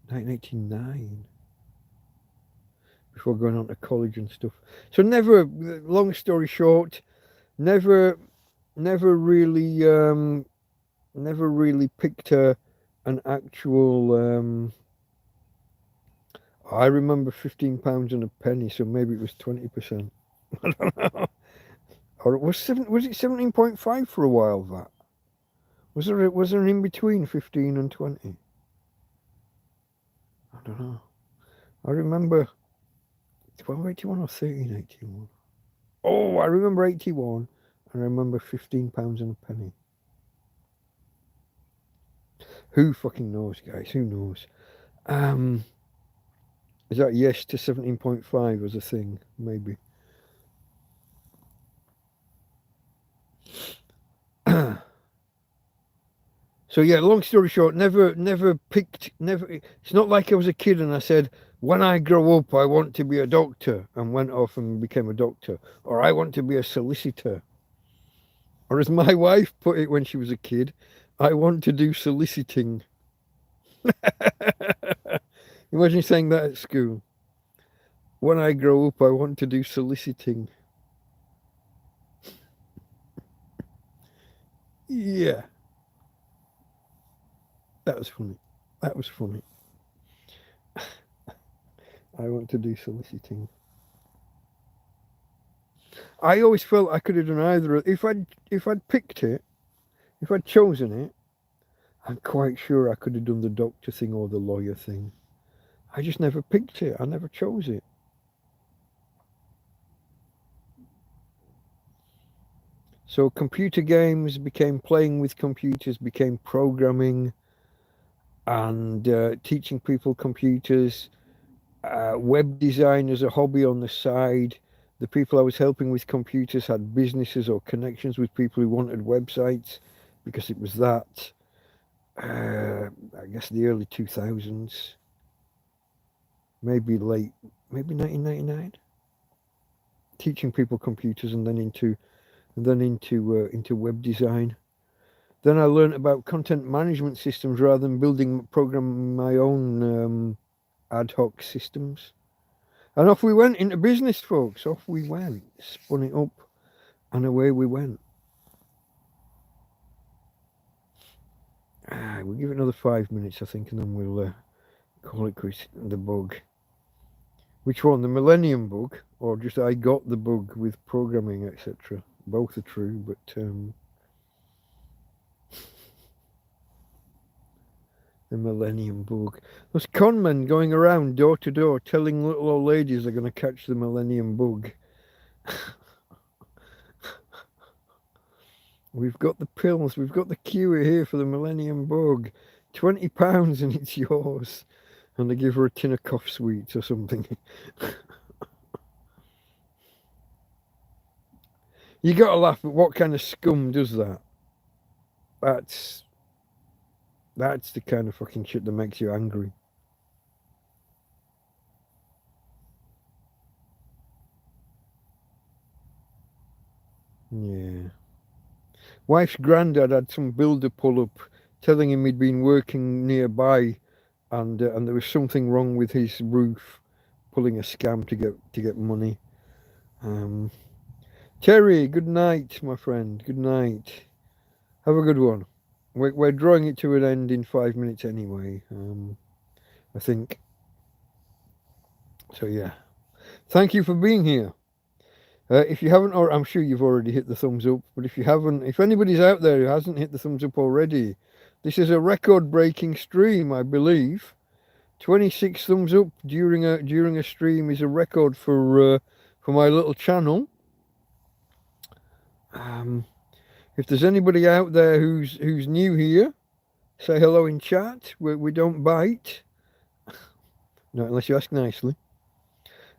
Speaker 1: 1989. Before going on to college and stuff. So never, long story short, never really picked an actual. I remember £15 and a penny, so maybe it was 20%. I don't know. Or was it 17.5 for a while? That was there an in between 15 and 20? I don't know. I remember 12.81 or 13.81. Oh, I remember 81. I remember £15 and a penny. Who fucking knows, guys? Who knows? Is that yes to 17.5 was a thing? Maybe. So yeah, long story short, never picked. It's not like I was a kid and I said, when I grow up, I want to be a doctor, and went off and became a doctor, or I want to be a solicitor, or as my wife put it when she was a kid, I want to do soliciting. Imagine saying that at school. When I grow up, I want to do soliciting. Yeah. That was funny. That was funny. I want to do soliciting. I always felt I could have done either. If I'd picked it, if I'd chosen it, I'm quite sure I could have done the doctor thing or the lawyer thing. I just never picked it. I never chose it. So computer games became playing with computers, became programming and teaching people computers, web design as a hobby on the side. The people I was helping with computers had businesses or connections with people who wanted websites because it was that, I guess the early 2000s, maybe 1999. Teaching people computers and then into web design. Then I learned about content management systems rather than programming my own ad hoc systems. And off we went into business, folks. Off we went. Spun it up and away we went. We'll give it another 5 minutes, I think, and then we'll call it quits. The bug. Which one? The Millennium bug? Or just I got the bug with programming, etc.? Both are true, but... the Millennium bug. Those con men going around door to door telling little old ladies they're going to catch the Millennium bug. We've got the pills, we've got the cure here for the Millennium bug. £20 and it's yours. And they give her a tin of cough sweets or something. You got to laugh, but what kind of scum does that? That's the kind of fucking shit that makes you angry. Yeah. Wife's granddad had some builder pull up telling him he'd been working nearby and there was something wrong with his roof, pulling a scam to get money. Terry, good night, my friend. Good night. Have a good one. We're drawing it to an end in 5 minutes anyway, I think. So yeah. Thank you for being here. If you haven't, or I'm sure you've already hit the thumbs up, but if you haven't, if anybody's out there who hasn't hit the thumbs up already, this is a record-breaking stream, I believe. 26 thumbs up during a stream is a record for my little channel. If there's anybody out there who's new here, say hello in chat. We don't bite. No, unless you ask nicely.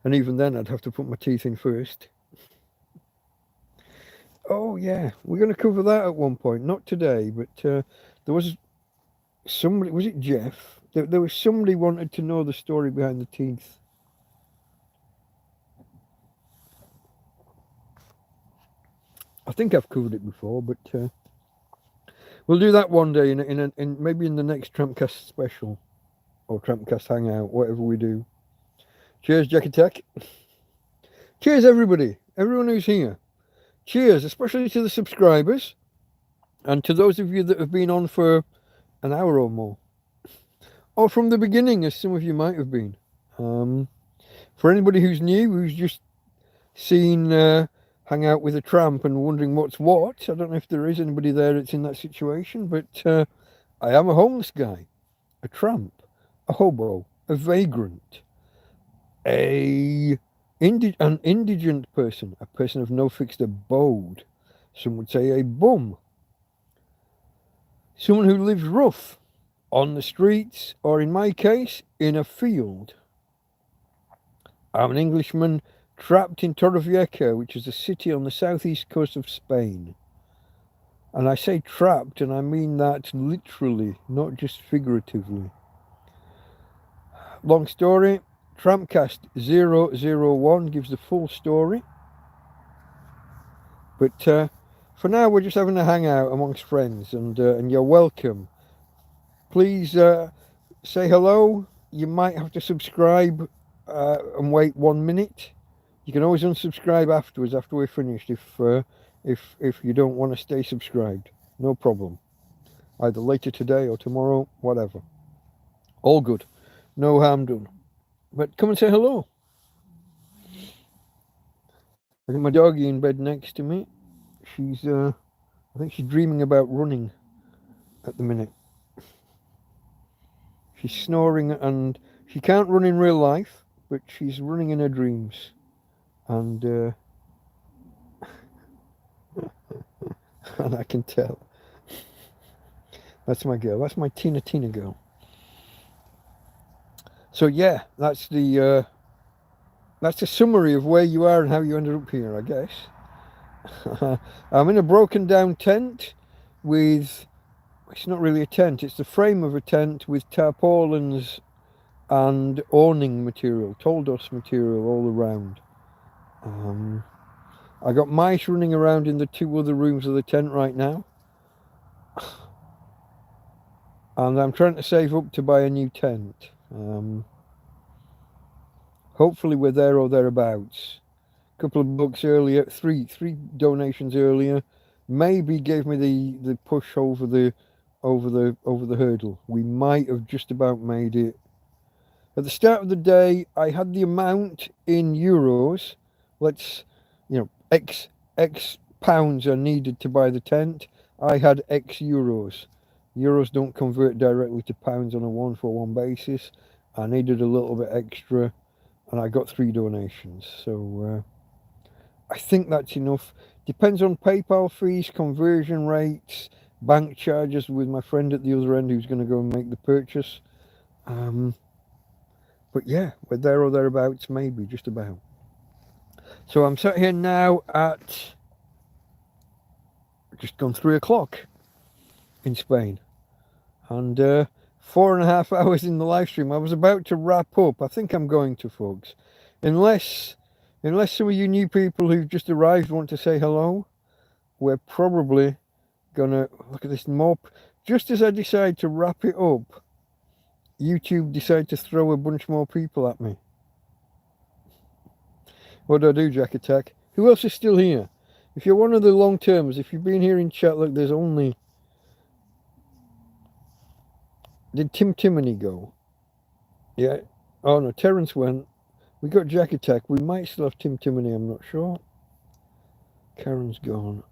Speaker 1: And even then, I'd have to put my teeth in first. Oh yeah, we're going to cover that at one point. Not today, but there was somebody. Was it Jeff? There was somebody wanted to know the story behind the teeth. I think I've covered it before, but we'll do that one day in maybe in the next TrampCast special or TrampCast Hangout, whatever we do. Cheers, Jack Attack. Cheers, everybody, everyone who's here. Cheers, especially to the subscribers and to those of you that have been on for an hour or more, or from the beginning, as some of you might have been. For anybody who's new, who's just seen Hang Out with a Tramp and wondering what's what, I don't know if there is anybody there that's in that situation, but I am a homeless guy, a tramp, a hobo, a vagrant, an indigent person, a person of no fixed abode, some would say a bum, someone who lives rough on the streets, or in my case, in a field. I'm an Englishman trapped in Torrevieja, which is a city on the southeast coast of Spain. And I say trapped, and I mean that literally, not just figuratively. Long story, TrampCast 001 gives the full story. But for now, we're just having a hangout amongst friends, and you're welcome. Please say hello. You might have to subscribe and wait 1 minute. You can always unsubscribe afterwards, after we're finished, if you don't want to stay subscribed. No problem. Either later today or tomorrow, whatever. All good. No harm done. But come and say hello. I got my doggy in bed next to me. She's, I think she's dreaming about running at the minute. She's snoring, and she can't run in real life, but she's running in her dreams. And and I can tell. That's my girl. That's my Tina girl. So yeah, that's the summary of where you are and how you ended up here, I guess. I'm in a broken down tent with, it's not really a tent, it's the frame of a tent with tarpaulins and awning material, tall-dust material all around. I got mice running around in the 2 other rooms of the tent right now. And I'm trying to save up to buy a new tent. Hopefully we're there or thereabouts. A couple of bucks earlier, three donations earlier, maybe gave me the push over the hurdle. We might have just about made it. At the start of the day, I had the amount in euros. Let's, X pounds are needed to buy the tent. I had X euros. Euros don't convert directly to pounds on a 1-for-1 basis. I needed a little bit extra, and I got 3 donations. So I think that's enough. Depends on PayPal fees, conversion rates, bank charges with my friend at the other end who's going to go and make the purchase. But yeah, we're there or thereabouts, maybe, just about. So I'm sat here now at just gone 3 o'clock in Spain. And 4.5 hours in the live stream. I was about to wrap up. I think I'm going to, folks. Unless some of you new people who've just arrived want to say hello, we're probably gonna look at this mob. Just as I decide to wrap it up, YouTube decide to throw a bunch more people at me. What do I do, Jack Attack? Who else is still here? If you're one of the long termers, if you've been here in chat, look, there's only... Did Tim Timoney go? Yeah. Oh no, Terence went. We got Jack Attack. We might still have Tim Timoney, I'm not sure. Karen's gone.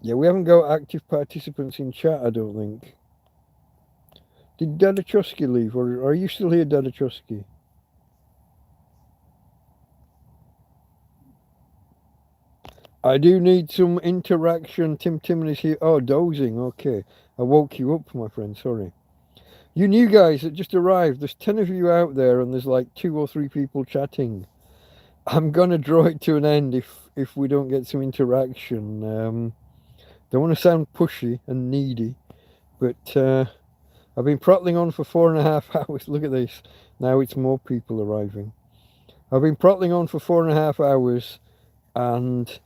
Speaker 1: Yeah, we haven't got active participants in chat, I don't think. Did Dadachowski leave, or are you still here, Dadachowski? I do need some interaction. Tim Timoney's here. Oh, dozing. Okay. I woke you up, my friend. Sorry. You new guys that just arrived, there's 10 of you out there and there's like 2 or 3 people chatting. I'm going to draw it to an end if we don't get some interaction. Don't want to sound pushy and needy, but I've been prattling on for 4.5 hours. Look at this. Now it's more people arriving. I've been prattling on for 4.5 hours and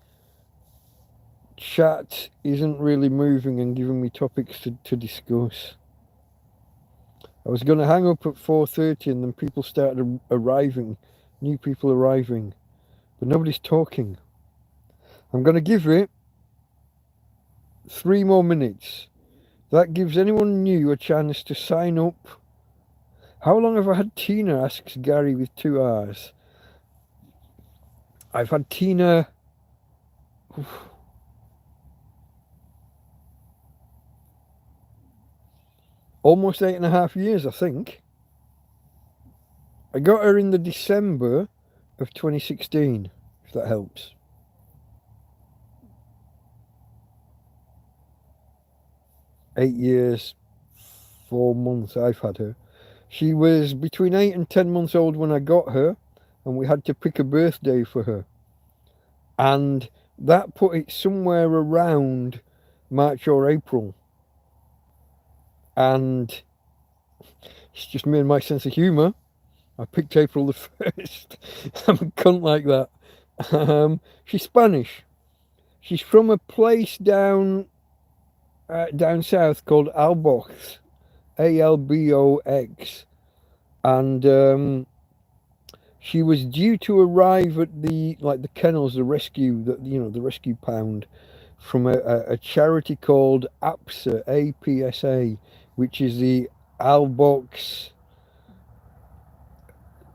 Speaker 1: chat isn't really moving and giving me topics to discuss. I was going to hang up at 4:30 and then people started arriving, new people arriving, but nobody's talking. I'm going to give it 3 more minutes. That gives anyone new a chance to sign up. How long have I had Tina, asks Gary with 2 R's. I've had Tina... almost 8.5 years, I think. I got her in the December of 2016, if that helps. Eight years, 4 months I've had her. She was between 8 and 10 months old when I got her, and we had to pick a birthday for her. And that put it somewhere around March or April. And it's just me and my sense of humour. I picked April the 1st. I'm a cunt like that. She's Spanish. She's from a place down south called Albox, Albox, and she was due to arrive at the kennels, the rescue, the rescue pound, from a charity called APSA, APSA, which is the Albox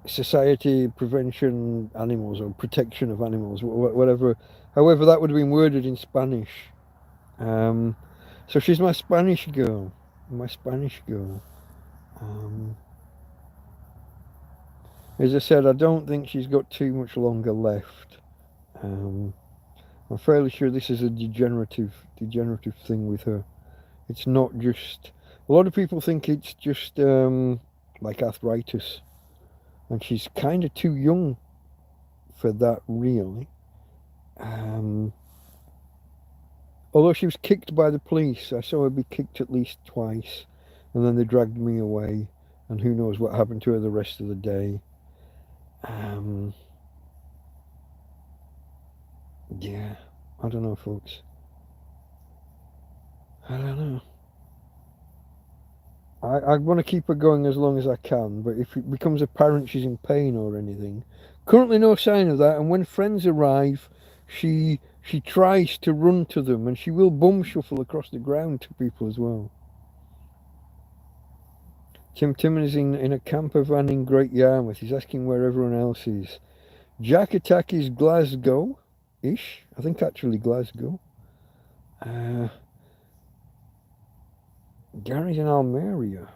Speaker 1: Society Prevention Animals or Protection of Animals, whatever, however that would have been worded in Spanish. So she's my Spanish girl, as I said, I don't think she's got too much longer left. I'm fairly sure this is a degenerative thing with her. It's not just... A lot of people think it's just like arthritis, and she's kind of too young for that, really. Although she was kicked by the police. I saw her be kicked at least twice, and then they dragged me away, and who knows what happened to her the rest of the day. Yeah, I don't know, folks. I don't know. I want to keep her going as long as I can, but if it becomes apparent she's in pain or anything, currently no sign of that. And when friends arrive, she tries to run to them, and she will bum shuffle across the ground to people as well. Tim Timmon is in a camper van in Great Yarmouth. He's asking where everyone else is. Jack Attack is Glasgow-ish. I think actually Glasgow. Gary's in Almeria.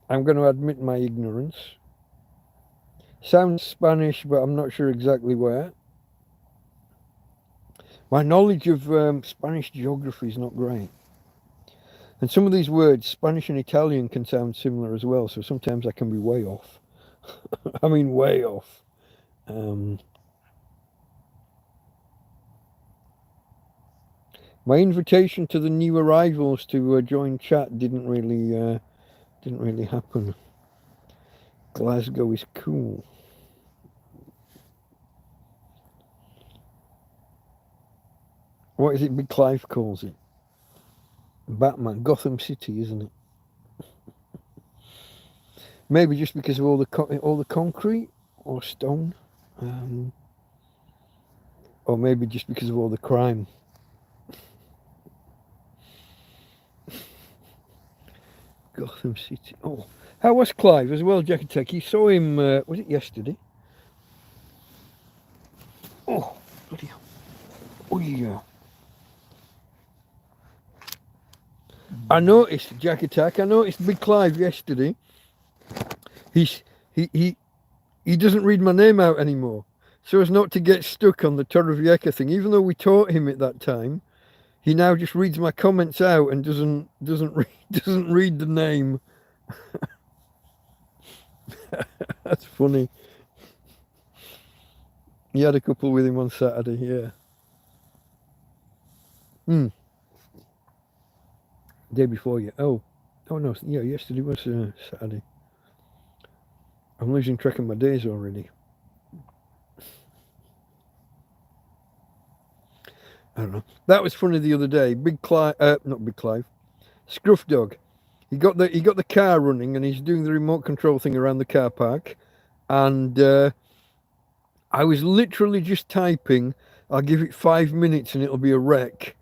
Speaker 1: I'm going to admit my ignorance. Sounds Spanish, but I'm not sure exactly where. My knowledge of Spanish geography is not great. And some of these words, Spanish and Italian, can sound similar as well, so sometimes I can be way off. I mean, way off. My invitation to the new arrivals to join chat didn't really happen. Glasgow is cool. What is it Big Clive calls it? Batman, Gotham City, isn't it? Maybe just because of all the concrete or stone, or maybe just because of all the crime. Gotham City. Oh, how was Clive as well, Jackie Tech? You saw him, was it yesterday? Oh, bloody hell. Oh, yeah. I noticed, Jack Attack, I noticed Big Clive yesterday. He doesn't read my name out anymore, so as not to get stuck on the Torrevieja thing. Even though we taught him at that time, he now just reads my comments out and doesn't read the name. That's funny. He had a couple with him on Saturday, yeah. Day before, yeah. Oh no, yeah, yesterday was Saturday. I'm losing track of my days already. I don't know. That was funny the other day. Not Big Clive, Scruff Dog. He got the car running and he's doing the remote control thing around the car park, and I was literally just typing, I'll give it 5 minutes and it'll be a wreck.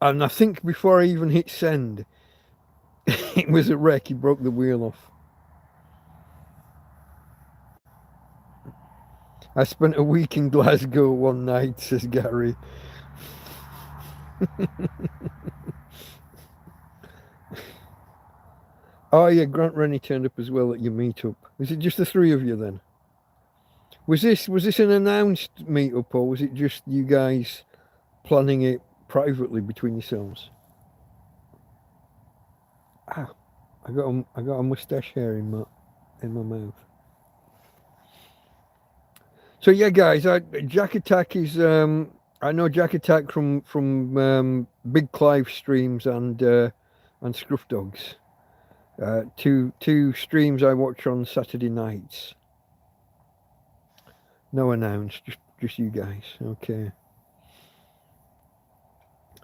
Speaker 1: And I think before I even hit send, it was a wreck. He broke the wheel off. I spent a week in Glasgow one night, says Gary. Oh yeah, Grant Rennie turned up as well at your meetup. Was it just the three of you then? Was this an announced meetup, or was it just you guys planning it privately between yourselves? Ah, I got a mustache hair in my mouth. So yeah, guys, Jack Attack is I know Jack Attack from Big Clive streams and Scruff Dogs. Two streams I watch on Saturday nights. No announced, just you guys. Okay.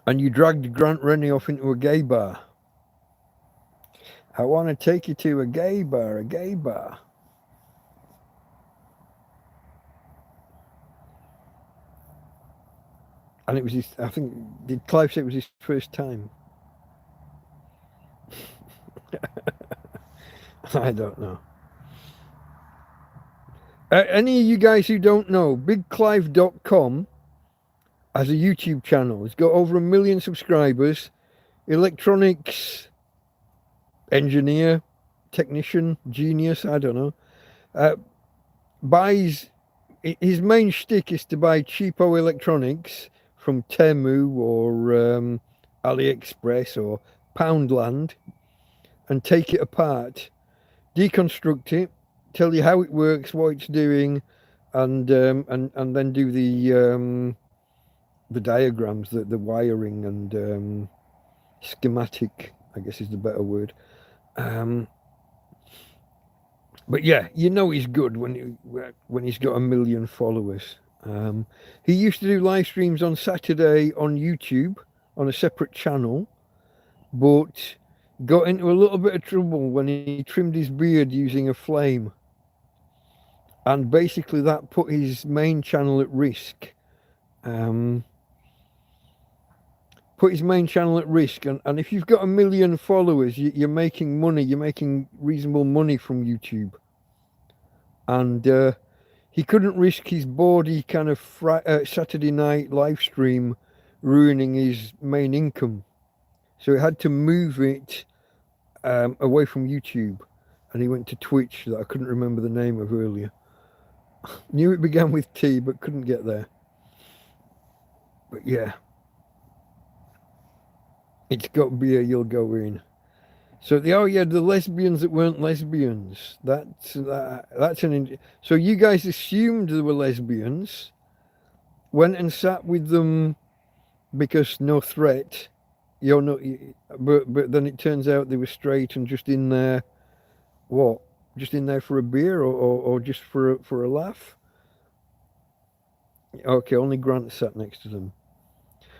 Speaker 1: And you dragged Grant Rennie off into a gay bar. I want to take you to a gay bar. And it was his, I think, did Clive say it was his first time? I don't know. Any of you guys who don't know, BigClive.com has a YouTube channel. It's got over 1 million subscribers. Electronics engineer, technician, genius, I don't know. Buys, his main shtick is to buy cheapo electronics from Temu or AliExpress or Poundland and take it apart, deconstruct it, tell you how it works, what it's doing, and then do the diagrams, the wiring and schematic, I guess is the better word. But yeah, you know he's good when he's got 1 million followers. He used to do live streams on Saturday on YouTube on a separate channel, but got into a little bit of trouble when he trimmed his beard using a flame. And basically that put his main channel at risk. And if you've got 1 million followers, you're making money, you're making reasonable money from YouTube. And he couldn't risk his bawdy kind of Saturday night live stream ruining his main income. So he had to move it away from YouTube. And he went to Twitch that I couldn't remember the name of earlier. Knew it began with T, but couldn't get there. But yeah. It's got beer, you'll go in. So the lesbians that weren't lesbians. That's so you guys assumed they were lesbians, went and sat with them because no threat. You're not, but then it turns out they were straight and just in there. What? Just in there for a beer or just for a laugh? Okay, only Grant sat next to them.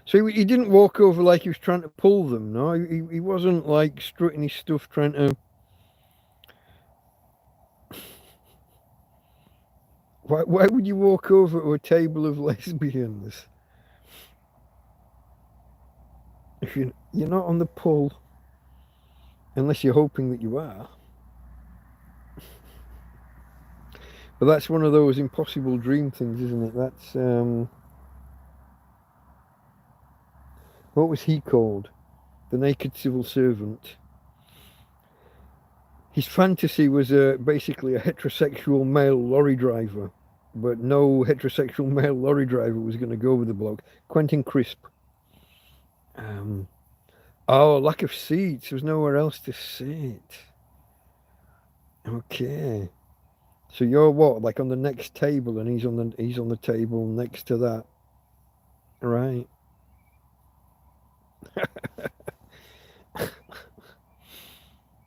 Speaker 1: So he didn't walk over like he was trying to pull them, no? He wasn't like strutting his stuff trying to... Why would you walk over to a table of lesbians? If you're not on the pull, unless you're hoping that you are. But that's one of those impossible dream things, isn't it? That's... what was he called? The naked civil servant. His fantasy was basically a heterosexual male lorry driver, but no heterosexual male lorry driver was going to go with the bloke. Quentin Crisp. Oh, lack of seats. There was nowhere else to sit. Okay. So you're what? Like on the next table, and he's on the table next to that. Right.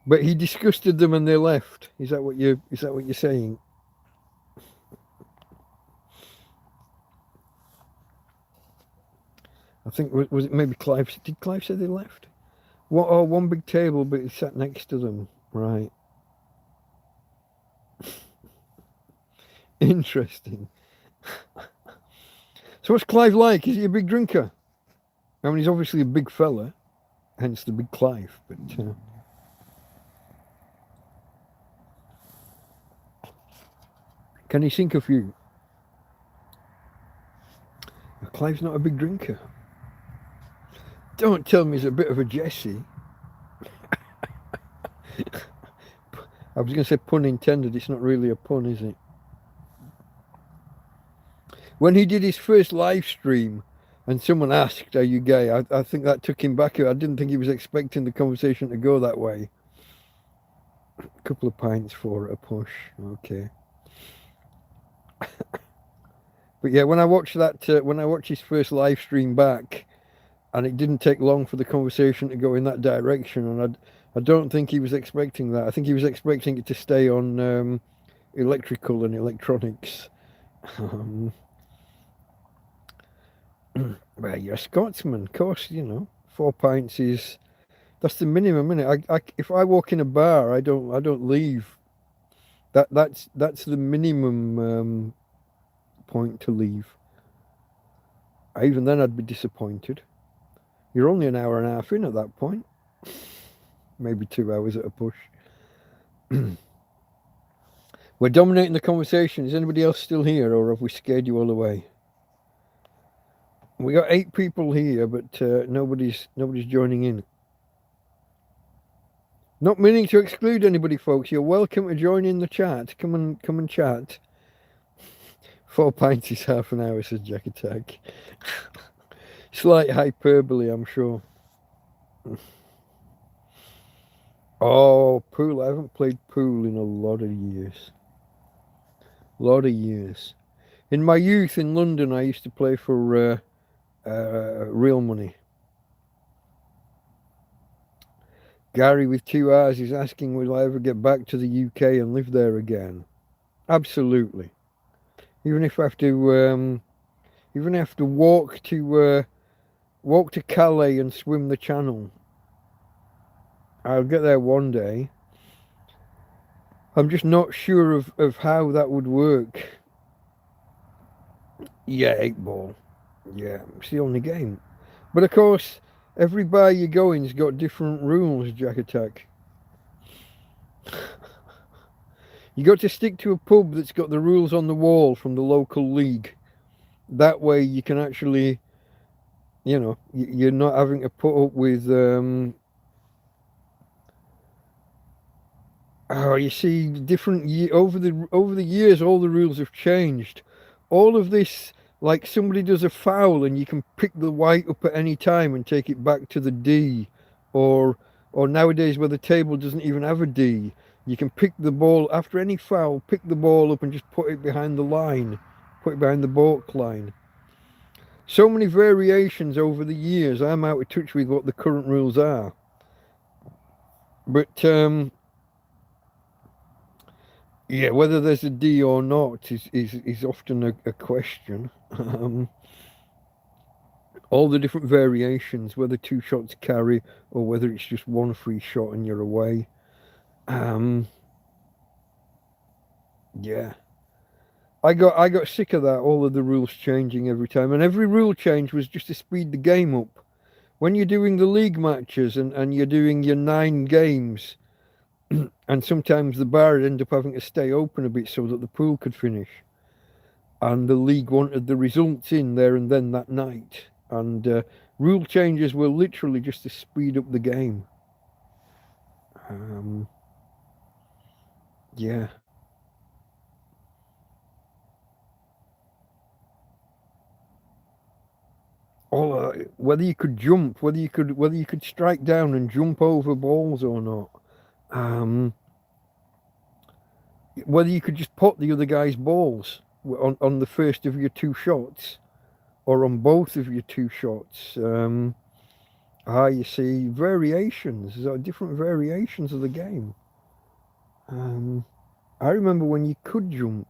Speaker 1: But he disgusted them and they left. Is that what you're saying? I think was it maybe Clive? Did Clive say they left? What? Oh, one big table, but he sat next to them. Right. Interesting. So what's Clive like? Is he a big drinker? I mean, he's obviously a big fella, hence the big Clive. But can he sink a few? Clive's not a big drinker. Don't tell me he's a bit of a Jesse. I was going to say pun intended. It's not really a pun, is it? When he did his first live stream and someone asked, are you gay? I think that took him back. I didn't think he was expecting the conversation to go that way. A couple of pints for a push. Okay. But yeah, when I watched his first live stream back, and it didn't take long for the conversation to go in that direction, and I don't think he was expecting that. I think he was expecting it to stay on electrical and electronics. Well, you're a Scotsman, of course. 4 pints that's the minimum, isn't it? If I walk in a bar, I don't leave. That's the minimum point to leave. Even then, I'd be disappointed. You're only an hour and a half in at that point. Maybe 2 hours at a push. We're dominating the conversation. Is anybody else still here, or have we scared you all away? We got 8 people here, but nobody's joining in. Not meaning to exclude anybody, folks. You're welcome to join in the chat. Come and chat. 4 pints is half an hour, says Jack Attack. Slight hyperbole, I'm sure. Oh, pool. I haven't played pool in a lot of years. In my youth in London, I used to play for real money. Gary with 2 R's is asking, will I ever get back to the UK and live there again? Absolutely. Even if I have to walk to Calais and swim the channel. I'll get there one day. I'm just not sure of how that would work. Yeah, 8 ball. Yeah, it's the only game. But of course, every bar you go in's got different rules, Jack Attack. You got to stick to a pub that's got the rules on the wall from the local league. That way you can actually, you know, you're not having to put up with oh, you see, over the years, all the rules have changed. All of this, like somebody does a foul and you can pick the white up at any time and take it back to the D, or nowadays where the table doesn't even have a D, you can pick the ball after any foul, pick the ball up and just put it behind the line, put it behind the baulk line. So many variations over the years. I'm out of touch with what the current rules are, but yeah, whether there's a D or not is often a question. All the different variations, whether 2 shots carry or whether it's just 1 free shot and you're away. Yeah. I got sick of that, all of the rules changing every time. And every rule change was just to speed the game up. When you're doing the league matches and you're doing your 9 games, and sometimes the bar would end up having to stay open a bit so that the pool could finish. And the league wanted the results in there and then that night. And rule changes were literally just to speed up the game. Yeah. Whether you could jump, whether you could strike down and jump over balls or not. Whether you could just pot the other guy's balls on the first of your 2 shots or on both of your 2 shots. You see variations, different variations of the game. I remember when you could jump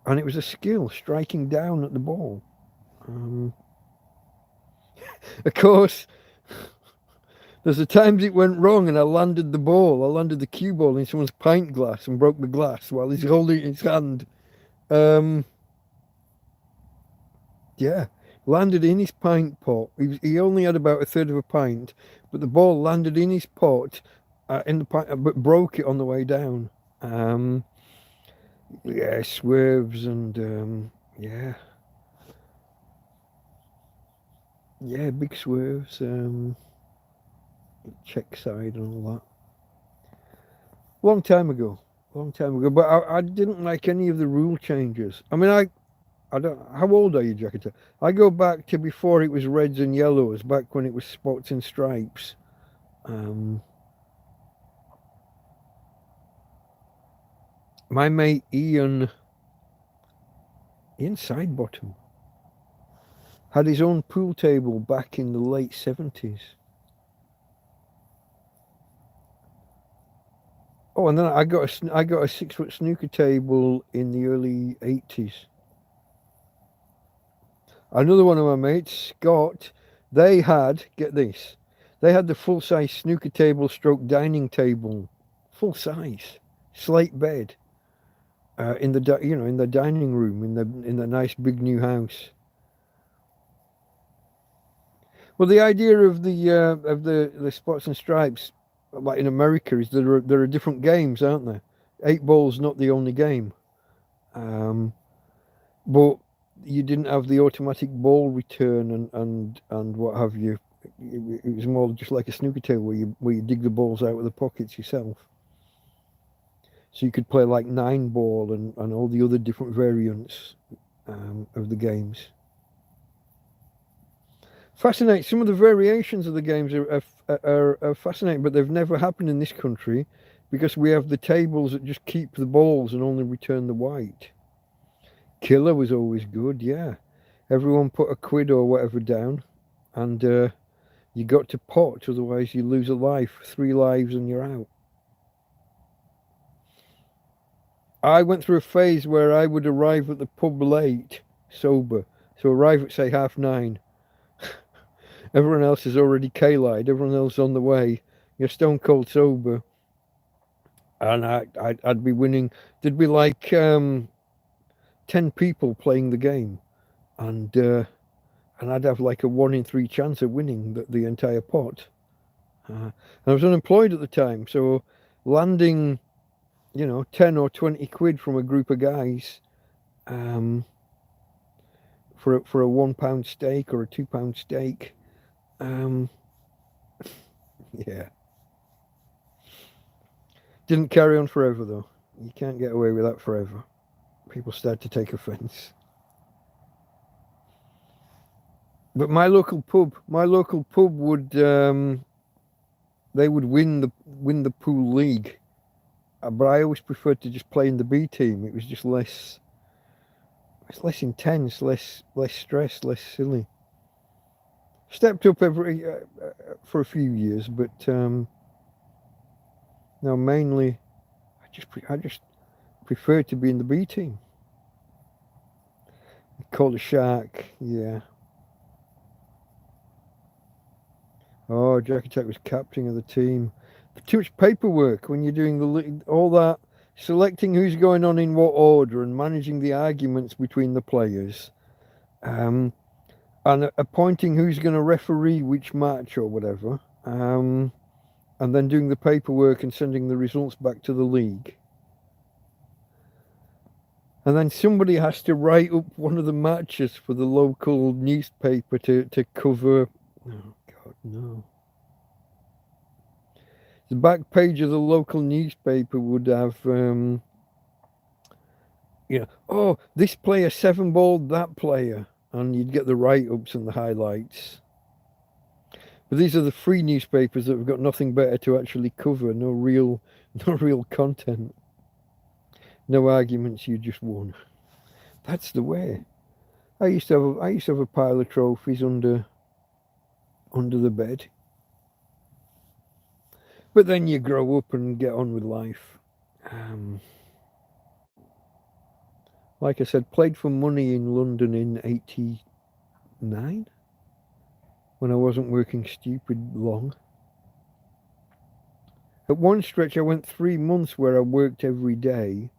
Speaker 1: and it was a skill striking down at the ball. Of course, there's the times it went wrong and I landed the cue ball in someone's pint glass and broke the glass while he's holding it in his hand. Yeah, landed in his pint pot. He only had about a third of a pint, but the ball landed in his pot, in the pint, but broke it on the way down. Yeah, swerves and yeah, big swerves. Check side and all that. Long time ago, but I didn't like any of the rule changes. I mean, I don't. How old are you, Jacketa? I go back to before it was reds and yellows, back when it was spots and stripes. My mate Ian Sidebottom had his own pool table back in the late 70s. Oh, and then I got a 6-foot snooker table in the early 80s. Another one of my mates, Scott, they had, get this, they had the full-size snooker table stroke dining table, full size, slate bed, in the dining room in the nice big new house. Well, the idea of the spots and stripes, like in America, is there are different games, aren't there? 8 ball's not the only game, but you didn't have the automatic ball return and what have you. It was more just like a snooker table where you dig the balls out of the pockets yourself. So you could play like 9 ball and all the other different variants of the games. Fascinating. Some of the variations of the games are fascinating, but they've never happened in this country because we have the tables that just keep the balls and only return the white. Killer was always good, yeah. Everyone put a quid or whatever down, and you got to pot, otherwise you lose a life, 3 lives and you're out. I went through a phase where I would arrive at the pub late, sober, so arrive at say 9:30, Everyone else is already K-lied. Everyone else on the way. You're stone cold sober. And I'd be winning. There'd be like 10 people playing the game. And I'd have like a 1 in 3 chance of winning the entire pot. And I was unemployed at the time. So landing, 10 or 20 quid from a group of guys for a £1 stake or a £2 stake. Yeah. Didn't carry on forever though. You can't get away with that forever. People start to take offence. But my local pub would they would win the pool league. But I always preferred to just play in the B team. It was just less intense, less stress, less silly. Stepped up for a few years, but now mainly I just prefer to be in the B team. Called a shark, yeah. Oh, Jack Attack was captain of the team. Too much paperwork when you're doing all that, selecting who's going on in what order and managing the arguments between the players, and appointing who's going to referee which match or whatever, and then doing the paperwork and sending the results back to the league. And then somebody has to write up one of the matches for the local newspaper to cover. Oh, God, no. The back page of the local newspaper would have, oh, this player 7-balled that player. And you'd get the write-ups and the highlights. But these are the free newspapers that have got nothing better to actually cover. No real content. No arguments, you just won. That's the way. I used to have a pile of trophies under the bed. But then you grow up and get on with life. Like I said, played for money in London in '89 when I wasn't working stupid long. At one stretch I went 3 months where I worked every day,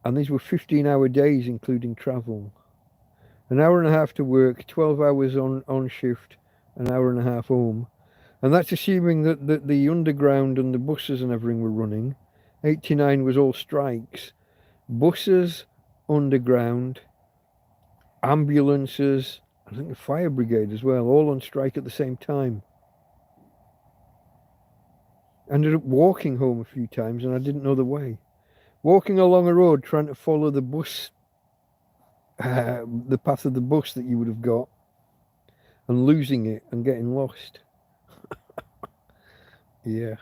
Speaker 1: and these were 15-hour days including travel. An hour and a half to work, 12 hours on shift, an hour and a half home. And that's assuming that the underground and the buses and everything were running. 89 was all strikes. Buses, underground, ambulances, I think the fire brigade as well, all on strike at the same time. Ended up walking home a few times and I didn't know the way. Walking along a road trying to follow the bus, the path of the bus that you would have got, and losing it and getting lost. Yeah.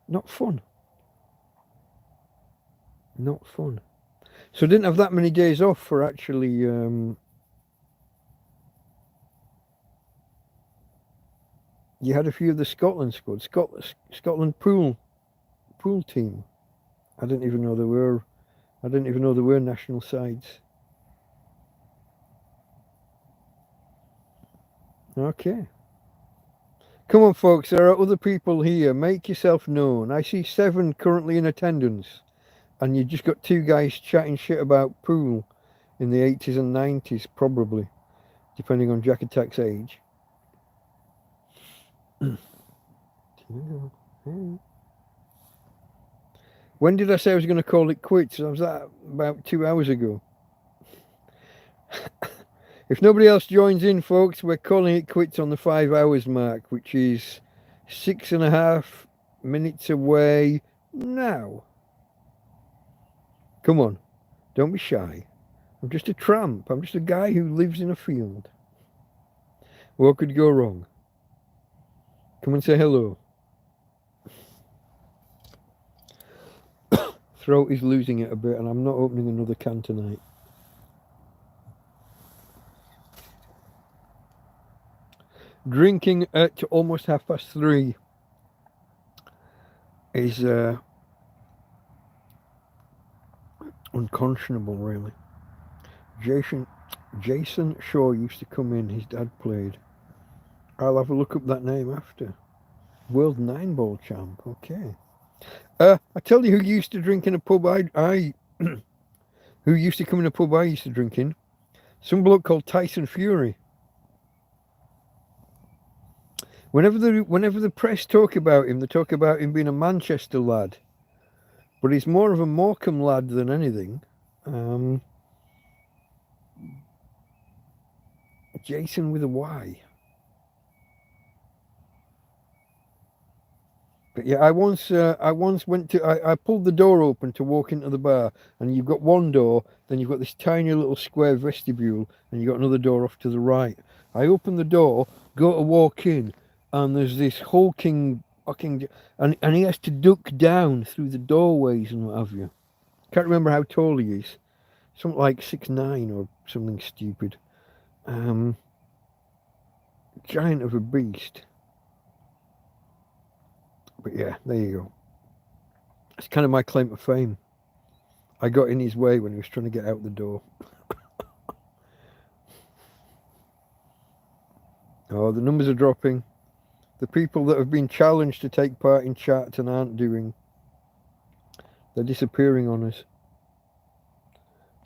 Speaker 1: Not fun. Not fun. So I didn't have that many days off for actually you had a few of the Scotland squad, Scotland pool team. I didn't even know there were national sides. Okay. Come on, folks, there are other people here. Make yourself known. I see 7 currently in attendance. And you just got 2 guys chatting shit about pool in the 80s and 90s, probably, depending on Jack Attack's age. When did I say I was going to call it quits? I was that about 2 hours ago. If nobody else joins in, folks, we're calling it quits on the 5 hours mark, which is 6.5 minutes away now. Come on, don't be shy. I'm just a tramp. I'm just a guy who lives in a field. What could go wrong? Come and say hello. Throat is losing it a bit, and I'm not opening another can tonight. Drinking at almost 3:30 is unconscionable, really. Jason Shaw used to come in. His dad played. I'll have a look up that name after. World 9-ball champ, okay. I tell you who used to drink in a pub who used to come in a pub I used to drink in? Some bloke called Tyson Fury. Whenever the press talk about him, they talk about him being a Manchester lad. But he's more of a Morecambe lad than anything. Jason with a Y. But yeah, I once went to, I pulled the door open to walk into the bar, and you've got one door, then you've got this tiny little square vestibule, and you've got another door off to the right. I open the door, go to walk in, and there's this hulking fucking, and he has to duck down through the doorways and what have you. Can't remember how tall he is. Something like 6'9" or something stupid. Giant of a beast. But yeah, there you go. It's kind of my claim to fame. I got in his way when he was trying to get out the door. Oh, the numbers are dropping. The people that have been challenged to take part in chat and aren't doing, they're disappearing on us.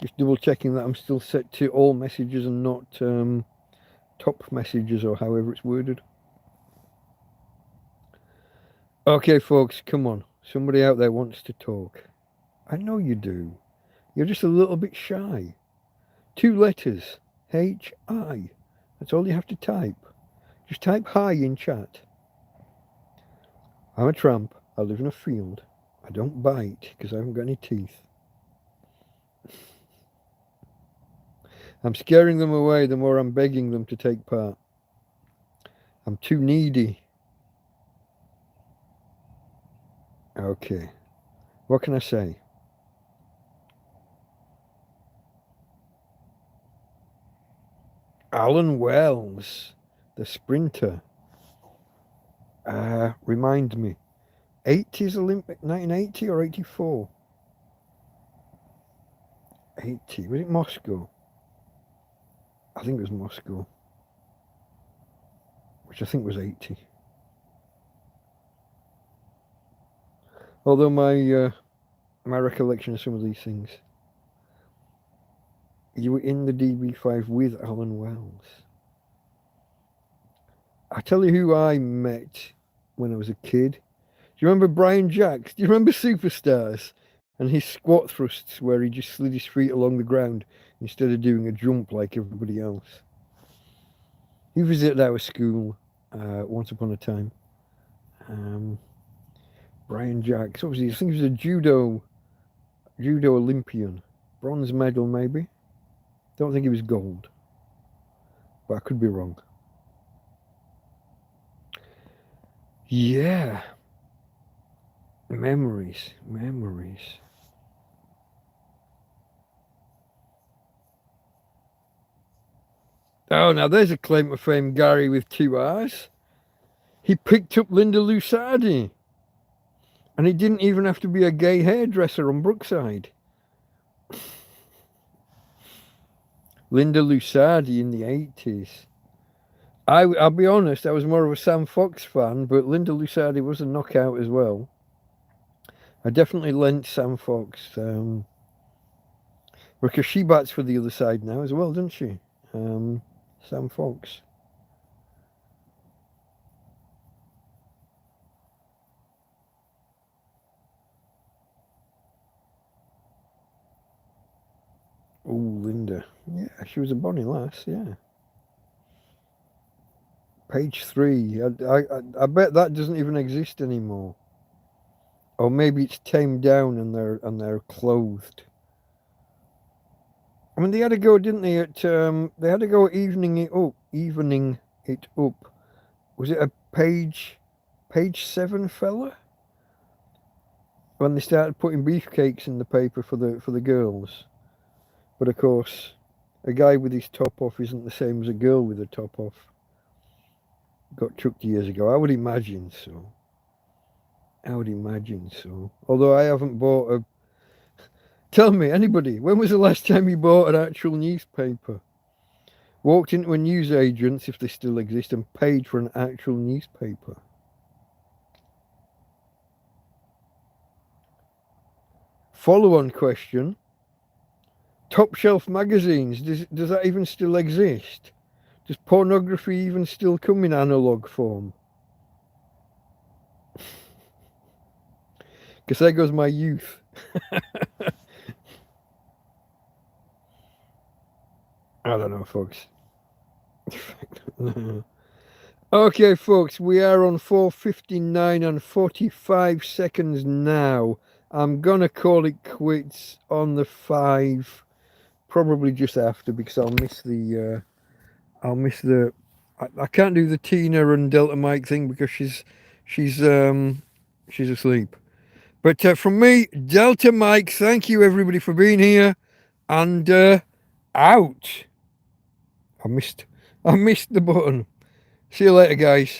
Speaker 1: Just double checking that I'm still set to all messages and not top messages, or however it's worded. Okay, folks, come on. Somebody out there wants to talk. I know you do. You're just a little bit shy. 2 letters. H-I. That's all you have to type. Just type hi in chat. I'm a tramp. I live in a field. I don't bite because I haven't got any teeth. I'm scaring them away the more I'm begging them to take part. I'm too needy. Okay. What can I say? Alan Wells, the sprinter. Remind me. 80s Olympic, 1980 or 84? 80. Was it Moscow? I think it was Moscow. Which I think was 80. Although my recollection of some of these things. You were in the DB5 with Alan Wells. I tell you who I met when I was a kid. Do you remember Brian Jacks? Do you remember Superstars? And his squat thrusts where he just slid his feet along the ground instead of doing a jump like everybody else. He visited our school once upon a time. Brian Jacks. What was he? I think he was a judo Olympian. Bronze medal maybe. Don't think he was gold. But I could be wrong. Yeah. Memories. Oh, now there's a claim to fame, Gary with 2 R's. He picked up Linda Lusardi. And he didn't even have to be a gay hairdresser on Brookside. Linda Lusardi in the 80s. I'll be honest, I was more of a Sam Fox fan, but Linda Lusardi was a knockout as well. I definitely lent Sam Fox. Because she bats for the other side now as well, doesn't she? Sam Fox. Oh, Linda. Yeah, she was a bonny lass, yeah. Page 3. I bet that doesn't even exist anymore. Or maybe it's tamed down and they're clothed. I mean, they had a go, didn't they? They had a go at evening it up. Was it a page 7 fella? When they started putting beefcakes in the paper for the girls. But of course, a guy with his top off isn't the same as a girl with a top off. Got chucked years ago. I would imagine so. Although I haven't bought a... Tell me, anybody, when was the last time you bought an actual newspaper? Walked into a newsagent's, if they still exist, and paid for an actual newspaper. Follow-on question. Top shelf magazines, does that even still exist? Does pornography even still come in analog form? Because there goes my youth. I don't know, folks. Okay, folks, we are on 4:59 and 45 seconds now. I'm gonna call it quits on the 5, probably just after, because I'll miss the I can't do the Tina and Delta Mike thing because she's asleep. But from me, Delta Mike, thank you everybody for being here, and out. I missed the button. See you later, guys.